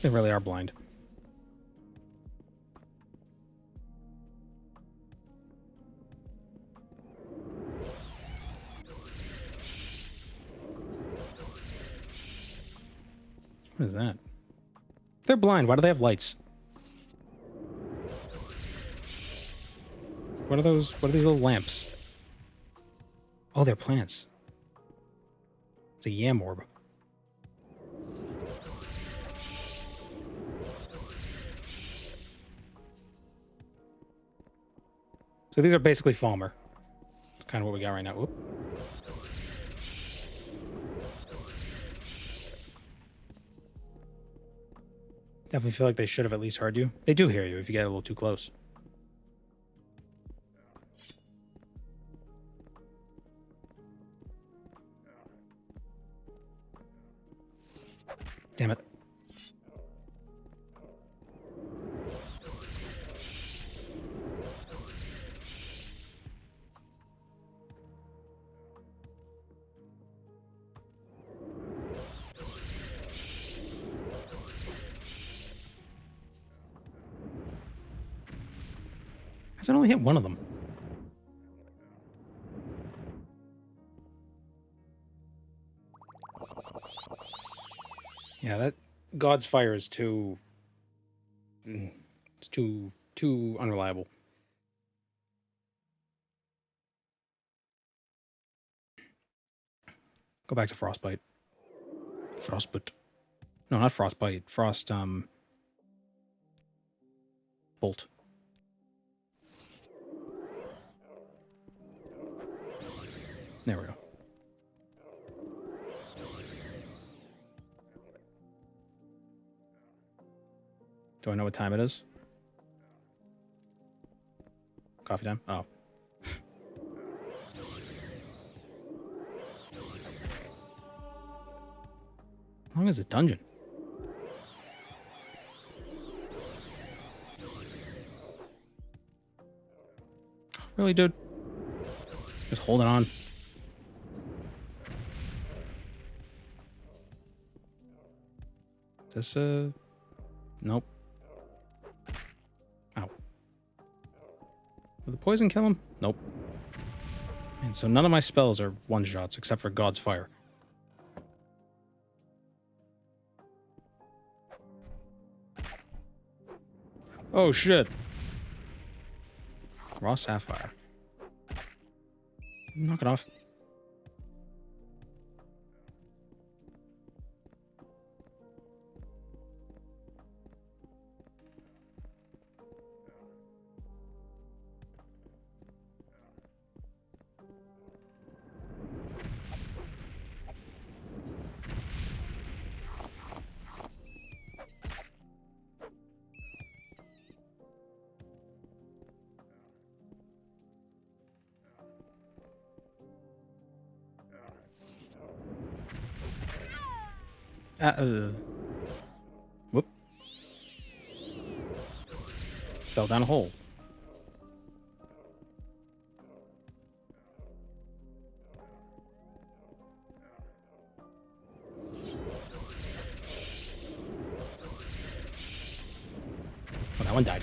S1: They really are blind. What is that? If they're blind, why do they have lights? What are those? What are these little lamps? Oh, they're plants. It's a yam orb. So these are basically Falmer. That's kind of what we got right now. Whoop. Definitely feel like they should have at least heard you. They do hear you if you get a little too close. Damn it. Has it only hit one of them? Yeah, that God's fire is too... It's too unreliable. Go back to Frostbite. Frostbite. No, not Frostbite. Bolt. There we go. Do I know what time it is? Coffee time? Oh. How long is the dungeon? Really, dude? Just holding on. Is this nope. Ow. Will the poison kill him? Nope. And so none of my spells are one-shots except for God's Fire. Oh shit. Raw Sapphire. Knock it off. Whoop. Fell down a hole.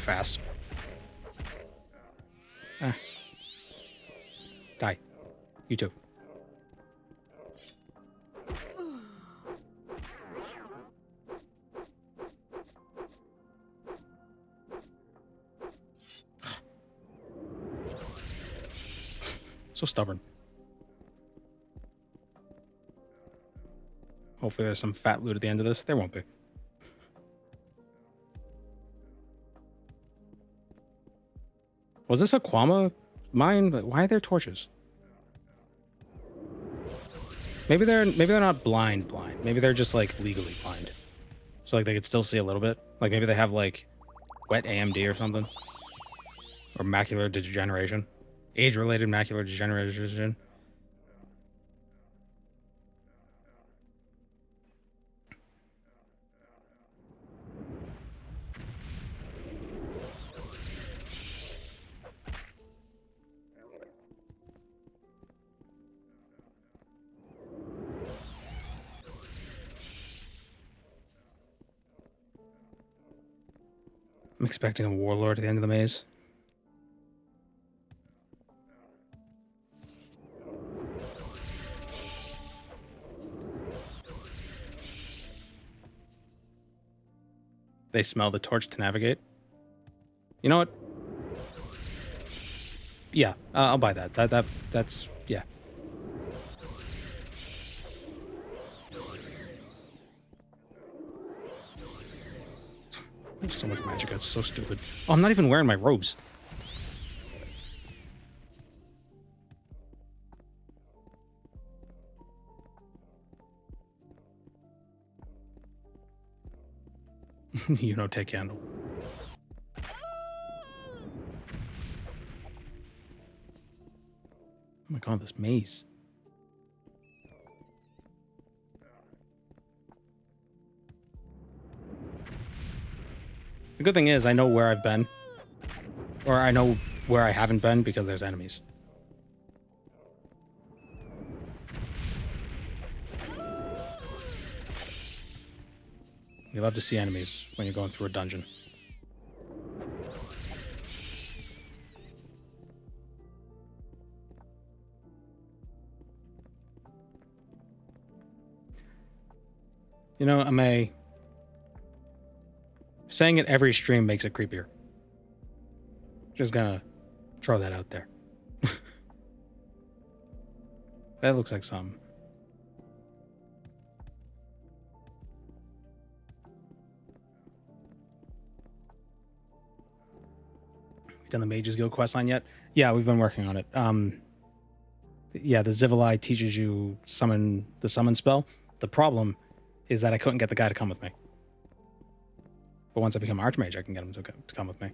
S1: fast. Ah. Die. You too. So stubborn. Hopefully there's some fat loot at the end of this. There won't be. Was this a Kwama mine? Why are there torches? Maybe they're not blind. Maybe they're just like legally blind. So like they could still see a little bit. Like maybe they have like wet AMD or something. Or macular degeneration. Age-related macular degeneration. I'm expecting a warlord at the end of the maze. They smell the torch to navigate. You know what? Yeah, I'll buy that. That's yeah. There's so much magic. That's so stupid. Oh, I'm not even wearing my robes. You know, take candle. Oh my god, this maze. The good thing is I know where I've been. Or I know where I haven't been because there's enemies. You love to see enemies when you're going through a dungeon. You know, saying it every stream makes it creepier. Just gonna throw that out there. That looks like some. Done the Mage's Guild questline yet? Yeah, we've been working on it. Yeah, the Zivali teaches you the summon spell. The problem is that I couldn't get the guy to come with me. But once I become Archmage, I can get him to come with me.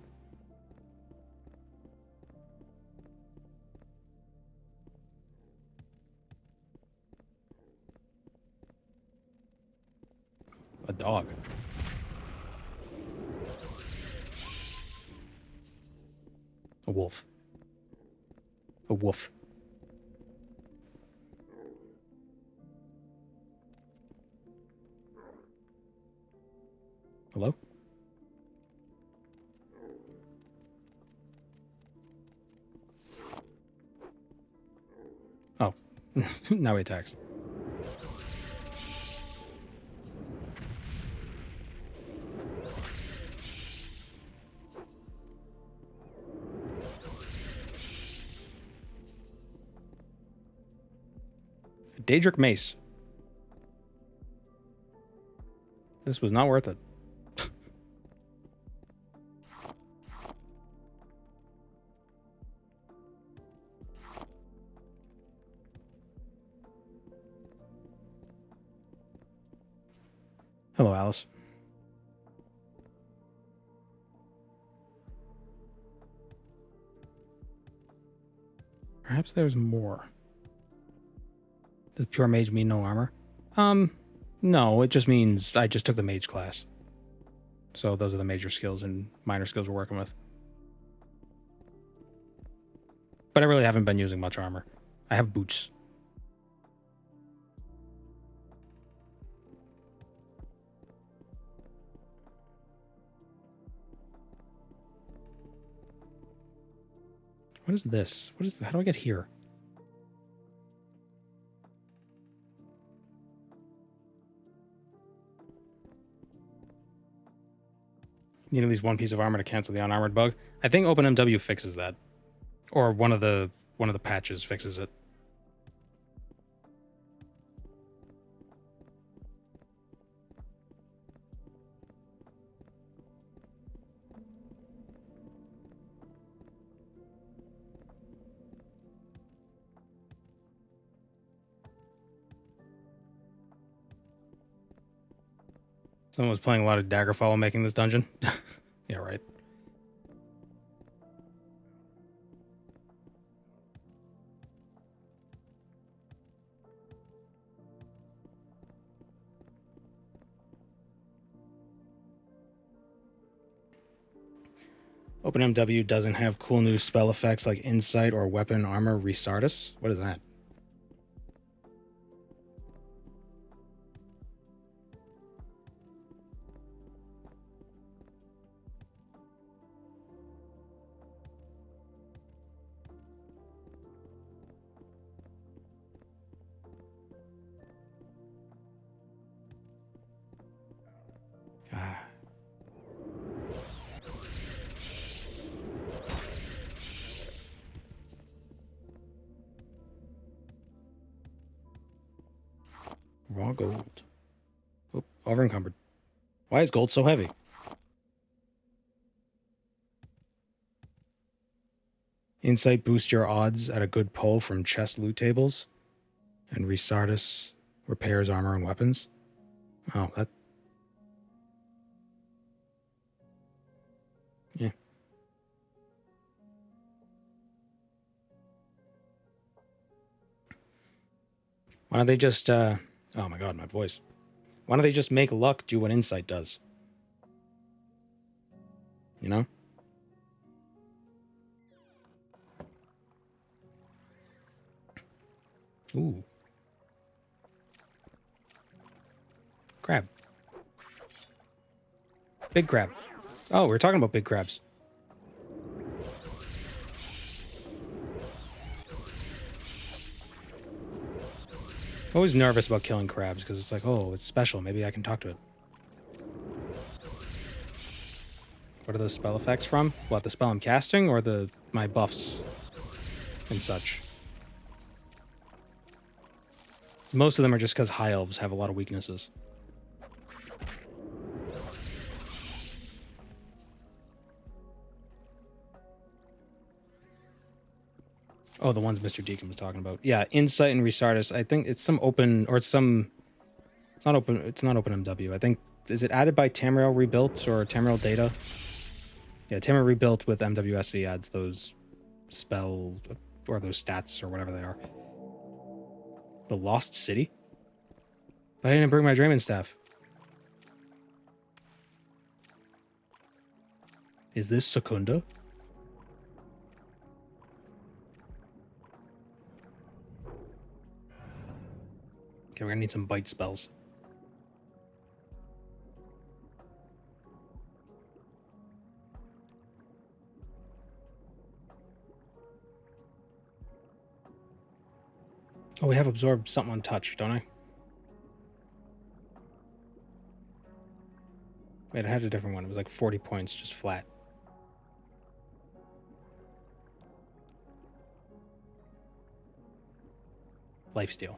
S1: A dog. A wolf. A wolf. Hello? Oh. Now he attacks. Daedric Mace. This was not worth it. Hello, Alice. Perhaps there's more. Does pure mage mean no armor? No, it just means I just took the mage class. So those are the major skills and minor skills we're working with. But I really haven't been using much armor. I have boots. What is this? How do I get here? Need at least one piece of armor to cancel the unarmored bug. I think OpenMW fixes that. Or one of the patches fixes it. Someone was playing a lot of Daggerfall while making this dungeon. Yeah, right. OpenMW doesn't have cool new spell effects like Insight or Weapon Armor Resartus. What is that? Ah. Raw gold. Oh, over encumbered. Why is gold so heavy? Insight boosts your odds at a good pull from chest loot tables. And Resartus repairs armor and weapons. Oh, that... Yeah. Why don't they just, oh my god, my voice. Why don't they just make luck do what Insight does? You know? Ooh. Crab. Big crab. Oh, we're talking about big crabs. Always nervous about killing crabs because it's like, oh, it's special. Maybe I can talk to it. What are those spell effects from? What, the spell I'm casting or my buffs and such? Most of them are just because high elves have a lot of weaknesses. Oh, the ones Mr. Deacon was talking about. Yeah, Insight and Resartus. I think it's some open, or it's some... It's not open MW. I think... Is it added by Tamriel Rebuilt or Tamriel Data? Yeah, Tamriel Rebuilt with MWSE adds those spell... or those stats or whatever they are. The Lost City? But I didn't bring my Drayman staff. Is this Secunda? Okay, we're gonna need some bite spells. Oh, we have absorbed something on touch, don't I? Wait, I had a different one. It was like 40 points, just flat. Lifesteal.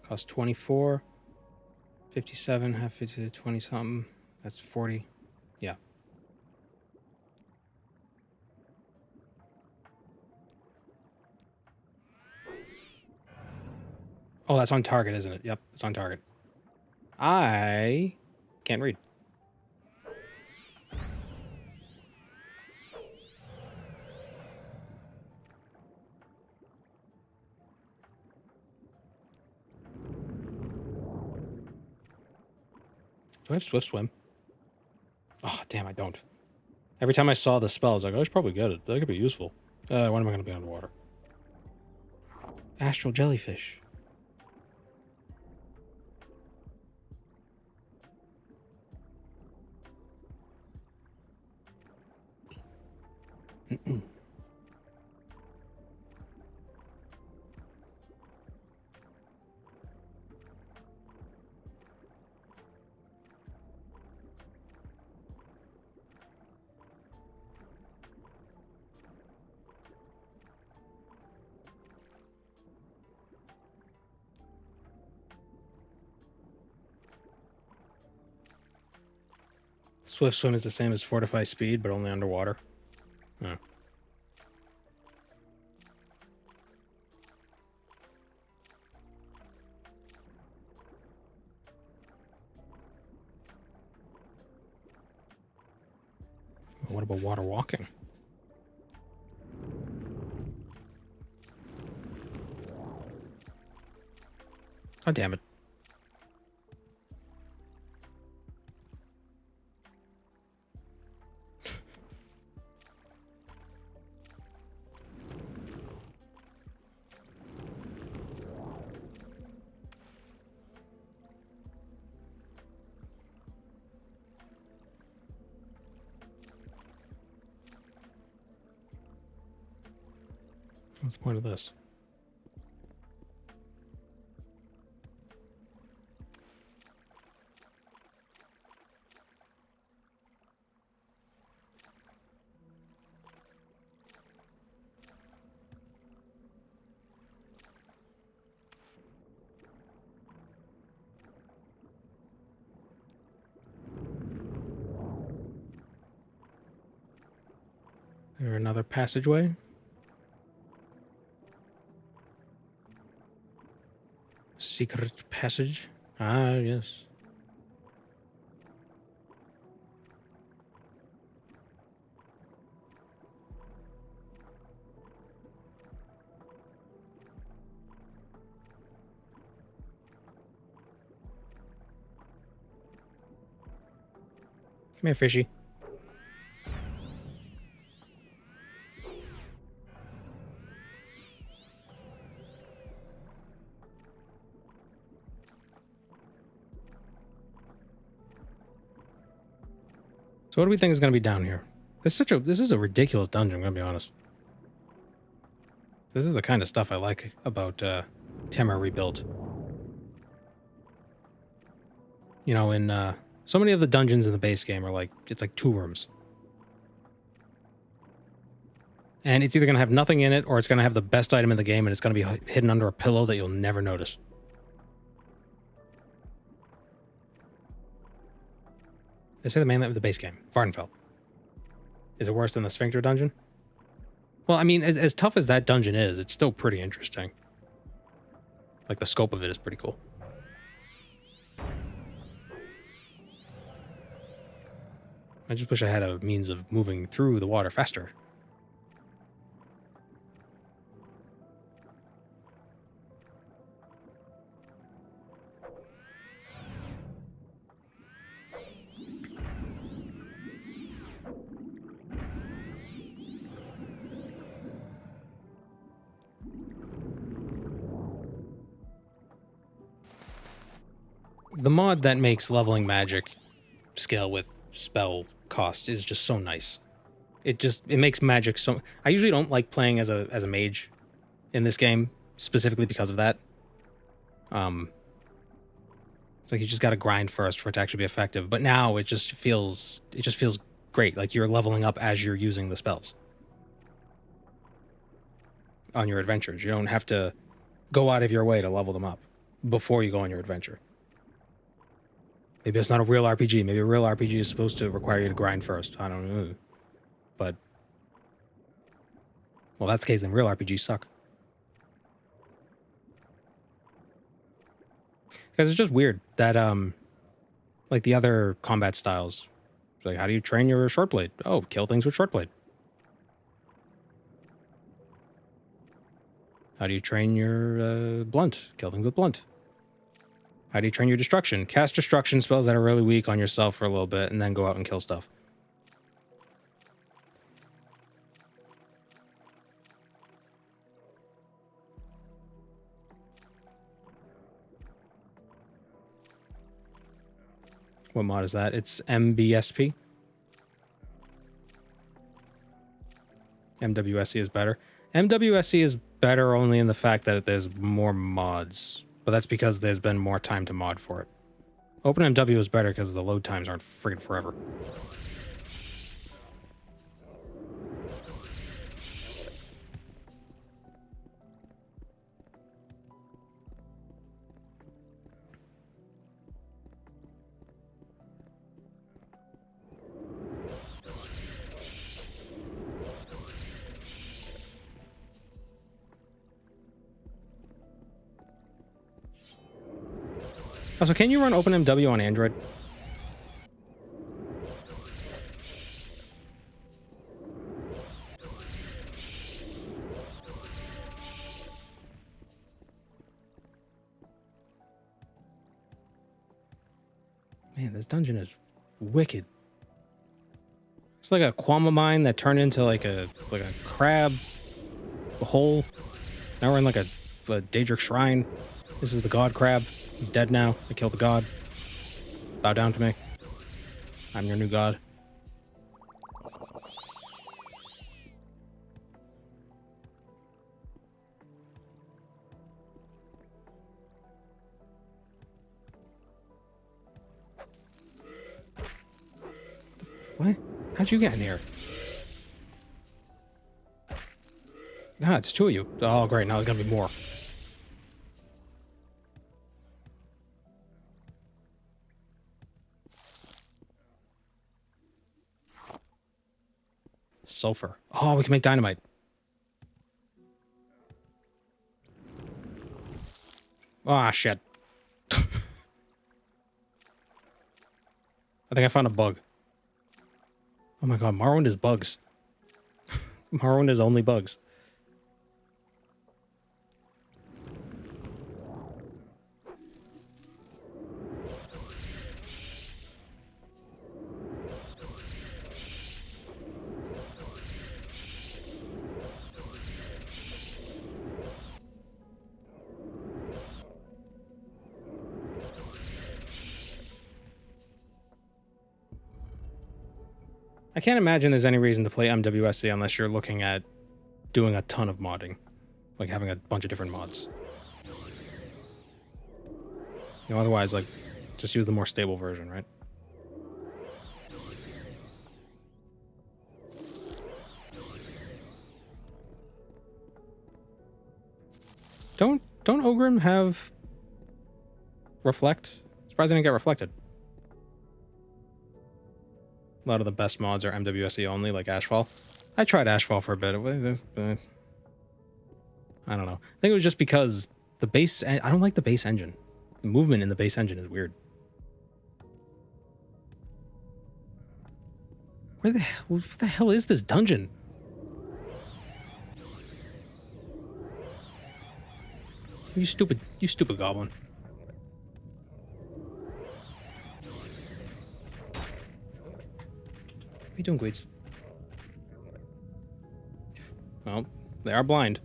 S1: Cost 24. 57, half 50, 20 something. That's 40. Yeah. Oh, that's on target, isn't it? Yep, it's on target. I can't read. Do I have Swift Swim? Oh, damn, I don't. Every time I saw the spell, I was like, oh, I should probably get it. That could be useful. When am I going to be underwater? Astral Jellyfish. Swift swim is the same as fortify speed, but only underwater. Oh. What about water walking? Oh, damn it. What's the point of this? Is there another passageway? Secret passage? Ah, yes. Come here, fishy. So what do we think is going to be down here? This is a ridiculous dungeon, I'm going to be honest. This is the kind of stuff I like about Tamara Rebuilt. You know, in so many of the dungeons in the base game are like, it's like 2 rooms. And it's either going to have nothing in it, or it's going to have the best item in the game, and it's going to be hidden under a pillow that you'll never notice. They say the mainland of the base game, Vardenfell. Is it worse than the Sphincter dungeon? Well, I mean, as tough as that dungeon is, it's still pretty interesting. Like, the scope of it is pretty cool. I just wish I had a means of moving through the water faster. The mod that makes leveling magic scale with spell cost is just so nice. It makes magic so... I usually don't like playing as a mage in this game, specifically because of that. It's like you just got to grind first for it to actually be effective. But now it just feels great. Like you're leveling up as you're using the spells on your adventures. You don't have to go out of your way to level them up before you go on your adventure. Maybe it's not a real RPG. Maybe a real RPG is supposed to require you to grind first. I don't know. But, well, that's the case, then real RPGs suck. Because it's just weird that, like the other combat styles, it's like, how do you train your short blade? Oh, kill things with short blade. How do you train your blunt? Kill things with blunt. How do you train your destruction? Cast destruction spells that are really weak on yourself for a little bit, and then go out and kill stuff. What mod is that? It's MBSP. MWSC is better. MWSC is better only in the fact that there's more mods. But that's because there's been more time to mod for it. OpenMW is better because the load times aren't friggin' forever. Also, can you run OpenMW on Android? Man, this dungeon is wicked. It's like a Kwama mine that turned into like a crab hole. Now we're in like a Daedric shrine. This is the god crab. He's dead now. I killed the god. Bow down to me. I'm your new god. What? How'd you get in here? Nah, it's two of you. Oh, great. Now there's gonna be more. Sulfur. Oh, we can make dynamite. Ah, shit. I think I found a bug. Oh my god, Morrowind is bugs. Morrowind is only bugs. I can't imagine there's any reason to play MWSC unless you're looking at doing a ton of modding. Like having a bunch of different mods. You know, otherwise, like, just use the more stable version, right? Don't Ogrim have reflect? Surprised I didn't get reflected. A lot of the best mods are MWSE only, like Ashfall. I tried Ashfall for a bit. I don't know. I think it was just because the base... I don't like the base engine. The movement in the base engine is weird. What the hell is this dungeon? You stupid goblin. What are you doing, Gweeds? Well, they are blind.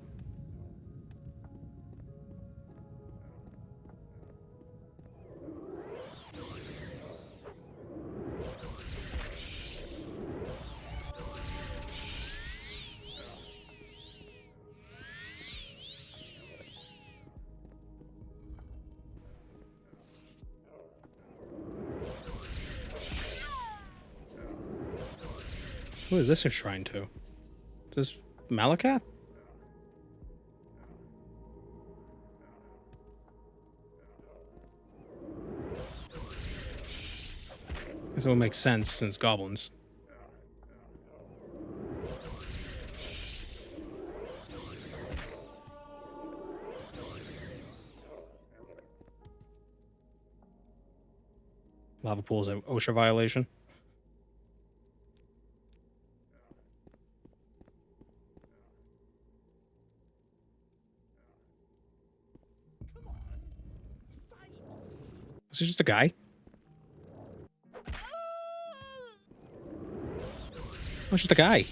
S1: Who is this a shrine to? Is this Malakath? Guess it would make sense since goblins. Lava pool is an OSHA violation. Is it just a guy? Oh, it's just a guy.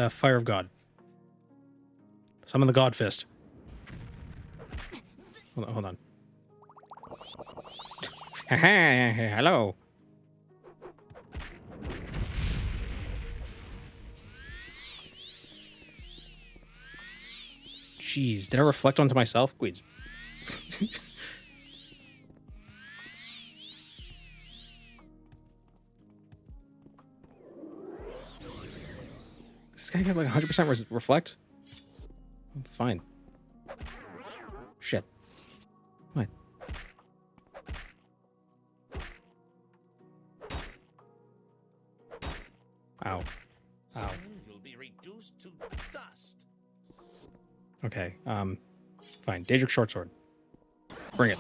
S1: Fire of God. Summon the God Fist. Hold on. Hello. Jeez, did I reflect onto myself? Wait. This guy got like 100% reflect? Fine. Shit. What? Okay, fine. Daedric Shortsword. Bring it.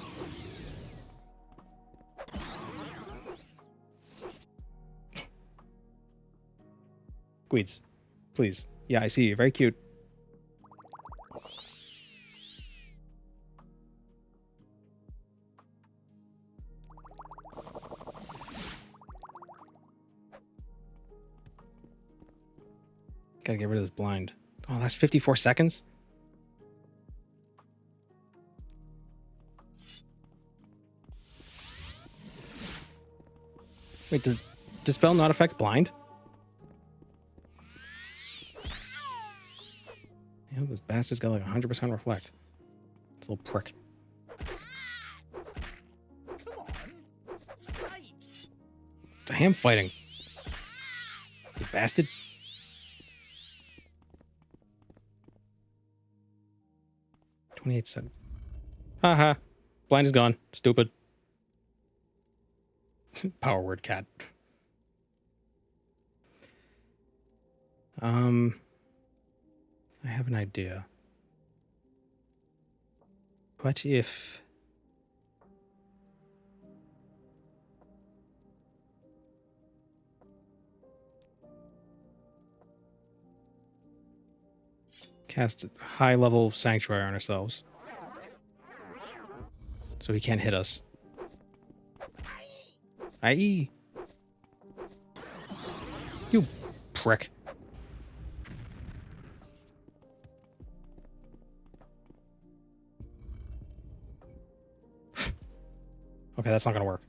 S1: Gweeds, please. Yeah, I see you. Very cute. Gotta get rid of this blind. Oh, that's 54 seconds? Wait, does Dispel not affect blind? Yeah, this bastard's got like 100% reflect. It's a little prick.
S8: Come on. Fight.
S1: I am fighting. You bastard. $28. Haha. Blind is gone. Stupid. Power word cat. I have an idea. What if cast a high level sanctuary on ourselves so he can't hit us? Aye. You prick. Okay, that's not gonna work.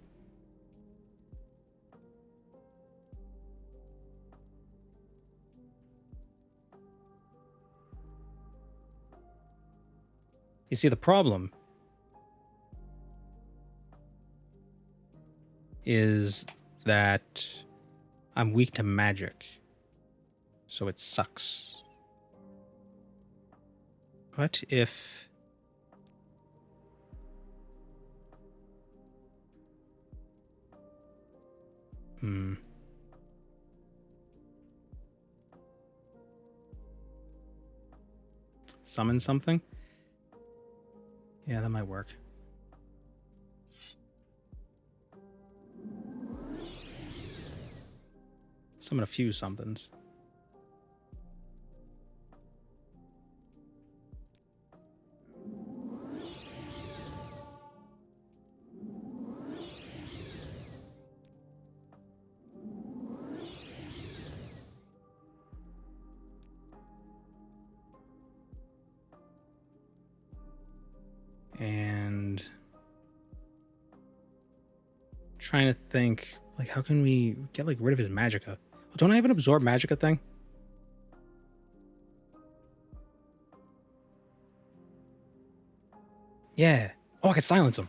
S1: You see, the problem is that I'm weak to magic, so it sucks. What if summon something? Yeah, that might work. Summon a few somethings. And trying to think, like, how can we get like rid of his magicka? Don't I have an absorb magicka thing? Yeah. Oh, I can silence him.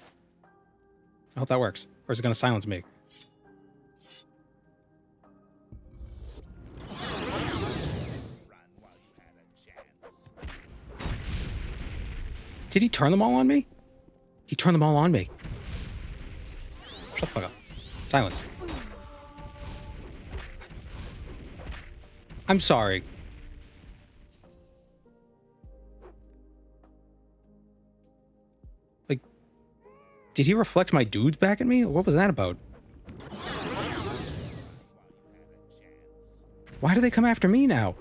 S1: I hope that works. Or is it going to silence me?
S8: Run while you had a chance.
S1: Did he turn them all on me? He turned them all on me. Shut the fuck up. Silence. I'm sorry. Like, did he reflect my dudes back at me? What was that about? Why do they come after me now?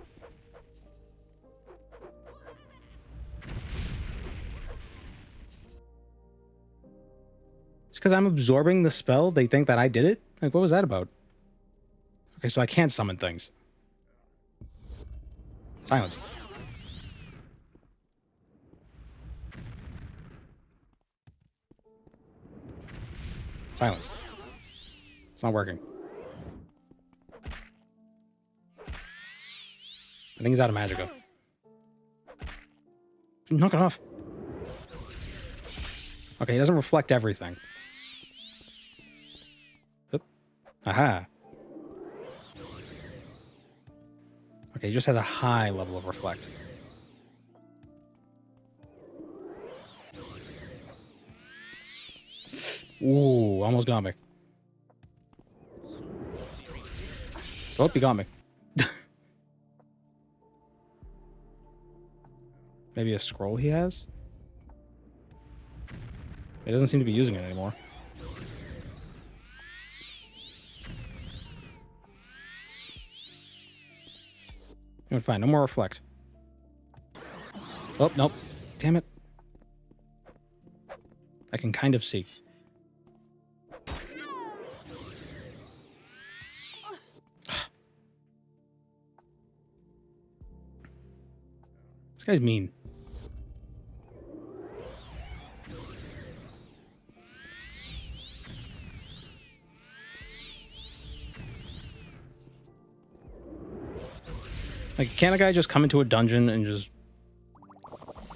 S1: It's because I'm absorbing the spell. They think that I did it? Like, what was that about? Okay, so I can't summon things. Silence. Silence. It's not working. I think he's out of magicka. Knock it off. Okay, he doesn't reflect everything. Oop. Aha. Okay, he just has a high level of reflect. Ooh, almost got me. Oh, he got me. Maybe a scroll he has? He doesn't seem to be using it anymore. Fine, no more reflect. Oh, nope. Damn it. I can kind of see. This guy's mean. Like, can't a guy just come into a dungeon and just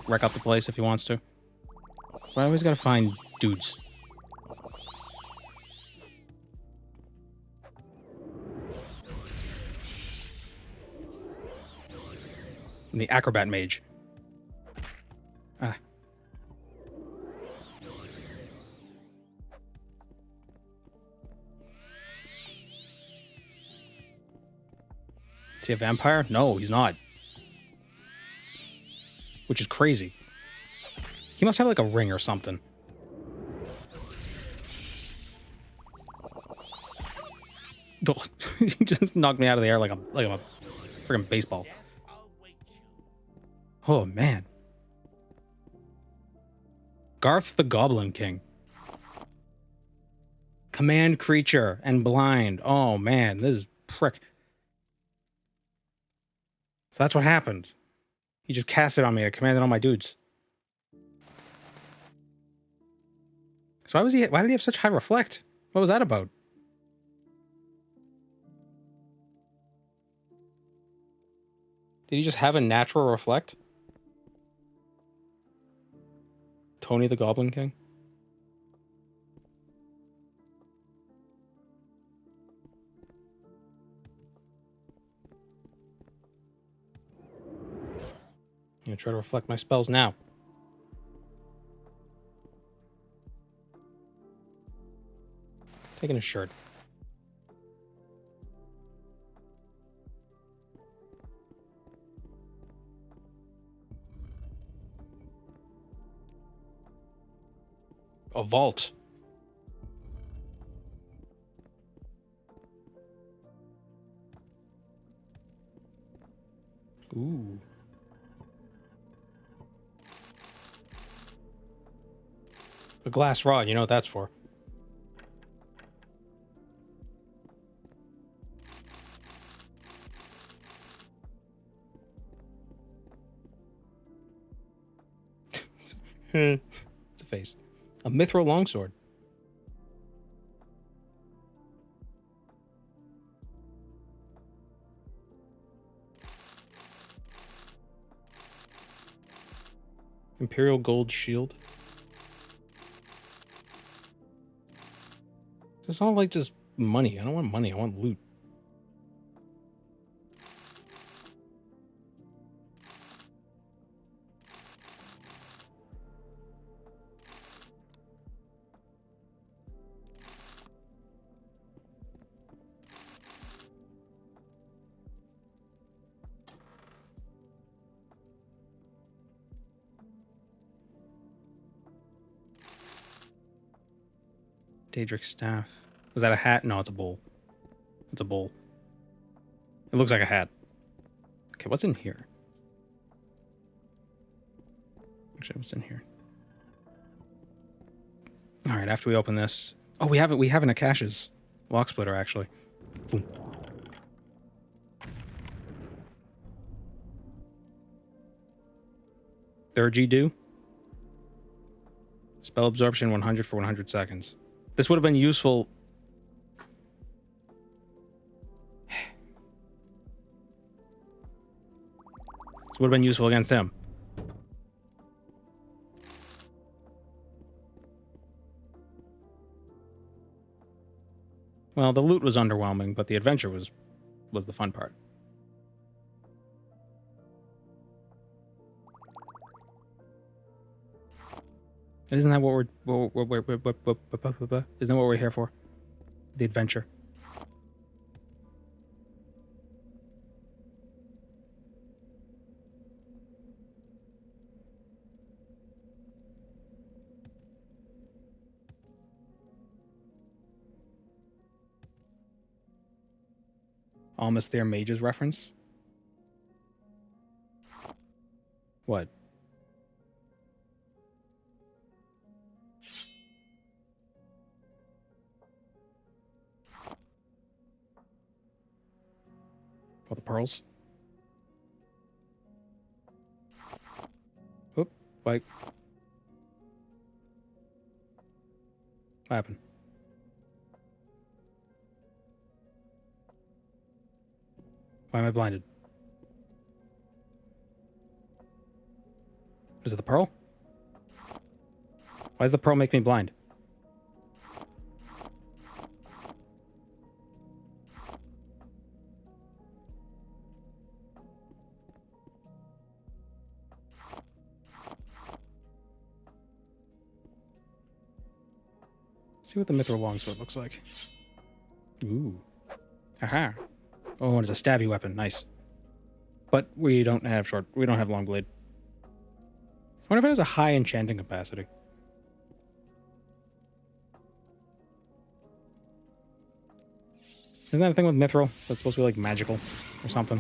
S1: wreck up the place if he wants to? Why always gotta find dudes? And the acrobat mage. Ah. Is he a vampire? No, he's not. Which is crazy. He must have like a ring or something. He just knocked me out of the air like a freaking baseball. Oh man. Garth the Goblin King. Command creature and blind. Oh man, this is prick. So that's what happened. He just cast it on me. I commanded all my dudes. So why did he have such high reflect? What was that about? Did he just have a natural reflect? Tony the Goblin King? I'm gonna try to reflect my spells now. Taking a shirt. A vault. Ooh. A glass rod, you know what that's for. It's a face. A mithril longsword. Imperial gold shield. It's all like just money. I don't want money. I want loot. Daedric staff. Was that a hat? No, it's a bowl. It's a bowl. It looks like a hat. Okay, what's in here? Actually, what's in here? All right, after we open this... Oh, we have it. We have an Akash's lock splitter, actually. Boom. Third G-do. Spell absorption 100 for 100 seconds. This would have been useful. This would have been useful against him. Well, the loot was underwhelming, but the adventure was the fun part. Isn't that what isn't that what we're here for? The adventure. Almost there, Mage's reference. What? Oh, the pearls. Oop, wait. What happened? Why am I blinded? Is it the pearl? Why does the pearl make me blind? See what the mithril longsword looks like. Ooh. Haha. Oh, and it's a stabby weapon. Nice. But we don't have long blade. I wonder if it has a high enchanting capacity. Isn't that a thing with mithril? That's supposed to be like magical or something.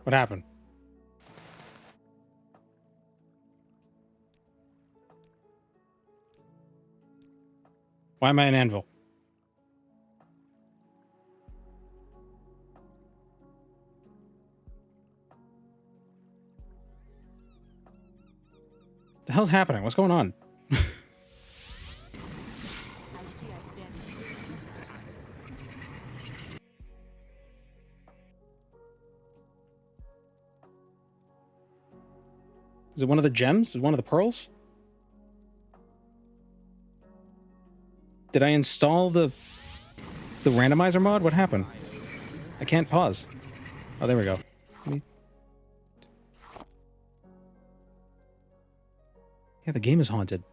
S1: What happened? Why am I an anvil? The hell's happening? What's going on?
S6: I see I stand.
S1: Is it one of the gems? Is it one of the pearls? Did I install the randomizer mod? What happened? I can't pause. Oh, there we go. Yeah, the game is haunted.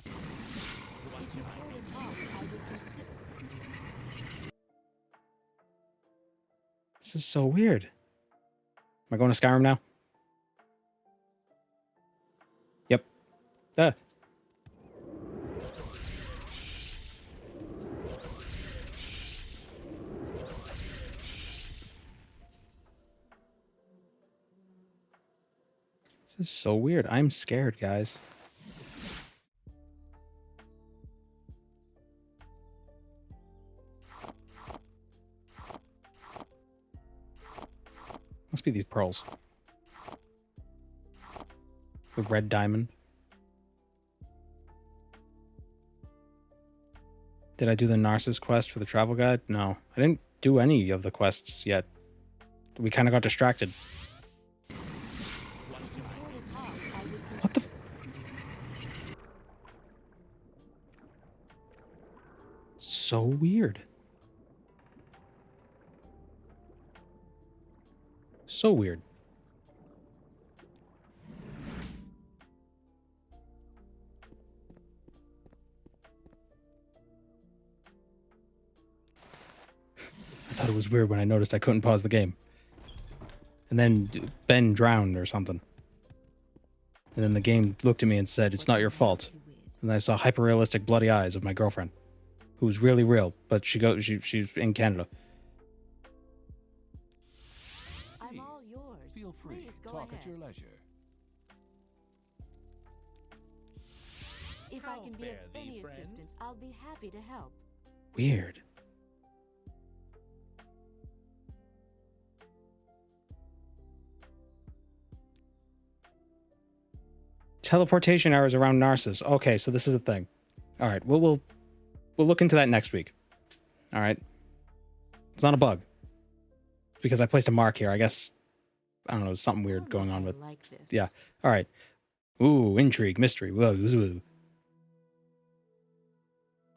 S6: If you care to talk, I would consider.
S1: This is so weird. Am I going to Skyrim now? Yep. Ah. This is so weird. I'm scared, guys. Must be these pearls. The red diamond. Did I do the Narsis quest for the travel guide? No. I didn't do any of the quests yet. We kind of got distracted. What the... So weird. So weird. I thought it was weird when I noticed I couldn't pause the game. And then Ben drowned or something. And then the game looked at me and said, "It's not your fault." And I saw hyper-realistic bloody eyes of my girlfriend, who's really real, but she's in Canada.
S6: I'm all yours.
S2: Feel free.
S6: Please go
S2: Talk
S6: ahead.
S2: at your leisure.
S6: If I
S8: How
S6: can be of
S8: fare thee,
S6: any
S8: friend?
S6: assistance, I'll be happy to help.
S1: Weird. Teleportation hours around Narsis. Okay, so this is the thing. All right, we'll look into that next week. All right. It's not a bug. It's because I placed a mark here. I guess, I don't know, something weird going on with...
S6: Like this.
S1: Yeah. All right. Ooh, intrigue, mystery. Whoa, whoa.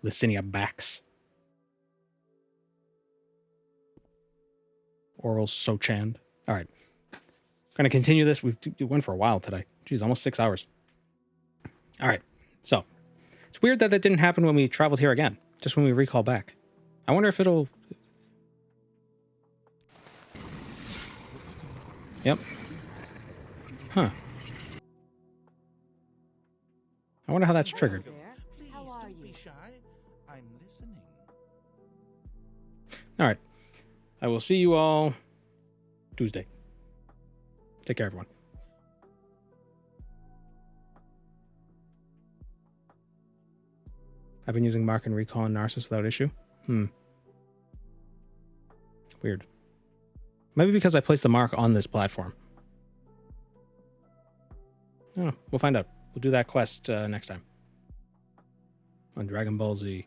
S1: Licinia backs. Oral Sochand. All right. Going to continue this. We went for a while today. Jeez, almost 6 hours. All right. So, it's weird that didn't happen when we traveled here again. Just when we recall back. I wonder if it'll... Yep. Huh. I wonder how that's
S6: Hello
S1: triggered.
S6: there.
S8: Please
S6: How are
S8: don't
S6: you?
S8: be shy. I'm listening.
S1: All right. I will see you all Tuesday. Take care, everyone. I've been using Mark and Recall and Narsis without issue. Weird. Maybe because I placed the mark on this platform. Oh, we'll find out. We'll do that quest next time. On Dragon Ball Z.